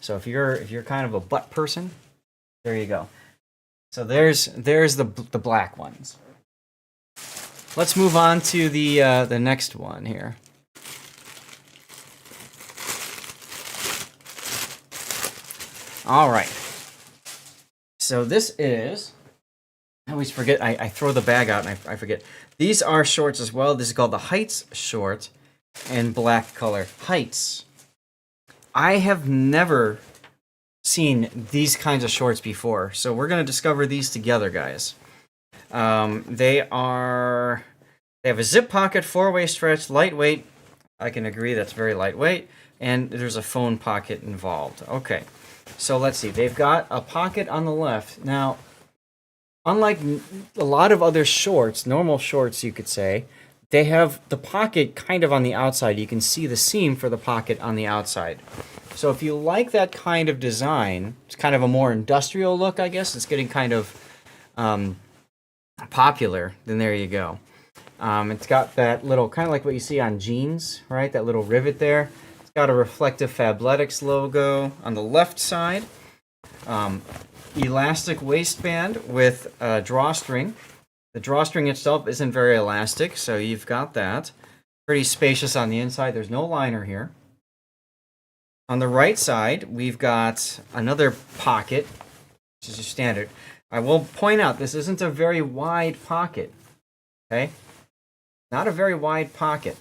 So if you're kind of a butt person, there you go. So there's the black ones. Let's move on to the next one here. All right. So this is, I always forget, I throw the bag out and I forget. These are shorts as well. This is called the Heights short in black color. Heights. I have never seen these kinds of shorts before, so we're going to discover these together, guys. They have a zip pocket, 4-way stretch, lightweight. I can agree that's very lightweight. And there's a phone pocket involved. Okay. So let's see. They've got a pocket on the left. Now, unlike a lot of other shorts, normal shorts you could say, they have the pocket kind of on the outside. You can see the seam for the pocket on the outside. So if you like that kind of design, it's kind of a more industrial look, I guess. It's getting kind of popular. Then there you go. It's got that little, kind of like what you see on jeans, right? That little rivet there. Got a reflective Fabletics logo on the left side. Elastic waistband with a drawstring. The drawstring itself isn't very elastic, so you've got that. Pretty spacious on the inside. There's no liner here. On the right side, we've got another pocket, which is your standard. I will point out, this isn't a very wide pocket. Okay? Not a very wide pocket.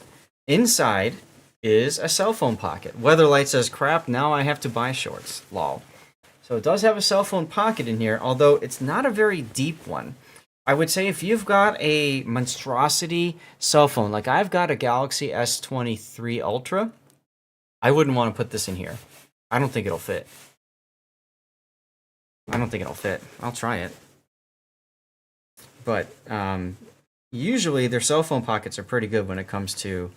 Inside is a cell phone pocket. Weatherlight says, crap, now I have to buy shorts. Lol. So it does have a cell phone pocket in here, although it's not a very deep one. I would say if you've got a monstrosity cell phone, like I've got a Galaxy S23 Ultra, I wouldn't want to put this in here. I don't think it'll fit. I'll try it. But usually their cell phone pockets are pretty good when it comes to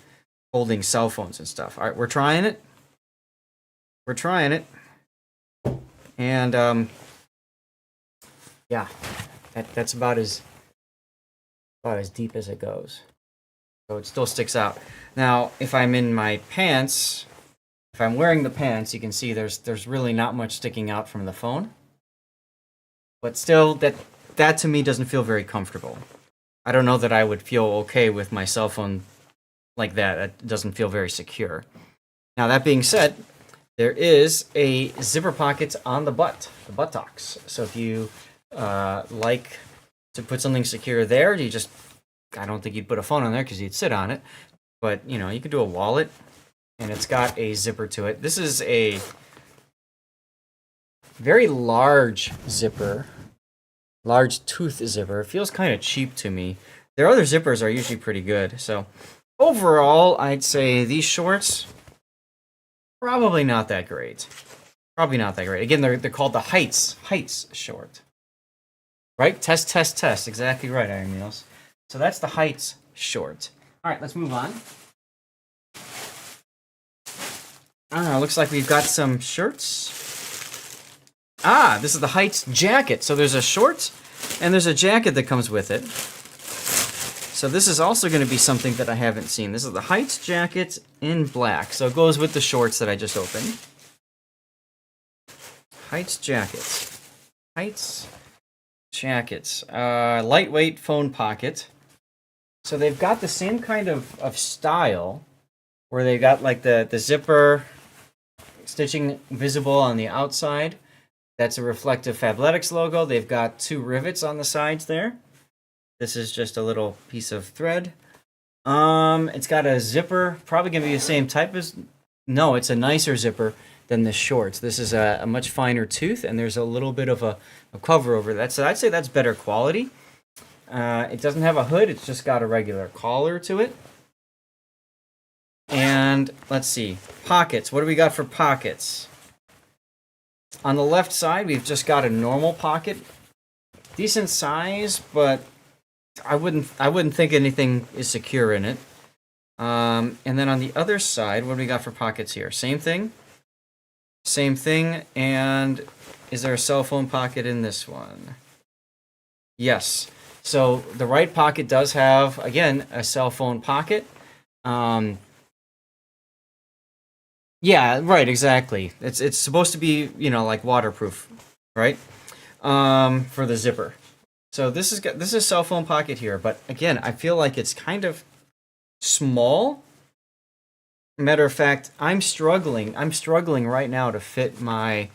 holding cell phones and stuff. All right, we're trying it. And yeah, that's about as deep as it goes. So it still sticks out. Now, if I'm in my pants, if I'm wearing the pants, you can see there's really not much sticking out from the phone. But still, that to me doesn't feel very comfortable. I don't know that I would feel okay with my cell phone like that. It doesn't feel very secure. Now, that being said, there is a zipper pocket on the buttocks. So if you like to put something secure there, I don't think you'd put a phone on there because you'd sit on it. But, you could do a wallet, and it's got a zipper to it. This is a very large zipper, large tooth zipper. It feels kind of cheap to me. Their other zippers are usually pretty good. So overall, I'd say these shorts, probably not that great. Again, they're called the Heights short. Right? Test. Exactly right, Iron Meals. So that's the Heights short. All right, let's move on. Looks like we've got some shirts. This is the Heights jacket. So there's a short and there's a jacket that comes with it. So this is also going to be something that I haven't seen. This is the Heights jacket in black. So it goes with the shorts that I just opened. Heights jackets. Lightweight phone pocket. So they've got the same kind of style where they got like the zipper stitching visible on the outside. That's a reflective Fabletics logo. They've got 2 rivets on the sides there. This is just a little piece of thread. It's got a zipper, probably going to be the same type as... No, it's a nicer zipper than the shorts. This is a much finer tooth, and there's a little bit of a cover over that. So I'd say that's better quality. It doesn't have a hood. It's just got a regular collar to it. And let's see. Pockets. What do we got for pockets? On the left side, we've just got a normal pocket. Decent size, but I wouldn't think anything is secure in it. And then on the other side, what do we got for pockets here? Same thing. And is there a cell phone pocket in this one? Yes. So the right pocket does have, again, a cell phone pocket. Yeah, right, exactly. It's supposed to be, like waterproof, right? For the zipper. So this is a cell phone pocket here, but again, I feel like it's kind of small. Matter of fact, I'm struggling right now to fit my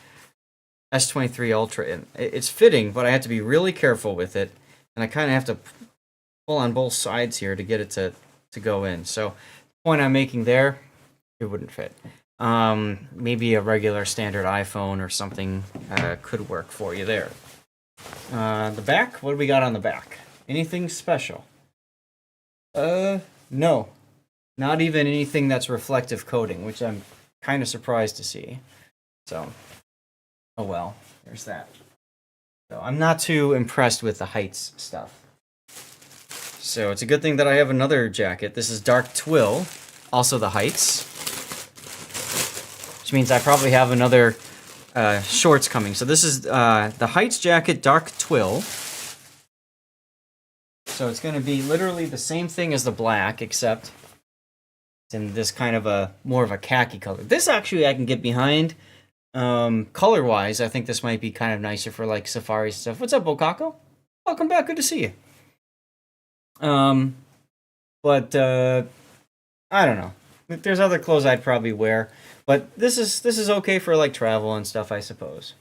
S23 Ultra in. It's fitting, but I have to be really careful with it, and I kind of have to pull on both sides here to get it to go in. So the point I'm making there, it wouldn't fit. Maybe a regular standard iPhone or something could work for you there. The back, what do we got on the back? Anything special? No. Not even anything that's reflective coating, which I'm kind of surprised to see. So, oh well, there's that. So I'm not too impressed with the Heights stuff. So it's a good thing that I have another jacket. This is Dark Twill, also the Heights. Which means I probably have another shorts coming. So this is the Heights jacket, Dark Twill. So it's going to be literally the same thing as the black, except It's in this kind of a more of a khaki color. This actually I can get behind. Color wise, I think this might be kind of nicer for like safari stuff. What's up, Bokako? Welcome back. Good to see you. But I don't know. There's other clothes I'd probably wear, but this is okay for like travel and stuff, I suppose.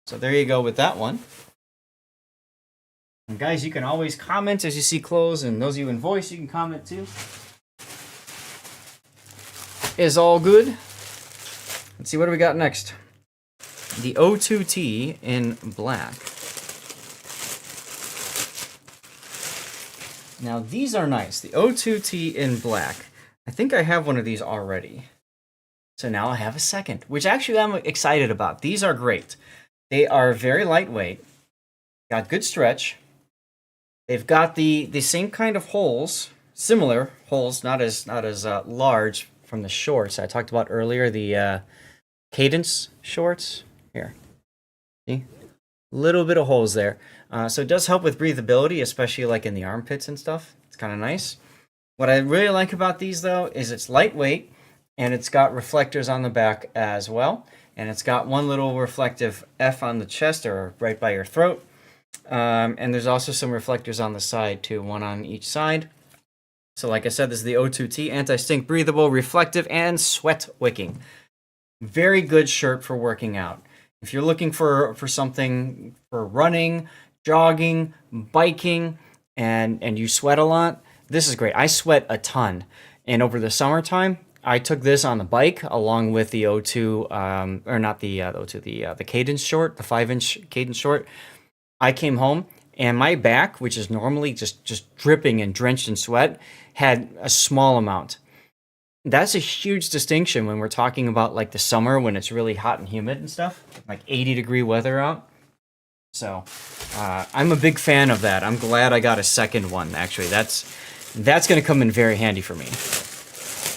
So there you go with that one. And guys, you can always comment as you see clothes, and those of you in voice, you can comment too. Is all good. Let's see, what do we got next? The O2T in black. Now these are nice. The O2T in black. I think I have one of these already. So now I have a second, which actually I'm excited about. These are great. They are very lightweight. Got good stretch. They've got the same kind of holes, similar holes, not as large from the shorts I talked about earlier, the Cadence shorts. Here. See? Little bit of holes there. So it does help with breathability, especially like in the armpits and stuff. It's kind of nice. What I really like about these, though, is it's lightweight, and it's got reflectors on the back as well. And it's got one little reflective F on the chest, or right by your throat. And there's also some reflectors on the side, too, one on each side. So like I said, this is the O2T, anti-stink, breathable, reflective, and sweat wicking. Very good shirt for working out. If you're looking for something for running, jogging, biking, and you sweat a lot, this is great. I sweat a ton. And over the summertime, I took this on the bike along with the O2, or not the O2, the Cadence short, the 5-inch Cadence short. I came home and my back, which is normally just dripping and drenched in sweat, had a small amount. That's a huge distinction when we're talking about like the summer when it's really hot and humid and stuff, like 80-degree weather out. So I'm a big fan of that. I'm glad I got a second one, actually. That's going to come in very handy for me.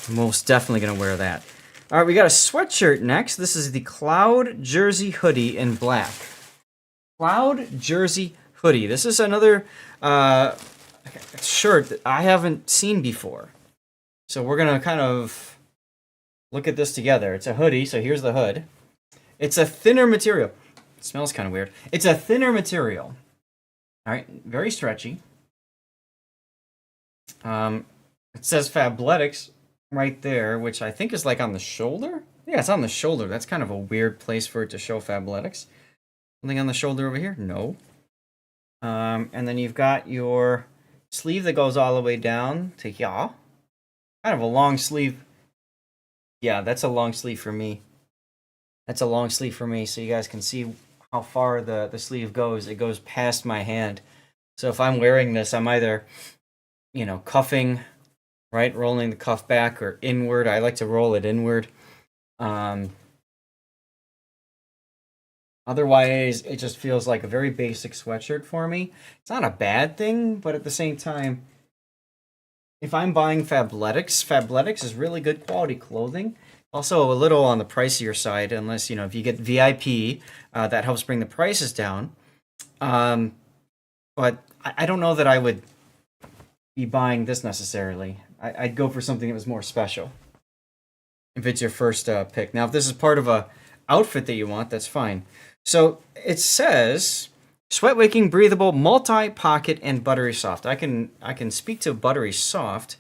I'm most definitely going to wear that. All right, we got a sweatshirt next. This is the Cloud Jersey Hoodie in black. Cloud Jersey Hoodie. This is another shirt that I haven't seen before. So we're going to kind of look at this together. It's a hoodie, so here's the hood. It's a thinner material. It smells kind of weird. It's a thinner material. All right, very stretchy. It says Fabletics right there, which I think is like on the shoulder. Yeah, it's on the shoulder. That's kind of a weird place for it to show Fabletics. Something on the shoulder over here? No. And then you've got your sleeve that goes all the way down to here. Kind of a long sleeve. Yeah, that's a long sleeve for me. That's a long sleeve for me, so you guys can see how far the sleeve goes. It goes past my hand. So if I'm wearing this, I'm either, cuffing, right, rolling the cuff back, or inward. I like to roll it inward. Otherwise, it just feels like a very basic sweatshirt for me. It's not a bad thing, but at the same time, if I'm buying Fabletics is really good quality clothing. Also a little on the pricier side, unless, if you get VIP, that helps bring the prices down. But I don't know that I would be buying this necessarily. I'd go for something that was more special if it's your first pick. Now, if this is part of a outfit that you want, that's fine. So it says sweat wicking, breathable, multi-pocket, and buttery soft. I can speak to buttery soft.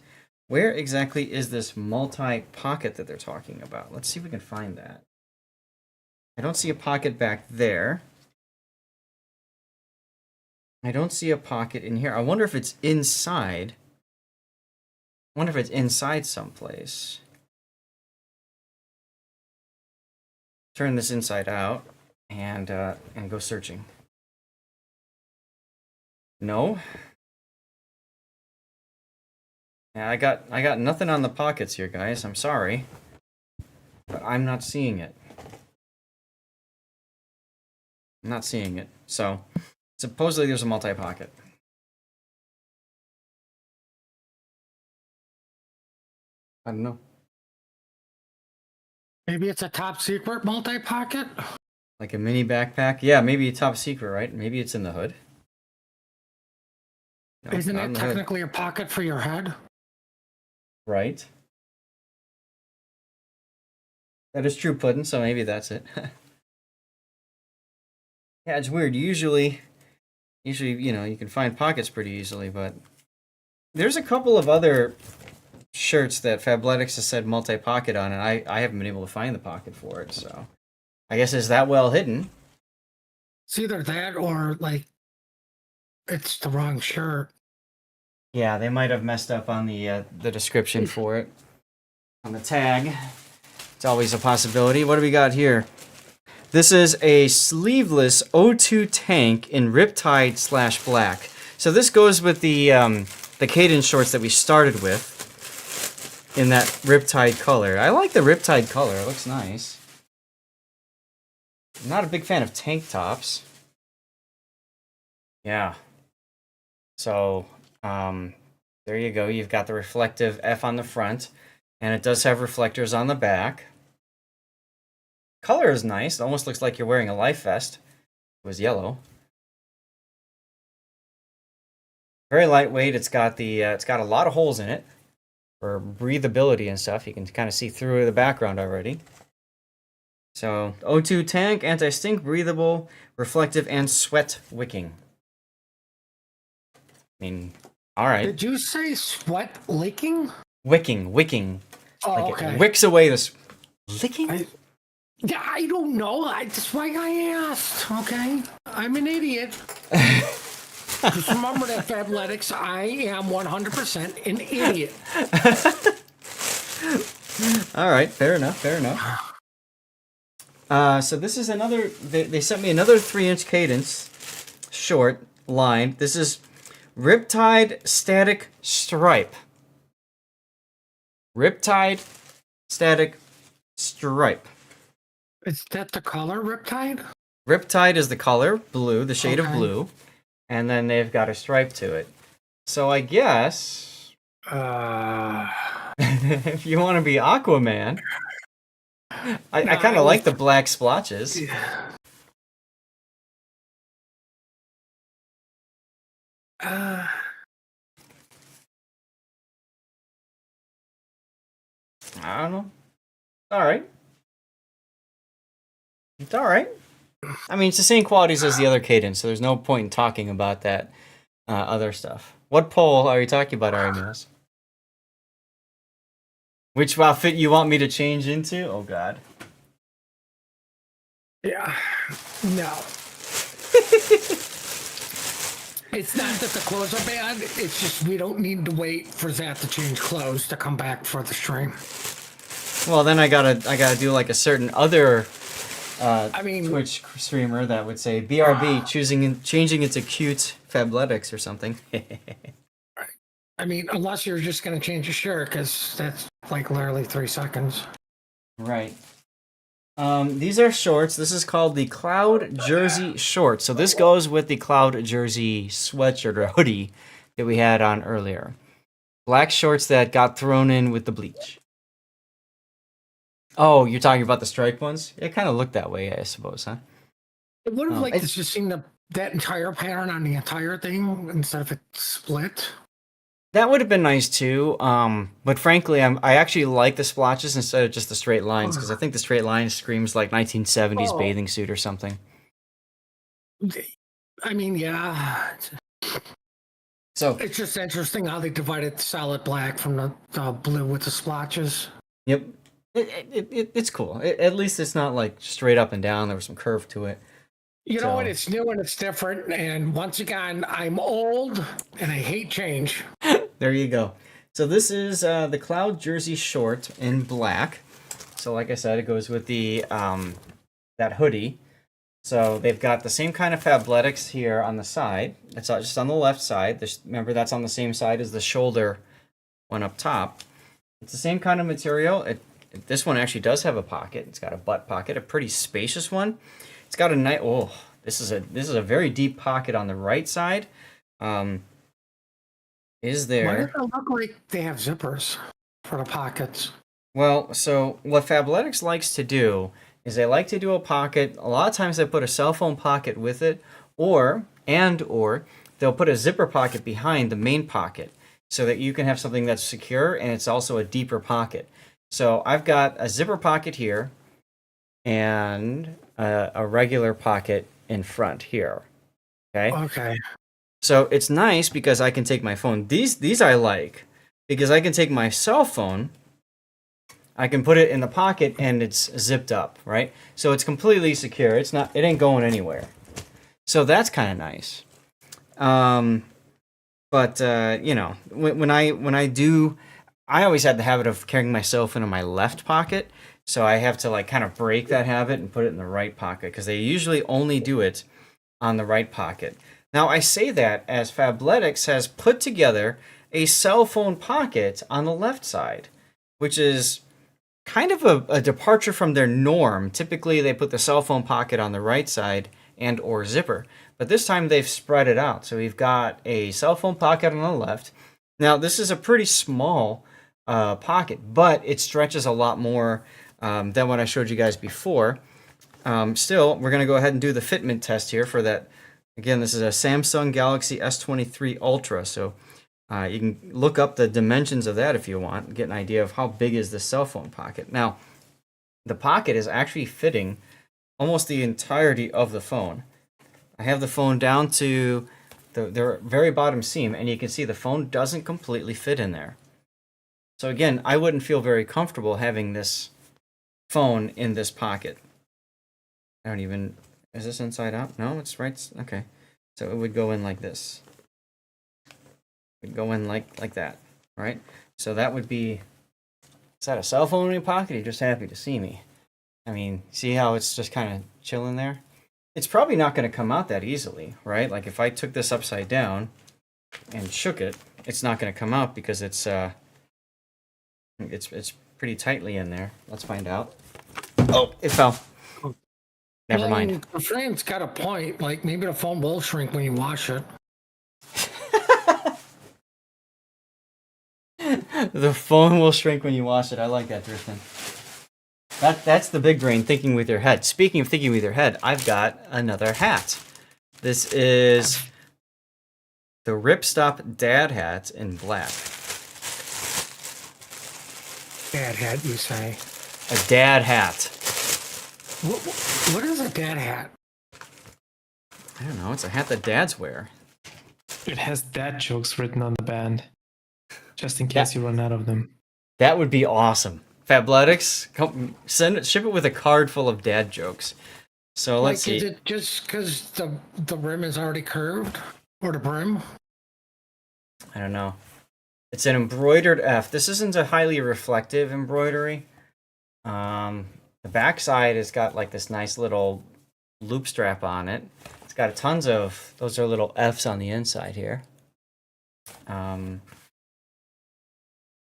Where exactly is this multi-pocket that they're talking about? Let's see if we can find that. I don't see a pocket back there. I don't see a pocket in here. I wonder if it's inside. I wonder if it's inside someplace. Turn this inside out and go searching. No. Yeah, I got nothing on the pockets here, guys. I'm sorry, but I'm not seeing it. I'm not seeing it. So, supposedly there's a multi-pocket. I don't know. Maybe it's a top secret multi-pocket? Like a mini backpack? Yeah, maybe top secret, right? Maybe it's in the hood. No, Isn't not it in the hood. technically a pocket for your head? Right. That is true, Puddin', so maybe that's it. Yeah, it's weird. Usually, you know, you can find pockets pretty easily, but there's a couple of other shirts that Fabletics has said multi-pocket on, and I haven't been able to find the pocket for it, so I guess it's that well hidden. It's either that or, like, it's the wrong shirt. Yeah, they might have messed up on the description for it. On the tag. It's always a possibility. What do we got here? This is a sleeveless O2 tank in Riptide / black. So this goes with the Cadence shorts that we started with in that Riptide color. I like the Riptide color. It looks nice. I'm not a big fan of tank tops. Yeah. So, there you go. You've got the reflective F on the front, and it does have reflectors on the back. Color is nice. It almost looks like you're wearing a life vest. It was yellow. Very lightweight. It's got a lot of holes in it for breathability and stuff. You can kind of see through the background already. So, O2 tank, anti-stink, breathable, reflective, and sweat wicking. I mean, all right. Did you say sweat licking? Wicking. Oh, like okay. It wicks away this licking? I don't know. That's why I asked, okay? I'm an idiot. Just remember that, Fabletics. I am 100% an idiot. All right, fair enough. So this is another, they sent me another 3-inch Cadence short line. This is Riptide Static Stripe. Riptide Static Stripe. Is that the color, Riptide? Riptide is the color, blue, the shade of blue. And then they've got a stripe to it. So I guess... if you want to be Aquaman... I kind of like the black splotches. I don't know. All right. It's all right. I mean, it's the same qualities as the other Cadence, so there's no point in talking about that other stuff. What poll are you talking about, Ari Mills? Which outfit you want me to change into? Oh, God. Yeah. No. It's not that the clothes are bad. It's just we don't need to wait for Zach to change clothes to come back for the stream. Well, then I gotta do like a certain other Twitch streamer that would say BRB changing into cute Fabletics or something. I mean, unless you're just going to change your shirt, because that's like literally 3 seconds. Right. These are shorts. This is called the Cloud Jersey Short. So this goes with the Cloud Jersey sweatshirt or hoodie that we had on earlier. Black shorts that got thrown in with the bleach. Oh, you're talking about the striped ones? It kind of looked that way, I suppose, huh? It would have liked to just seen that entire pattern on the entire thing instead of it split. That would have been nice too, but frankly, I actually like the splotches instead of just the straight lines, because I think the straight line screams like 1970s bathing suit or something. I mean, yeah. So it's just interesting how they divided solid black from the blue with the splotches. Yep, it's cool. At least it's not like straight up and down. There was some curve to it. You know what? It's new and it's different. And once again, I'm old and I hate change. There you go. So this is the Cloud Jersey Short in black. So like I said, it goes with the that hoodie. So they've got the same kind of Fabletics here on the side. It's just on the left side. Remember, that's on the same side as the shoulder one up top. It's the same kind of material. This one actually does have a pocket. It's got a butt pocket, a pretty spacious one. It's got a nice. Oh, this is a very deep pocket on the right side. Is there? Why does it look like they have zippers for the pockets? Well, so what Fabletics likes to do is they like to do a pocket. A lot of times they put a cell phone pocket with it, or they'll put a zipper pocket behind the main pocket so that you can have something that's secure and it's also a deeper pocket. So I've got a zipper pocket here. and a regular pocket in front here. Okay. Okay. So it's nice because I can take my phone. These I like because I can take my cell phone, I can put it in the pocket and it's zipped up, right? So it's completely secure. It ain't going anywhere. So that's kind of nice. But you know, when I do, I always had the habit of carrying my cell phone in my left pocket. So I have to like kind of break that habit and put it in the right pocket because they usually only do it on the right pocket. Now I say that as Fabletics has put together a cell phone pocket on the left side, which is kind of a departure from their norm. Typically they put the cell phone pocket on the right side and or zipper, but this time they've spread it out. So we've got a cell phone pocket on the left. Now this is a pretty small pocket, but it stretches a lot more than what I showed you guys before. Still, we're going to go ahead and do the fitment test here for that. Again, this is a Samsung Galaxy S23 Ultra, so you can look up the dimensions of that if you want, get an idea of how big is the cell phone pocket. Now, the pocket is actually fitting almost the entirety of the phone. I have the phone down to the very bottom seam, and you can see the phone doesn't completely fit in there. So again, I wouldn't feel very comfortable having this phone in this pocket. I don't even... Is this inside out? No, it's right. Okay. So it would go in like this. It would go in like that, right? So that would be... Is that a cell phone in your pocket? You're just happy to see me. I mean, see how it's just kind of chilling there? It's probably not going to come out that easily, right? Like if I took this upside down and shook it, it's not going to come out because it's pretty tightly in there. Let's find out. Oh, it fell. Never mind. The friend's got a point. Like maybe the phone will shrink when you wash it. The phone will shrink when you wash it. I like that, Tristan. That's the big brain thinking with your head. Speaking of thinking with your head, I've got another hat. This is the Ripstop Dad hat in black. Dad hat, you say? A dad hat. What is a dad hat? I don't know. It's a hat that dads wear. It has dad jokes written on the band, just in case you run out of them. That would be awesome. Fabletics, ship it with a card full of dad jokes. So let's see. Is it just because the rim is already curved, or the brim? I don't know. It's an embroidered F. This isn't a highly reflective embroidery. The back side has got like this nice little loop strap on it. It's got tons of, those are little F's on the inside here.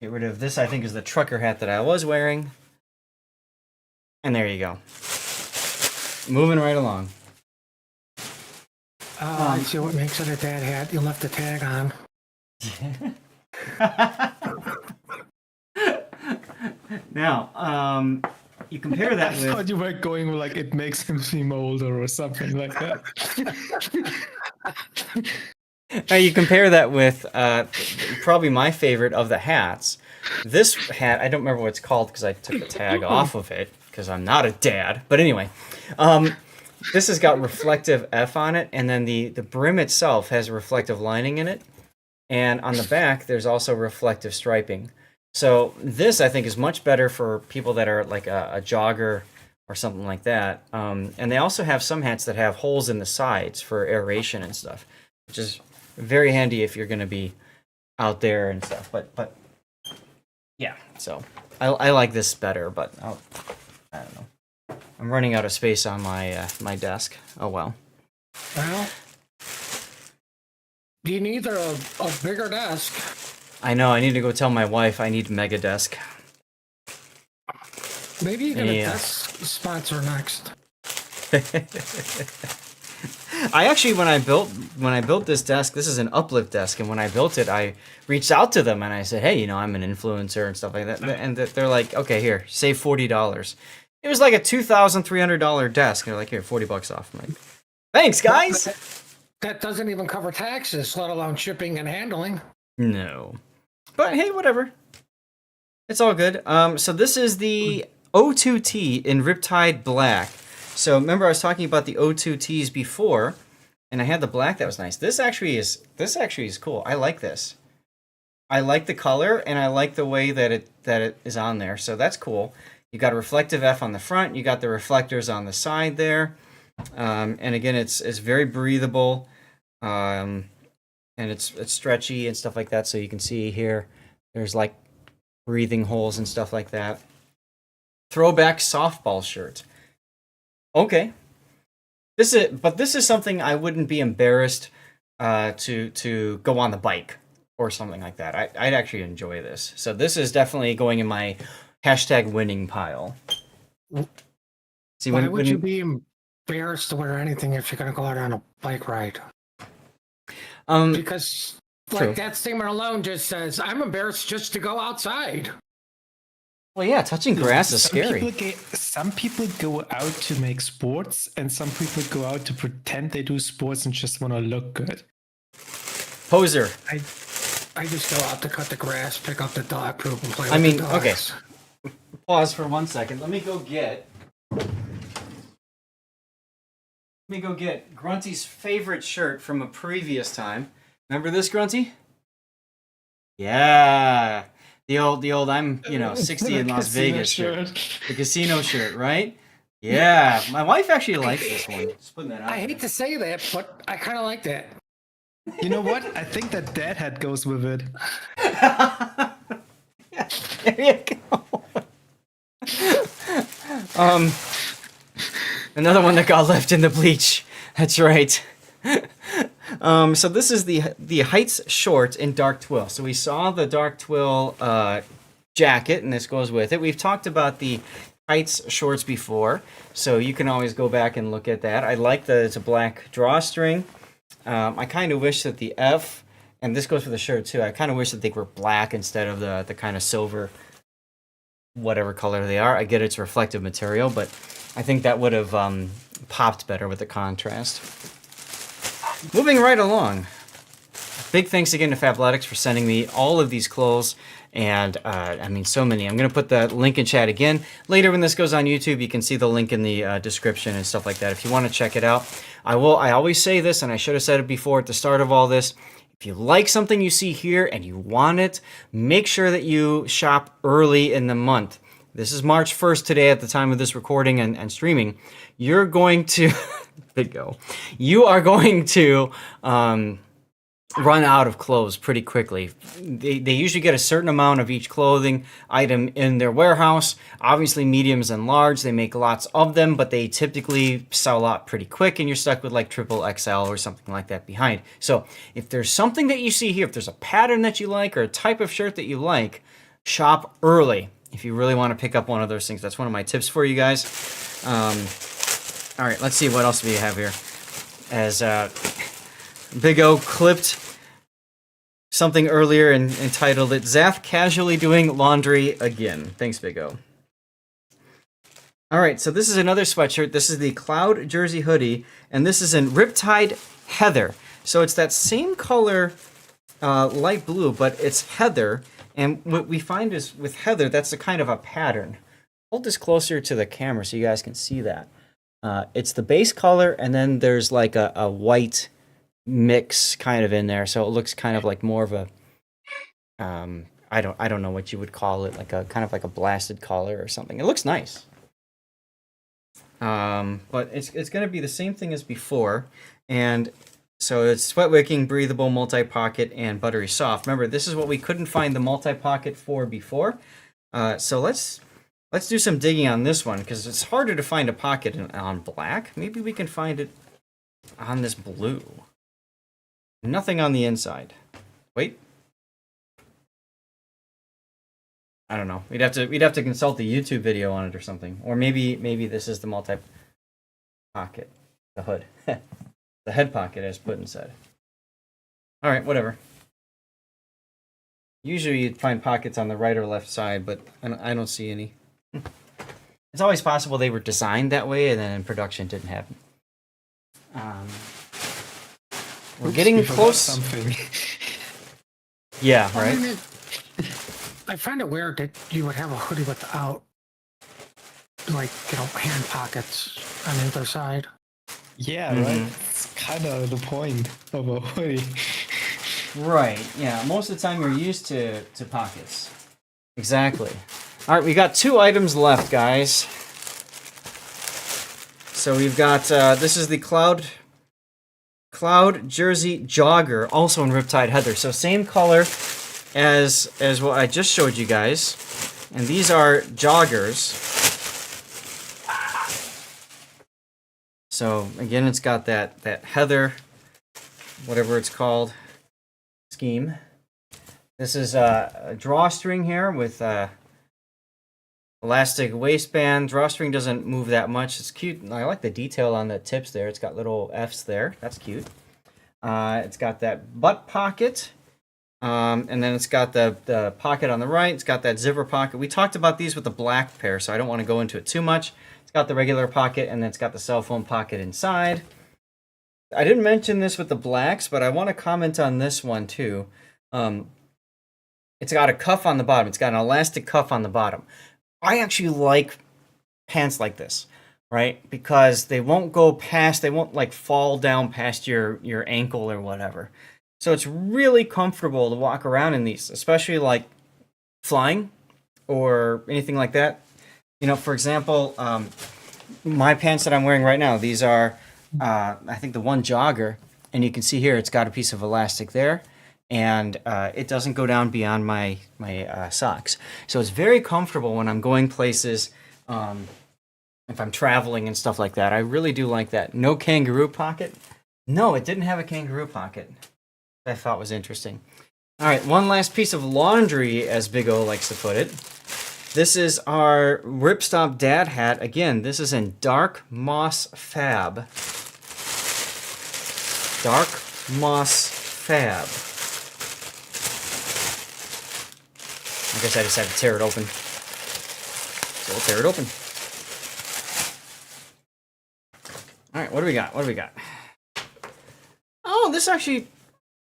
Get rid of this, I think, is the trucker hat that I was wearing. And there you go. Moving right along. I see what makes it a dad hat. You left the tag on. Now, you compare that with... I thought you were going like it makes him seem older or something like that. Now you compare that with probably my favorite of the hats. This hat, I don't remember what it's called because I took the tag off of it because I'm not a dad. But anyway, this has got reflective F on it, and then the brim itself has a reflective lining in it. And on the back, there's also reflective striping. So this, I think, is much better for people that are like a jogger or something like that. And they also have some hats that have holes in the sides for aeration and stuff, which is very handy if you're going to be out there and stuff. But yeah, so I like this better, but I don't know. I'm running out of space on my my desk. Oh well. Well, you need a bigger desk. I know. I need to go tell my wife I need a mega desk. Maybe you get a desk sponsor next. I actually, when I built this desk, this is an uplift desk, and when I built it, I reached out to them and I said, hey, you know, I'm an influencer and stuff like that, and they're like, okay, here, save $40. It was like a $2,300 desk. And they're like, here, $40 off. I'm like, thanks, guys. That doesn't even cover taxes, let alone shipping and handling. No, but hey, whatever. It's all good. So this is the O2T in Riptide Black. So remember I was talking about the O2Ts before, and I had the black that was nice. This actually is cool. I like this. I like the color, and I like the way that it is on there. So that's cool. You got a reflective F on the front. You got the reflectors on the side there, and again, it's very breathable, and it's stretchy and stuff like that. So you can see here, there's like breathing holes and stuff like that. Throwback softball shirt. Okay, this is something I wouldn't be embarrassed to go on the bike or something like that. I'd actually enjoy this. So this is definitely going in my #winning pile. See, Why would you be embarrassed to wear anything if you're going to go out on a bike ride? Because like that statement alone just says, I'm embarrassed just to go outside. Well, yeah, touching grass is scary. Some people go out to make sports, and some people go out to pretend they do sports and just want to look good. Poser. I just go out to cut the grass, pick up the dog poop, and play with the dogs. Okay. Pause for 1 second. Let me go get Grunty's favorite shirt from a previous time. Remember this, Grunty? Yeah. The old I'm 60 in Las Vegas shirt. The casino shirt, right? Yeah. My wife actually likes this one. Just putting that out. I hate to say that, but I kind of like that. You know what? I think that dad hat goes with it. There you go. Another one that got left in the bleach. That's right. So this is the Heights short in dark twill. So we saw the dark twill jacket, and this goes with it. We've talked about the Heights shorts before, so you can always go back and look at that. I like that it's a black drawstring. I kind of wish that the F, and this goes for the shirt too, I kind of wish that they were black instead of the kind of silver, whatever color they are. I get it's reflective material, but I think that would have popped better with the contrast. Moving right along. Big thanks again to Fabletics for sending me all of these clothes, and I mean so many. I'm going to put the link in chat again. Later when this goes on YouTube, you can see the link in the description and stuff like that if you want to check it out. I always say this, and I should have said it before at the start of all this. If you like something you see here and you want it, make sure that you shop early in the month. This is March 1st today at the time of this recording and streaming. You're going to... Big go. You are going to run out of clothes pretty quickly. They usually get a certain amount of each clothing item in their warehouse. Obviously, mediums and large, they make lots of them, but they typically sell out pretty quick, and you're stuck with like triple XL or something like that behind. So if there's something that you see here, if there's a pattern that you like or a type of shirt that you like, shop early if you really want to pick up one of those things. That's one of my tips for you guys. All right, let's see what else we have here. As Big O clipped something earlier and entitled it, Zath casually doing laundry again. Thanks, Big O. All right, so this is another sweatshirt. This is the Cloud Jersey hoodie, and this is in Riptide Heather. So it's that same color, light blue, but it's heather. And what we find is with heather, that's a kind of a pattern. Hold this closer to the camera so you guys can see that. It's the base color, and then there's like a white mix kind of in there, so it looks kind of like more of a I don't know what you would call it, like a kind of like a blasted color or something. It looks nice, but it's going to be the same thing as before, and so it's sweat wicking, breathable, multi-pocket, and buttery soft. Remember, this is what we couldn't find the multi-pocket for before, so let's do some digging on this one, because it's harder to find a pocket on black. Maybe we can find it on this blue. Nothing on the inside. Wait. I don't know. We'd have to consult the YouTube video on it or something. Or maybe this is the multi-pocket. The hood. The head pocket, as Puddin said. Alright, whatever. Usually you'd find pockets on the right or left side, but I don't see any. It's always possible they were designed that way and then in production didn't happen. We're getting close. Something. Yeah, right? I find it weird that you would have a hoodie without like, hand pockets on the other side. Yeah, right. It's kind of the point of a hoodie. Right. Yeah. Most of the time, you're used to pockets. Exactly. All right, we got 2 items left, guys. So we've got this is the Cloud Jersey Jogger, also in Riptide Heather. So same color as what I just showed you guys, and these are joggers. So again, it's got that heather, whatever it's called, scheme. This is a drawstring here with elastic waistband. Drawstring doesn't move that much. It's cute. I like the detail on the tips there. It's got little F's there. That's cute. It's got that butt pocket. And then it's got the pocket on the right. It's got that zipper pocket. We talked about these with the black pair, so I don't want to go into it too much. It's got the regular pocket, and then it's got the cell phone pocket inside. I didn't mention this with the blacks, but I want to comment on this one too. It's got a cuff on the bottom. It's got an elastic cuff on the bottom. I actually like pants like this, right? Because they won't go past, they won't like fall down past your ankle or whatever. So it's really comfortable to walk around in these, especially like flying or anything like that. For example, my pants that I'm wearing right now, these are, I think the one jogger, and you can see here, it's got a piece of elastic there. And it doesn't go down beyond my socks. So it's very comfortable when I'm going places, if I'm traveling and stuff like that. I really do like that. No kangaroo pocket. No, it didn't have a kangaroo pocket. I thought was interesting. All right, one last piece of laundry, as Big O likes to put it. This is our Ripstop Dad hat. Again, this is in Dark Moss Fab. Dark Moss Fab. I guess I just had to tear it open. So we'll tear it open. All right, what do we got? What do we got? Oh, this actually,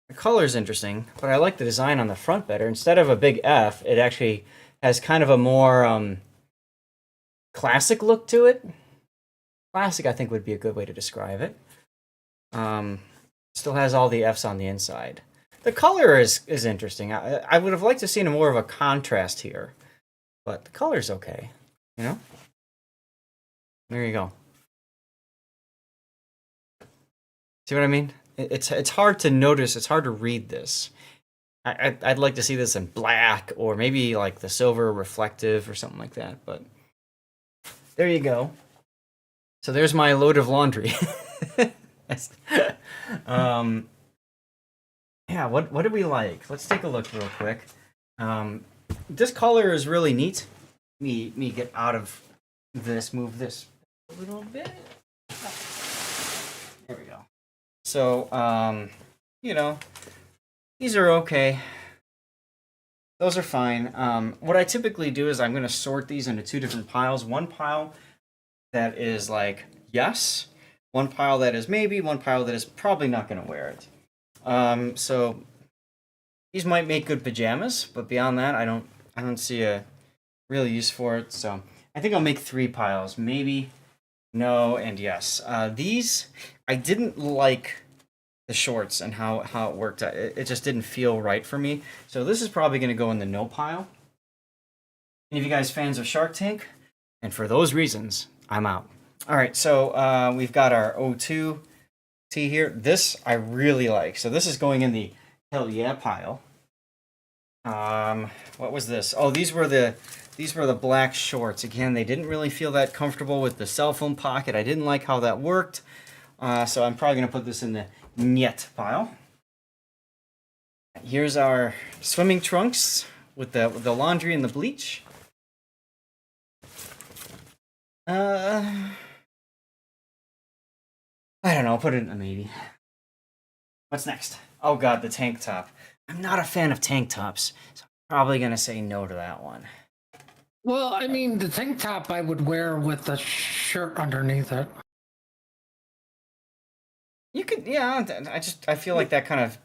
the color's interesting, but I like the design on the front better. Instead of a big F, it actually has kind of a more classic look to it. Classic, I think, would be a good way to describe it. Still has all the F's on the inside. The color is interesting. I would have liked to see more of a contrast here, but the color's okay. There you go. See what I mean? It's hard to notice. It's hard to read this. I'd like to see this in black or maybe like the silver reflective or something like that. But there you go. So there's my load of laundry. Yeah, what do we like? Let's take a look real quick. This color is really neat. Me get out of this, move this a little bit. There we go. So, these are okay. Those are fine. What I typically do is I'm going to sort these into 2 different piles. One pile that is like, yes. One pile that is maybe. One pile that is probably not going to wear it. So these might make good pajamas, but beyond that, I don't see a real use for it. So I think I'll make 3 piles, maybe, no, and yes. These, I didn't like the shorts and how it worked. It just didn't feel right for me. So this is probably going to go in the no pile. Any of you guys fans of Shark Tank? And for those reasons, I'm out. All right, so we've got our O2 tee here. This I really like. So this is going in the hell yeah pile. What was this? Oh, these were the black shorts. Again, they didn't really feel that comfortable with the cell phone pocket. I didn't like how that worked. So I'm probably going to put this in the niet pile. Here's our swimming trunks with the laundry and the bleach. I don't know, I'll put it in a maybe. What's next? Oh god, the tank top. I'm not a fan of tank tops, so I'm probably gonna say no to that one. Well, I mean, the tank top I would wear with the shirt underneath it. You could, yeah, I feel like that kind of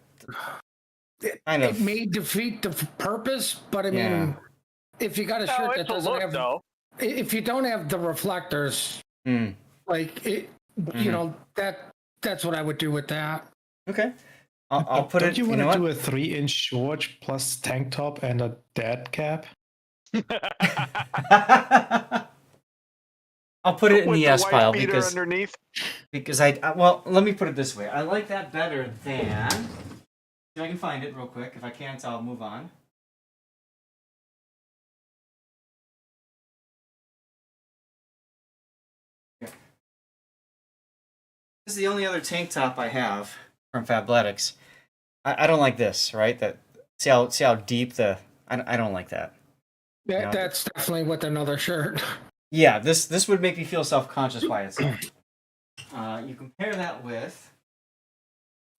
It may defeat the purpose, but I mean, if you got a shirt that doesn't have... if you don't have the reflectors, like it, you know, that's what I would do with that. Okay. I'll put Don't it. you want know to do what? a 3-inch short plus tank top and a dad cap? I'll put it in With the the yes white pile beater because underneath. well, let me put it this way. I like that better than. If I can find it real quick. If I can't, I'll move on. Here. This is the only other tank top I have from Fabletics. I don't like this, right? That see how deep the I don't like that. That's definitely with another shirt. Yeah, this would make me feel self-conscious by itself. You compare that with.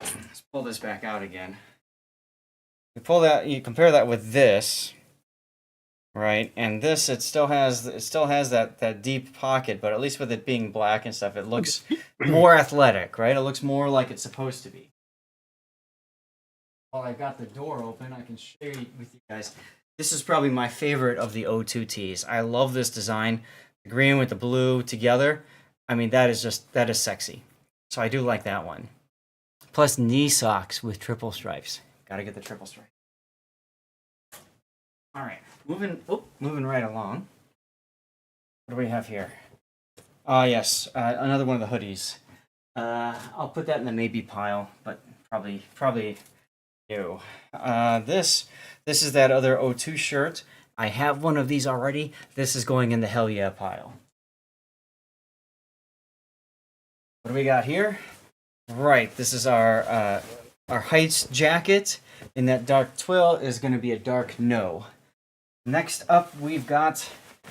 Let's pull this back out again. You compare that with this, right? And this it still has that deep pocket, but at least with it being black and stuff, it looks more athletic, right? It looks more like it's supposed to be. While I got the door open, I can share with you guys. This is probably my favorite of the O2 tees. I love this design. The green with the blue together. I mean, that is sexy. So I do like that one. Plus knee socks with triple stripes. Gotta get the triple stripe. All right, moving right along. What do we have here? Yes, another one of the hoodies. I'll put that in the maybe pile, but probably no. This is that other O2 shirt. I have one of these already. This is going in the hell yeah pile. What do we got here? Right, this is our Heights jacket. And that dark twill is going to be a dark no. Next up, we've got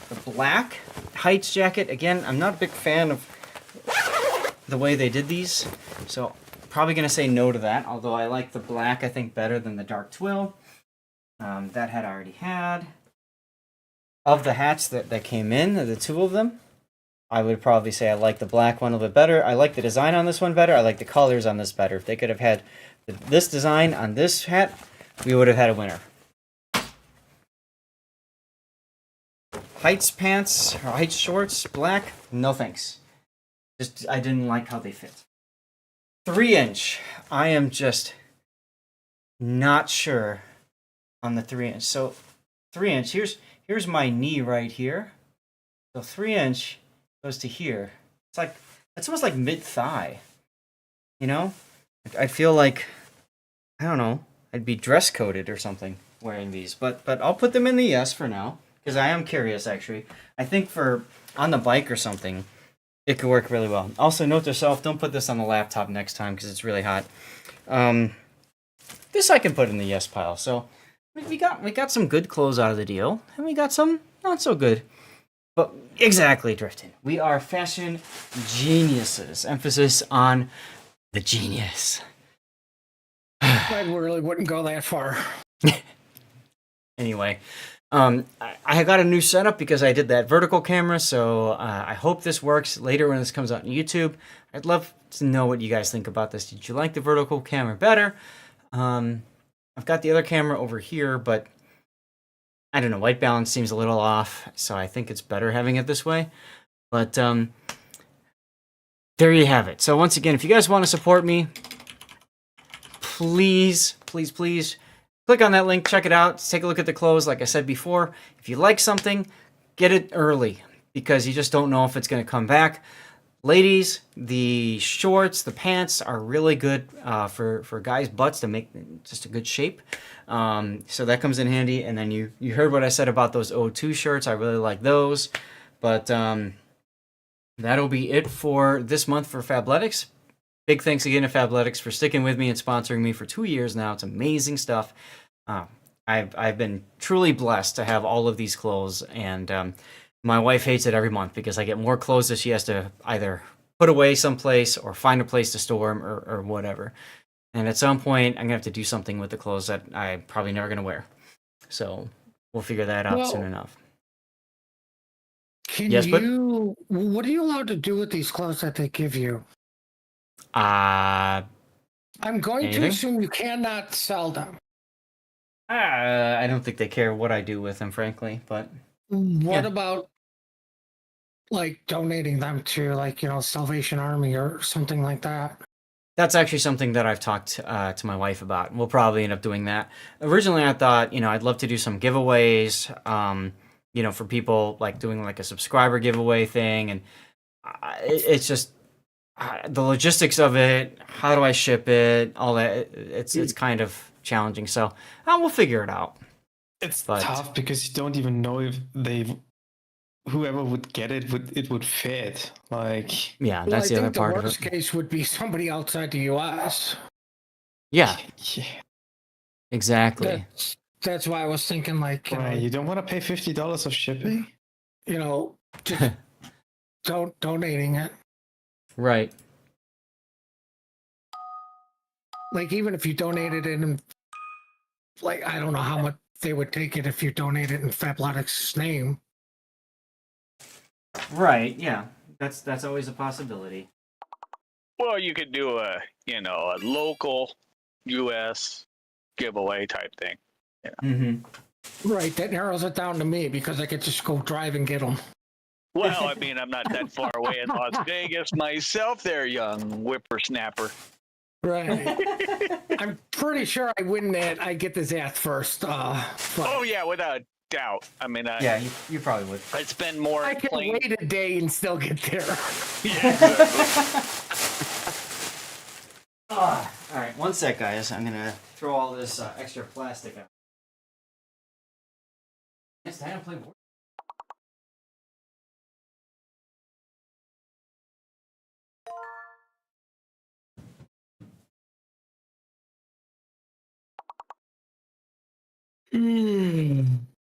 the black Heights jacket. Again, I'm not a big fan of the way they did these, so probably going to say no to that, although I like the black, I think, better than the dark twill. That hat I already had. Of the hats that came in, the two of them, I would probably say I like the black one a little bit better. I like the design on this one better. I like the colors on this better. If they could have had this design on this hat, we would have had a winner. Heights pants, or Heights shorts, black, no thanks. I didn't like how they fit. 3-inch, I am just not sure on the 3-inch. So 3-inch, here's my knee right here. So 3-inch goes to here. It's almost like mid-thigh. You know? I feel like, I don't know, I'd be dress coded or something wearing these. But I'll put them in the yes for now, because I am curious actually. I think for on the bike or something, it could work really well. Also, note to self, don't put this on the laptop next time because it's really hot. This I can put in the yes pile. So we got some good clothes out of the deal, and we got some not so good. But exactly, Drifton. We are fashion geniuses. Emphasis on the genius. I really wouldn't go that far. Anyway, I got a new setup because I did that vertical camera, so I hope this works later when this comes out on YouTube. I'd love to know what you guys think about this. Did you like the vertical camera better? I've got the other camera over here, but I don't know, white balance seems a little off, so I think it's better having it this way. But there you have it. So once again, if you guys want to support me, please click on that link, check it out, take a look at the clothes. Like I said before, if you like something, get it early because you just don't know if it's going to come back. Ladies, the shorts, the pants are really good for guys' butts to make just a good shape. So that comes in handy. And then you heard what I said about those O2 shirts. I really like those. But that'll be it for this month for Fabletics. Big thanks again to Fabletics for sticking with me and sponsoring me for 2 years now. It's amazing stuff. I've been truly blessed to have all of these clothes, and my wife hates it every month because I get more clothes that she has to either put away someplace or find a place to store them or whatever. And at some point, I'm going to have to do something with the clothes that I'm probably never going to wear. So we'll figure that out soon enough. What are you allowed to do with these clothes that they give you? I'm going to assume you cannot sell them. I don't think they care what I do with them, frankly. But what about like donating them to like, you know, Salvation Army or something like that. That's actually something that I've talked to my wife about. We'll probably end up doing that. Originally, I thought, you know, I'd love to do some giveaways, you know, for people, like doing like a subscriber giveaway thing. And it's just the logistics of it. How do I ship it? All that. It's kind of challenging. So we'll figure it out. It's tough because you don't even know if whoever would get it would fit. Like, yeah, that's the other part the of it. worst case would be somebody outside the U.S. Yeah. Yeah. Exactly. That's why I was thinking, like, you don't want to pay $50 of shipping. You know, just donating it. Right. Like, even if you donated it in, like, I don't know how much they would take it if you donate it in Fablotic's name. Right. Yeah. That's always a possibility. Well, you could do a local U.S. giveaway type thing. You know? Mm-hmm. Right. That narrows it down to me because I could just go drive and get them. Well, I mean, I'm not that far away in Las Vegas myself there, young whippersnapper. Right. I'm pretty sure I win that. I get the Zath first. Oh, yeah, without doubt. I mean, yeah, you probably would. I'd spend more. I can wait a day and still get there. Yeah, exactly. All right, one sec, guys. I'm gonna throw all this extra plastic out. It's time to play board.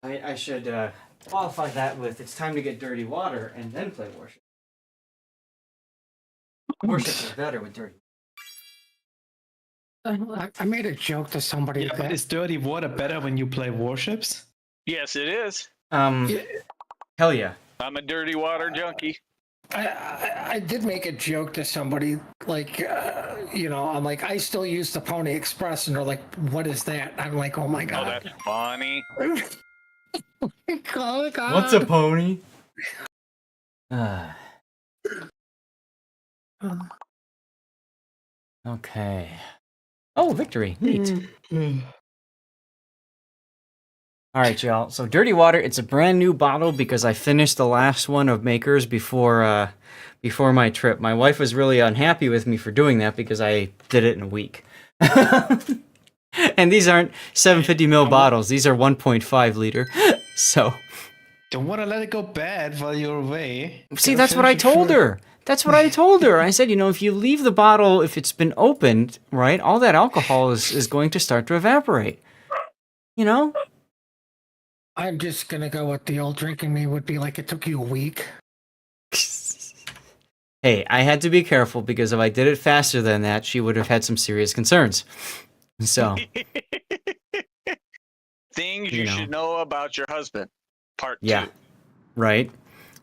I should qualify that with it's time to get dirty water and then play worship. Worships are better with dirty. I made a joke to somebody. Yeah, but is dirty water better when you play warships? Yes, it is. Hell yeah. I'm a dirty water junkie. I did make a joke to somebody, like, you know, I'm like, I still use the Pony Express, and they're like, what is that? I'm like, oh my god. Oh, that's funny. Oh my god. What's a pony? Okay. Oh, victory. Neat. All right, y'all. So dirty water, it's a brand new bottle because I finished the last one of Makers before my trip. My wife was really unhappy with me for doing that because I did it in a week. And these aren't 750 ml bottles. These are 1.5 liter. So don't want to let it go bad while you're away. See, that's what I told her. That's what I told her. I said, you know, if you leave the bottle, if it's been opened, right, all that alcohol is going to start to evaporate. You know? I'm just gonna go with the old drinking me would be like, it took you a week. Hey, I had to be careful because if I did it faster than that, she would have had some serious concerns. So. Things you should know about your husband. Part 2. Yeah. Right.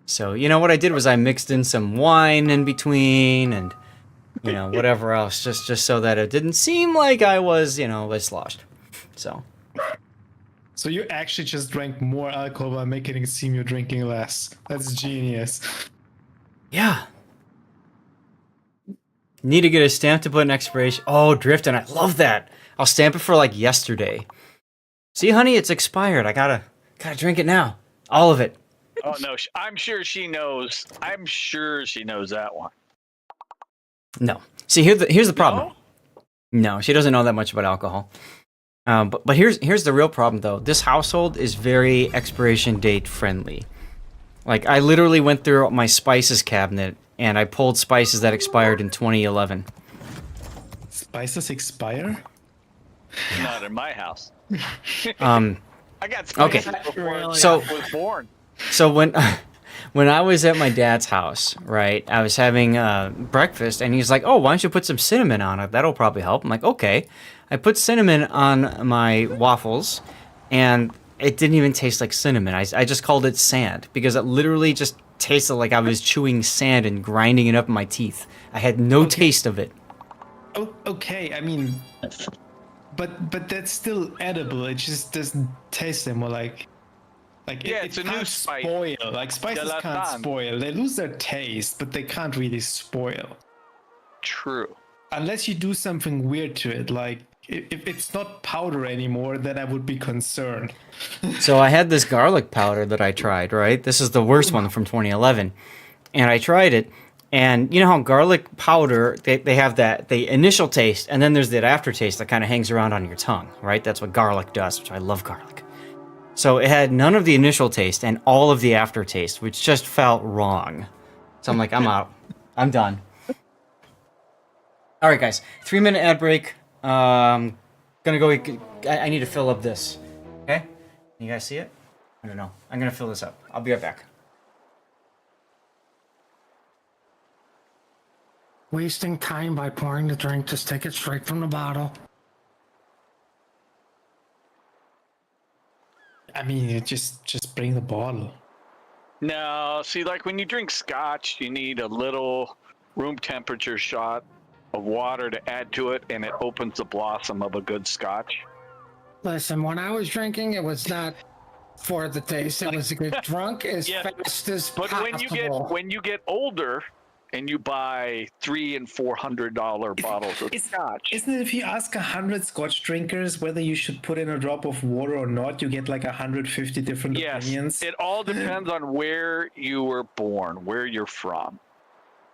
So, you know, what I did was I mixed in some wine in between and, you know, whatever else, just so that it didn't seem like I was, you know, sloshed. So you actually just drank more alcohol by making it seem you're drinking less. That's genius. Yeah. Need to get a stamp to put an expiration. Oh, drift, and I love that. I'll stamp it for like yesterday. See, honey, it's expired. I gotta drink it now. All of it. Oh no, I'm sure she knows. I'm sure she knows that one. No. See, here's the problem. No, she doesn't know that much about alcohol. But here's the real problem though. This household is very expiration date friendly. Like I literally went through my spices cabinet and I pulled spices that expired in 2011. Spices expire? Not in my house. I got spices before I was born. So when I was at my dad's house, right, I was having breakfast, and he's like, "Oh, why don't you put some cinnamon on it? That'll probably help." I'm like, "Okay." I put cinnamon on my waffles, and it didn't even taste like cinnamon. I just called it sand because it literally just tasted like I was chewing sand and grinding it up in my teeth. I had no taste of it. Oh, okay. I mean, but that's still edible. It just doesn't taste anymore like. Like Yeah, it it's a new can't spice. spoil. Like spices la can't San. spoil. They lose their taste, but they can't really spoil. True. Unless you do something weird to it, like if it's not powder anymore, then I would be concerned. So I had this garlic powder that I tried, right? This is the worst one from 2011. And I tried it, and you know how garlic powder, they have the initial taste, and then there's that aftertaste that kind of hangs around on your tongue, right? That's what garlic does, which I love garlic. So it had none of the initial taste and all of the aftertaste, which just felt wrong. So I'm like, I'm out. I'm done. All right, guys. 3-minute ad break. Gonna go. I need to fill up this. Okay? You guys see it? I don't know. I'm gonna fill this up. I'll be right back. Wasting time by pouring the drink, just take it straight from the bottle. I mean, you just bring the bottle. No, see, like when you drink scotch, you need a little room temperature shot of water to add to it, and it opens the blossom of a good scotch. Listen, when I was drinking, it was not for the taste. It was to get drunk as fast as But possible. when you get older and you buy $300 and $400 bottles of scotch, Isn't it if you ask 100 Scotch drinkers whether you should put in a drop of water or not, you get like 150 different opinions? it all depends on where you were born, where you're from.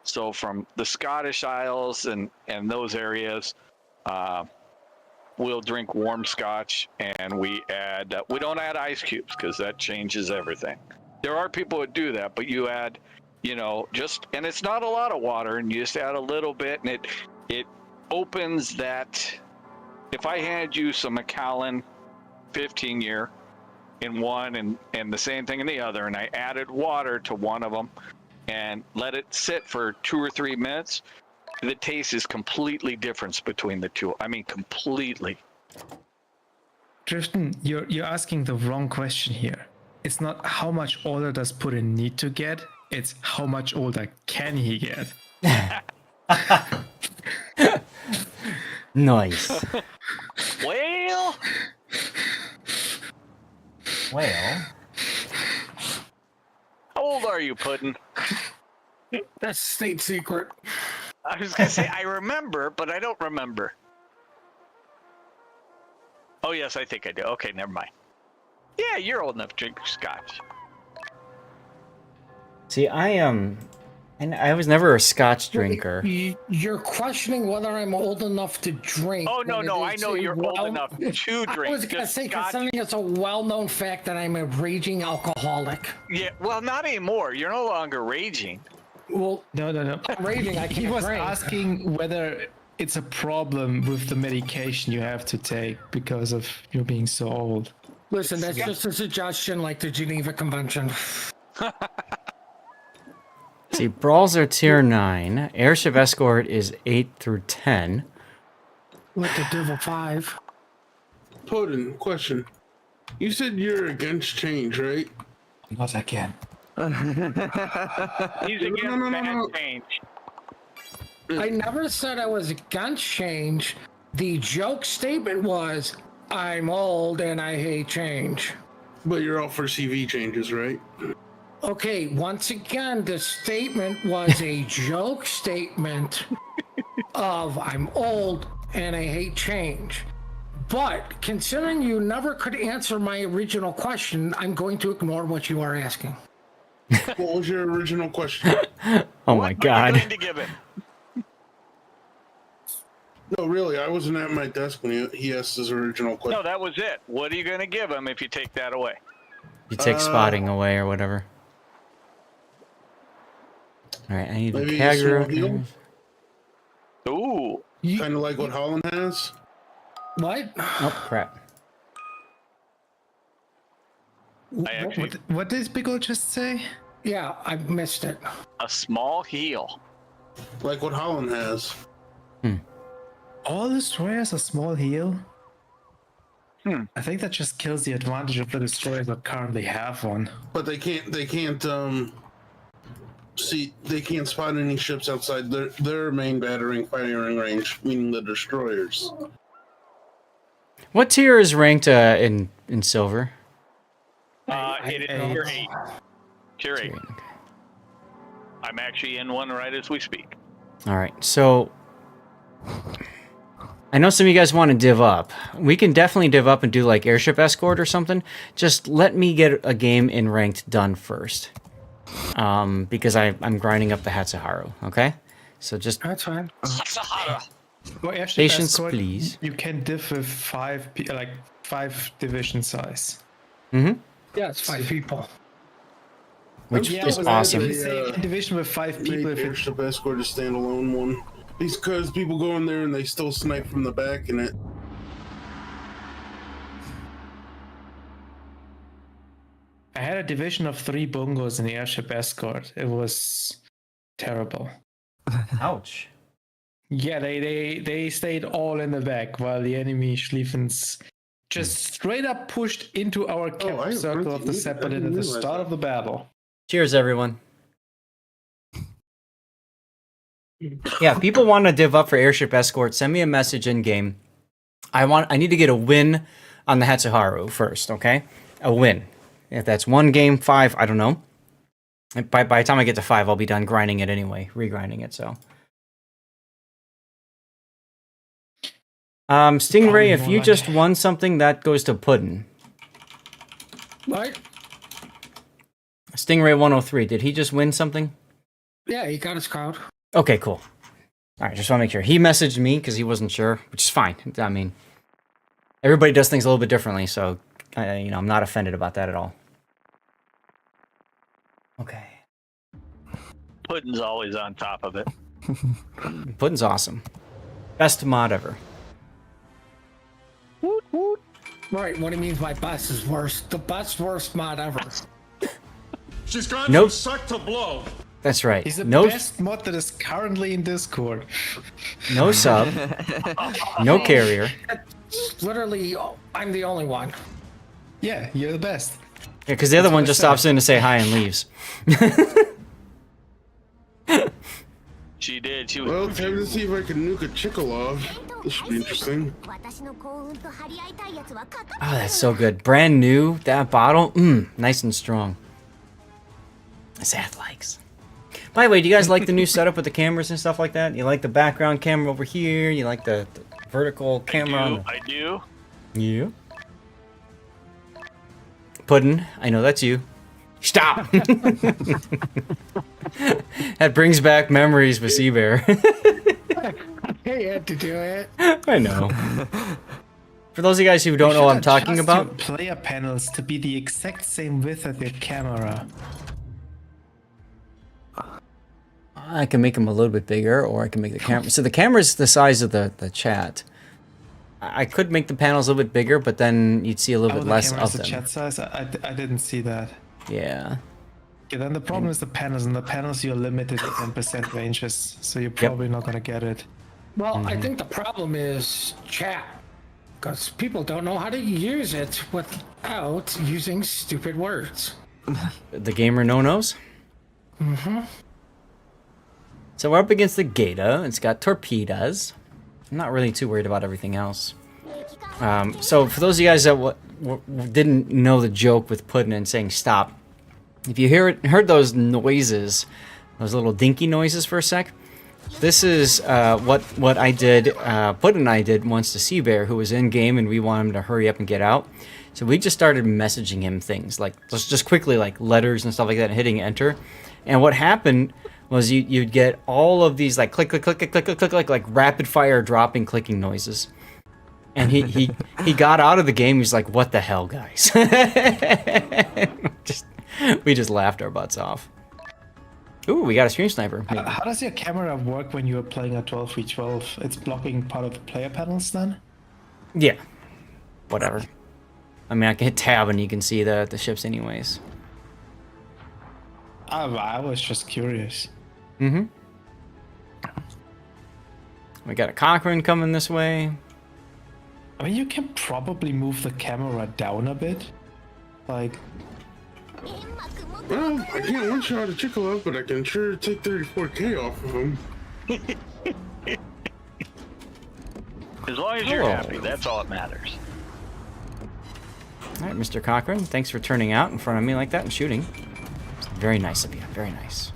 So from the Scottish Isles and those areas, we'll drink warm scotch, and we don't add ice cubes because that changes everything. There are people who do that, but you add, and it's not a lot of water, and you just add a little bit, and it opens that. If I hand you some Macallan 15-year in one and the same thing in the other, and I added water to one of them and let it sit for 2 or 3 minutes, the taste is completely different between the two. I mean, completely. Drifton, you're asking the wrong question here. It's not how much older does Puddin need to get, it's how much older can he get. Nice. Well. How old are you, Puddin'? That's state secret. I was going to say, I remember, but I don't remember. Oh, yes, I think I do. Okay, never mind. Yeah, you're old enough to drink scotch. See, and I was never a scotch drinker. You're questioning whether I'm old enough to drink. Oh, no, I know you're old enough to drink. I was going to say, considering it's a well-known fact that I'm a raging alcoholic. Yeah, well, not anymore. You're no longer raging. Well, no. I'm raging. I can't He was drink. asking whether it's a problem with the medication you have to take because of you being so old. Listen, that's just a suggestion, like the Geneva Convention. See, Brawls are tier 9. Airship Escort is 8 through 10. With the Devil 5. Puddin', question. You said you're against change, right? Not again. He's against bad change. I never said I was against change. The joke statement was, I'm old and I hate change. But you're all for CV changes, right? Okay, once again, the statement was a joke statement of I'm old and I hate change. But considering you never could answer my original question, I'm going to ignore what you are asking. What was your original question? Oh my god. What are you going to give him? No, really, I wasn't at my desk when he asked his original question. No, that was it. What are you going to give him if you take that away? You take spotting away or whatever. Alright, I need the Maybe Kagura. Ooh. Kind of like what Holland has? What? Oh, crap. What did Biggle just say? Yeah, I missed it. A small heel. Like what Holland has. All destroyers a small heal? I think that just kills the advantage of the destroyers that currently have one. But they can't spot any ships outside their main battering firing range, meaning the destroyers. What tier is ranked in silver? It is tier 8. Tier 8. I'm actually in one right as we speak. All right, so I know some of you guys want to div up. We can definitely div up and do like airship escort or something. Just let me get a game in ranked done first, because I'm grinding up the Hatsuharu. Okay, so just that's fine. Well, airship patience, escort, please. You can div with 5 division size. Mm-hmm. Yeah, it's 5 people. Which Yeah, is but awesome. if you say division with 5 people, if airship escort a standalone one, because people go in there and they still snipe from the back and it. I had a division of 3 bongos in the airship escort. It was terrible. Ouch. Yeah, they stayed all in the back while the enemy Schlieffens just straight up pushed into our camp circle of the Zeppelin at the start of the battle. Cheers, everyone. Yeah, if people want to div up for airship escort, send me a message in game. I need to get a win on the Hatsuharu first, okay? A win. If that's 1 game, 5, I don't know. By the time I get to 5, I'll be done grinding it anyway, regrinding it, so. Stingray, if you just won something, that goes to Puddin'. What? Stingray 103, did he just win something? Yeah, he got his crowd. Okay, cool. All right, just want to make sure. He messaged me because he wasn't sure, which is fine. I mean, everybody does things a little bit differently, so I'm not offended about that at all. Okay. Puddin's always on top of it. Puddin's awesome. Best mod ever. Woot, woot. Right, what he means by best is worst. The best worst mod ever. She's gone Nope. from suck to blow. That's right. He's the No, best mod that is currently in Discord. no sub, no carrier. Literally, I'm the only one. Yeah, you're the best. Yeah, because the other one just stops in to say hi and leaves. She did. She was. Well, time to see if I can nuke a Chikholov. This should be interesting. Oh, that's so good. Brand new, that bottle, nice and strong. Zath likes. By the way, do you guys like the new setup with the cameras and stuff like that? You like the background camera over here? You like the vertical camera? I do. Yeah. Puddin', I know that's you. Stop! That brings back memories with Seabear. Hey, you had to do it. I know. For those of you guys who don't know what I'm talking Adjust about, your player panels to be the exact same width as your camera. I can make them a little bit bigger, or I can make the camera. So the camera's the size of the chat. I could make the panels a little bit bigger, but then you'd see a little bit less of the them. chat size? I didn't see that. Yeah. Yeah, then the problem is the panels, and the panels you're limited to 10% ranges, so you're probably not gonna get it. Well, I think the problem is chat. Because people don't know how to use it without using stupid words. The gamer no-nos? Mm-hmm. So we're up against the Gata. It's got torpedoes. I'm not really too worried about everything else. So for those of you guys that didn't know the joke with Puddin' and saying stop, if you heard those noises, those little dinky noises for a sec, this is what I did, Puddin' and I did once to Seabear, who was in game, and we wanted him to hurry up and get out. So we just started messaging him things, like just quickly, like letters and stuff like that, and hitting enter. And what happened was you'd get all of these like click, click, click, click, click, click, click, like rapid fire dropping clicking noises. And he got out of the game. He's like, "What the hell, guys?" we just laughed our butts off. Ooh, we got a stream sniper. How does your camera work when you're playing a 12v12? It's blocking part of the player panels then? Yeah. Whatever. I mean, I can hit tab and you can see the ships anyways. I was just curious. Mm-hmm. We got a Cochrane coming this way. I mean, you can probably move the camera down a bit. Like... Well, I can't one-shot a Chikholov, but I can sure take 34k off of him. As long as you're happy, that's all that matters. Alright, Mr. Cochran, thanks for turning out in front of me like that and shooting. Very nice of you, very nice.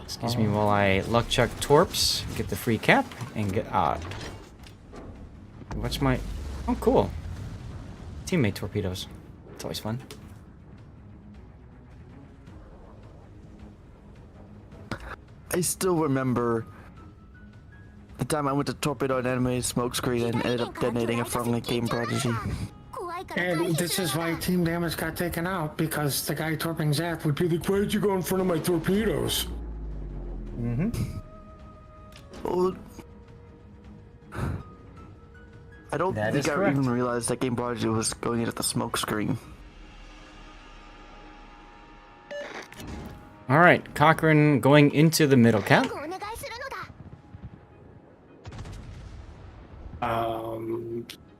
Excuse me while I luck chuck torps, get the free cap, and get what's my... Oh, cool. Teammate torpedoes. It's always fun. I still remember the time I went to torpedo an enemy smokescreen and ended up detonating a friendly game prodigy. And this is why Team Damage got taken out, because the guy torping Zap would be like, why did you go in front of my torpedoes? Well, I don't think I even realized that game prodigy was going into the smokescreen. Alright, Cochrane going into the middle cap.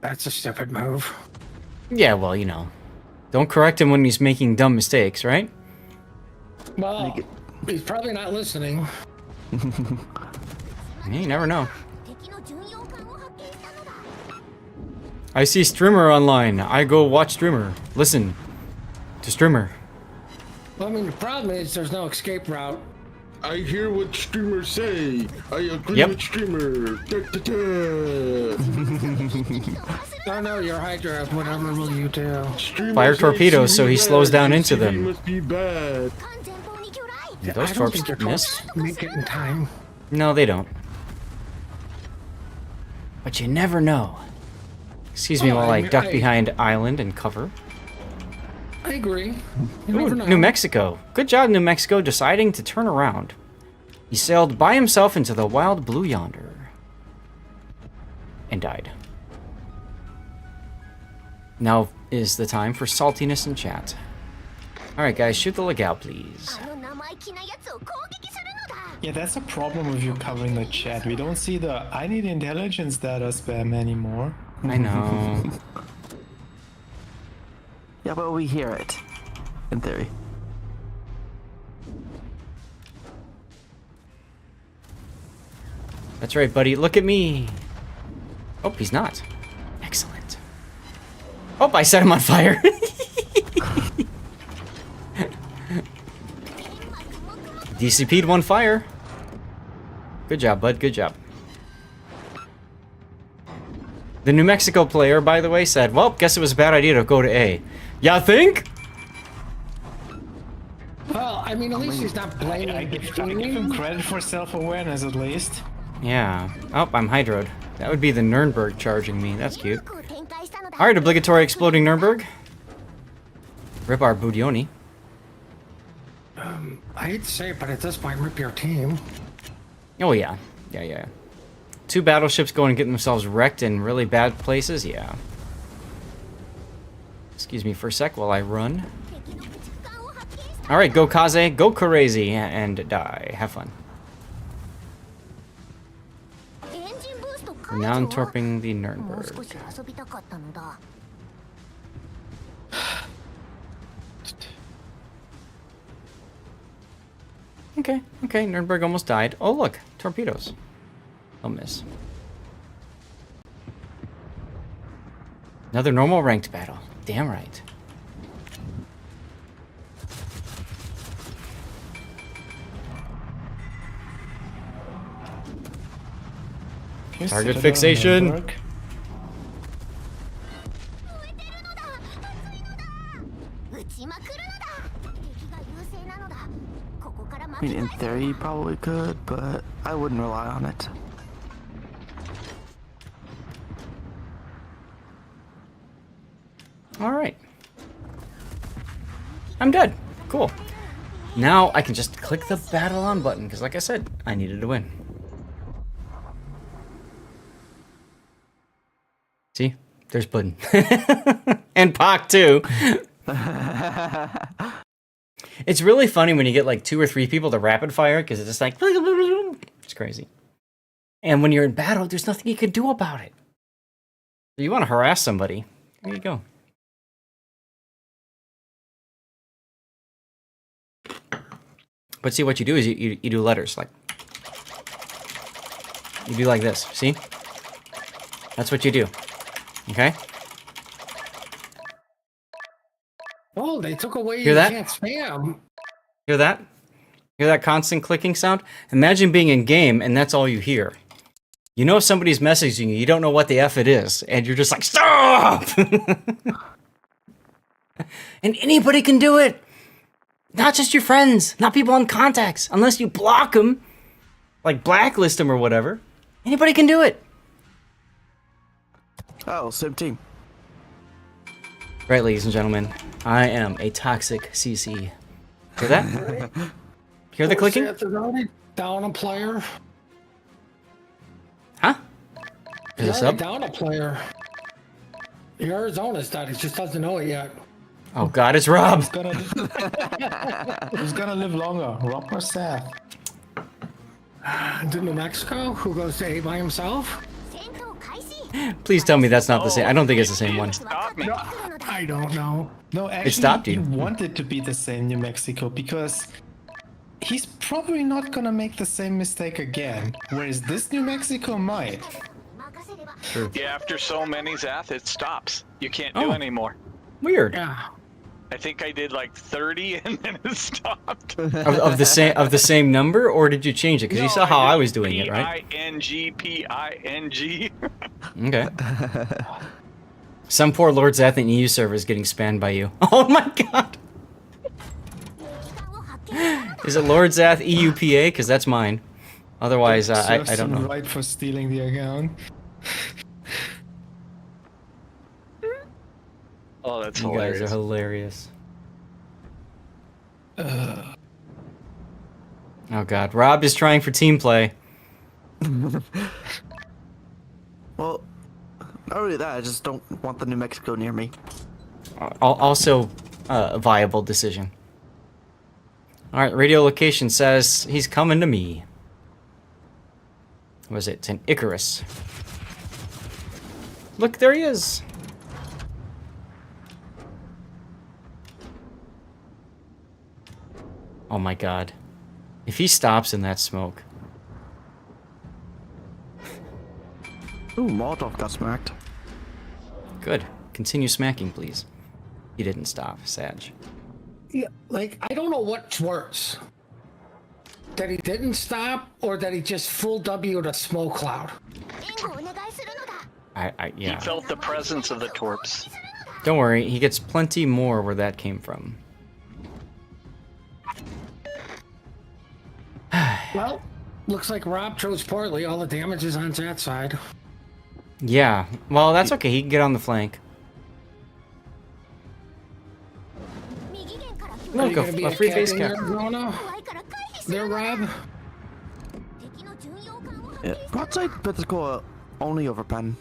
That's a stupid move. Yeah, well, you know. Don't correct him when he's making dumb mistakes, right? Well, he's probably not listening. You never know. I see streamer online. I go watch streamer. Listen to streamer. Well, I mean, the problem is there's no escape route. I hear what streamers say. I agree with streamer. No, you're Hydra. Whatever will you do? Fire torpedoes so he slows down into them. Must be bad. Yeah, those I don't think torps your miss. torps make it in time. No, they don't. But you never know. Excuse me while I duck behind island and cover. I agree. You Ooh, never know. New Mexico. Good job, New Mexico, deciding to turn around. He sailed by himself into the wild blue yonder. And died. Now is the time for saltiness in chat. Alright guys, shoot the lookout, please. Yeah, that's a problem with you covering the chat. We don't see the I need intelligence data spam anymore. I know. Yeah, but we hear it, in theory. That's right, buddy. Look at me. Oh, he's not. Excellent. Oh, I set him on fire. DCP'd one fire. Good job, bud. Good job. The New Mexico player, by the way, said, well, guess it was a bad idea to go to A. Ya think? Well, I mean, at least he's not blaming. I give him credit for self-awareness, at least. Yeah. Oh, I'm hydroed. That would be the Nuremberg charging me. That's cute. Alright, obligatory exploding Nuremberg. Rip our Budioni. I hate to say it, but at this point, rip your team. Oh, yeah. Yeah. Two battleships going and getting themselves wrecked in really bad places? Yeah. Excuse me for a sec while I run. Alright, go Kaze, go crazy, and die. Have fun. Now I'm torping the Nuremberg. Okay, Nuremberg almost died. Oh, look, torpedoes. I'll miss. Another normal ranked battle. Damn right. Target fixation. I mean, in theory, you probably could, but I wouldn't rely on it. Alright. I'm dead. Cool. Now I can just click the battle on button, because like I said, I needed to win. See? There's Puddin'. And Pac, too. It's really funny when you get like 2 or 3 people to rapid fire, because it's just like... It's crazy. And when you're in battle, there's nothing you can do about it. So you want to harass somebody. There you go. But see, what you do is you do letters like You do like this. See? That's what you do. Okay? Oh, they took away Hear you that? can't spam. Hear that? Hear that constant clicking sound? Imagine being in game and that's all you hear. You know somebody's messaging you, you don't know what the F it is, and you're just like, stop! And anybody can do it! Not just your friends, not people on contacts, unless you block them, like blacklist them or whatever. Anybody can do it. Oh, same team. Right, ladies and gentlemen, I am a toxic CC. Hear that? Hear the clicking? Down a player. Huh? Is He's this already up? down a player. Arizona's dead. He just doesn't know it yet. Oh God, it's Rob. Who's gonna live longer, Rob or Seth? To New Mexico, who goes to A by himself? Please tell me that's not the same. I don't think it's the same one. No, I don't know. No, actually, stopped you. he wanted to be the same New Mexico because he's probably not gonna make the same mistake again. Whereas this New Mexico might. True. Yeah, after so many, Zath, it stops. You can't do anymore. Weird. Yeah. I think I did like 30 and then it stopped. Of the same number, or did you change it? Because you saw how I was doing it, right? P-I-N-G. Okay. Some poor Lord Zath in EU server is getting spammed by you. Oh my God. Is it Lord Zath EUPA? Because that's mine. Otherwise, I don't know. Right for stealing the account. Oh, that's You hilarious. guys are hilarious. Oh God, Rob is trying for team play. Well, not really that. I just don't want the New Mexico near me. Also, a viable decision. All right, radio location says he's coming to me. What was it? It's an Icarus. Look, there he is. Oh my God. If he stops in that smoke. Ooh, Molotov got smacked. Good. Continue smacking, please. He didn't stop, Sag. Yeah, like, I don't know what's worse. That he didn't stop, or that he just full W'd a smoke cloud. Yeah. He felt the presence of the torps. Don't worry, he gets plenty more where that came from. Well, looks like Rob chose poorly. All the damage is on that side. Yeah, well, that's okay. He can get on the flank. Look, a free base cap. There, Rob. Yeah. Broadside physical only over pen.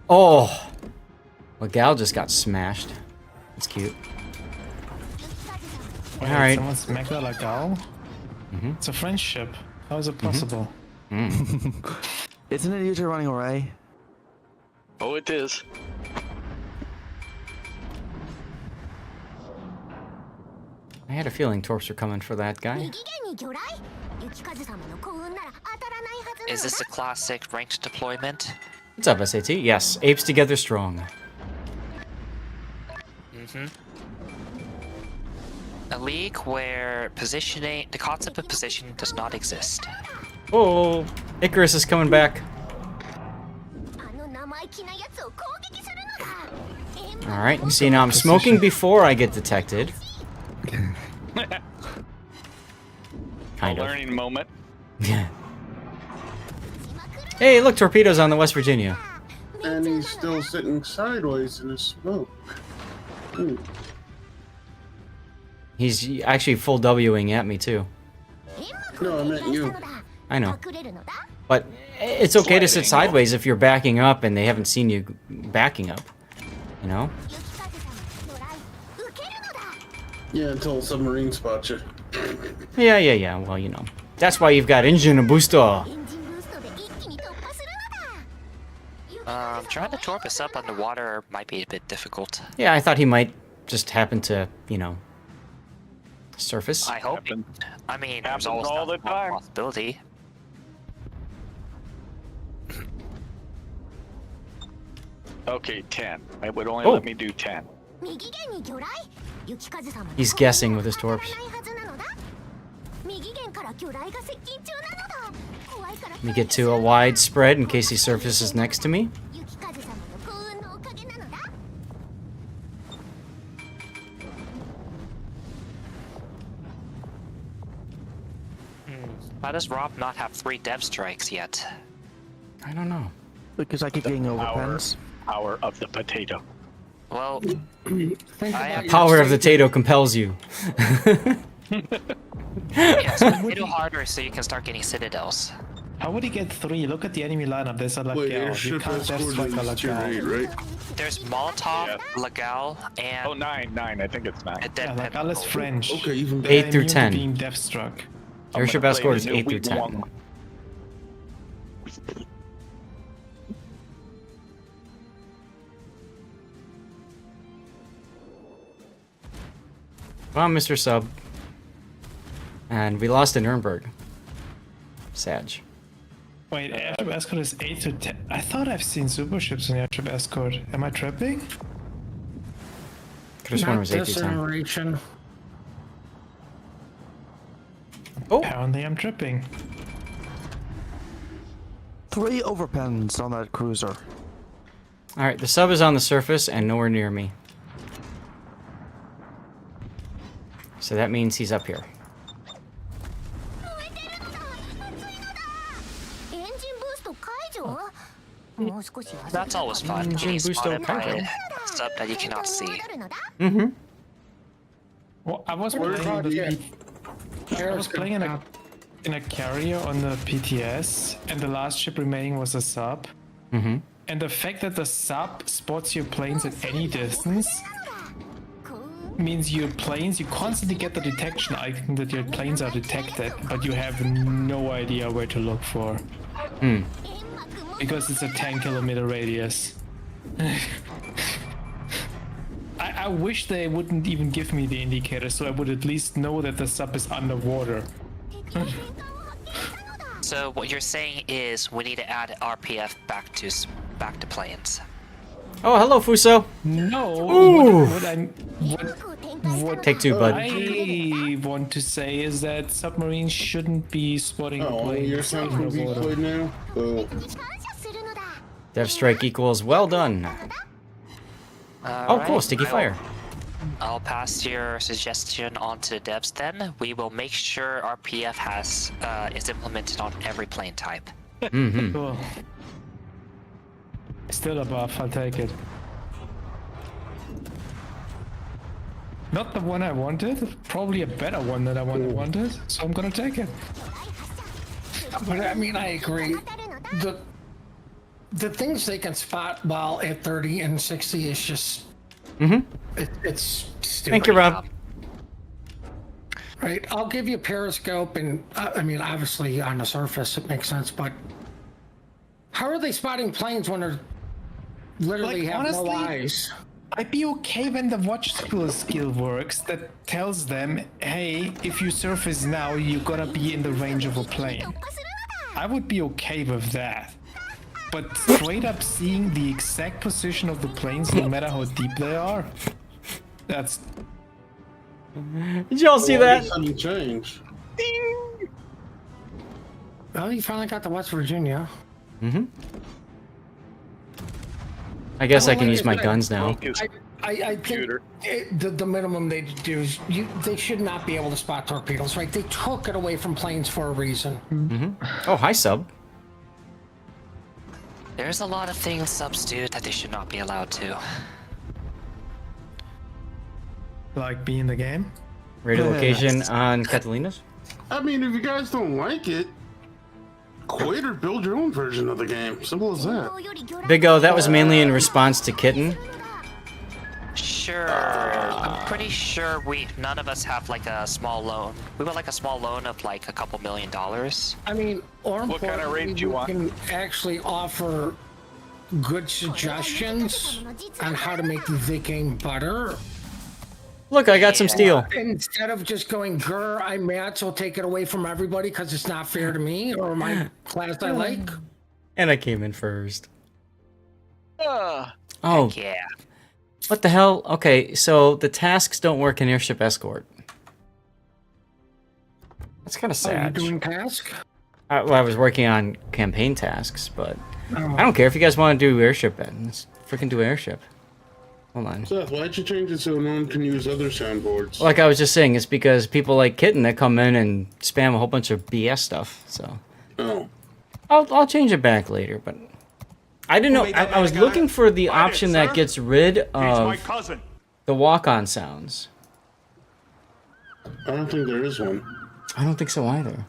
Oh! Well, Gal just got smashed. That's cute. Wait, Alright. Someone smacked out like Gal? It's a friendship. How is it possible? Isn't it usually running away? Oh, it is. I had a feeling torps were coming for that guy. Is this a classic ranked deployment? What's up, SAT? Yes, apes together strong. A league where positioning, the concept of position does not exist. Oh, Icarus is coming back. Alright, you see now I'm smoking before I get detected. Kind of. Learning moment. Hey, look, torpedoes on the West Virginia. And he's still sitting sideways in the smoke. Ooh. He's actually full Wing at me, too. No, I meant you. I know. But it's okay to sit sideways if you're backing up and they haven't seen you backing up. You know? Yeah, until a submarine spots you. Yeah. Well, you know. That's why you've got engine and booster. Trying to torp us up underwater might be a bit difficult. Yeah, I thought he might just happen to, you know, Surface. I hope. I mean, there's Happens always all that the time. possibility. Okay, 10. It would only Oh. let me do 10. He's guessing with his torps. Let me get to a wide spread in case he surfaces next to me. Why does Rob not have 3 dev strikes yet? I don't know. Because I keep getting overpens. Power of the potato. Well, Think I about have your Power of the safety. Tato compels you. yeah, so make it harder so you can start getting citadels. How would he get 3? Look at the enemy lineup. There's a Wait, Lagal. You airship can't dev escort strike a is tier Lagal. 8, right? There's Molotov, Yeah. Lagal, and Oh, 9. I think it's 9. a dead Yeah, Lagal is French. Okay, even They're 8 through immune to 10. being dev struck. Airship play escort the is new 8 through week 10. one. Come on, Mr. Sub. And we lost in Nuremberg. Sag. Wait, airship escort is 8 to 10. I thought I've seen super ships in airship escort. Am I tripping? Could have sworn it Not was 8 this through 10. generation. Oh. Apparently I'm tripping. 3 overpens on that cruiser. Alright, the sub is on the surface and nowhere near me. So that means he's up here. That's always fun. Engine Getting boost spotted by Kaido. a sub that you cannot see. Mm-hmm. Well, I was Where's playing, Roger? I was playing in a carrier on the PTS, and the last ship remaining was a sub. Mm-hmm. And the fact that the sub spots your planes at any distance means your planes, you constantly get the detection icon that your planes are detected, but you have no idea where to look for. Hmm. Because it's a 10-kilometer radius. I wish they wouldn't even give me the indicator, so I would at least know that the sub is underwater. So what you're saying is we need to add RPF back to planes. Oh, hello, Fuso. No. Ooh. What Take 2, bud. I want to say is that submarines shouldn't be spotting Oh, planes your sound can be underwater. played now? Oh. Dev strike equals well done. Oh, cool, sticky fire. I'll pass your suggestion on to devs then. We will make sure RPF is implemented on every plane type. Mm-hmm. Cool. Still a buff, I'll take it. Not the one I wanted, probably a better one than I wanted, so I'm gonna take it. But I mean, I agree. The things they can spot while at 30 and 60 is just it's stupid. Thank you, Rob. Right, I'll give you periscope, and I mean, obviously on the surface it makes sense, but how are they spotting planes when they're literally have no eyes? I'd be okay when the watch skill works that tells them, hey, if you surface now, you're gonna be in the range of a plane. I would be okay with that. But straight up seeing the exact position of the planes, no matter how deep they are, that's... Did y'all see that? Sudden change. Well, you finally got to West Virginia. Mm-hmm. I guess I Well, can like use my said, guns now. I think the minimum they do is they should not be able to spot torpedoes, right? They took it away from planes for a reason. Mm-hmm. Oh, hi, sub. There's a lot of things subs do that they should not be allowed to. Like be in the game? Radio location on Catalina's? I mean, if you guys don't like it, quit or build your own version of the game. Simple as that. Big O, that was mainly in response to Kitten. Sure, I'm pretty sure none of us have like a small loan. We want like a small loan of like a couple $1 million. I mean, or What kind of rate do you want? can actually offer good suggestions on how to make the game better. Look, I got some steel. Instead of just going, grr, I'm mad, so take it away from everybody because it's not fair to me or my class I like. And I came in first. Uh, Oh, Yeah. what the hell? Okay, so the tasks don't work in Airship Escort. That's kind of Oh, you're sad. doing task? Well, I was working on campaign tasks, but Oh. I don't care if you guys want to do Airship. Let's freaking do Airship. Hold on. Seth, why'd you change it so no one can use other soundboards? Like I was just saying, it's because people like Kitten that come in and spam a whole bunch of BS stuff. So Oh. I'll change it back later, but I didn't know. I was looking for the option that gets rid of cousin. the walk-on sounds. I don't think there is one. I don't think so either.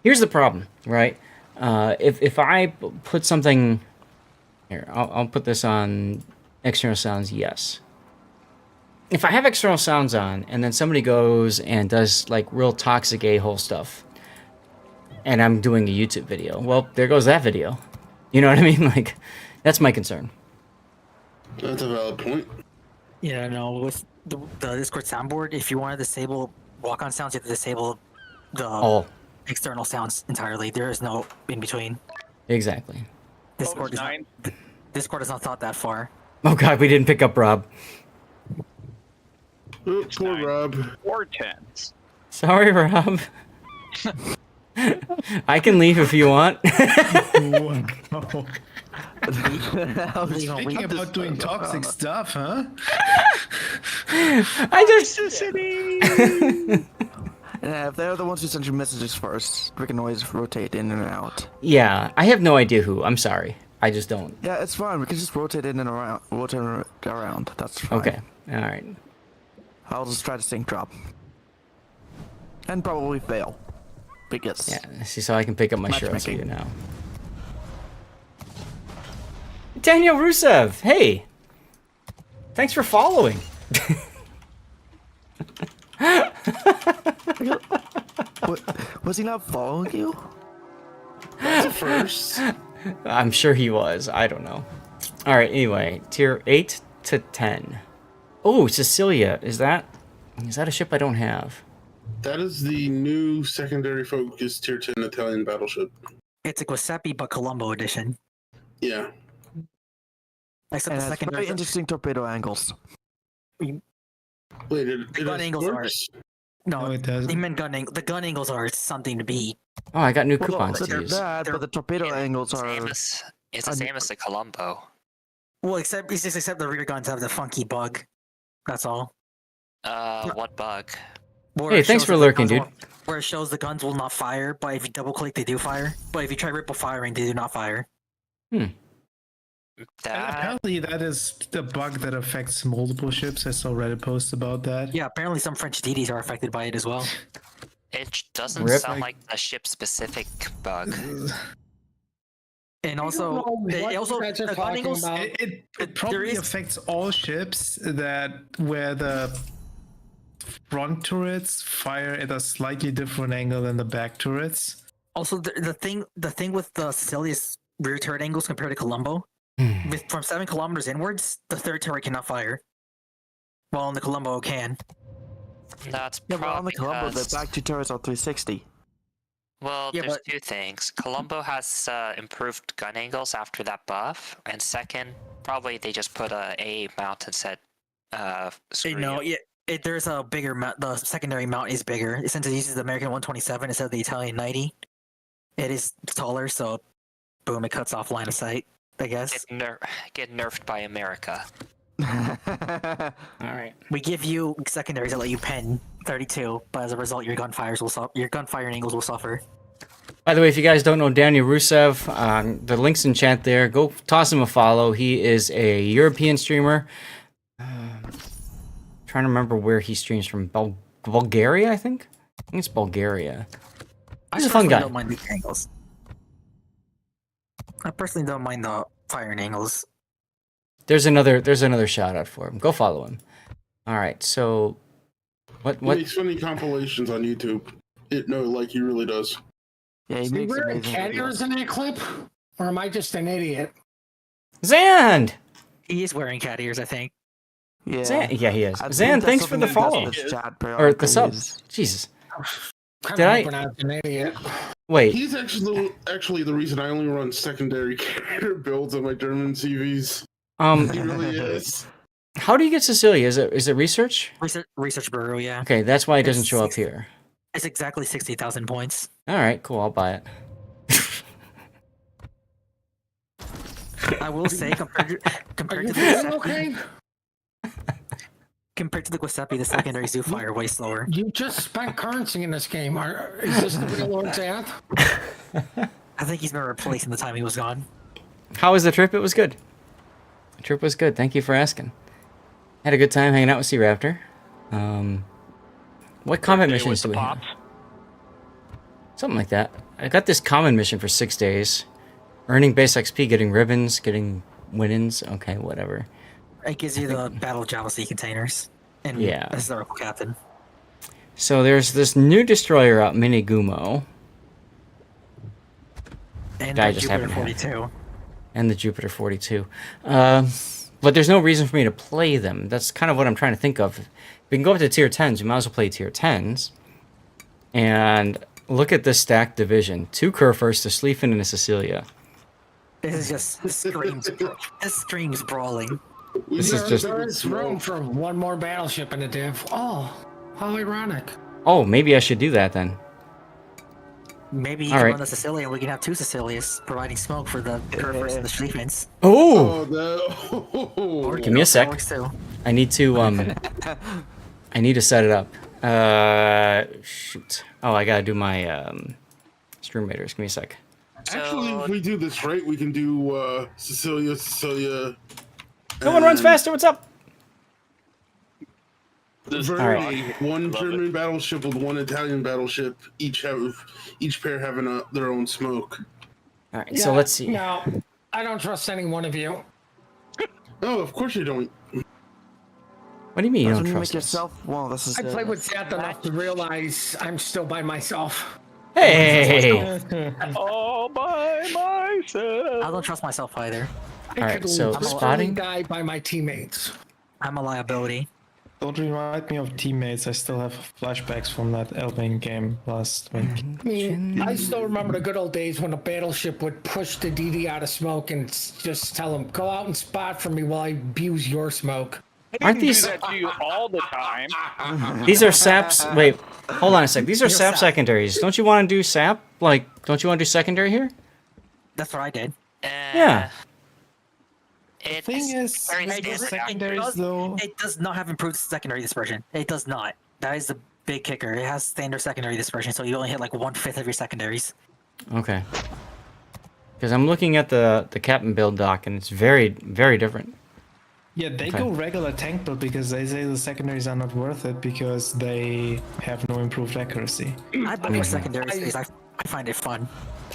Here's the problem, right? If I put something here, I'll put this on external sounds. Yes. If I have external sounds on, and then somebody goes and does like real toxic a-hole stuff, and I'm doing a YouTube video, well, there goes that video. You know what I mean? Like, that's my concern. That's a valid point. Yeah, no, with the Discord soundboard, if you want to disable walk-on sounds, you have to disable the external sounds entirely. There is no in between. Exactly. Discord has not thought that far. Oh god, we didn't pick up Rob. Oh, poor Rob. 410s. Sorry, Rob. I can leave if you want. Speaking about doing toxic stuff, huh? I just. Yeah, if they're the ones who send you messages first, we can always rotate in and out. Yeah, I have no idea who. I'm sorry. I just don't. Yeah, it's fine. We can just rotate in and around. Rotate around. That's fine. Okay. All right. I'll just try to sync drop. And probably fail. Because... Yeah, see, so I can pick up my Shiros for you matchmaking. now. Daniel Rusev, hey! Thanks for following. Was he not following you? That's a first. I'm sure he was. I don't know. All right. Anyway, tier 8 to 10. Oh, Sicilia. Is that a ship I don't have? That is the new secondary focus tier 10 Italian battleship. It's a Giuseppe but Colombo edition. Yeah. Except And the it has secondary. very interesting torpedo angles. Wait, The gun angles are. No, it doesn't. he meant gun angles. The gun angles are something to beat. Oh, I got new Well, coupons to they're use. bad, but the torpedo angles are... It's the same as the Colombo. Well, except the rear guns have the funky bug. That's all. What bug? Where Hey, it thanks shows for that the lurking, guns dude. won't- Where it shows the guns will not fire, but if you double click, they do fire. But if you try ripple firing, they do not fire. And apparently that is the bug that affects multiple ships. I saw Reddit posts about that. Yeah, apparently some French DDs are affected by it as well. It doesn't Rip. sound like a ship-specific bug. And also, the gun angles. It probably affects all ships where the front turrets fire at a slightly different angle than the back turrets. Also, the thing with the Sicilia's rear turret angles compared to Colombo, from 7 kilometers inwards, the third turret cannot fire. While on the Colombo it can. That's Yeah, but on the probably Colombo, the because... back two turrets are 360. Well, Yeah, there's but- two things. Colombo has improved gun angles after that buff, and second, probably they just put a A mount and said, screw No, you. yeah, there's a bigger mount. The secondary mount is bigger. Since it uses the American 127 instead of the Italian 90, it is taller, so boom, it cuts off line of sight, I guess. Get nerfed by America. All right. We give you secondaries that let you pen 32, but as a result, your gun firing angles will suffer. By the way, if you guys don't know Daniel Rusev, the link's in chat there. Go toss him a follow. He is a European streamer. Trying to remember where he streams from. Bulgaria, I think it's Bulgaria. He's a fun guy. I don't mind the angles. I personally don't mind the firing angles. There's another shout out for him. Go follow him. All right. So, what? He makes funny compilations on YouTube. Like he really does. Yeah, he Is he makes wearing amazing cat videos. ears in that clip? Or am I just an idiot? Zand! He is wearing cat ears, I think. Yeah. Yeah, he is. I Zan, think thanks that's for the something follow. that's chat Or the periodically sub. is- Jesus. Kind Did of I- hoping I was an idiot. Wait. He's actually the reason I only run secondary character builds on my German CVs. He really is. How do you get Cecilia? Is it research? Research Bureau, yeah. Okay, that's why it doesn't It's show up here. It's exactly 60,000 points. All right, cool. I'll buy it. I will say, compared to Are you the feeling Giuseppe, okay? compared to the Giuseppe, the secondary Zoofly are way slower. You just spent currency in this game. Is this the real Lord Zath? I think he's been replaced in the time he was gone. How was the trip? It was good. The trip was good. Thank you for asking. Had a good time hanging out with Sea Raptor. What combat missions do we have? Something like that. I got this common mission for 6 days. Earning base XP, getting ribbons, getting win-ins. Okay, whatever. It gives you the Battle Java Sea containers. And Yeah. Historical Captain. So there's this new destroyer out, Mini Gumo. And Guy the just Jupiter happened to have. 42. And the Jupiter 42. But there's no reason for me to play them. That's kind of what I'm trying to think of. If we can go up to tier 10s, we might as well play tier 10s. And look at this stacked division. 2 Kerfers, a Schlieffen, and a Cecilia. This screams brawling. This is just... There is room for one more battleship in the div. Oh, how ironic. Oh, maybe I should do that then. Maybe you All can right. run the Sicilian and we can have 2 Sicilias providing smoke for the Kerfers and the Schlieffens. Oh! Oh, Give me a sec. That works too. I need to I need to set it up. Shoot. Oh, I gotta do my Stream Raiders. Give me a sec. Actually, if we do this right, we can do Cecilia. No one runs faster. What's up? Verdi, one German battleship with one Italian battleship, each pair having their own smoke. All right, so let's see. No, I don't trust any one of you. Oh, of course you don't. What do you mean you That's don't when you trust make us? yourself. Well, this is. I played with Zath enough to realize I'm still by myself. Hey! All by myself. I don't trust myself either. I Alright, could so literally spotting? die by my teammates. I'm a liability. Don't remind me of teammates. I still have flashbacks from that Elbing game last week. I mean, I still remember the good old days when a battleship would push the DD out of smoke and just tell them, go out and spot for me while I abuse your smoke. Aren't Do these... that to you all the time. These are SAPs... Wait, hold on a sec. These are SAP secondaries. Don't you want to do SAP? Like, don't you want to do secondary here? That's what I did. Yeah. The thing is, very with the standard. secondaries though. It does not have improved secondary dispersion. It does not. That is the big kicker. It has standard secondary dispersion, so you only hit like 1/5 of your secondaries. Okay. Because I'm looking at the Captain build doc, and it's very, very different. Yeah, they Okay. go regular tank build because they say the secondaries are not worth it because they have no improved accuracy. I buy for secondaries because I find it fun.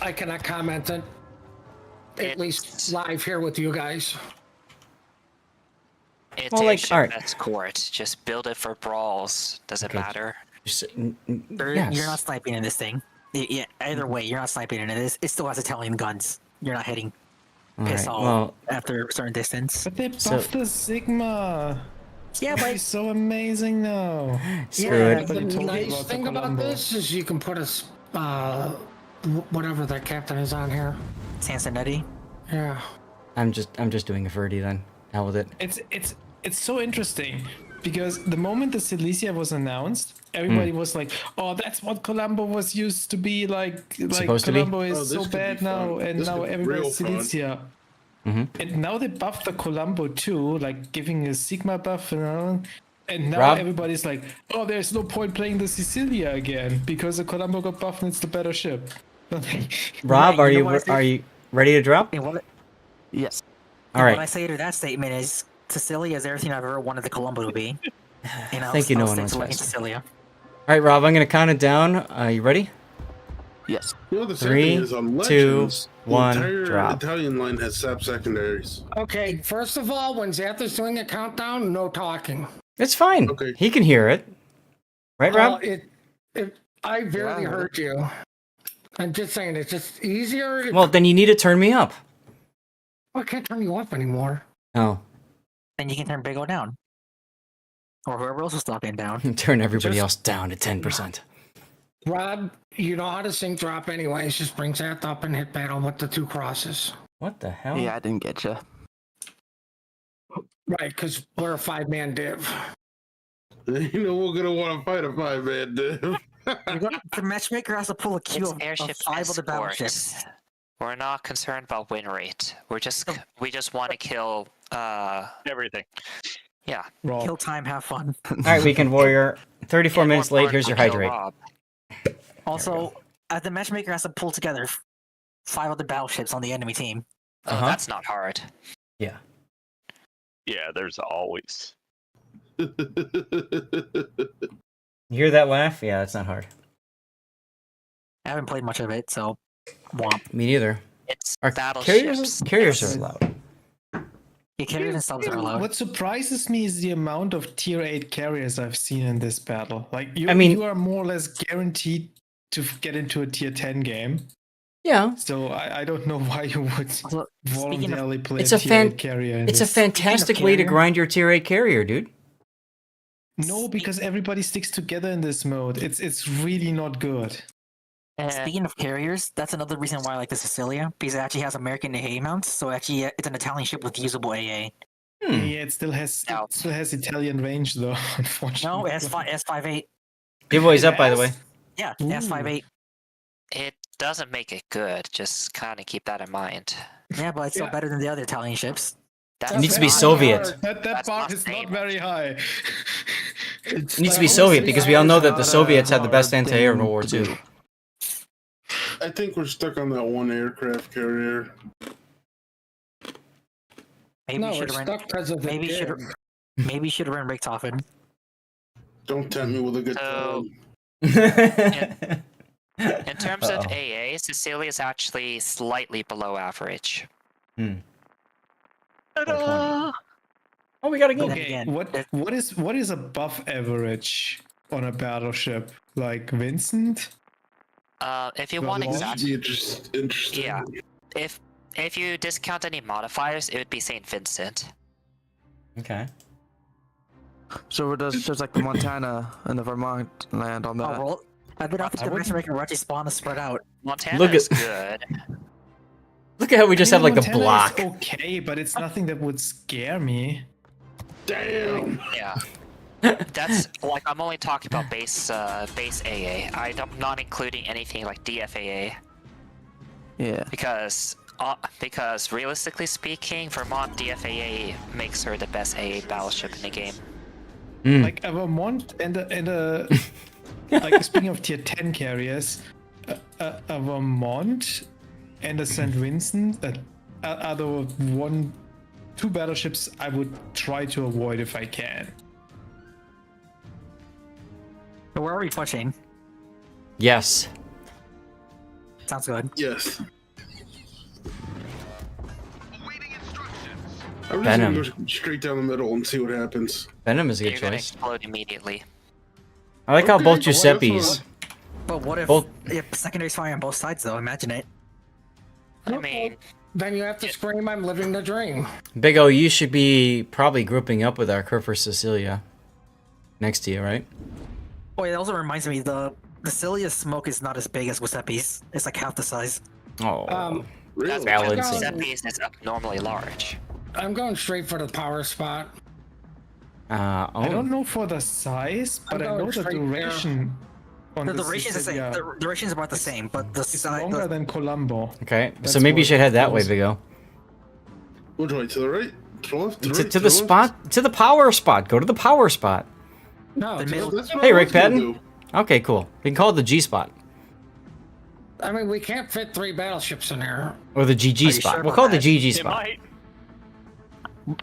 I cannot comment on at least live here with you guys. It's Well, a like, ship alright. that's court. Just build it for brawls. Doesn't matter. You're not sniping in this thing. Yeah, either way, you're not sniping in it. It still has Italian guns. You're not hitting piss Alright, all well- after a certain distance. But they buffed So- the Sigma. Yeah, but It's so amazing now. Screw Yeah, it. the Nobody told me nice about the thing about Colombo. this is you can put whatever that captain is on here. Sansonetti. Yeah. I'm just doing a Verdi then. Hell with it. It's so interesting because the moment the Silesia was announced, everybody was like, "Oh, that's what Colombo was used to be like. Supposed to be? Colombo is Oh, this so could be bad fun. now, and This now could be everybody's real fun. Silesia." Mm-hmm. And now they buffed the Colombo too, like giving a Sigma buff and all. And now Rob? everybody's like, "Oh, there's no point playing the Sicilia again because the Colombo got buffed and it's the better ship." Rob, Right, you know what I are think? you ready to drop? And what, Yes. All What I right. say to that statement is Sicilia is everything I've ever wanted the Colombo to be. And I'll, Thank you, I'll no one stick wants to liking faster. Sicilia. All right, Rob. I'm gonna count it down. You ready? Yes. You know, the sad 3, thing is on 2, Legends, 1, the entire drop. Italian line has SAP secondaries. Okay, first of all, when Zath is doing a countdown, no talking. It's fine. Okay. He can hear it. Right, Rob? I barely Yeah. heard you. I'm just saying, it's just easier. Well, then you need to turn me up. I can't turn you off anymore. Oh. Then you can turn Big O down. Or whoever else was talking down. Turn everybody else down to 10%. Rob, you know how to sync drop anyways. Just bring that up and hit battle with the 2 crosses. What the hell? Yeah, I didn't get you. Right, because we're a 5-man div. You know we're gonna want to fight a 5-man div. The matchmaker has to pull a queue of Airship 5 of the escort. battleships. We're not concerned about win rate. We just want to kill everything. Yeah. Kill time, have fun. All right, Weekend Warrior. 34 minutes late. Here's your Kill hydrate. Rob. Also, the matchmaker has to pull together 5 other battleships on the enemy team. Oh, that's not hard. Yeah. Yeah, there's always. You hear that laugh? Yeah, that's not hard. I haven't played much of it, so womp. Me neither. It's Our battleships. carriers are allowed. Yeah, carriers and subs are allowed. What surprises me is the amount of tier 8 carriers I've seen in this battle. Like, you are more or less guaranteed to get into a tier 10 game. Yeah. So I don't know why you would voluntarily play It's a a tier 8 carrier. It's a fantastic way to grind your tier 8 carrier, dude. No, because everybody sticks together in this mode. It's really not good. Speaking of carriers, that's another reason why I like the Sicilia, because it actually has American AA mounts, so actually it's an Italian ship with usable AA. Yeah, it still has Italian range though, unfortunately. No, it has 5.8. Giveaway's up, by the way. Yeah, it has 5.8. It doesn't make it good. Just kind of keep that in mind. Yeah, but it's still better than the other Italian ships. It needs to be Soviet. That bar is not very high. It needs to be Soviet because we all know that the Soviets had the best anti-air in World War II. I think we're stuck on that one aircraft carrier. Maybe No, you we're should have stuck because of the maybe should have run Richthofen. Don't tempt me with a good time. In terms of AA, Sicilia is actually slightly below average. Oh, we got a game. Okay, what is above average on a battleship? Like Vincent? If you want exactly, interesting. yeah. If you discount any modifiers, it would be St. Vincent. Okay. So it does just like the Montana and the Vermont land on that. Oh, well, I bet after the matchmaker will actually spawn to spread out. Montana Look is at- good. Look at how we just have like the Montana block. is okay, but it's nothing that would scare me. Damn. Yeah. That's like I'm only talking about base AA. I'm not including anything like DFAA. Yeah. Because realistically speaking, Vermont DFAA makes her the best AA battleship in the game. Like a Vermont and a like speaking of tier 10 carriers, a Vermont and a St. Vincent are the two battleships I would try to avoid if I can. So where are we pushing? Yes. Sounds good. Yes. I'm just Venom. gonna go straight down the middle and see what happens. Venom is a good You're gonna choice. explode immediately. I like how Okay, both but Giuseppe's. But what if Both- secondary's fire on both sides though? Imagine it. I mean, Then you have to scream, I'm living the dream. Big O, you should be probably grouping up with our Kerfer Cecilia next to you, right? Oh, it also reminds me the Celia's smoke is not as big as Giuseppe's. It's like half the size. Oh, that's balancing. because Giuseppe's is abnormally large. I'm going straight for the power spot. I don't know for the size, but I going know the straight there. duration. On The the duration is the same. Sicilia The duration is about the same, but the is size. longer than Colombo. Okay, so That's maybe you what should head that way, feels- Big O. Which way? To the right? To the left? To the To, right? to the left? spot, to the power spot. Go to the power spot. No, The middle. That's what Hey, I Rick was gonna Patton. do. Okay, cool. We can call it the G spot I mean, we can't fit 3 battleships in there. or the GG you spot. sure We'll about call it the that? GG It spot. might.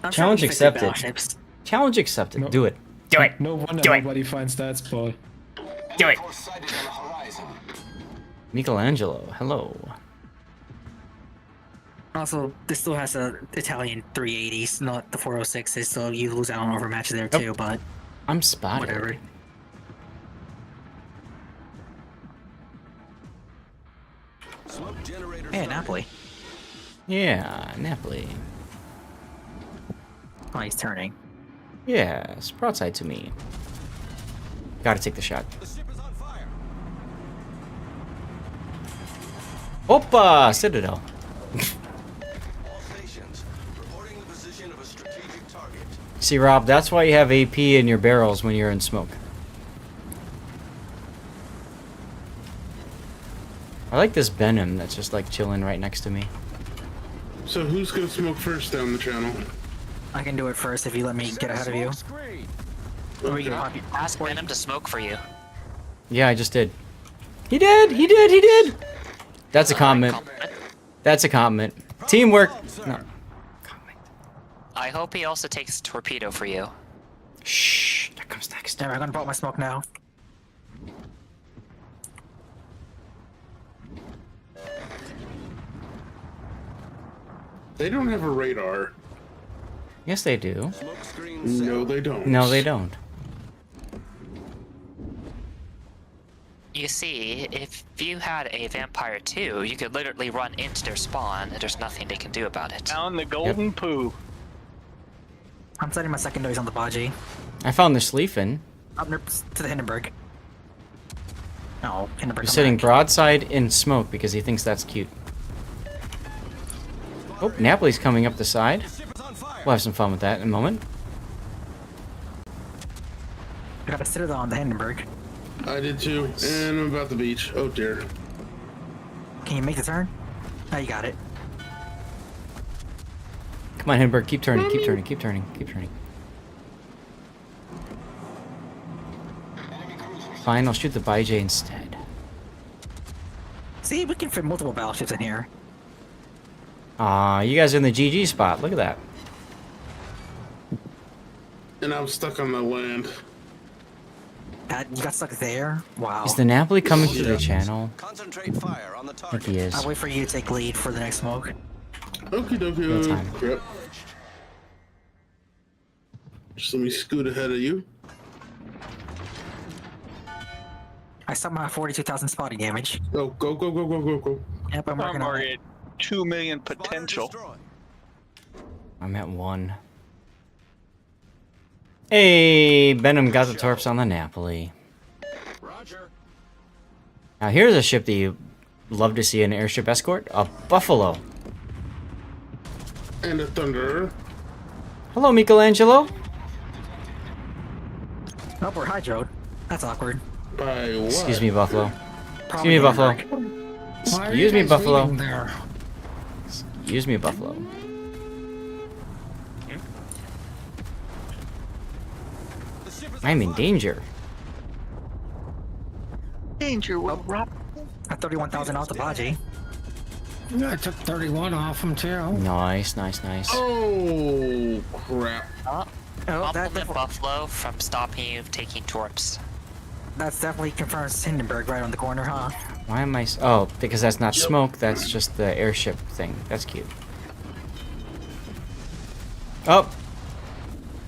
I'm Challenge sure we can fit accepted. battleships. Challenge accepted. No. Do it. Do it. No wonder Do it. nobody finds that spot. Do it. Michelangelo, hello. Also, this still has a Italian 380s, not the 406s, so you lose out on overmatch there Yep. too. But I'm spotted. whatever. Hey, Napoli. Yeah, Napoli. Oh, he's turning. Yes, broadside to me. Gotta take the shot. Opa! Citadel. See, Rob, that's why you have AP in your barrels when you're in smoke. I like this Venom that's just like chilling right next to me. So who's gonna smoke first down the channel? I can do it first if you let me get ahead of you. Or you can probably Ask Venom to smoke for you. Yeah, I just did. He did! He did! He did! That's a comment. That's a compliment. Teamwork. No. I hope he also takes torpedo for you. Shh. That comes next. Yeah, I'm gonna pop my smoke now. They don't have a radar. Yes, they do. No, they don't. No, they don't. You see, if you had a vampire too, you could literally run into their spawn and there's nothing they can do about it. Down the golden poo. I'm setting my secondaries on the Baji. I found the Sleafin. Up near to the Hindenburg. No, Hindenburg. He's sitting broadside in smoke because he thinks that's cute. Oh, Napoli's coming up the side. We'll have some fun with that in a moment. I got a Citadel on the Hindenburg. I did too, and I'm about the beach. Oh dear. Can you make the turn? Oh, you got it. Come on, Hindenburg, keep turning, keep turning, keep turning, keep turning. Fine, I'll shoot the Baiji instead. See, we can fit multiple battleships in here. You guys are in the GG spot. Look at that. And I'm stuck on the land. You got stuck there? Wow. Is the Napoli coming through the channel? Concentrate fire on the I target. think he is. I'll wait for you to take lead for the next smoke. Okie No dokie. time. Crap. Just let me scoot ahead of you. I stopped my 42,000 spotting damage. Oh, go, go, go, go, go, go. Yep, I'm working on it. 2 million potential. I'm at 1. Hey, Benham got the torps on the Napoli. Now here's a ship that you love to see an airship escort. A Buffalo. And a Thunder. Hello, Michelangelo. Oh, we're hydroed. That's awkward. By what? Excuse me, Buffalo. Probably Excuse me, Buffalo. Hindenburg. Why are you Excuse me, guys Buffalo. leaving there? Excuse me, Buffalo. I'm in danger. Danger, Rob. At 31,000 off the Baji. Yeah, I took 31 off him too. Nice, nice, nice. Oh, crap. Compliment Buffalo from stopping you taking torps. That's definitely confirms Hindenburg right on the corner, huh? Why am I... Oh, because that's not smoke, that's just the airship thing. That's cute. Oh!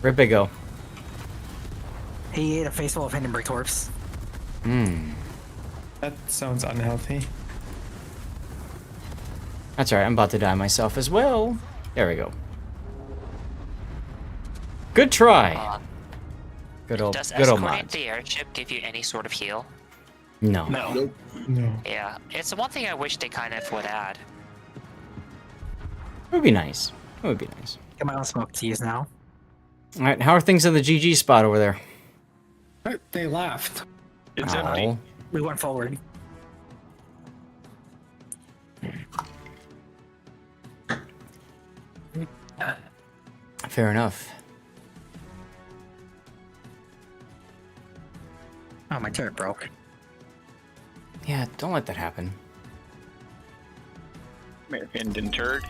Where'd they go? He ate a face full of Hindenburg torps. Hmm. That sounds unhealthy. That's alright, I'm about to die myself as well. There we go. Good try! Good old Does mod. escorting the airship give you any sort of heal? No. Nope. No. Yeah, it's one thing I wish they kind of would add. It would be nice. It would be nice. Get my own smoke to use now. Alright, how are things in the GG spot over there? They left. It's Oh. empty. We went forward. Fair enough. Oh, my turret broke. Yeah, don't let that happen. American deterred.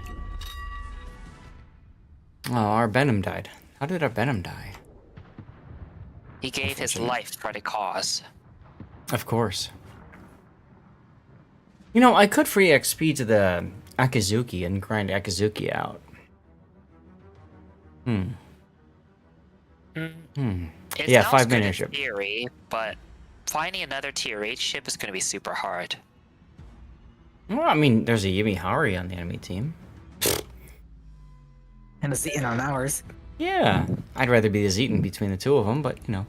Oh, our Benham died. How did our Benham die? He gave his Unfortunate. life for the cause. Of course. You know, I could free XP to the Akizuki and grind Akizuki out. Hmm. It Yeah, sounds 5 good minute in airship. theory, but finding another tier 8 ship is going to be super hard. Well, I mean, there's a Yumi Hari on the enemy team. And it's eating on ours. Yeah, I'd rather be the Zeton between the two of them, but you know.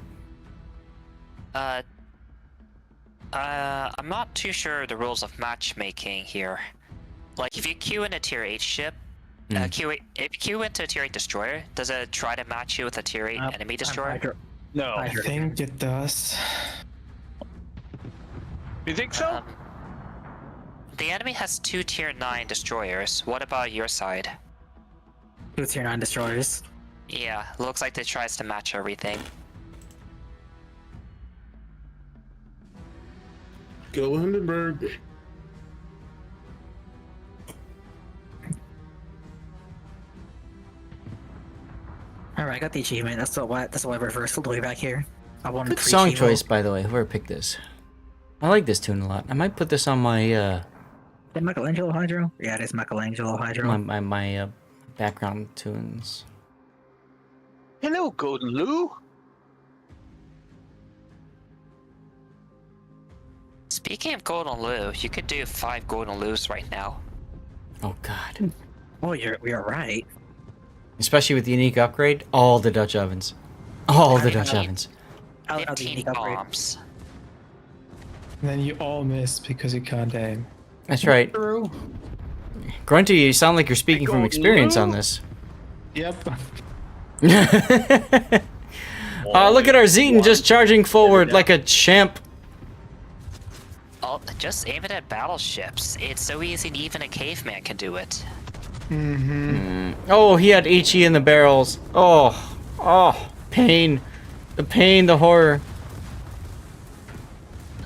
I'm not too sure the rules of matchmaking here. Like, if you queue in a tier 8 ship, if you queue into a tier 8 destroyer, does it try to match you with a tier 8 enemy destroyer? No. I think it does. You think so? The enemy has 2 tier 9 destroyers. What about your side? 2 tier 9 destroyers. Yeah, looks like it tries to match everything. Go Hindenburg. Alright, I got the achievement. That's why I reversed all the way back here. I wanted Good free song Chivo. choice, by the way. Whoever picked this, I like this tune a lot. I might put this on my Is it Michelangelo Hydro? Yeah, it is Michelangelo Hydro. my background tunes. Hello, Golden Lou. Speaking of Golden Lou, you could do 5 Golden Lous right now. Oh God. Oh, you're right. Especially with the unique upgrade, all the Dutch ovens. All the Dutch ovens. 15 bombs. And then you all miss because you can't aim. That's right. Grunty, you sound like you're speaking from experience on this. Yep. Look at our Zeton just charging forward like a champ. Oh, just aim it at battleships. It's so easy, even a caveman can do it. Oh, he had HE in the barrels. Oh, pain. The pain, the horror.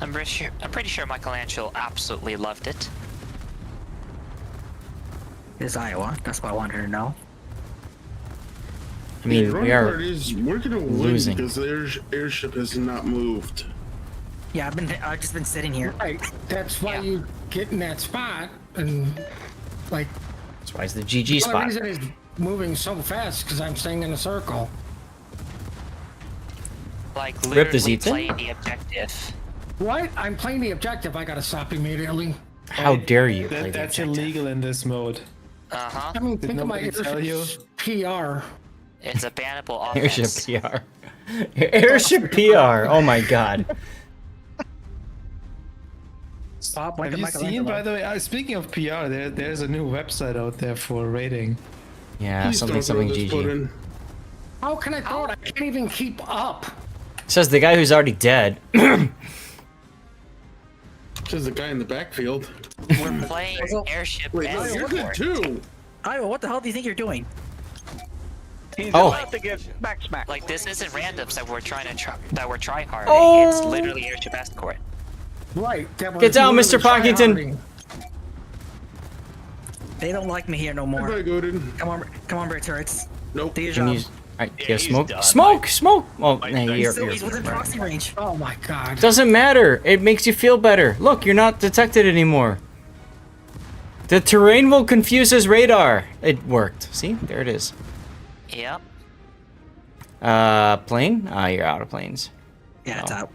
I'm pretty sure Michelangelo absolutely loved it. It's Iowa. That's what I wanted to know. I mean, the we are we're gonna losing. win because the airship has not moved. Yeah, I've just been sitting here. Right. That's why you get in that spot, and like. That's why it's the GG spot. The reason it's moving so fast because I'm staying in a circle. Like Rip the literally Zeton? playing the objective. What? I'm playing the objective. I gotta stop immediately. How dare you play the That's objective? illegal in this mode. Uh-huh. I mean, Did think of my nobody tell you? airship PR. It's a bannable offense. Airship PR. Airship PR. Oh my God. Stop. Have you seen, by the way, speaking of PR, there's a new website out there for rating. Yeah, Please don't something throw this GG. pudding. How can I throw it? I can't even keep up. Says the guy who's already dead. Says the guy in the backfield. We're playing airship Wait, no, and you're good airport. too. Iowa, what the hell do you think you're doing? He's Oh. about to get back smacked. Like, this isn't randoms that we're try harding. Oh. It's literally airship escort. Right. Get down, Mr. Pockington. They don't like me here no more. Goodbye, Godin. Come on, Bear Turrets. Nope. Do your Can job. you? Alright, Yeah, yeah, he's smoke. done. Smoke. Oh, nah, He's within you're proxy range. Oh my God. Doesn't matter. It makes you feel better. Look, you're not detected anymore. The terrain will confuse his radar. It worked. See? There it is. Yep. Plane? Ah, you're out of planes. Yeah, it's out.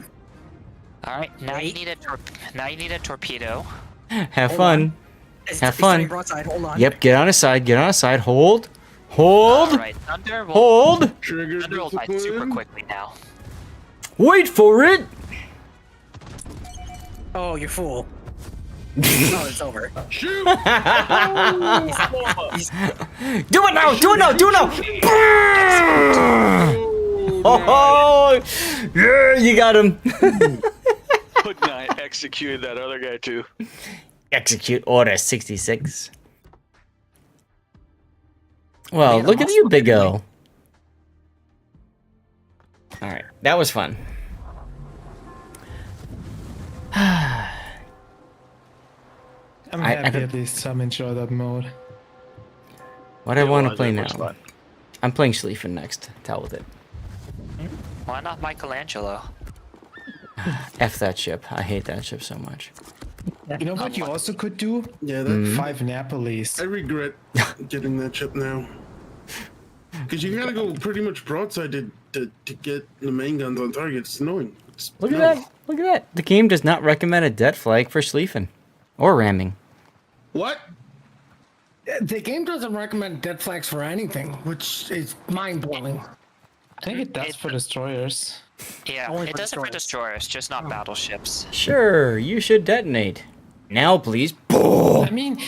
Alright, now you need a torpedo. Have Hold fun. on. It's Have starting fun. Broadside. Hold on. Yep, get on his side. Get on his side. Hold. Alright, Thunder will Hold. Trigger Thunder will die super discipline. quickly now. Wait for it. Oh, you fool. Oh, it's over. Shoot! Do it now. Do it now. Do it now. Oh, yeah, you got him. Hood Knight executed that other guy too. Execute order 66. Well, look at you, Big O. Alright, that was fun. I'm I happy don't- at least some enjoy that mode. What I want to well, play it now? was fun. I'm playing Schlieffen next. Tell with it. Why not Michelangelo? F that ship. I hate that ship so much. You know what you also could do? Yeah, that, Mm-hmm. 5 Napolis. I regret getting that ship now. Because you gotta go pretty much broadside to get the main guns on target. It's annoying. Look at that. Look at that. The game does not recommend a debt flag for Schlieffen. Or ramming. What? The game doesn't recommend dead flags for anything, which is mind-blowing. I think it does for destroyers. Yeah, Only it for does it for destroyers, just not battleships. Sure, you should detonate. Now, please. Boom! I mean,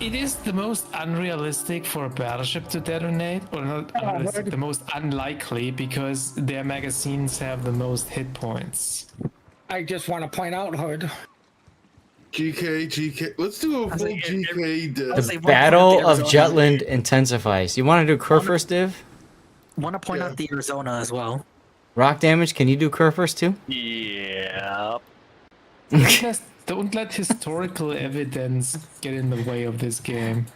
it is the most unrealistic for a battleship to detonate, or not unrealistic, the most unlikely, because their magazines have the most hit points. I just want to point out, Hood. GK. Let's do a full GK div. The Battle of Jutland intensifies. You want to do Kerr first, Div? Want to point out the Arizona as well. Rock damage, can you do Kerr first too? Yeah. Don't let historical evidence get in the way of this game.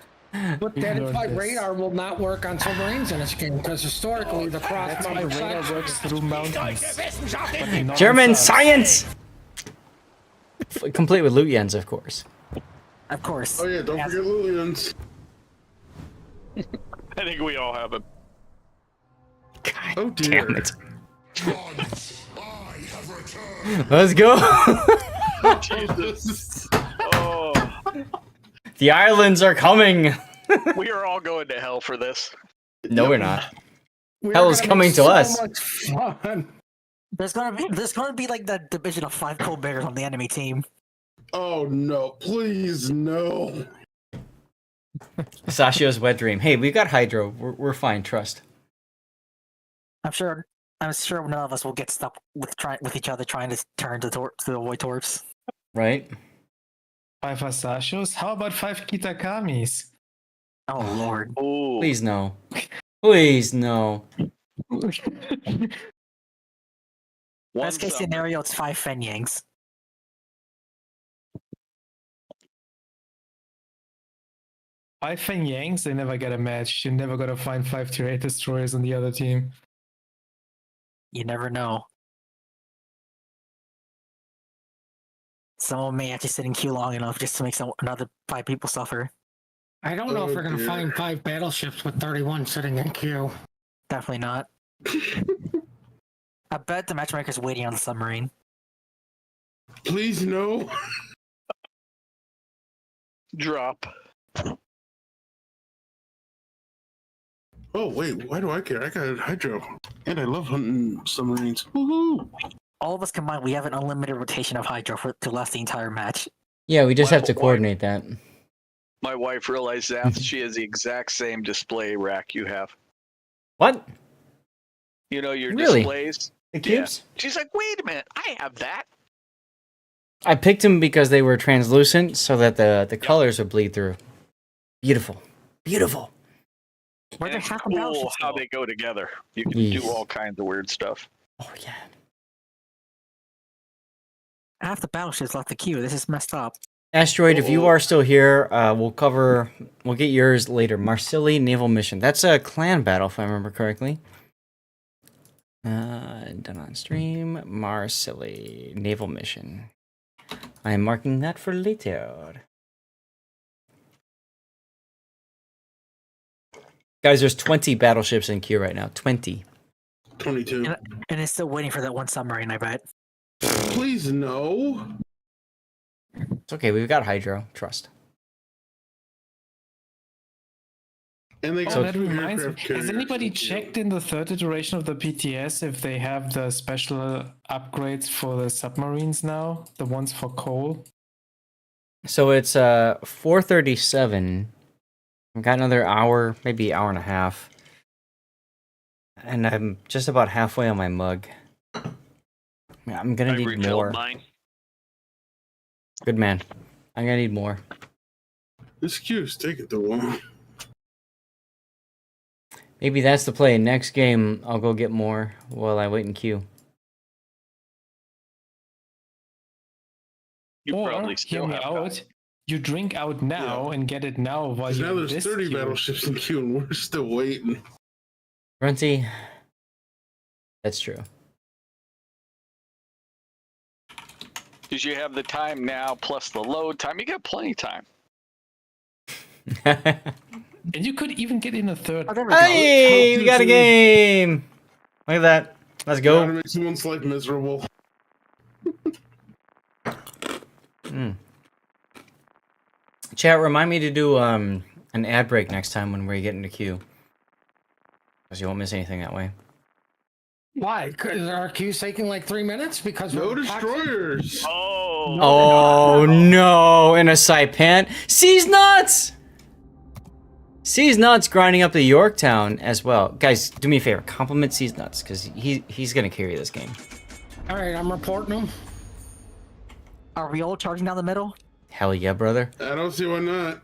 But We've that is learned why this. radar will not work on submarines in this game, because historically the cross That's why radar works through mountains. but not German in south. science! Complete with Lutjens, of course. Of course. Oh yeah, don't forget Lillians. I think we all have it. Oh dear. Damn it. Let's go! Jesus. Oh. The islands are coming! We are all going to hell for this. No, we're not. We are Hell is gonna coming make to so us. much fun. There's gonna be like that division of 5 cold bears on the enemy team. Oh no, please no. Sashio's wet dream. Hey, we got Hydro. We're fine, trust. I'm sure none of us will get stuck with each other trying to turn to the void torps. Right? 5 Asashos? How about 5 Kitakamis? Oh lord. Ooh. Please no. Please no. Best case scenario, it's 5 Fenyangs. Five Fenyangs, they never get a match. You're never gonna find 5 tier 8 destroyers on the other team. You never know. Someone may actually sit in queue long enough just to make another 5 people suffer. I don't know if we're going to find 5 battleships with 31 sitting in queue. Definitely not. I bet the matchmaker's waiting on the submarine. Please no. Drop. Oh wait, why do I care? I got Hydro. And I love hunting submarines. Woohoo! All of us combined, we have an unlimited rotation of Hydro to last the entire match. Yeah, we just have to coordinate that. My wife realized that she has the exact same display rack you have. What? You know your Really? displays? The cubes? Yeah. She's like, wait a minute, I have that. I picked them because they were translucent so that the colors would bleed through. Beautiful. Beautiful. Where And the it's half cool how they go together. You can Yes. do all kinds of weird stuff. Oh, yeah. Half the battleships left the queue. This is messed up. Asteroid, if you are still here, we'll get yours later. Marsilli Naval Mission. That's a clan battle, if I remember correctly. Done on stream. Marsilli Naval Mission. I am marking that for later. Guys, there's 20 battleships in queue right now. 20. 22. And it's still waiting for that one submarine, I bet. Please no. It's okay, we've got Hydro. Trust. And they Oh, got that two reminds me. aircraft Has carriers. anybody checked in the 3rd iteration of the PTS if they have the special upgrades for the submarines now? The ones for coal? So it's 4:37. I've got another hour, maybe hour and a half. And I'm just about halfway on my mug. Yeah, I'm gonna need refilled more. mine. Good man. I'm gonna need more. This queue's taking too long. Maybe that's the play. Next game, I'll go get more while I wait in queue. You or, probably hear still me have out, you drink out now and get it now while 'Cause you're now in there's this 30 queue. battleships in queue and we're still waiting. Runty. That's true. Because you have the time now plus the load time. You got plenty of time. And you could even get in a third. Hey, we got a game. Look at that. Let's Gotta go. make someone's life miserable. Chat, remind me to do an ad break next time when we get into queue. Because you won't miss anything that way. Why? Because our queue's taking like 3 minutes? Because No we're destroyers. Oh no, in a Saipan. C's nuts! C's nuts grinding up the Yorktown as well. Guys, do me a favor, compliment C's nuts, because he's gonna carry this game. Alright, I'm reporting them. Are we all charging down the middle? Hell yeah, brother. I don't see why not.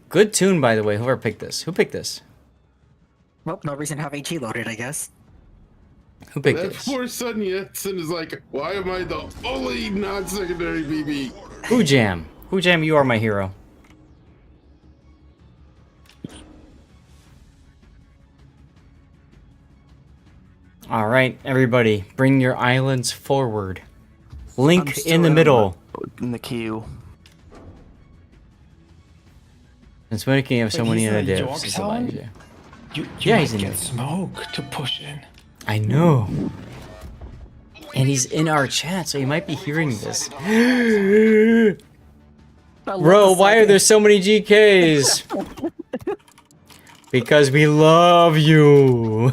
Good tune, by the way. Whoever picked this. Who picked this? Well, no reason to have HE loaded, I guess. Who picked That this? poor son Yetson is like, why am I the only non-secondary BB? Who Jam? Who Jam, you are my hero. All right, everybody, bring your islands forward. Link in the middle. In the queue. Since when can you have someone in a div? Yorktown? You Yeah, might he's in get there. smoke to push in. I know. And he's in our chat, so he might be hearing this. Bro, why are there so many GKs? Because we love you.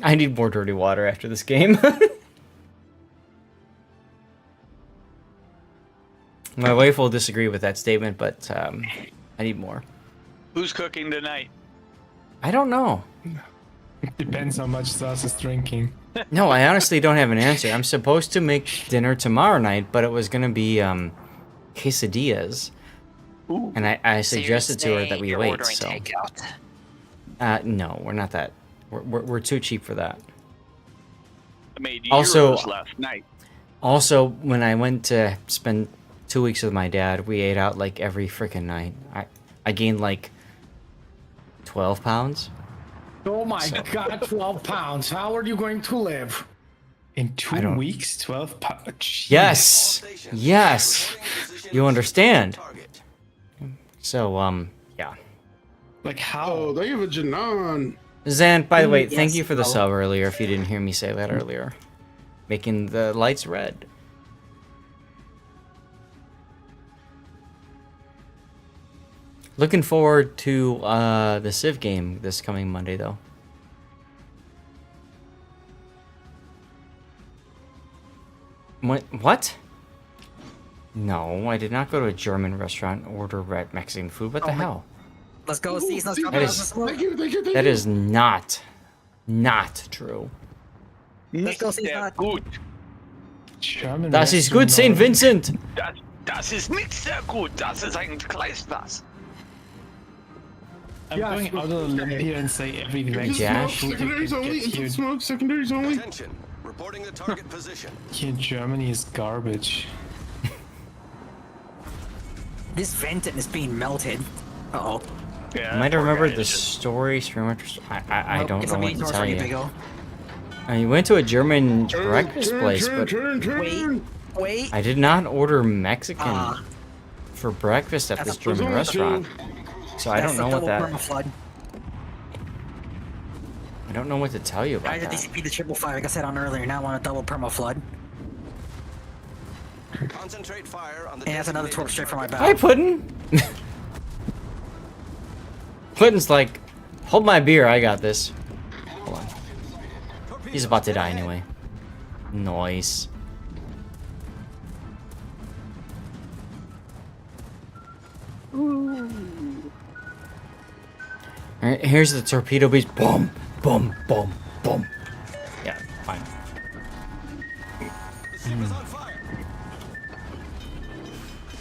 I need more dirty water after this game. My wife will disagree with that statement, but I need more. Who's cooking tonight? I don't know. Depends how much sauce is drinking. No, I honestly don't have an answer. I'm supposed to make dinner tomorrow night, but it was gonna be quesadillas. Ooh. And I suggested to her that we wait. Ordering So takeout. no, we're not that. We're too cheap for that. I made Also- euros last night. Also, when I went to spend 2 weeks with my dad, we ate out like every freaking night. I gained like 12 pounds. Oh my god, 12 pounds. How are you going to live? In I 2 don't- weeks, 12 pounds. Yes, yes, you understand. So yeah. Like how? Oh, they have a Janan. Zan, by the way, thank Yes, you for the no. sub earlier. If you didn't hear me say that earlier, making the lights red. Looking forward to the Civ game this coming Monday, though. What? No, I did not go to a German restaurant and order red Mexican food. What the hell? Let's go, C's. Let's go. That is- Thank you, thank you, thank That you. is not true. Let's go, C's. Sehr gut. German Das ist gut, St. Vincent. Das ist nicht sehr gut. Das ist ein kleines was. I'm going out on a limb here and say every Input Jash. smoke, secondaries only. Input smoke, secondaries only. Attention. Reporting the target position. here in Germany is garbage. This Venton is being melted. Uh-oh. Yeah, I might poor remember guy the is just- story streamer. I Nope, don't it's know a what meat to source tell for you, you. Bigo. I went to a German breakfast place, turn, but turn, turn. Wait, wait. I did not order Mexican Ah. for breakfast at That's this a- German There's only restaurant. So I That's don't the know what double that. permaflood. I don't know what to tell you I about did that. DCP the 555, like I said on earlier. Now I want a double perma flood. Concentrate fire on the And that's another torp straight from my back. Hi, Puddin. Puddin's like, hold my beer. I got this. Hold on. He's about to die anyway. Nice. Alright, here's the torpedo beach. Boom, boom, boom, boom. Yeah, fine.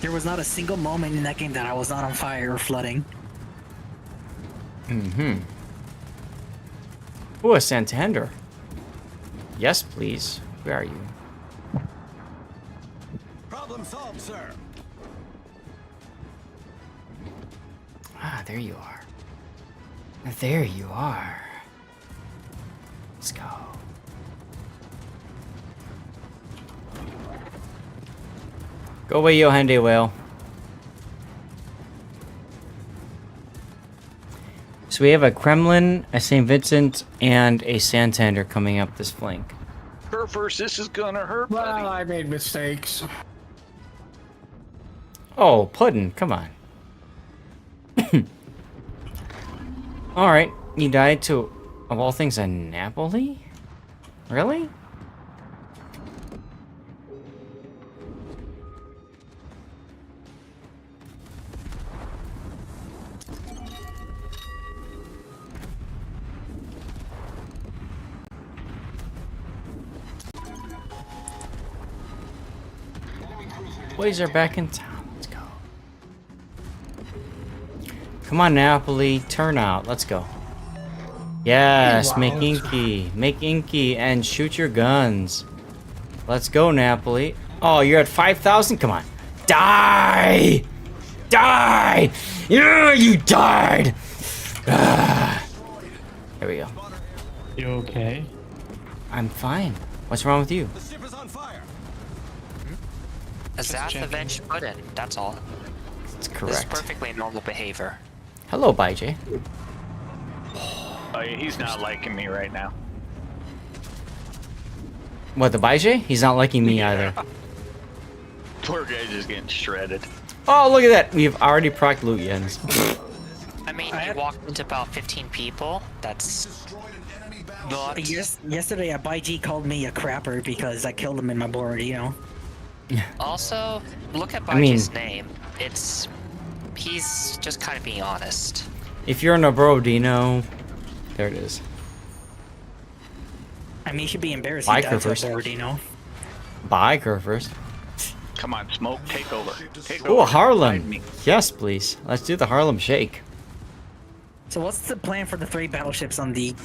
There was not a single moment in that game that I was not on fire or flooding. Mm-hmm. Ooh, a Santander. Yes, please. Where are you? Problem solved, sir. Ah, there you are. There you are. Let's go. Go away, Yohande Whale. So we have a Kremlin, a St. Vincent, and a Santander coming up this flank. Surfers, this is gonna hurt, Well, buddy. I made mistakes. Oh, Puddin', come on. Alright, you died to, of all things, a Napoli? Really? Boys are back in town. Let's go. Come on, Napoli. Turn out. Let's go. Yes, make inky. Make inky and shoot your guns. Let's go, Napoli. Oh, you're at 5,000? Come on. Die! Die! Yeah, you died! Ah. There we go. You okay? I'm fine. What's wrong with you? Azath avenged Puddin', that's all. That's This is correct. perfectly normal behavior. Hello, Baiji. Oh, yeah, he's not liking me right now. What, the Baiji? He's not liking me either. Poor guy's just getting shredded. Oh, look at that. We've already procced Lugians. I mean, you walked into about 15 people. That's not... Yesterday, a Baiji called me a crapper because I killed him in my board, you know. Also, look at I mean- Baiji's name. He's just kind of being honest. If you're in a Brodino, there it is. I mean, you should be embarrassed. Bye, He died to a Curvers. board, you know. Bye, Curvers. Come on, Smoke, take over. Take Oh, over. Harlem. Yes, please. Let's do the Harlem Shake. So what's the plan for the 3 battleships on the?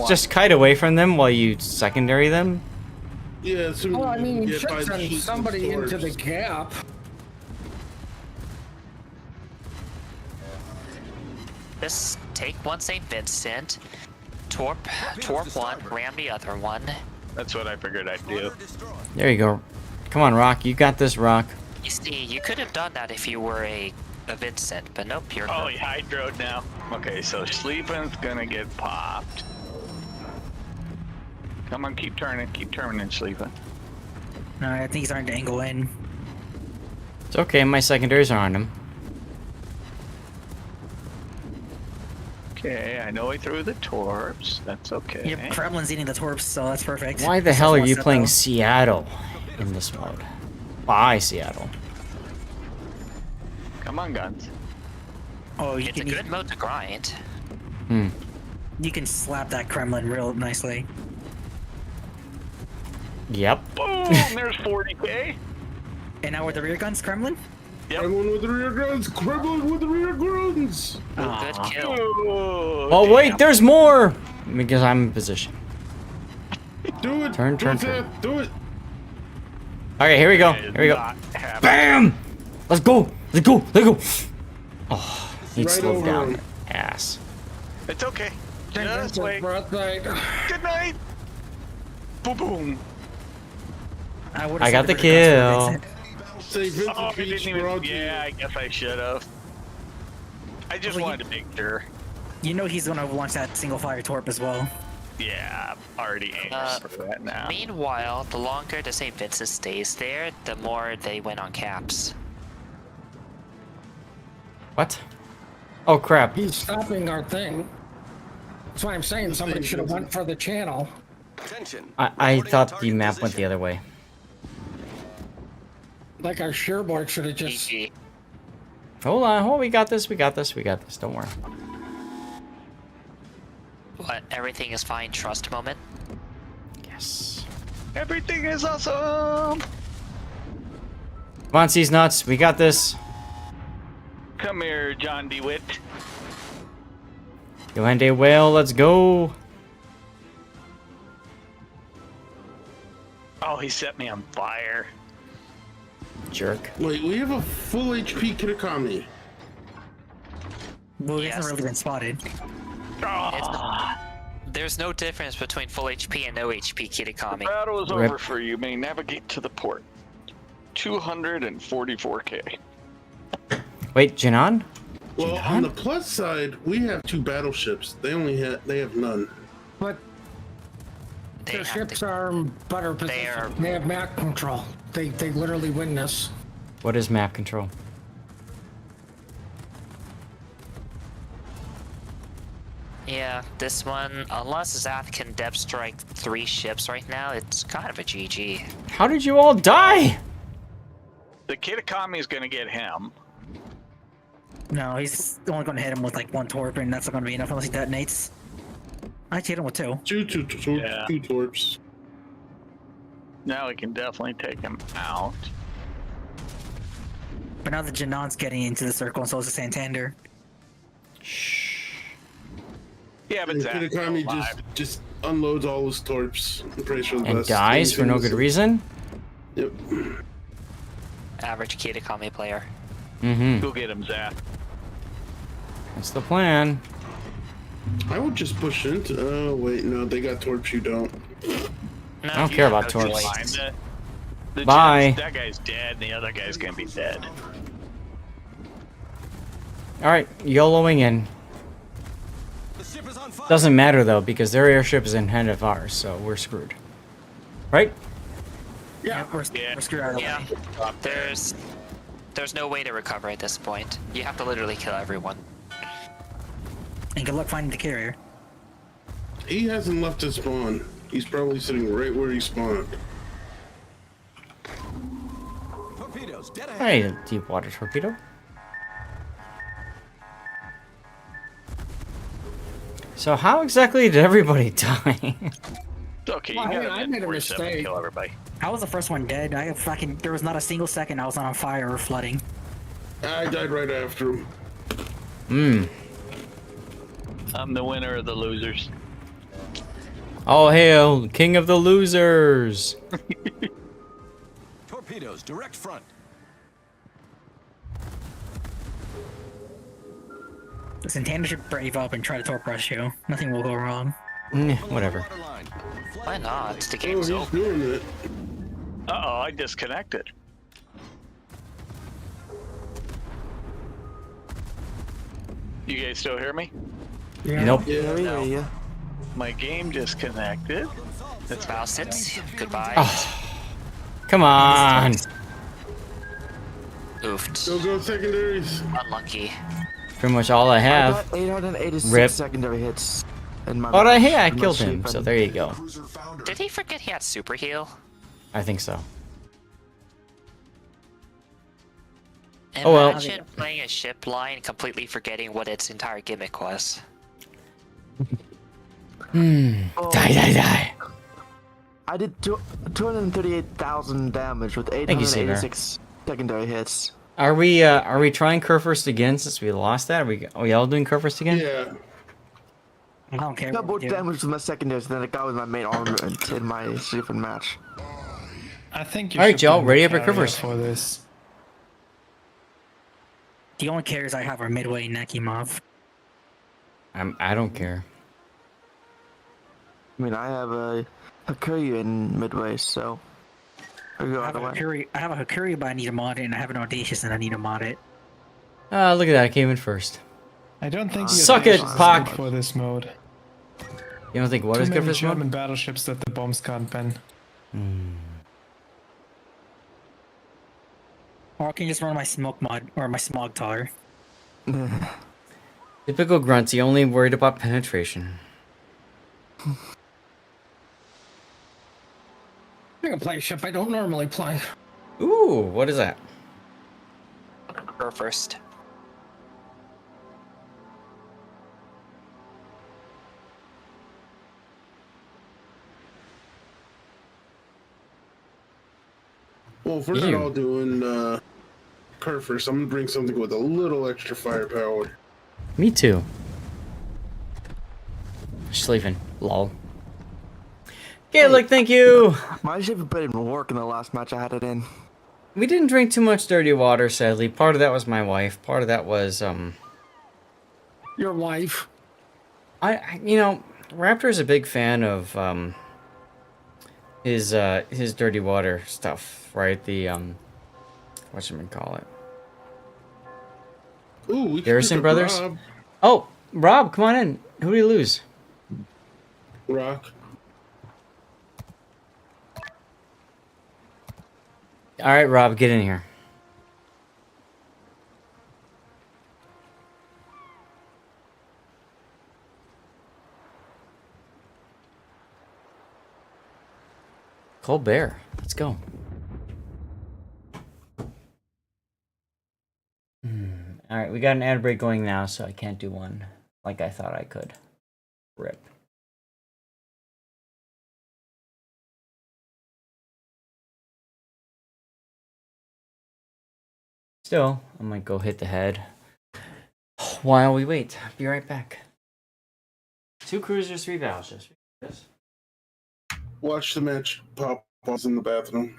Just kite away from them while you secondary them. Yeah, so Well, I mean, you get should by the send heat somebody and into the storms. gap. Just take one St. Vincent, torp one, ram the other one. That's what I figured I'd do. There you go. Come on, Rock. You got this, Rock. You see, you could have done that if you were a Vincent, but nope, you're Oh, he hydroed now. Okay, so Sleepin's gonna get popped. Come on, keep turning, Sleepin. No, I think he's starting to angle in. It's okay. My secondaries are on him. Okay, I know he threw the torps. That's okay. Yep, Kremlin's eating the torps, so that's perfect. Why the Just hell are one you set, playing though. Seattle in this mode? Bye, Seattle. Come on, guns. Oh, you It's a can good mode to grind. Hmm. you can slap that Kremlin real nicely. Yep. Boom! There's 40k. And now with the rear guns, Kremlin. Yep. Kremlin with the rear guns. Kremlin with the rear guns. Good kill. Oh wait, there's more. Because I'm in position. Do it. Turn, do turn, it, turn. Zach, do it. Okay, here we go. Here we go. Bam! Let's go. Let's go. Let's go. Oh, he Right slowed over down. him. Ass. It's okay. Just wait. Breath night. Good night. Boom, boom. I got the kill. Say Vincent Oh, I Beach didn't even. brought Yeah, I guess I should have. I just wanted to make sure. You know he's gonna launch that single fire torp as well. Yeah, I'm already anxious for that now. Meanwhile, the longer the St. Vincent stays there, the more they win on caps. What? Oh crap. He's stopping our thing. That's why I'm saying somebody should have went for the channel. I thought the map went the other way. Like our shareboard should have just. Hold on. Oh, we got this. We got this. We got this. Don't worry. What? Everything is fine. Trust moment. Yes. Everything is awesome. Come on, C's nuts. We got this. Come here, John DeWitt. Yolande Whale. Let's go. Oh, he set me on fire. Jerk. Wait, we have a full HP Kitakami. Well, he hasn't really been spotted. There's no difference between full HP and no HP Kitakami. Battle is Rip. over for you. May navigate to the port. 244k. Wait, Jinan? Well, on the plus side, we have 2 battleships. They have none. But their ships are in better position. They have map control. They literally win this. What is map control? Yeah, this one, unless Zath can depth strike 3 ships right now, it's kind of a GG. How did you all die? The Kitakami is going to get him. No, he's only going to hit him with like 1 torp, and that's not going to be enough unless he detonates. I hit him with 2. Two torps. Now we can definitely take him out. But now the Janon's getting into the circle, and so is the Santander. Yeah, but Zath Kitakami just unloads all his torps and prays for the And best. dies for no good reason? Yep. Average Kitakami player. Mm-hmm. Go get him, Zath. That's the plan. I would just push into. Oh wait, no, they got torps. You don't. No, I don't care about No torps. choice. The Bye. that guy's dead, and the other guy's gonna be dead. Alright, YOLOing in. Doesn't matter though, because their airship is in of ours, so we're screwed. Right? Yeah, we're screwed out of the Yeah, way. there's no way to recover at this point. You have to literally kill everyone. And good luck finding the carrier. He hasn't left his spawn. He's probably sitting right where he spawned. Hey, deep water torpedo. So how exactly did everybody die? Okay, you Well, got I made a 47 to mistake. kill everybody. I was the first one dead. There was not a single second I was on fire or flooding. I died right after him. I'm the winner of the losers. All hail, king of the losers! Torpedoes, direct front. The Santander should brave up and try to torp rush you. Nothing will go wrong. Whatever. Why not? The Oh, game's he's over. doing it. Uh-oh, I disconnected. You guys still hear me? Nope. Yeah. My game disconnected. That's mouse it. Goodbye. Come on! Oofed. Go secondaries. Unlucky. Pretty much all I have. I got 886 Rip. secondary hits in my Oh, match. hey, I in my killed ship, him, so and there you go. Did he forget he had super heal? I think so. Oh, well. Imagine playing a ship line completely forgetting what its entire gimmick was. Die. I did 238,000 damage with Thank you, Saber. 886 secondary hits. Are we trying Curfirst again since we lost that? Are we all doing Curfirst again? Yeah. I don't care. I got what more we do. damage with my secondaries than I got with my main armament in my ship and match. I think you All right, should Joe, blame ready the up your carrier Curfirst. for this. The only carriers I have are Midway and Nakimov. I don't care. I mean, I have a Hakuyu in Midway, so we go I out have, of the way. I have a Hakuri, but I need to mod it, and I have an Audacious, and I need to mod it. Look at that, I came in first. I don't think the Suck it, Audacious is Pac! good for this mode. You don't think what Too is good many for this mode? German battleships that the bombs can't ban. Or I can just run my smoke mod or my smog tar. Typical grunty, only worried about penetration. I can play a ship I don't normally play. Ooh, what is that? Go first. Well, if we're not all doing Curfirst, I'm gonna bring something with a little extra firepower. Me too. Sleeping. Lol. Okay, look, thank you. My ship put in work in the last match I had it in. We didn't drink too much dirty water, sadly. Part of that was my wife. Part of that was Your wife. you know, Raptor's a big fan of his dirty water stuff, right? The whatchamacallit. Ooh, we can Garrison pick up Brothers. Rob. Oh, Rob, come on in. Who do you lose? Rock. All right, Rob, get in here. Cold Bear. Let's go. All right, we got an ad break going now, so I can't do one like I thought I could. Rip. Still, I might go hit the head while we wait. Be right back. 2 cruisers, 3 battleships. Watch the match. Pop-Pop's in the bathroom.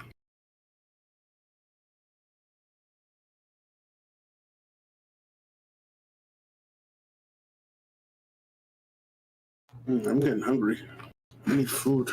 I'm getting hungry. I need food.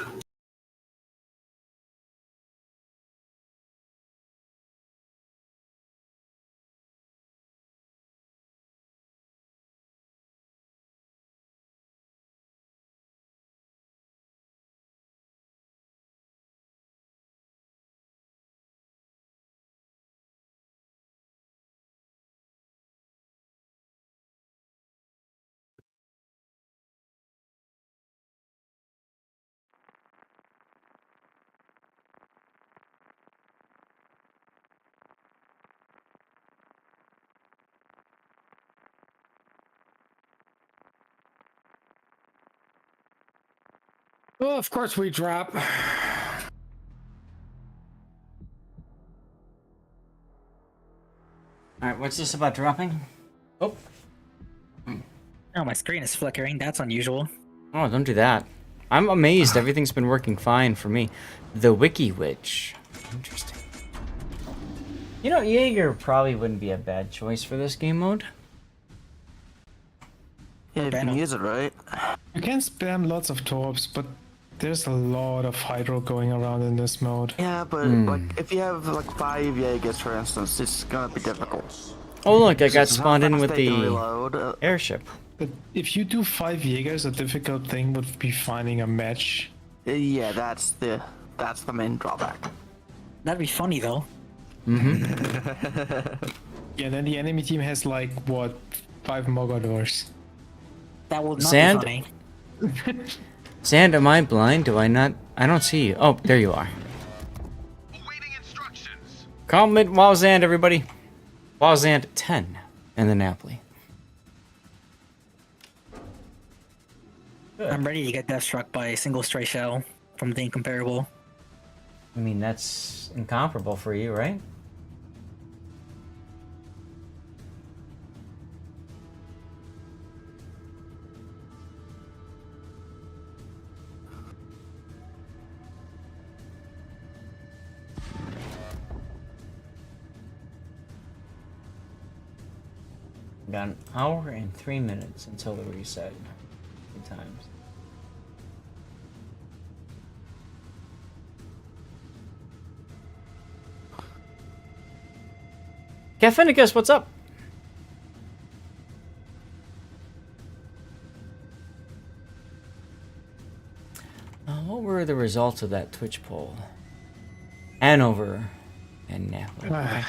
Well, of course we drop. Alright, what's this about dropping? Oh. Oh, my screen is flickering. That's unusual. Oh, don't do that. I'm amazed. Everything's been working fine for me. The Wiki Witch. Interesting. You know, Jaeger probably wouldn't be a bad choice for this game mode. Yeah, you can use it, right? You can spam lots of torps, but there's a lot of hydro going around in this mode. Yeah, but like if you have like 5 Jaegers, for instance, it's gonna be difficult. Oh look, I got It's spawned how in fast with they can the reload. airship. But if you do 5 Jaegers, a difficult thing would be finding a match. Yeah, that's the main drawback. That'd be funny though. Mm-hmm. Yeah, then the enemy team has like what 5 Mogadors. That will not Sand? be funny. Sand, am I blind? Do I not? I don't see you. Oh, there you are. Comment Wowzand, everybody. Wowzand 10 in the Napoli. I'm ready to get death struck by a single stray shell from the incomparable. I mean, that's incomparable for you, right? Got an hour and 3 minutes until the reset. Good times. Caffeinicus, what's up? What were the results of that Twitch poll? Hanover and Napoli. Okay.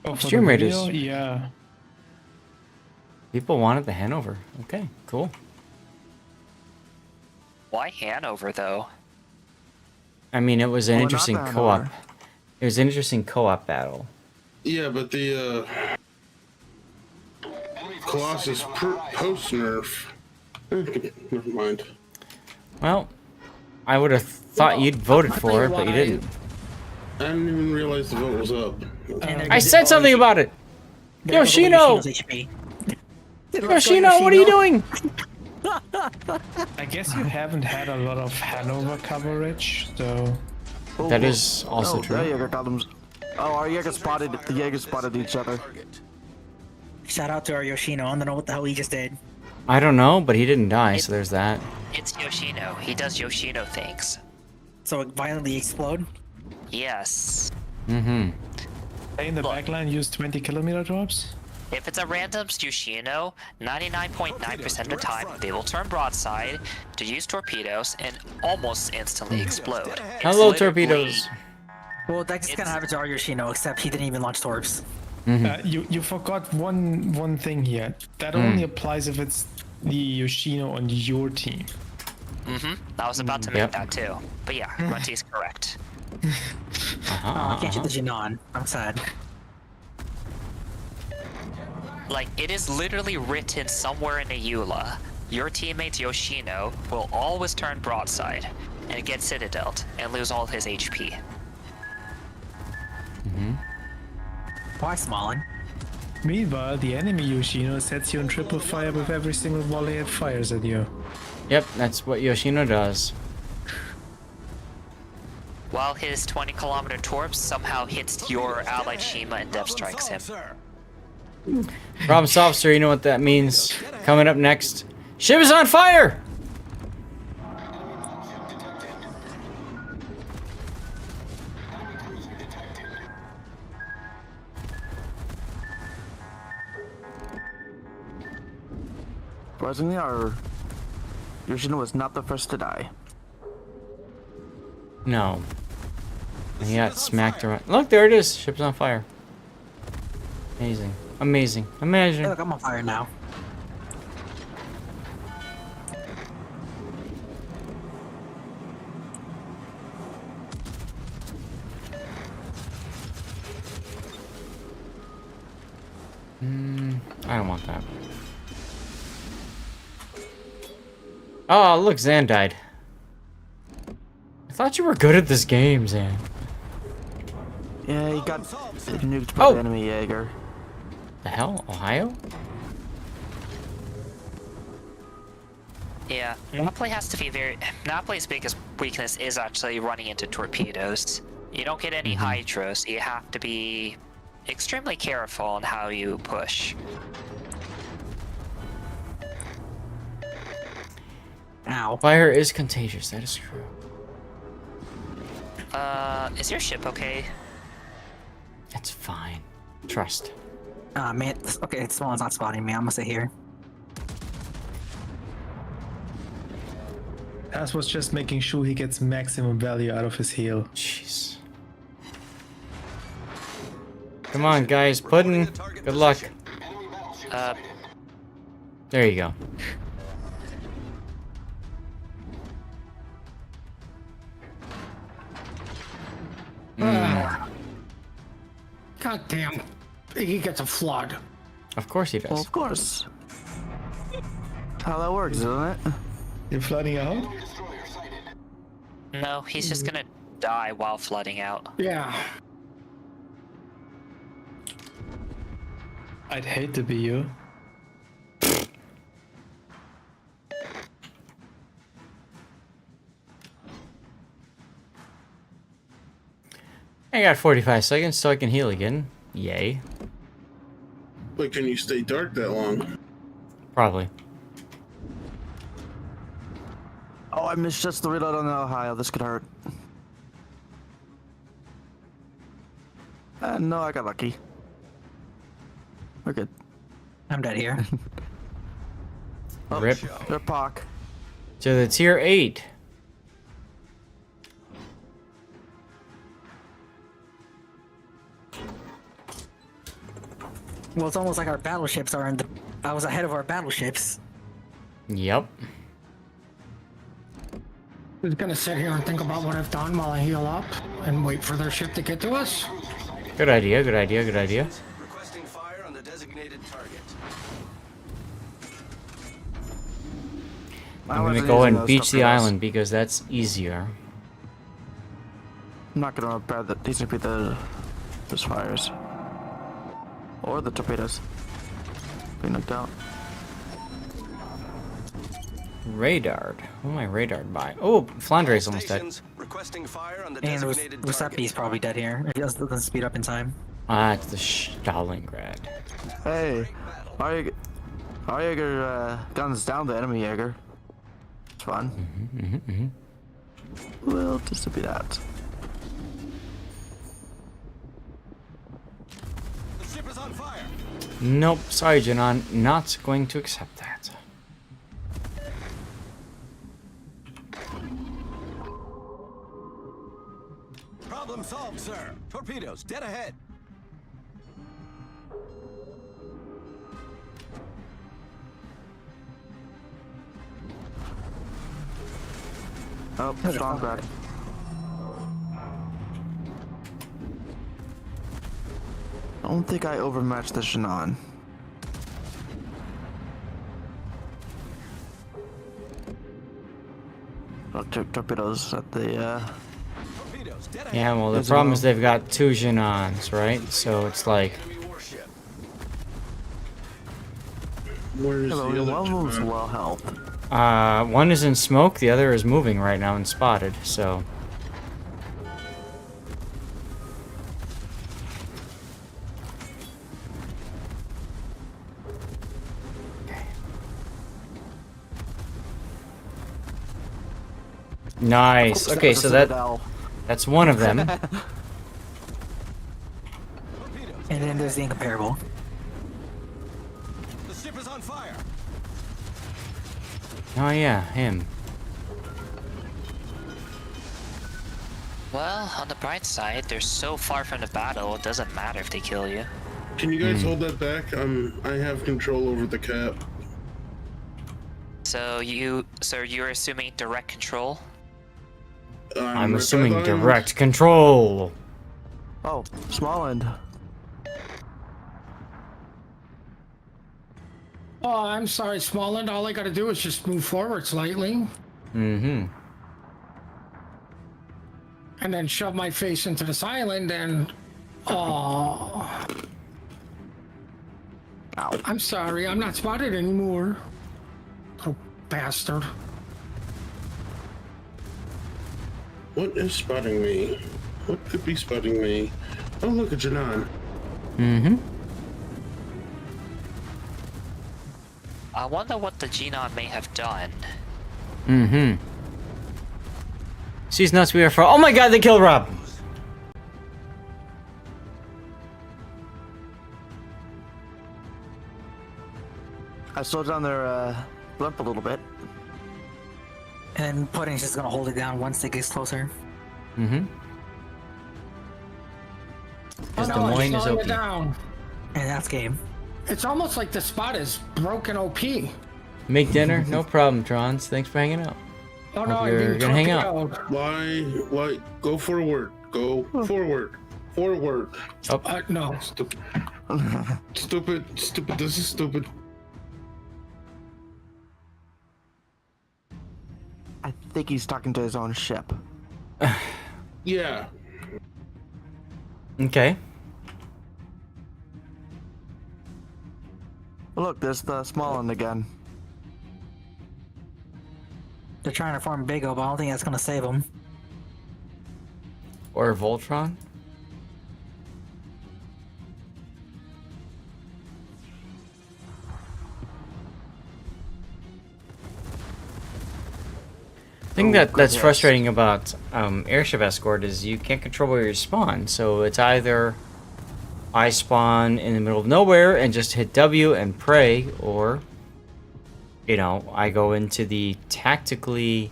Oh, for Stream the Raiders. video? Yeah. People wanted the Hanover. Okay, cool. Why Hanover though? I mean, it was an Well, interesting not the co-op. Hanover. It was an interesting co-op battle. Yeah, but the Colossus post nerf. Never mind. Well, I would have thought you'd voted for it, but you didn't. I didn't even realize the vote was up. I said something about it. Yoshino! Yoshino, what are you doing? I guess you haven't had a lot of Hanover coverage, so. That is also true. The Jaeger got them. Oh, our Jaeger spotted. The Jaeger spotted each other. Shout out to our Yoshino. I don't know what the hell he just did. I don't know, but he didn't die, so there's that. It's Yoshino. He does Yoshino things. So it violently explode? Yes. Mm-hmm. They in the backline use 20 kilometer drops? If it's a random Yoshino, 99.9% of the time, they will turn broadside to use torpedoes and almost instantly explode. Hello, torpedoes. Well, that's gonna happen to our Yoshino, except he didn't even launch torps. You forgot one thing here. That only applies if it's the Yoshino on your team. I was about to make that too. But yeah, Grunty is correct. I can't shoot the Jinan. I'm sad. Like, it is literally written somewhere in a EULA. Your teammate Yoshino will always turn broadside and get citadeled and lose all his HP. Why, Smolin? Meanwhile, the enemy Yoshino sets you on triple fire with every single volley it fires at you. Yep, that's what Yoshino does. While his 20-kilometer torp somehow hits your allied Shima and death strikes him. Problem solved, sir. You know what that means. Coming up next, ship is on fire! Surprisingly, our Yoshino was not the first to die. No. He got smacked around. Look, there it is. Ship's on fire. Amazing. Amazing. Imagine. Hey, look, I'm on fire now. I don't want that. Oh, look, Zan died. I thought you were good at this game, Zan. Yeah, he got nuked by the enemy Jaeger. The hell? Ohio? Yeah, Monopoly has to be very... Monopoly's biggest weakness is actually running into torpedoes. You don't get any hydros, you have to be extremely careful on how you push. Ow. Fire is contagious, that is true. Is your ship okay? It's fine. Trust. Ah, man. Okay, Smolin's not spotting me. I'm gonna sit here. As was just making sure he gets maximum value out of his heal. Jeez. Come on, guys. Puddin'. Good luck. There you go. God damn. He gets a flood. Of course he does. Well, of course. How that works, isn't it? You're flooding out? No, he's just gonna die while flooding out. Yeah. I'd hate to be you. I got 45 seconds so I can heal again. Yay. But can you stay dark that long? Probably. Oh, I missed just the reload on the Ohio. This could hurt. No, I got lucky. We're good. I'm dead here. Rip. They're POC. To the tier 8. Well, it's almost like our battleships are in the... I was ahead of our battleships. Yep. Just gonna sit here and think about what I've done while I heal up and wait for their ship to get to us. Good idea, good idea, good idea. Requesting fire on the designated target. I'm gonna go and beach the island because that's easier. I'm not gonna repair the... These would be those fires. Or the torpedoes. Be knocked out. Radar. Who am I radared by? Oh, Flandre's almost dead. Requesting fire on the And designated Giuseppe's probably dead here. If he doesn't speed up in time. Ah, it's the Stalingrad. Hey, our Jaeger guns down the enemy Jaeger. It's fun. We'll distribute that. The ship is on fire. Nope, sorry, Janon. Not going to accept that. Problem solved, sir. Torpedoes dead ahead. Oh, strong crack. I don't think I overmatched the Shannon. Torpedoes at the, Yeah, well, the problem is they've got 2 Genons, right? So it's like... Where's yeah, the other one of them's Janon? low health. one is in smoke, the other is moving right now and spotted, so... Nice. Okay, so that's one of them. And then there's the incomparable. The ship is on fire. Oh yeah, him. Well, on the bright side, they're so far from the battle, it doesn't matter if they kill you. Can you guys hold that back? I have control over the cap. So you're assuming direct control? I'm assuming direct control. Oh, small end. Oh, I'm sorry, Smallland. All I gotta do is just move forward slightly. Mm-hmm. And then shove my face into this island and... Oh. Ow. I'm sorry, I'm not spotted anymore. Oh, bastard. What is spotting me? What could be spotting me? Oh, look at Janan. Mm-hmm. I wonder what the Genon may have done. Mm-hmm. She's nuts, we are for. Oh my god, they killed Rob! I slowed down their blimp a little bit. And Pudding's just gonna hold it down once it gets closer. Mm-hmm. Because Des Moines is OP. Down. And that's game. It's almost like the spot is broken OP. Make dinner? No problem, Trons. Thanks for hanging out. Oh Hope no, you're gonna hang out. Why? Go forward. Go forward. Forward. Oh. No. Stupid. Stupid. This is stupid. I think he's talking to his own ship. Yeah. Okay. Look, there's the small one again. They're trying to farm Big O, but I don't think that's gonna save them. Or Voltron? The thing that's frustrating about airship escort is you can't control where you spawn. So it's either I spawn in the middle of nowhere and just hit W and pray, or you know, I go into the tactically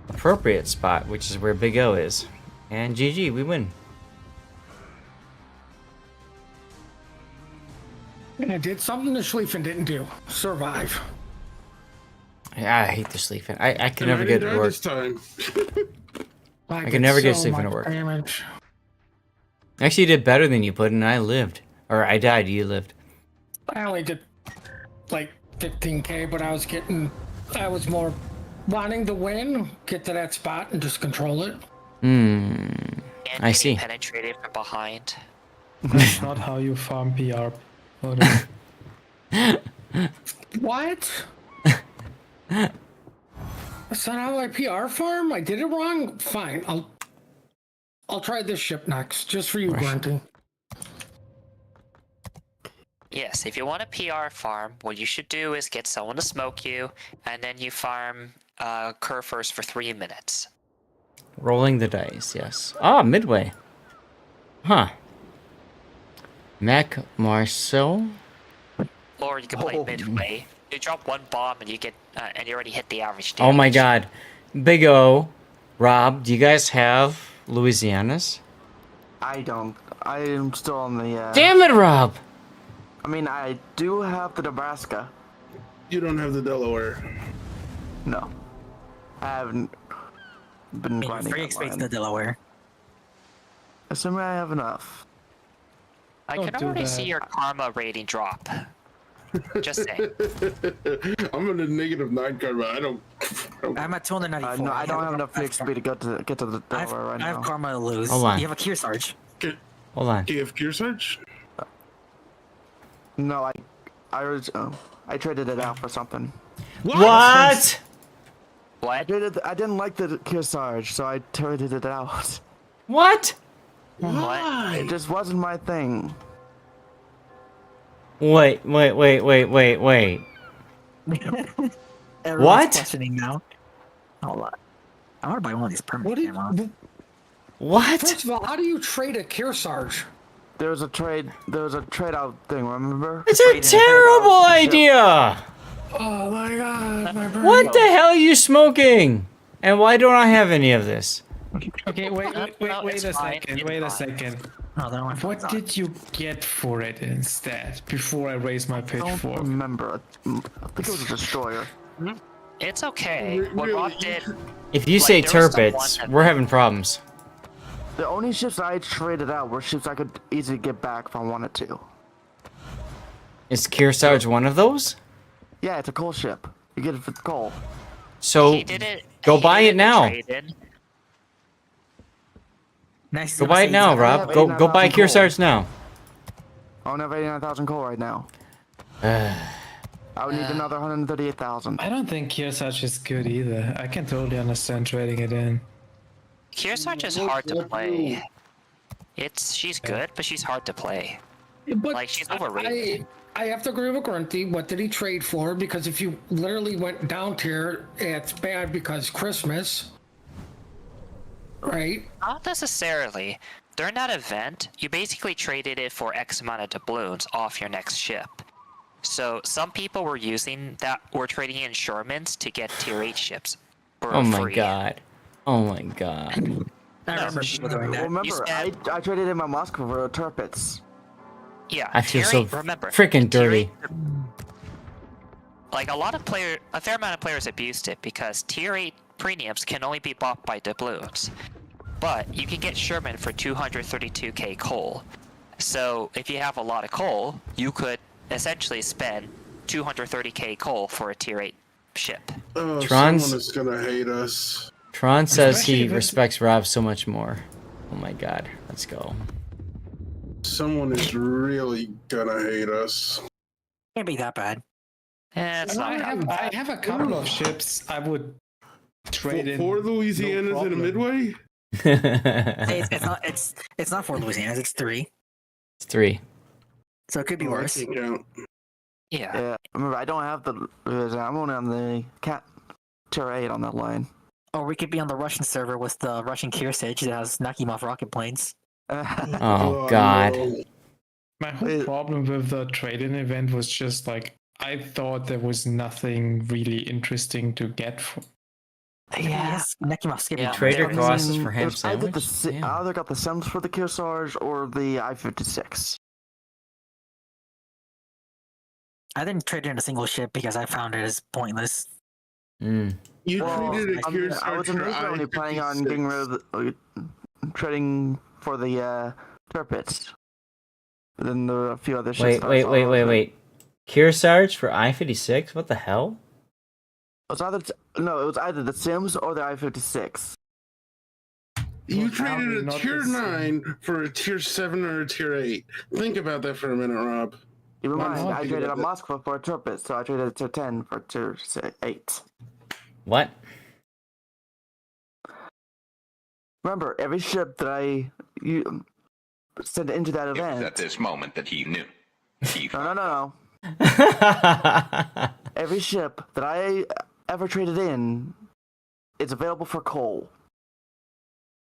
appropriate spot, which is where Big O is. And GG, we win. And I did something the Schlieffen didn't do. Survive. Yeah, I hate the Schlieffen. I can never get it to work. I can never get Schlieffen to work. Damage. Actually, you did better than you put, and I lived. Or I died, you lived. I only did like 15k, but I was more wanting to win, get to that spot and just control it. And I see. Penetrated from behind. That's not how you farm PR. What? That's not how I PR farm? I did it wrong? Fine, I'll try this ship next, just for you, Grunty. Yes, if you want a PR farm, what you should do is get someone to smoke you, and then you farm Kerr first for 3 minutes. Rolling the dice, yes. Ah, Midway. Huh. Mac Marceau? Or you can play Midway. You drop one bomb and you get, and you already hit the average damage. Oh my god. Big O, Rob, do you guys have Louisianas? I don't. I am still on the. Damn it, Rob! I mean, I do have the Nebraska. You don't have the Delaware. No. I haven't. been grinding free that space in line. the Delaware. Assuming I have enough. I Don't can do already that. see your karma rating drop. Just saying. I'm at a -9 karma. I don't. I'm at 294. No, I don't have enough XP to get to the Delaware right I have now. karma to lose. Hold on. You have a Kearsarge. Hold on. Do you have Kearsarge? No, I traded it out for something. What? I didn't like the Kearsarge, so I traded it out. What? Why? It just wasn't my thing. Wait. Everyone's What? questioning now. Hold on. I want to buy one of these permanent camo. What? First of all, how do you trade a Kearsarge? There was a trade out thing, remember? It's a terrible idea! Oh my god, my brain. What the hell are you smoking? And why don't I have any of this? Okay, wait it's a fine, second. it's Wait a fine. second. Oh, that one. What did you get for it instead? Before I raise my I don't pitchfork. remember. I think it was a destroyer. It's okay. What Rob did. If you Like, say there was turpits, someone that- we're having problems. The only ships I traded out were ships I could easily get back if I wanted to. Is Kearsarge one of those? Yeah, it's a coal ship. You get it for coal. So He did it. go he buy did it now. trade-in. Nice. Go buy it now, Rob. Go buy 89,000 coal. Kearsarge now. I don't have 89,000 coal right now. I would need another 138,000. I don't think Kearsarge is good either. I can totally understand trading it in. Kearsarge is hard to play. She's good, but she's hard to play. But Like, she's overrated. I have to agree with Grunty. What did he trade for? Because if you literally went down tier, it's bad because Christmas. Right? Not necessarily. During that event, you basically traded it for X amount of doubloons off your next ship. So some people were trading in Shermans to get tier 8 ships. For Oh my free. god. Oh my god. I remember people doing that. Remember, I traded in my Moscow for turpits. Yeah, I feel tier so 8, remember, freaking tier dirty. 8 like a fair amount of players abused it because tier 8 premiums can only be bought by doubloons. But you can get Sherman for 232k coal. So if you have a lot of coal, you could essentially spend 230k coal for a tier 8 ship. Oh, Tron's- someone is gonna hate us. Tron says Especially he if it's- respects Rob so much more. Oh my god. Let's go. Someone is really gonna hate us. Can't be that bad. It's not that bad. I have a couple of ships I would trade in. Four Louisianas no in a problem. midway? Hey, it's not 4 Louisianas. It's 3. It's 3. So it could be Oh, I worse. can't count. Yeah. Yeah, remember, I don't have the. I'm only on the tier 8 on that line. Or we could be on the Russian server with the Russian Kearsarge that has Nakimov rocket planes. Oh god. no. My whole problem with the trade-in event was just like I thought there was nothing really interesting to get for. Yes, Nakimov skipping. Yeah. Trader there- crosses for It ham was either sandwich? I either got the Sims for the Kearsarge or the I-56. I didn't trade in a single ship because I found it as pointless. Mm. You treated a I was Kearsarge for initially only planning on getting rid of trading for the turpits. But then there were a few other ships. Wait. Kearsarge for I-56? What the hell? It was either the Sims or the I-56. You Well, traded a not tier the same. 9 for a tier 7 or a tier 8. Think about that for a minute, Rob. Keep in Why mind, not? I traded a Moskva for a turpit, so I traded a tier 10 for tier 8. What? Remember, every ship that you sent into that event. At this moment that he knew. No. Every ship that I ever traded in is available for coal.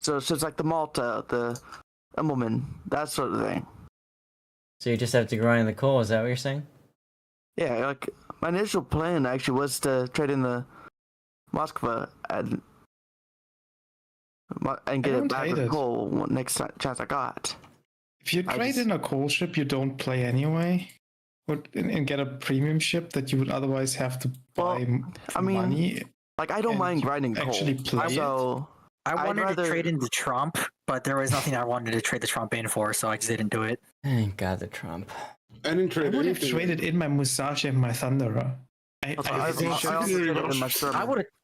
So it's just like the Malta, the Embleman, that sort of thing. So you just have to grind the coal, is that what you're saying? Yeah, like my initial plan actually was to trade in the Moskva and get it don't back hate with it. coal next chance I got. If you trade in a coal ship you don't play anyway, and get a premium ship that you would otherwise have to buy for money. Like I don't and mind you grinding coal. actually play it? So I wanted to trade in the Trump, but there was nothing I wanted to trade the Trump in for, so I just didn't do it. Thank God the Trump. I didn't trade I would have anything. traded in my Musashi and my Thunderer. I would have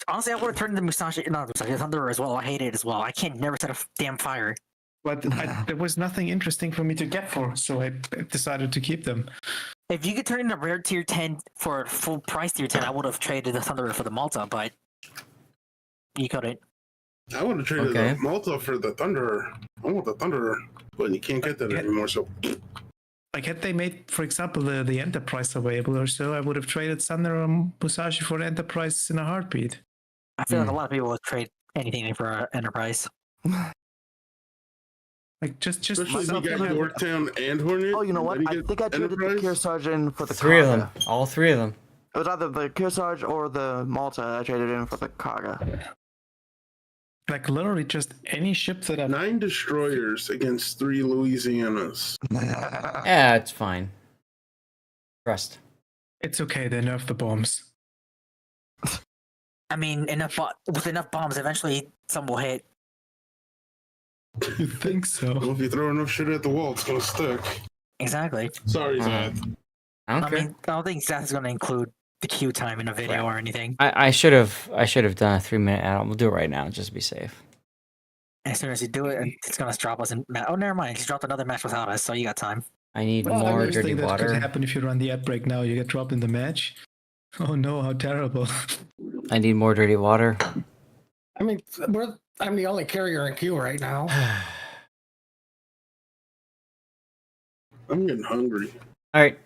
honestly, I would have turned the Musashi, not the Musashi, the Thunderer as well. I hate it as well. I can't never set a damn fire. But there was nothing interesting for me to get for, so I decided to keep them. If you could turn in a rare tier 10 for a full price tier 10, I would have traded the Thunderer for the Malta, but you couldn't. I would have traded the Malta for the Thunderer. I want the Thunderer, but you can't get that anymore. So, like, had they made, for example, the Enterprise available or so, I would have traded Thunder or Musashi for the Enterprise in a heartbeat. I feel like a lot of people would trade anything for an Enterprise. Like, just especially if you got Yorktown and Hornet. Oh, you know what? I think I traded the Kearsarge in for the Three of Kaga. them. All three of them. It was either the Kearsarge or the Malta I traded in for the Kaga. Like, literally just any ship that I... 9 destroyers against 3 Louisianas. Yeah, it's fine. Trust. It's okay, they nerfed the bombs. I mean, with enough bombs, eventually some will hit. You think so? Well, if you throw enough shit at the wall, it's gonna stick. Exactly. Sorry, Zach. I don't care. mean, I don't think Zach is going to include the queue time in a video or anything. I should have done a 3-minute add-on. We'll do it right now, just to be safe. As soon as you do it, it's going to drop us in. Oh, never mind. He's dropped another match without us, so you got time. I need Well, more I just dirty think that water. could happen if you run the ad break now. You get dropped in the match. Oh no, how terrible. I need more dirty water. I mean, I'm the only carrier in queue right now. I'm getting hungry. All right.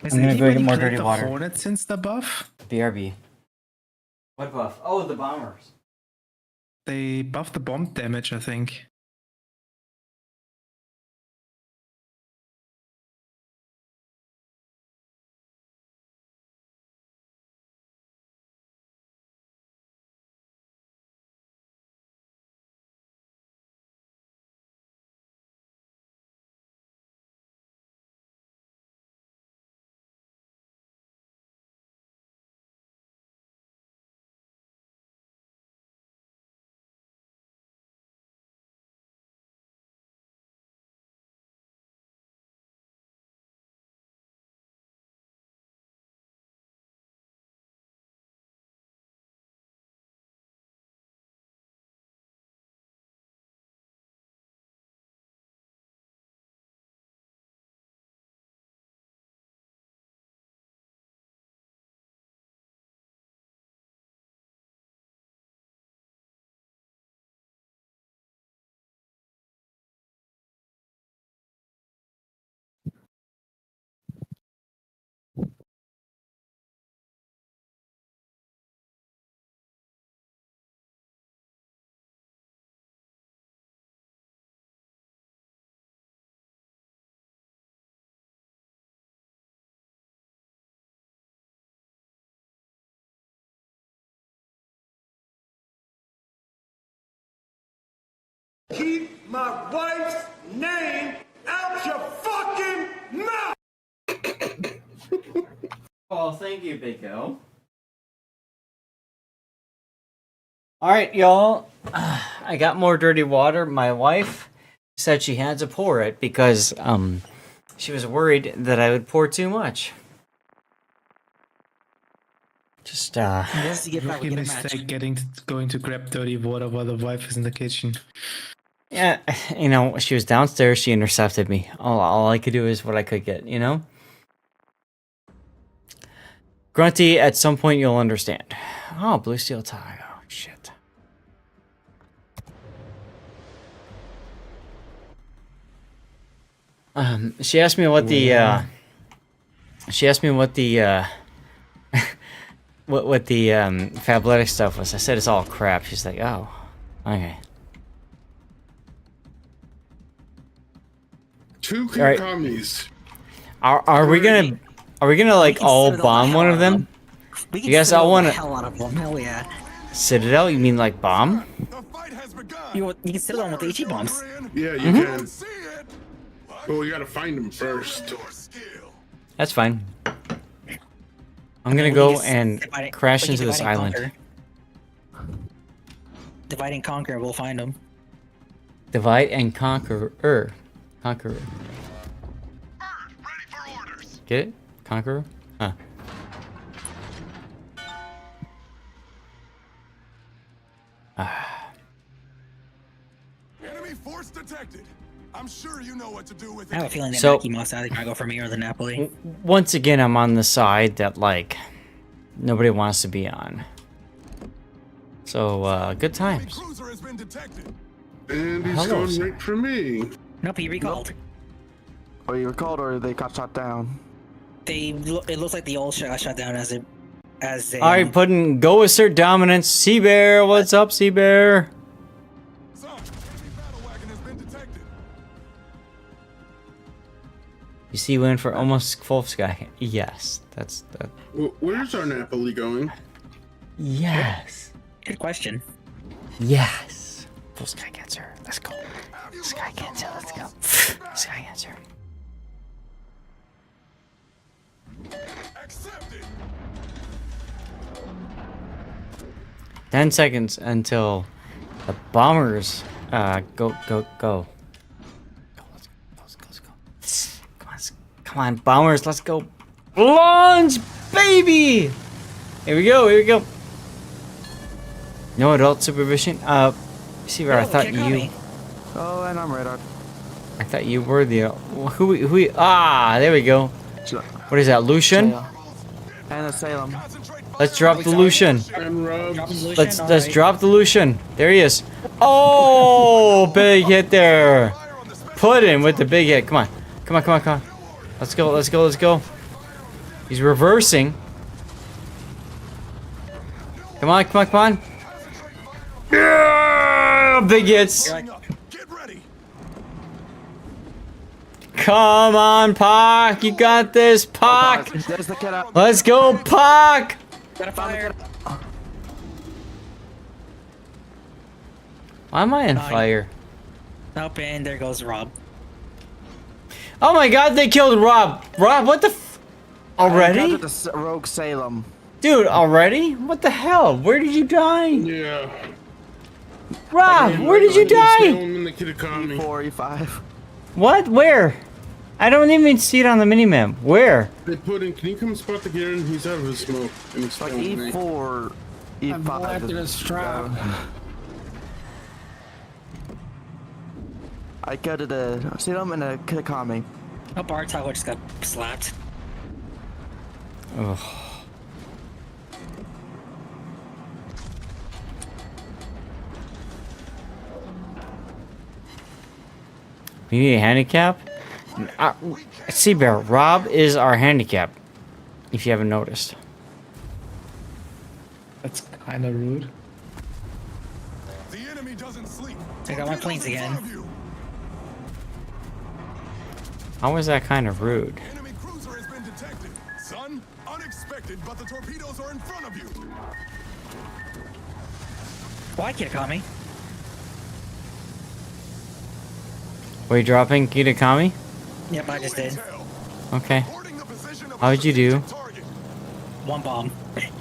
I'm gonna go get more dirty the water. Hornet since the buff? BRB. What buff? Oh, the bombers. They buffed the bomb damage, I think. Keep my wife's name out your fucking mouth! Oh, thank you, Big O. All right, y'all. I got more dirty water. My wife said she had to pour it because she was worried that I would pour too much. Just Rookie mistake going to grab dirty water while the wife is in the kitchen. Yeah, you know, she was downstairs. She intercepted me. All I could do is what I could get, you know? Grunty, at some point you'll understand. Oh, blue steel tie. Oh, shit. She asked me what the, what the Fabletic stuff was. I said it's all crap. She's like, oh, okay. 2 right. Kakamis. Are we gonna like all bomb one of them? You guys all want hell out of them. Hell yeah. Citadel? You mean like bomb? You can sit on with the HE bombs. Yeah, you can. But we gotta find them first. That's fine. I'm gonna go and crash into this island. Divide and conquer. We'll find them. Divide and conqueror. Conqueror. Get it? Conqueror? Huh. Enemy force detected. I'm sure you know what to do with it. I have a feeling that So- Nike must either go for me or the Napoli. Once again, I'm on the side that, like, nobody wants to be on. So, good times. And he's Hello, going sir. right for me. Nope, he recalled. Or you recalled, or they got shot down. It looks like the old shut down as a. Alright, putting go assert dominance. Sea Bear, what's up, Sea Bear? You see, win for almost full sky. Yes, that's that. Where's our Napoli going? Yes. Good question. Yes. Full sky gets her. Let's go. Sky gets her. Let's go. Sky gets her. Accepted. 10 seconds until the bombers go. Come on, bombers, let's go. Launch, baby! Here we go. No adult supervision. See where I thought you. Oh, and I'm radar. I thought you were the. Who? There we go. What is that, Lucian? And a Salem. Let's drop the Lucian. And Let's drop the Lucian. There he is. Oh, big hit there. Put him with the big hit. Come on. Let's go. He's reversing. Come on. Yeah, big hits. Come on, Pac. You got this, Pac. There's the kid up. Let's go, Pac. Got a fire. Why am I on fire? Nope, and there goes Rob. Oh my god, they killed Rob. Rob, what the f... Already? The rogue Salem. Dude, already? What the hell? Where did you die? Yeah. Rob, where did you die? E4, E5. What? Where? I don't even see it on the minimap. Where? They put in. Can you come spot the Garen? He's out of his smoke. And he's Like killing me. E4, E5. I've collected a strap. I go to the Salem and a Kitakami. Oh, Bartok just got slapped. Ugh. You need a handicap? Sea Bear, Rob is our handicap. If you haven't noticed. That's kind of rude. The enemy doesn't sleep. I got my planes again. How was that kind of rude? Enemy cruiser has been detected. Son, unexpected, but the torpedoes are in front of you. Why can't call me? Were you dropping Kitakami? Yep, I just did. Okay. How'd you do? One bomb.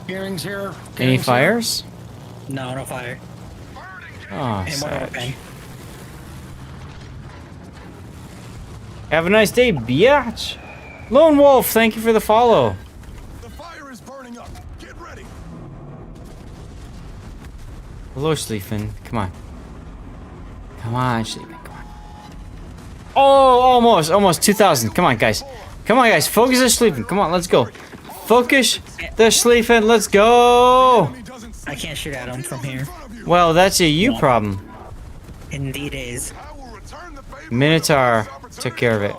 Gearing's here. Any fires? No fire. Oh, And one sad. open. Have a nice day, biatch. Lone Wolf, thank you for the follow. The fire is burning up. Get ready. Hello, Schleifen. Come on. Come on, Schleifen. Come on. Oh, almost 2,000. Come on, guys. Focus the Schleifen. Come on, let's go. Focus the Schleifen. Let's go. I can't shoot at him from here. Well, that's a you problem. Indeed is. Minotaur took care of it.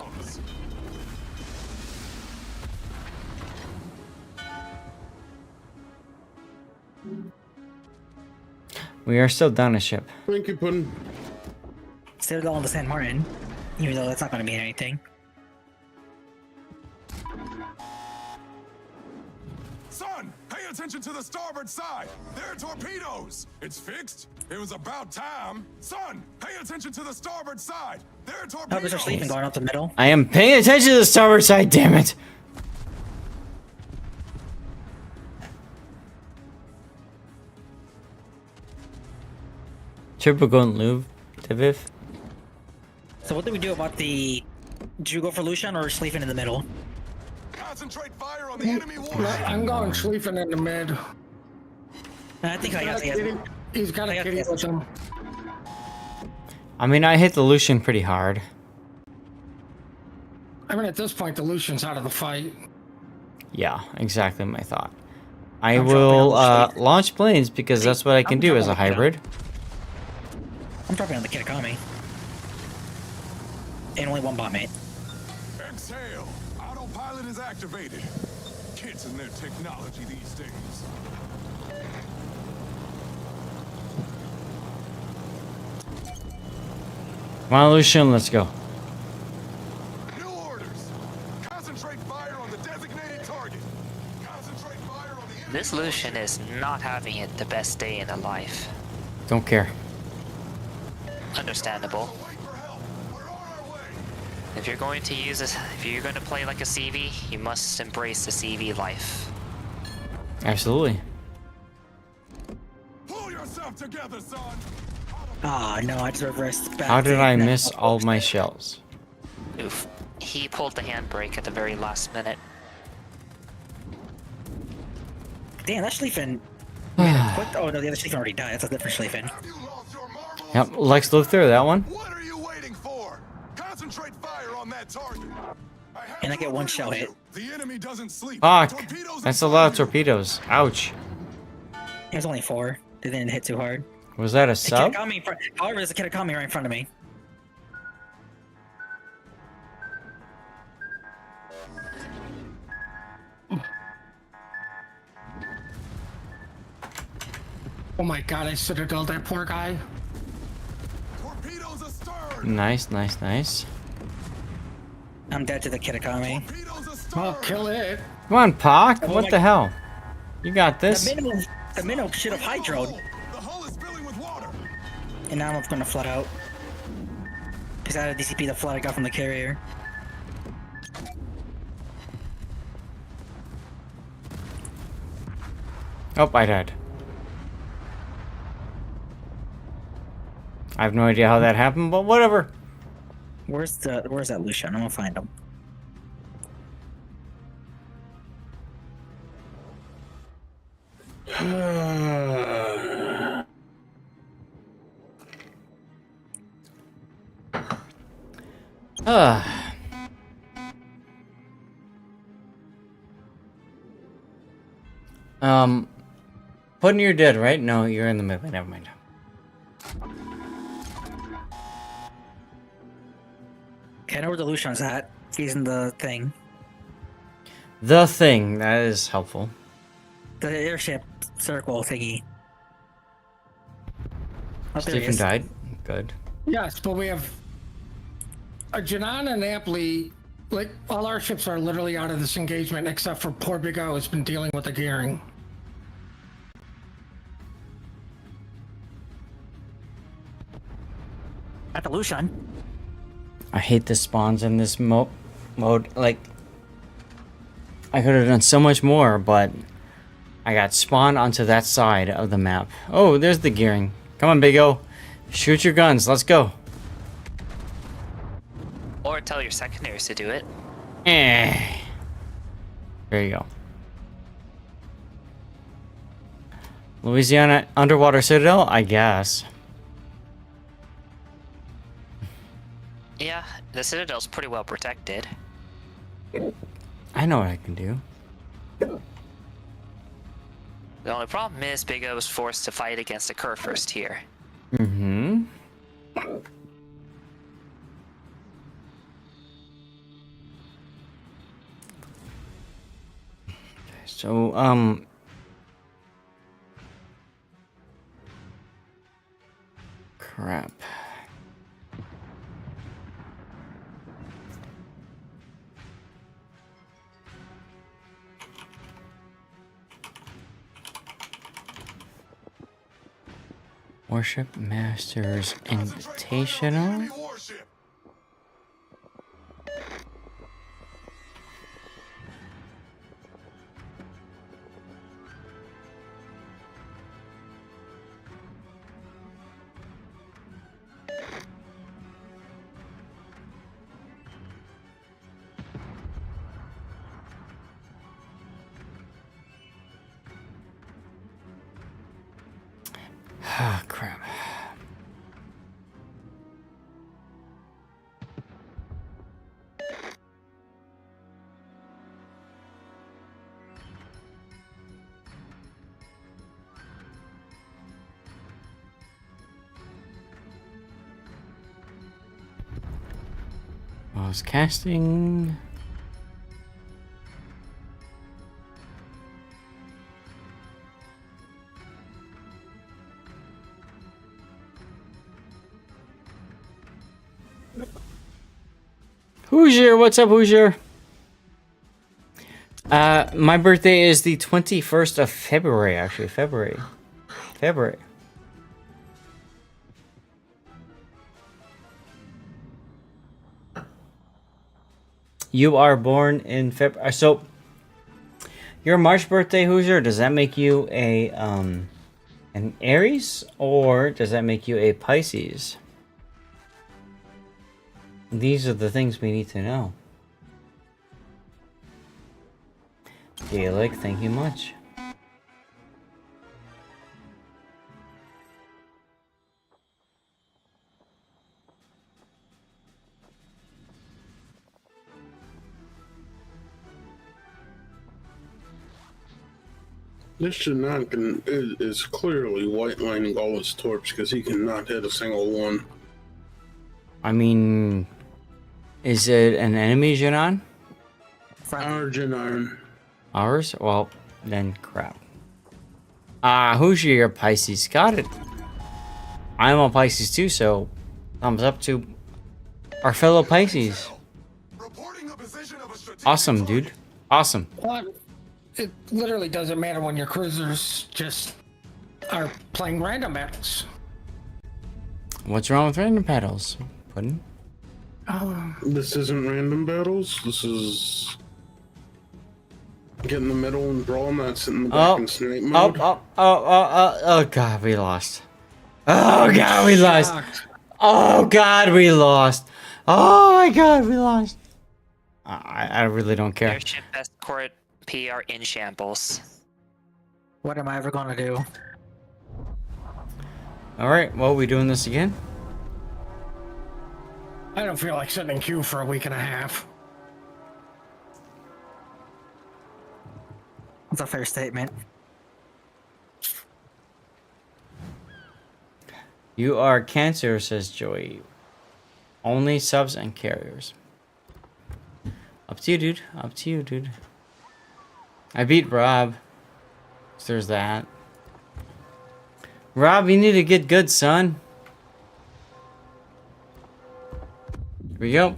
We are still down a ship. Thank you, Puddin. Still going to San Martin, even though that's not going to mean anything. Son, pay attention to the starboard side. There are torpedoes. It's fixed. It was about time. Son, pay attention to the starboard side. There are Oh, torpedoes. there's a sleeping going up the middle. I am paying attention to the starboard side, damn it. Triple Golden Louvre, Diviv. So what do we do about the? Do you go for Lucian or Schleifen in the middle? Concentrate fire on the enemy I'm going Schleifen in the mid. I think I got He's got a kitty with him. I mean, I hit the Lucian pretty hard. I mean, at this point, the Lucian's out of the fight. Yeah, exactly my thought. I will launch planes because that's what I can do as a hybrid. I'm dropping on the Kitakami. And only one bot mate. Exhale. Autopilot is activated. Kids and their technology these days. Come on, Lucian, let's go. New orders. Concentrate fire on the designated target. Concentrate fire on the enemy. This Lucian is not having it the best day in her life. Don't care. Understandable. If you're going to use this, if you're going to play like a CV, you must embrace the CV life. Absolutely. Pull yourself together, son. Ah, no, I just reversed back. How did I miss all my shells? Oof. He pulled the handbrake at the very last minute. Damn, that Schleifen. Oh no, the other Schleifen already died. That's a different Schleifen. Yep, Lex Luthor, that one. What are you waiting for? Concentrate fire on that target. And I get one shell hit. The enemy doesn't sleep. Fuck! That's a lot of torpedoes. Ouch. It was only 4. They didn't hit too hard. Was that a The sub? Kitakami however, there's a Kitakami right in front of me. Oh my god, I citadel that poor guy. Torpedoes astern. Nice, nice, nice. I'm dead to the Kitakami. Oh, kill it. Come on, Pac. Oh What my- the hell? You got this. The minnow should have hydroed. The hull is filling with water. And now I'm gonna flood out. Because I had a DCP the flood I got from the carrier. Oh, I died. I have no idea how that happened, but whatever. Where's that Lucian? I'm gonna find him. Putting you're dead, right? No, you're in the middle. Never mind. Okay, I know where the Lucian's at. He's in the thing. The thing, that is helpful. The airship circle thingy. Oh, there he Stephen is. died. Good. Yes, but we have a Janan and Ampli. Like, all our ships are literally out of this engagement except for poor Big O who's been dealing with the gearing. At the Lucian. I hate the spawns in this mode. Like, I could have done so much more, but I got spawned onto that side of the map. Oh, there's the gearing. Come on, Big O. Shoot your guns. Let's go. Or tell your secondaries to do it. Eh. There you go. Louisiana underwater citadel, I guess. Yeah, the Citadel's pretty well protected. I know what I can do. The only problem is Big O was forced to fight against a Kerr first here. Mm-hmm. So, crap. Warship Masters Invitational? Ah, crap. I was casting. Hoosier, what's up, Hoosier? My birthday is the 21st of February, actually. February. You are born in February. So, your March birthday, Hoosier, does that make you a, an Aries? Or does that make you a Pisces? These are the things we need to know. Gaelic, thank you much. This Shenanigan is clearly white lining all his torps because he cannot hit a single one. I mean, is it an enemy, Janan? Our Janan. Ours? Well, then crap. Hoosier, you're Pisces. Got it. I'm a Pisces too, so thumbs up to our fellow Pisces. Awesome, dude. Awesome. Well, it literally doesn't matter when your cruisers just are playing random battles. What's wrong with random battles, Puddin'? This isn't random battles. This is get in the middle and brawl, not sit in the back and snipe mode. Oh god, we lost. Oh god, we lost. Oh god, we lost. Oh my god, we lost. I really don't care. Airship escort PR in shambles. What am I ever gonna do? Alright, well, we doing this again? I don't feel like sitting in queue for a week and a half. That's a fair statement. You are Cancer, says Joey. Only subs and carriers. Up to you, dude. Up to you, dude. I beat Rob. So there's that. Rob, you need to get good, son. Here we go.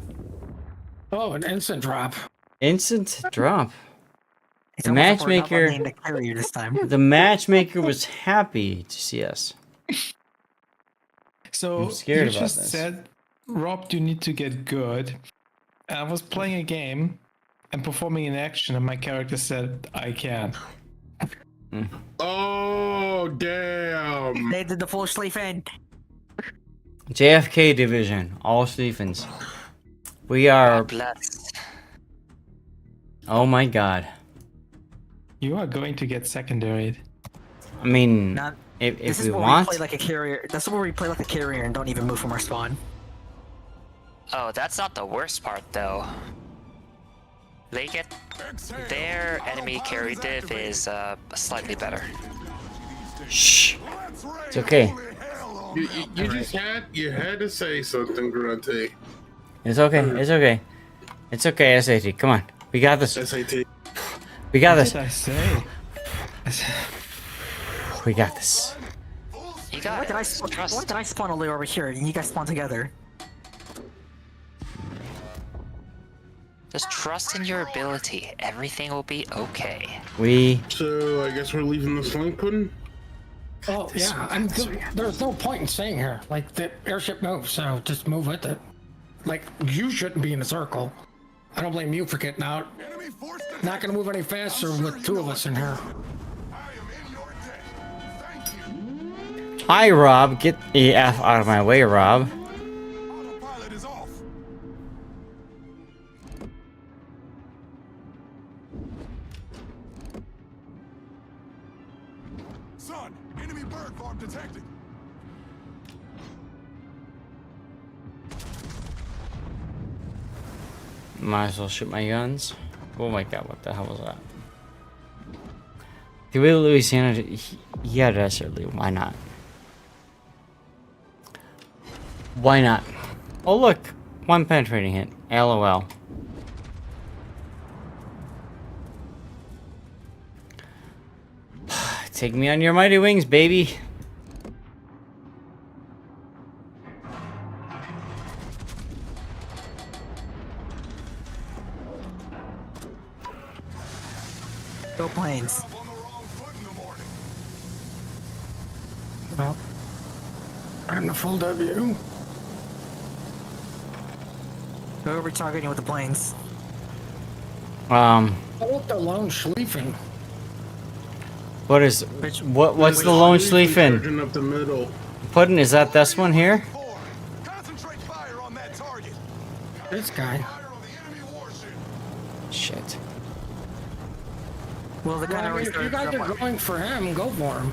Oh, an instant drop. Instant drop. It's The almost like we're not matchmaker. letting the carrier this time. The matchmaker was happy to see us. So I'm scared you about just this. said, Rob, you need to get good. And I was playing a game and performing an action, and my character said, I can. Oh, damn. They did the full sleeve in. JFK division, all Stephens. We are. Blessed. Oh my god. You are going to get secondary. I mean, Not- if This is we where want. we play like a carrier. That's where we play like a carrier and don't even move from our spawn. Oh, that's not the worst part, though. They get their enemy carry div is slightly better. Shh. It's okay. You just had to say something, Grunty. It's okay. It's okay. It's okay, SAT. Come on. We got this. SAT. We got What this. did I say? We got this. You got Why did I spawn all the way over here and you guys spawn together? Just trust in your ability. Everything will be okay. So I guess we're leaving this link, Puddin'? Oh, yeah. I'm there's no point in staying here. Like, the airship moves, so just move with it. Like, you shouldn't be in the circle. I don't blame you for getting out. Not gonna move any faster with two of us in here. Hi, Rob. Get the F out of my way, Rob. Son, enemy bird farm detected. Might as well shoot my guns. Oh my god, what the hell was that? The way Louisiana, yeah, desertly. Why not? Why not? Oh look, one penetrating hit. LOL. Take me on your mighty wings, baby. Go planes. Well, I'm the full W. Who are we targeting with the planes? I want the lone Schlieffen. What is what's the lone Schlieffen? Up the middle. Puddin', is that this one here? This guy. Shit. Well, the kind of if you guys are going for him, go for him.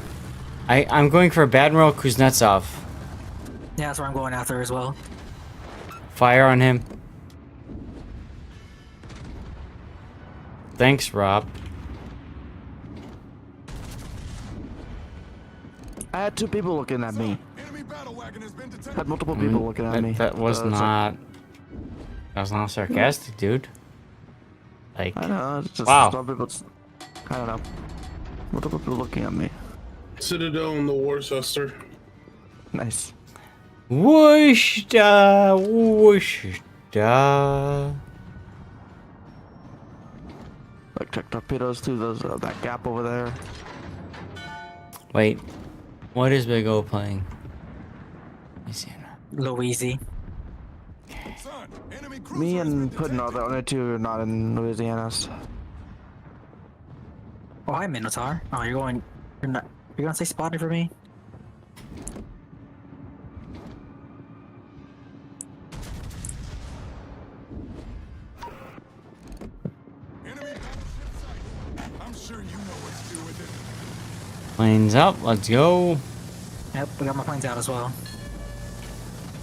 I'm going for Admiral Kuznetsov. Yeah, that's where I'm going after as well. Fire on him. Thanks, Rob. I had two people looking at me. Had multiple people looking at me. That was not. That was not sarcastic, dude. Like. I know. It's just wow. some people. I don't know. Multiple people looking at me. Citadel and the Worcester. Nice. Whoosh da, whoosh da. Like check torpedoes through those that gap over there. Wait, what is Big O playing? Louisiana. Me and Puddin are the only two who are not in Louisiana. Oh, hi, Minotaur. Oh, you're going. You're not. You're gonna say spotted for me? I'm sure you know what to do with it. Planes up, let's go. Yep, we got my planes out as well.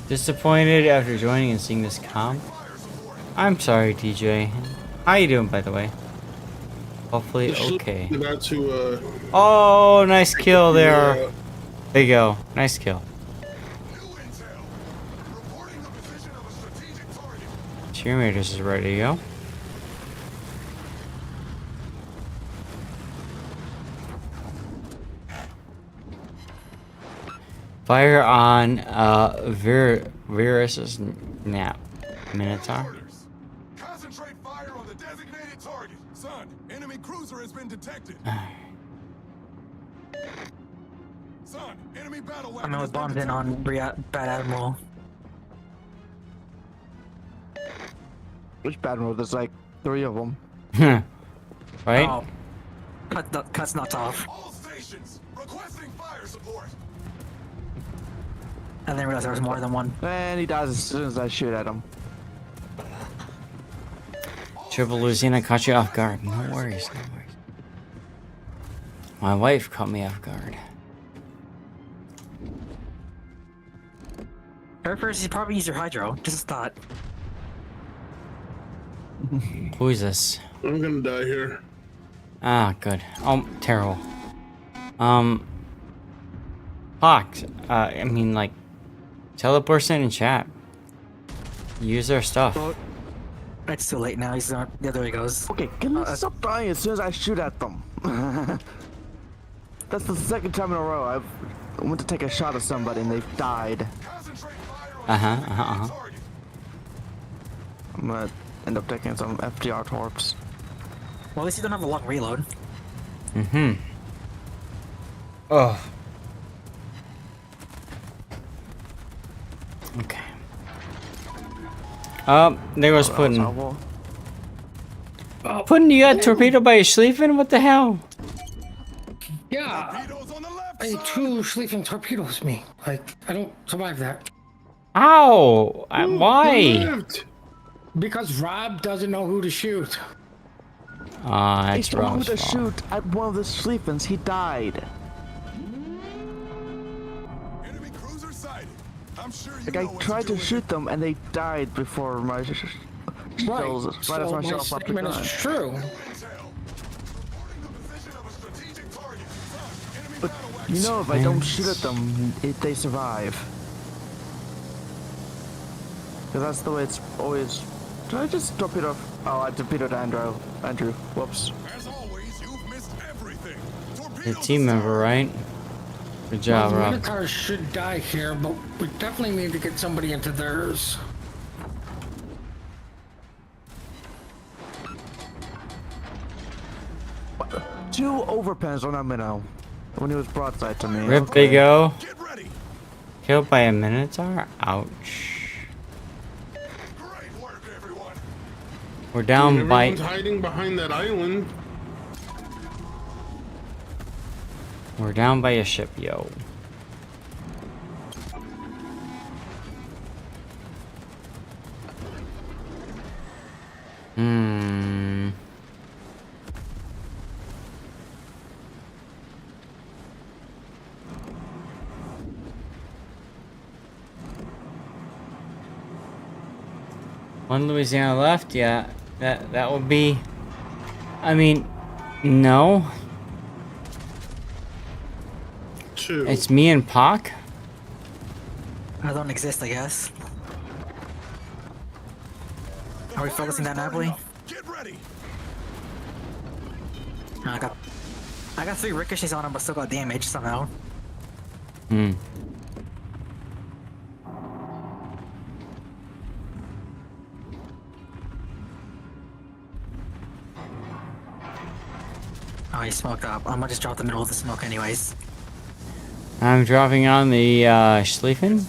Disappointed after joining and seeing this comp. I'm sorry, TJ. How you doing, by the way? Hopefully, okay. About to, Oh, nice kill there. There you go. Nice kill. Stream Raiders is ready to go. Fire on Virus's nap. Minotaur. Concentrate fire on the designated target. Son, enemy cruiser has been detected. Son, enemy battle wagon. I was bombed in on Bad Admiral. Which Bad Admiral? There's like 3 of them. Right? Oh. Cut's not off. All stations requesting fire support. I didn't realize there was more than one. And he dies as soon as I shoot at him. Triple Louisiana caught you off guard. No worries, no worries. My wife caught me off guard. First, you probably use your hydro. Just a thought. Who is this? I'm gonna die here. Ah, good. Oh, terrible. Fox. I mean, like, tell the person in chat. Use our stuff. Well, it's too late now. He's not. Yeah, there he goes. Okay, can you stop dying as soon as I shoot at them? That's the second time in a row I went to take a shot at somebody and they've died. I'm gonna end up taking some FDR torps. Well, at least you don't have a long reload. Oh. Okay. There goes Puddin'. Puddin', you got torpedoed by a Schlieffen? What the hell? Yeah. Hey, 2 Schlieffen torpedoes me. Like, I don't survive that. Ow! Why? Because Rob doesn't know who to shoot. That's He told me Rob's to fault. shoot at one of the Schlieffens. He died. Enemy cruiser sighted. I'm sure you Like know I what tried to do with shoot them and they died before my Right. So my statement is true. But you know, if I don't shoot at them, they survive. Because that's the way it's always. Did I just torpedo? Oh, I torpedoed Andrew. Whoops. Your team member, right? Good job, The Rob. Minotaurs should die here, but we definitely need to get somebody into theirs. Two overpens on that minnow when he was broadside to me. Rip Big O. Killed by a Minotaur? Ouch. We're down Dude, by... everyone's hiding behind that island. We're down by a ship, yo. One Louisiana left, yeah. That would be... I mean, no. Two. It's me and Pac. I don't exist, I guess. Are we focusing that Napoli? Get ready. I got 3 ricochets on him, but still got damage somehow. Hmm. Oh, he smoked up. I'm gonna just drop the middle of the smoke anyways. I'm dropping on the Schlieffen.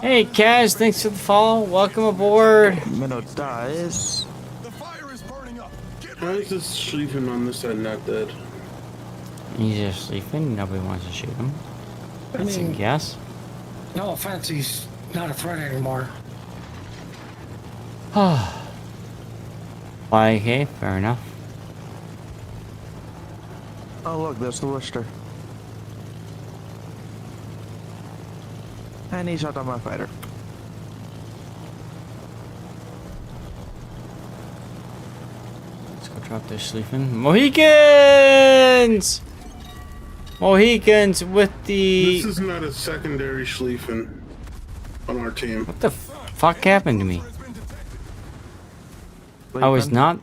Hey Kaz, thanks for the follow. Welcome aboard. Minnow dies. Why is this Schlieffen on this side not dead? He's just sleeping. Nobody wants to shoot him. That's a mean- guess. No offense, he's not a threat anymore. Why? Okay, fair enough. Oh look, there's the Worcester. And he shot down my fighter. Let's go drop this Schlieffen. Mohicans! Mohicans with the... This is not a secondary Schlieffen on our team. What the fuck happened to me? I was not...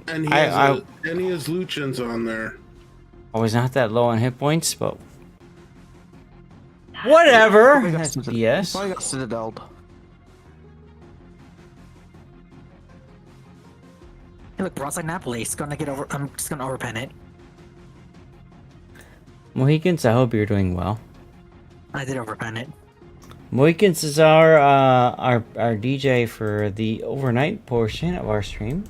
And he has, and he has Luchins on there. I was not that low on hit points, but... Whatever! That's BS. Probably got citadeled. Hey, look, broadside Napoli. It's gonna get over. I'm just gonna overpen it. Mohicans, I hope you're doing well. I did overpen it. Mohicans is our DJ for the overnight portion of our stream.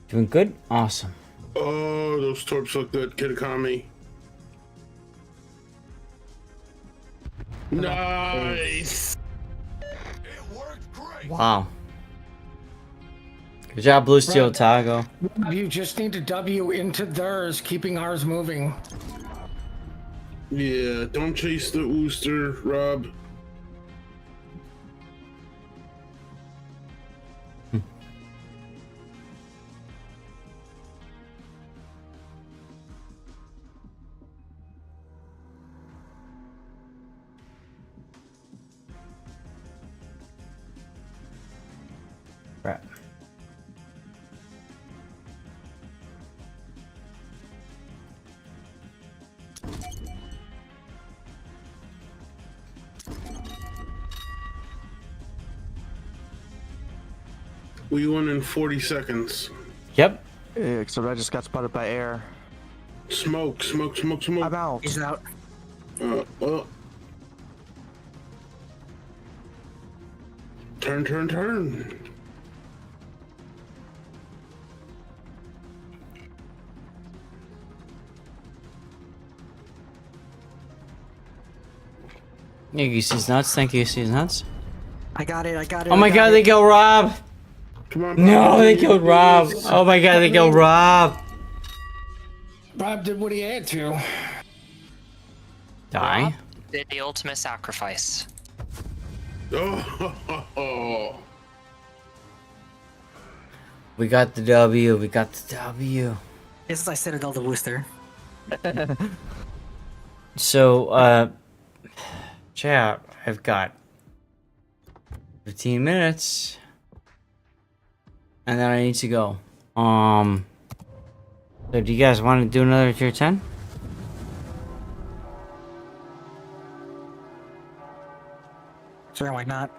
Doing good? Awesome. Oh, those torps look good, Kitakami. Nice. Wow. Good job, Blue Steel Tago. You just need to W into theirs, keeping ours moving. Yeah, don't chase the Ooster, Rob. Right. We won in 40 seconds. Yep. Yeah, except I just got spotted by air. Smoke, smoke, smoke, smoke. I'm out. He's out. Turn, turn, turn. Thank you, Seas Nuts. Thank you, Seas Nuts. I got it. Oh my god, they killed Rob! Come on, No, they killed Rob! Oh my god, they killed Rob! Bob did what he had to. Die? Did the ultimate sacrifice. Oh. We got the W. We got the W. This is like Citadel the Wooster. So, chat, I've got 15 minutes. And then I need to go. So do you guys want to do another tier 10? Sure, why not?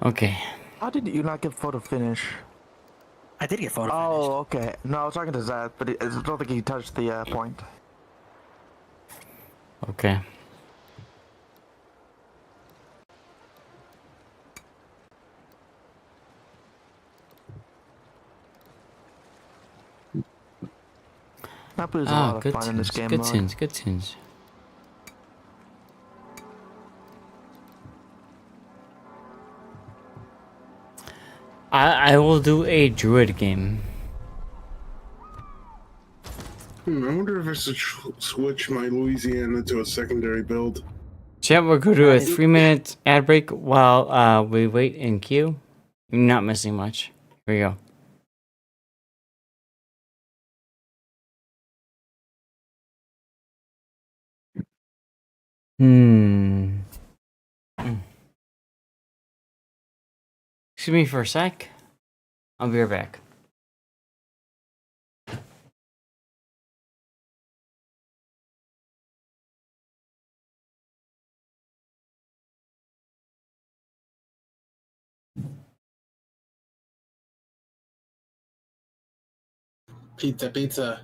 Okay. How did you not get photo finish? I did get photo finish. Oh, okay. No, I was talking to Zach, but I don't think he touched the point. Okay. That was a lot of fun in this game good mode. tunes, good tunes. I will do a druid game. I wonder if I should switch my Louisiana to a secondary build. Chat, we're going to do a 3-minute ad break while we wait in queue. You're not missing much. Here we go. Excuse me for a sec. I'll be right back. Pizza, pizza.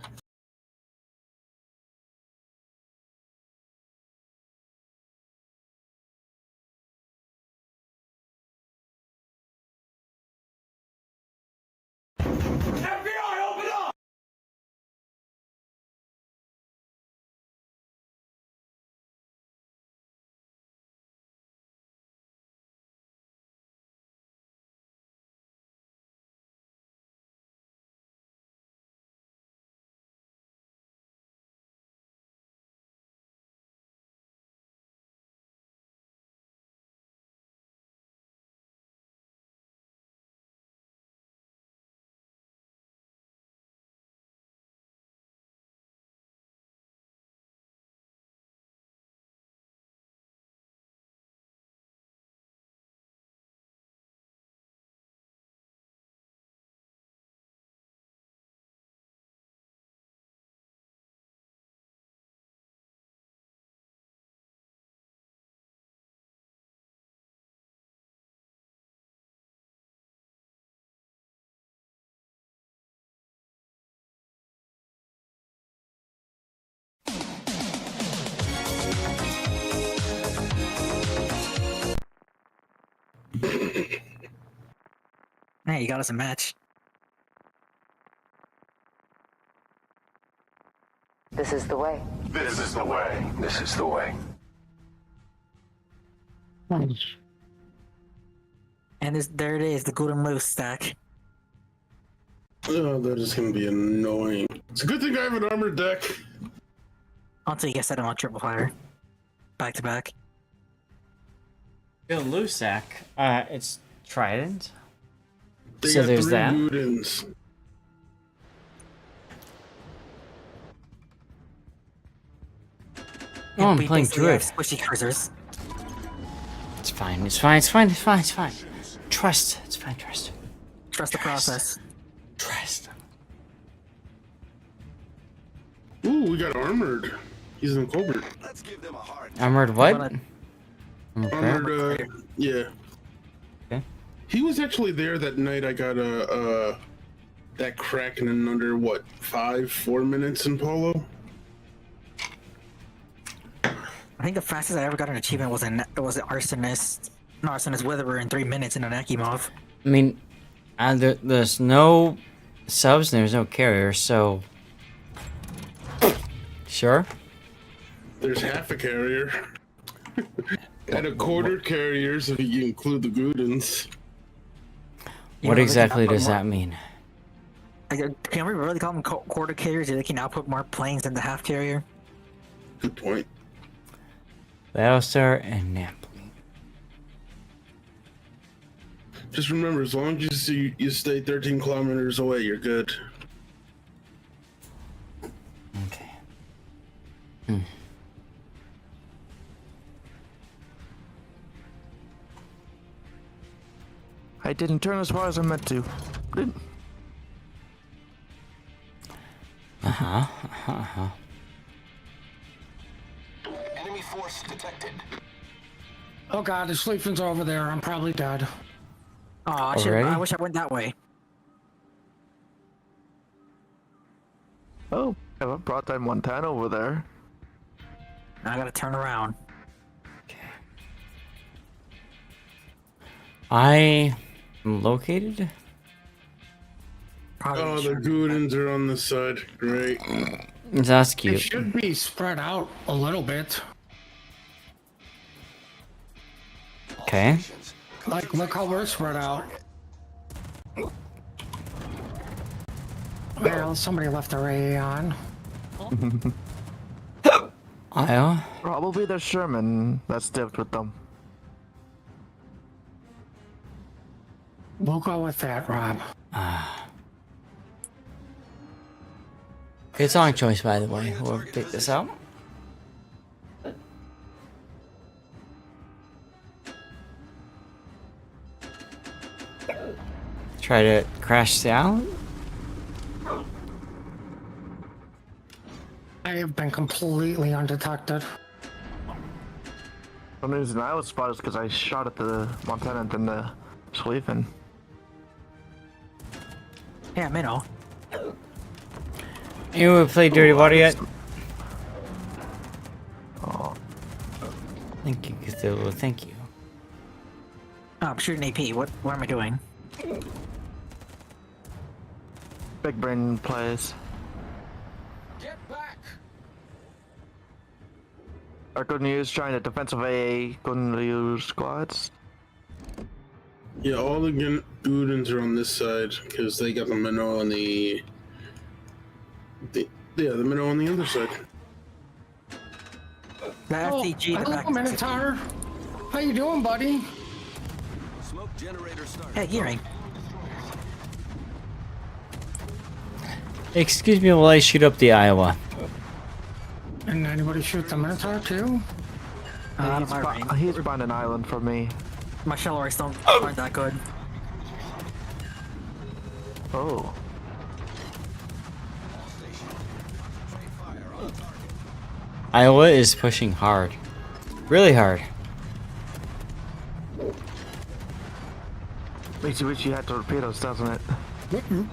Hey, you got us a match. This is the way. This is the way. This is the way. And there it is, the golden moose stack. Oh, that is gonna be annoying. It's a good thing I have an armored deck. Until you get set on triple fire. Back to back. Bill Lusac. It's Trident. They So got there's 3 that. Ludens. Oh, I'm We playing basically have druid. squishy cursors. It's fine. It's fine. It's fine. It's fine. It's fine. Trust. It's fine. Trust. Trust the process. Trust. Ooh, we got armored. He's in Colbert. Armored what? Armored, yeah. Okay. He was actually there that night. I got that Kraken in under what 4 minutes in Polo. I think the fastest I ever got an achievement was an arsonist. No, arsonist Witherer in 3 minutes in an Akimov. I mean, there's no subs and there's no carrier, so sure. There's half a carrier. And a quarter carriers if you include the Gudins. What exactly does that mean? Can we really call them quarter carriers if they can output more planes than the half carrier? Good point. Battlestar and Napoli. Just remember, as long as you stay 13 kilometers away, you're good. Okay. Hmm. I didn't turn as far as I meant to. Enemy force detected. Oh god, the sleeping's over there. I'm probably dead. Oh, I wish I went that way. Oh, I have a broadside 110 over there. Now I gotta turn around. I am located. Oh, the Gudins are on this side. Great. That's It cute. should be spread out a little bit. Okay. Like, look how we're spread out. Well, somebody left their AA on. Iowa. Probably the Sherman that's dipped with them. We'll go with that, Rob. Good song choice, by the way. We'll pick this out. Try to crash the island. I have been completely undetected. The reason I was spotted is because I shot at the lieutenant and the Schlieffen. Yeah, Minnow. You played Dirty Water yet? Oh. Thank you, Cthulhu. Thank you. Oh, I'm shooting AP. What am I doing? Big brain plays. Get back! Are good news trying to defensive AA good news squads? Yeah, all the Gudins are on this side because they got the minnow on the minnow on the other side. The FTG, the back. Hello, Minotaur. How you doing, buddy? Smoke generator started. Hey, Gearing. Excuse me while I shoot up the Iowa. And anybody shoot the Minotaur too? He's behind an island from me. My shell rays aren't that good. Oh. Iowa is pushing hard. Really hard. Makes you wish you had torpedoes, doesn't it?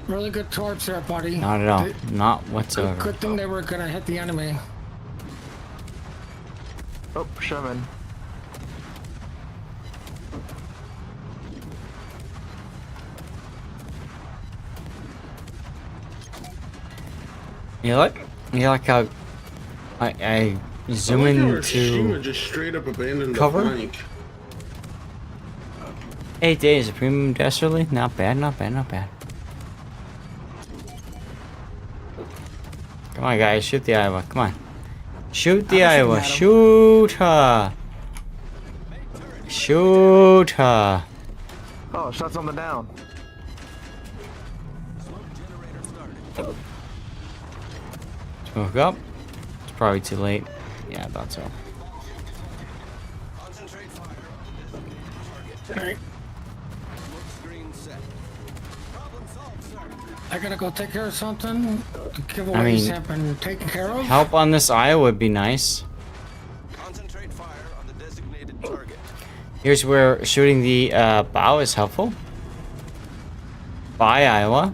Really good torch there, buddy. Not at all. Not whatsoever. Good thing they were gonna hit the enemy. Oh, Sherman. You like how I zoom Hiroshima into just straight up abandoned cover? the flank. 8 days of premium dastardly? Not bad, not bad, not bad. Come on, guys, shoot the Iowa. Come on. Shoot the Iowa. Shoot her. Shoot her. Oh, shot someone down. Smoke up. It's probably too late. Yeah, I thought so. Alright. I gotta go take care of something. The giveaways have been taken care of. Help on this Iowa would be nice. Concentrate fire on the designated target. Here's where shooting the bow is helpful. Bye, Iowa.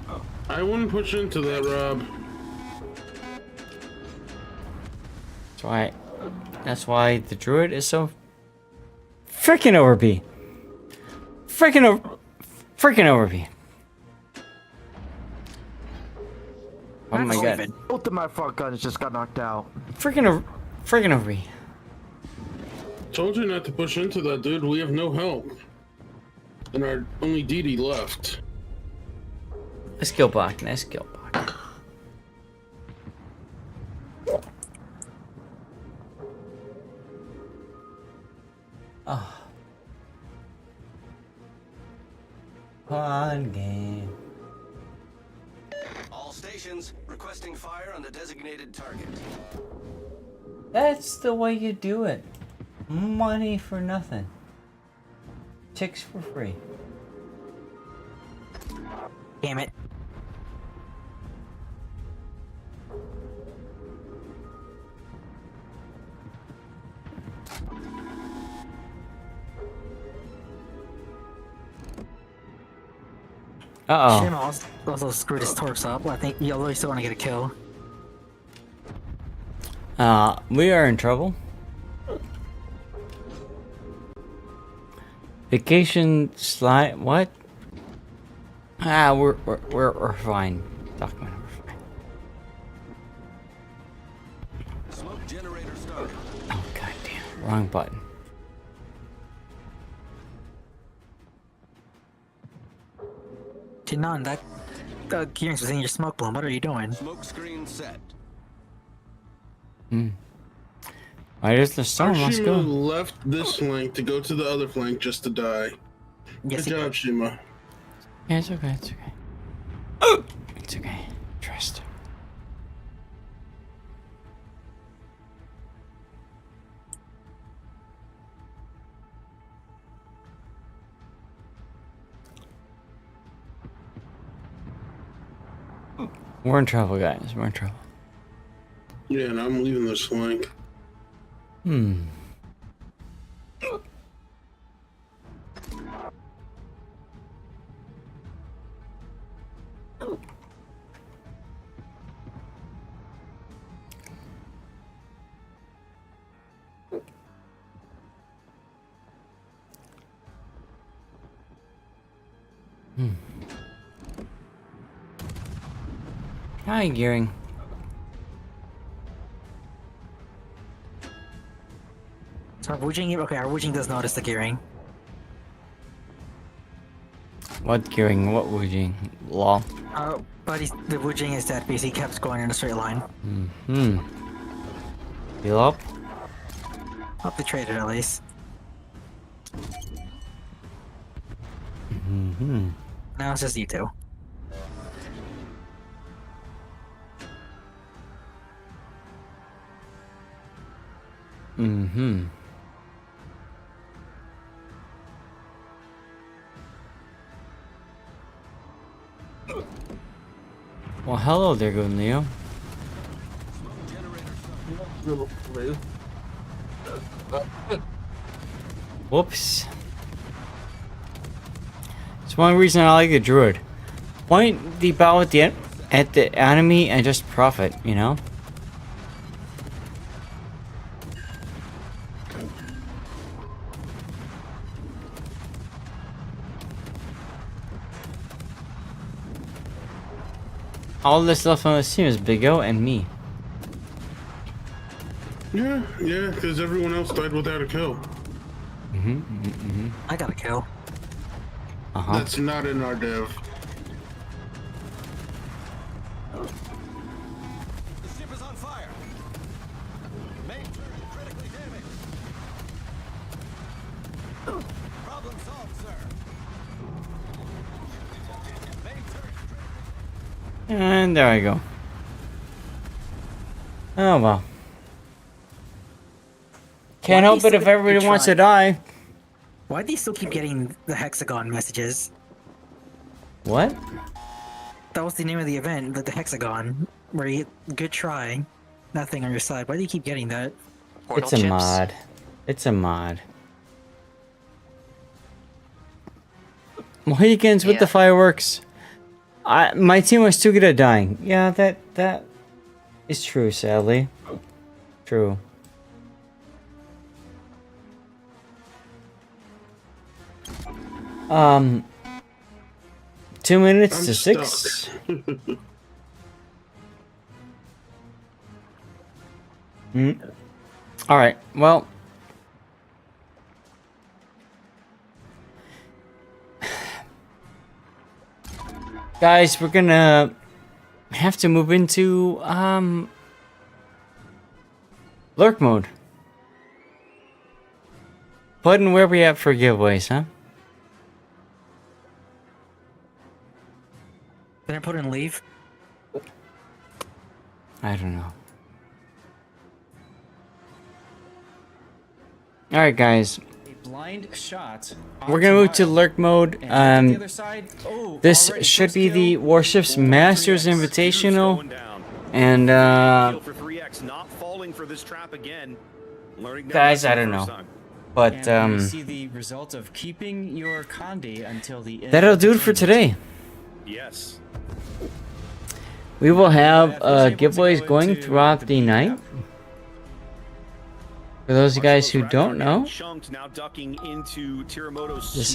I wouldn't push into that, Rob. That's why the druid is so freaking overb. Freaking overb. Oh my god. Both of my front guns just got knocked out. Freaking overb. Told you not to push into that, dude. We have no help. And our only DD left. Nice kill block. Nice kill block. Oh. Fun game. All stations requesting fire on the designated target. That's the way you do it. Money for nothing. Chicks for free. Damn it. Uh-oh. Shim also screwed his torps up. I think you really still want to get a kill. We are in trouble. Vacation slide. What? We're fine. Document. We're fine. Smoke generator started. Oh goddamn! Wrong button. Tinan, that gearing's within your smoke bloom. What are you doing? Smoke screen set. Why does the storm? Let's Shima go. left this flank to go to the other flank just to die. Yes, Good job, Shima. Yeah, it's okay. It's okay. Oh, it's okay. Trust. We're in trouble, guys. We're in trouble. Yeah, and I'm leaving this flank. Hi, Gearing. So our Wujing, okay, our Wujing does notice the gearing. What Gearing? What Wujing? Law. But the Wujing is dead because he kept going in a straight line. Heal up. Hope they traded at least. Now it's just you two. Well, hello there, good Leo. Whoops. It's one reason I like the druid. Point the bow at the enemy and just profit, you know? All this left on this team is Big O and me. Yeah, because everyone else died without a kill. I got a kill. That's not in our dev. The ship is on fire. Main turret critically damaged. Problem solved, sir. Main turret. And there I go. Oh well. Can't help it if everybody wants to die. Why do you still keep getting the hexagon messages? What? That was the name of the event, the hexagon, where you good try, nothing on your side. Why do you keep getting that? It's a mod. It's a mod. Mohicans with the fireworks. My team was too good at dying. Yeah, that is true, sadly. True. Um, 2 minutes I'm to stuck. 6. All right. Well, Guys, we're gonna have to move into lurk mode. Button, where we at for giveaways, huh? Can I put in leave? I don't know. All right, guys. Blind shot. We're gonna move to lurk mode. This should be the Warships Masters Invitational, and guys, I don't know, but see the result of keeping your Conde until the end. that'll do it for today. Yes. We will have giveaways going throughout the night. For those of you guys who don't know, this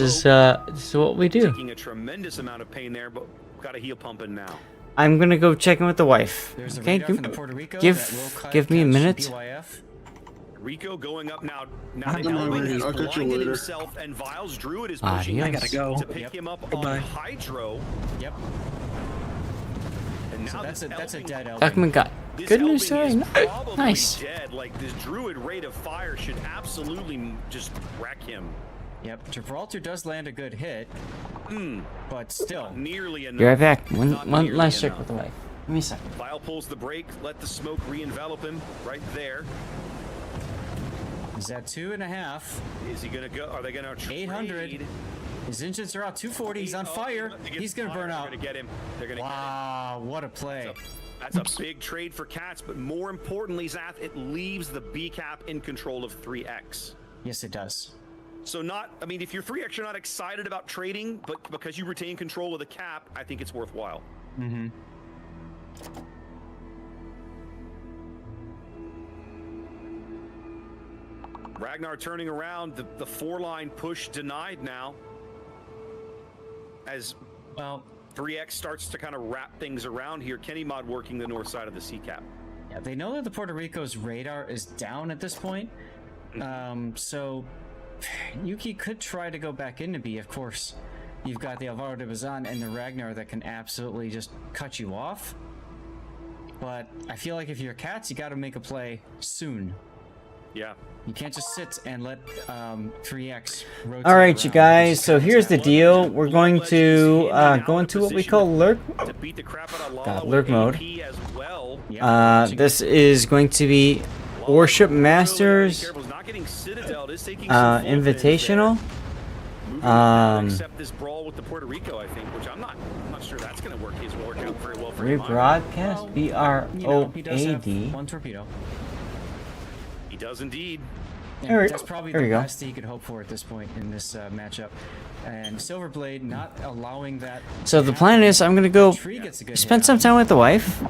is what we do. Taking a tremendous amount of pain there, but got a heel pumping now. I'm gonna go check in with the wife. Okay, give me a minute. Rico going up now. He's blinded himself, and Viles Druid is Adios. pushing I gotta go. to pick him up on Hydro. Yep. And So now that's a dead Elving. Duckman got good news today. Nice. Dead. Like this Druid rate of fire should absolutely just wreck him. Yep, Gibraltar does land a good hit, but still. Nearly enough. Be right back. One nearly last check enough. with the wife. Give me a second. Vile pulls the brake, let the smoke re-envelop him right there. He's at 2.5. Is he gonna go? Are they gonna trade? 800. His engines are out 240. He's on fire. He's gonna burn out. They're gonna get him. They're gonna Wow, what a play. That's a big trade for Cats, but more importantly, Zath, it leaves the B cap in control of 3X. Yes, it does. So I mean, if you're 3X, you're not excited about trading, but because you retain control of the cap, I think it's worthwhile. Mm-hmm. Ragnar turning around, the 4-line push denied now. As well, 3X starts to kind of wrap things around here. Kenny Mod working the north side of the C cap. Yeah, they know that the Puerto Rico's radar is down at this point. So Yuki could try to go back into B, of course. You've got the Alvaro de Bazan and the Ragnar that can absolutely just cut you off. But I feel like if you're Cats, you got to make a play soon. Yeah. You can't just sit and let 3X rotate. All right, you guys. So here's the deal. We're going to go into what we call lurk. Lurk mode. This is going to be Warship Masters Invitational. Except this brawl with the Puerto Rico, I think, which I'm not sure that's going to work out very well for him. Rebroadcast. BROAD. One torpedo. He does indeed. And that's probably the best he could hope for at this point in this matchup. And Silverblade not allowing that. So the plan is I'm gonna go spend some time with the wife.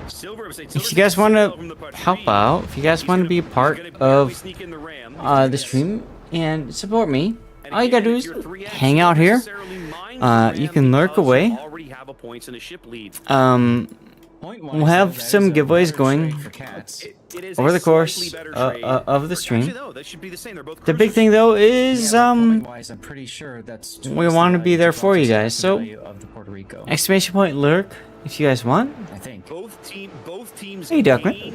If you guys want to help out, if you guys want to be a part of the stream and support me, all you gotta do is hang out here. You can lurk away. We'll have some giveaways going over the course of the stream. The big thing though is I'm pretty sure that's we want to be there for you guys. So exclamation point lurk if you guys want. I think both teams hey Duckman.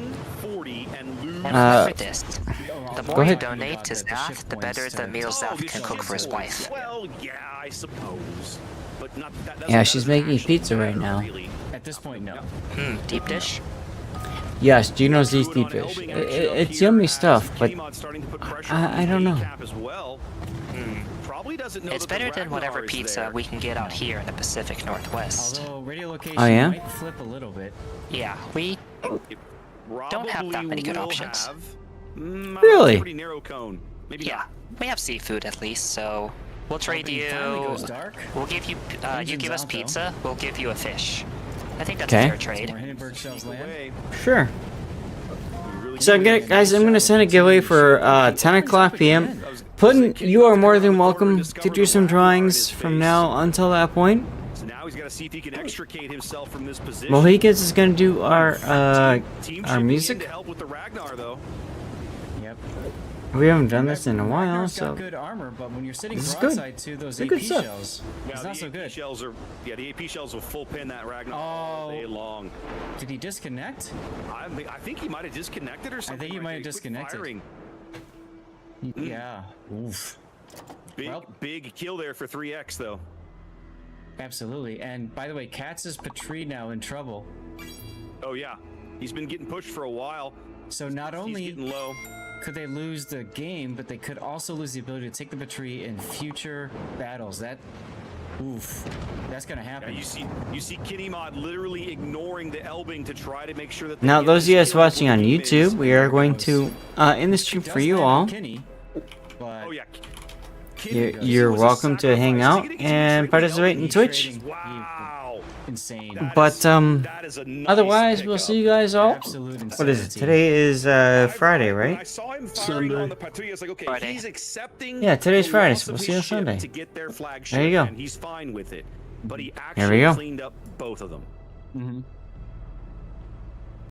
The more you donate to Zath, the better the meals Zath can cook for his wife. Well, yeah, I suppose. But not that. Yeah, she's making pizza right now. At this point, no. Deep dish? Yes, Gino's these deep dish. It's yummy stuff, but I don't know. It's better than whatever pizza we can get out here in the Pacific Northwest. Although radio location might flip a little bit. Yeah, we don't have that many good options. Really? Yeah, we have seafood at least, so we'll trade you. We'll give you. You give us pizza. We'll give you a fish. I think that's a fair trade. Sure. So guys, I'm gonna send a giveaway for 10 o'clock p.m. Puddin', you are more than welcome to do some drawings from now until that point. So now he's got to see if he can extricate himself from this position. Mohicans is gonna do our music. To help with the Ragnar, though. Yep. We haven't done this in a while, Ragnar's so got good armor, but when you're sitting This is good. broadside to those They're AP good stuff. shells, Yeah, it's the not so AP good. shells are, yeah, the AP shells will full pin that Ragnar all day long. Did he disconnect? I think he might have disconnected or something. I think he like might that. have Quit disconnected. firing. Yeah. Oof. Big kill there for 3x though. Absolutely. And by the way, Katz is Petrie now in trouble. Oh yeah, he's been getting pushed for a while. So not only he's getting low. could they lose the game, but they could also lose the ability to take the Petrie in future battles. Oof, that's gonna happen. Yeah, you see Kitty Mod literally ignoring the Elbing to try to make sure that. now those of you guys watching on YouTube, we are going to end the stream for you all. Oh yeah. You're welcome to hang out and participate in Twitch. Wow. Insane. But otherwise, we'll see you guys all. What is it? Today is Friday, right? I saw him firing on the Patria. It's like, okay, he's accepting. Yeah, today's the Friday, loss so we'll of see you on his ship Sunday. To get their flagship, There you go. and he's fine with it. But he There we actually go. cleaned up both of them. Mm-hmm.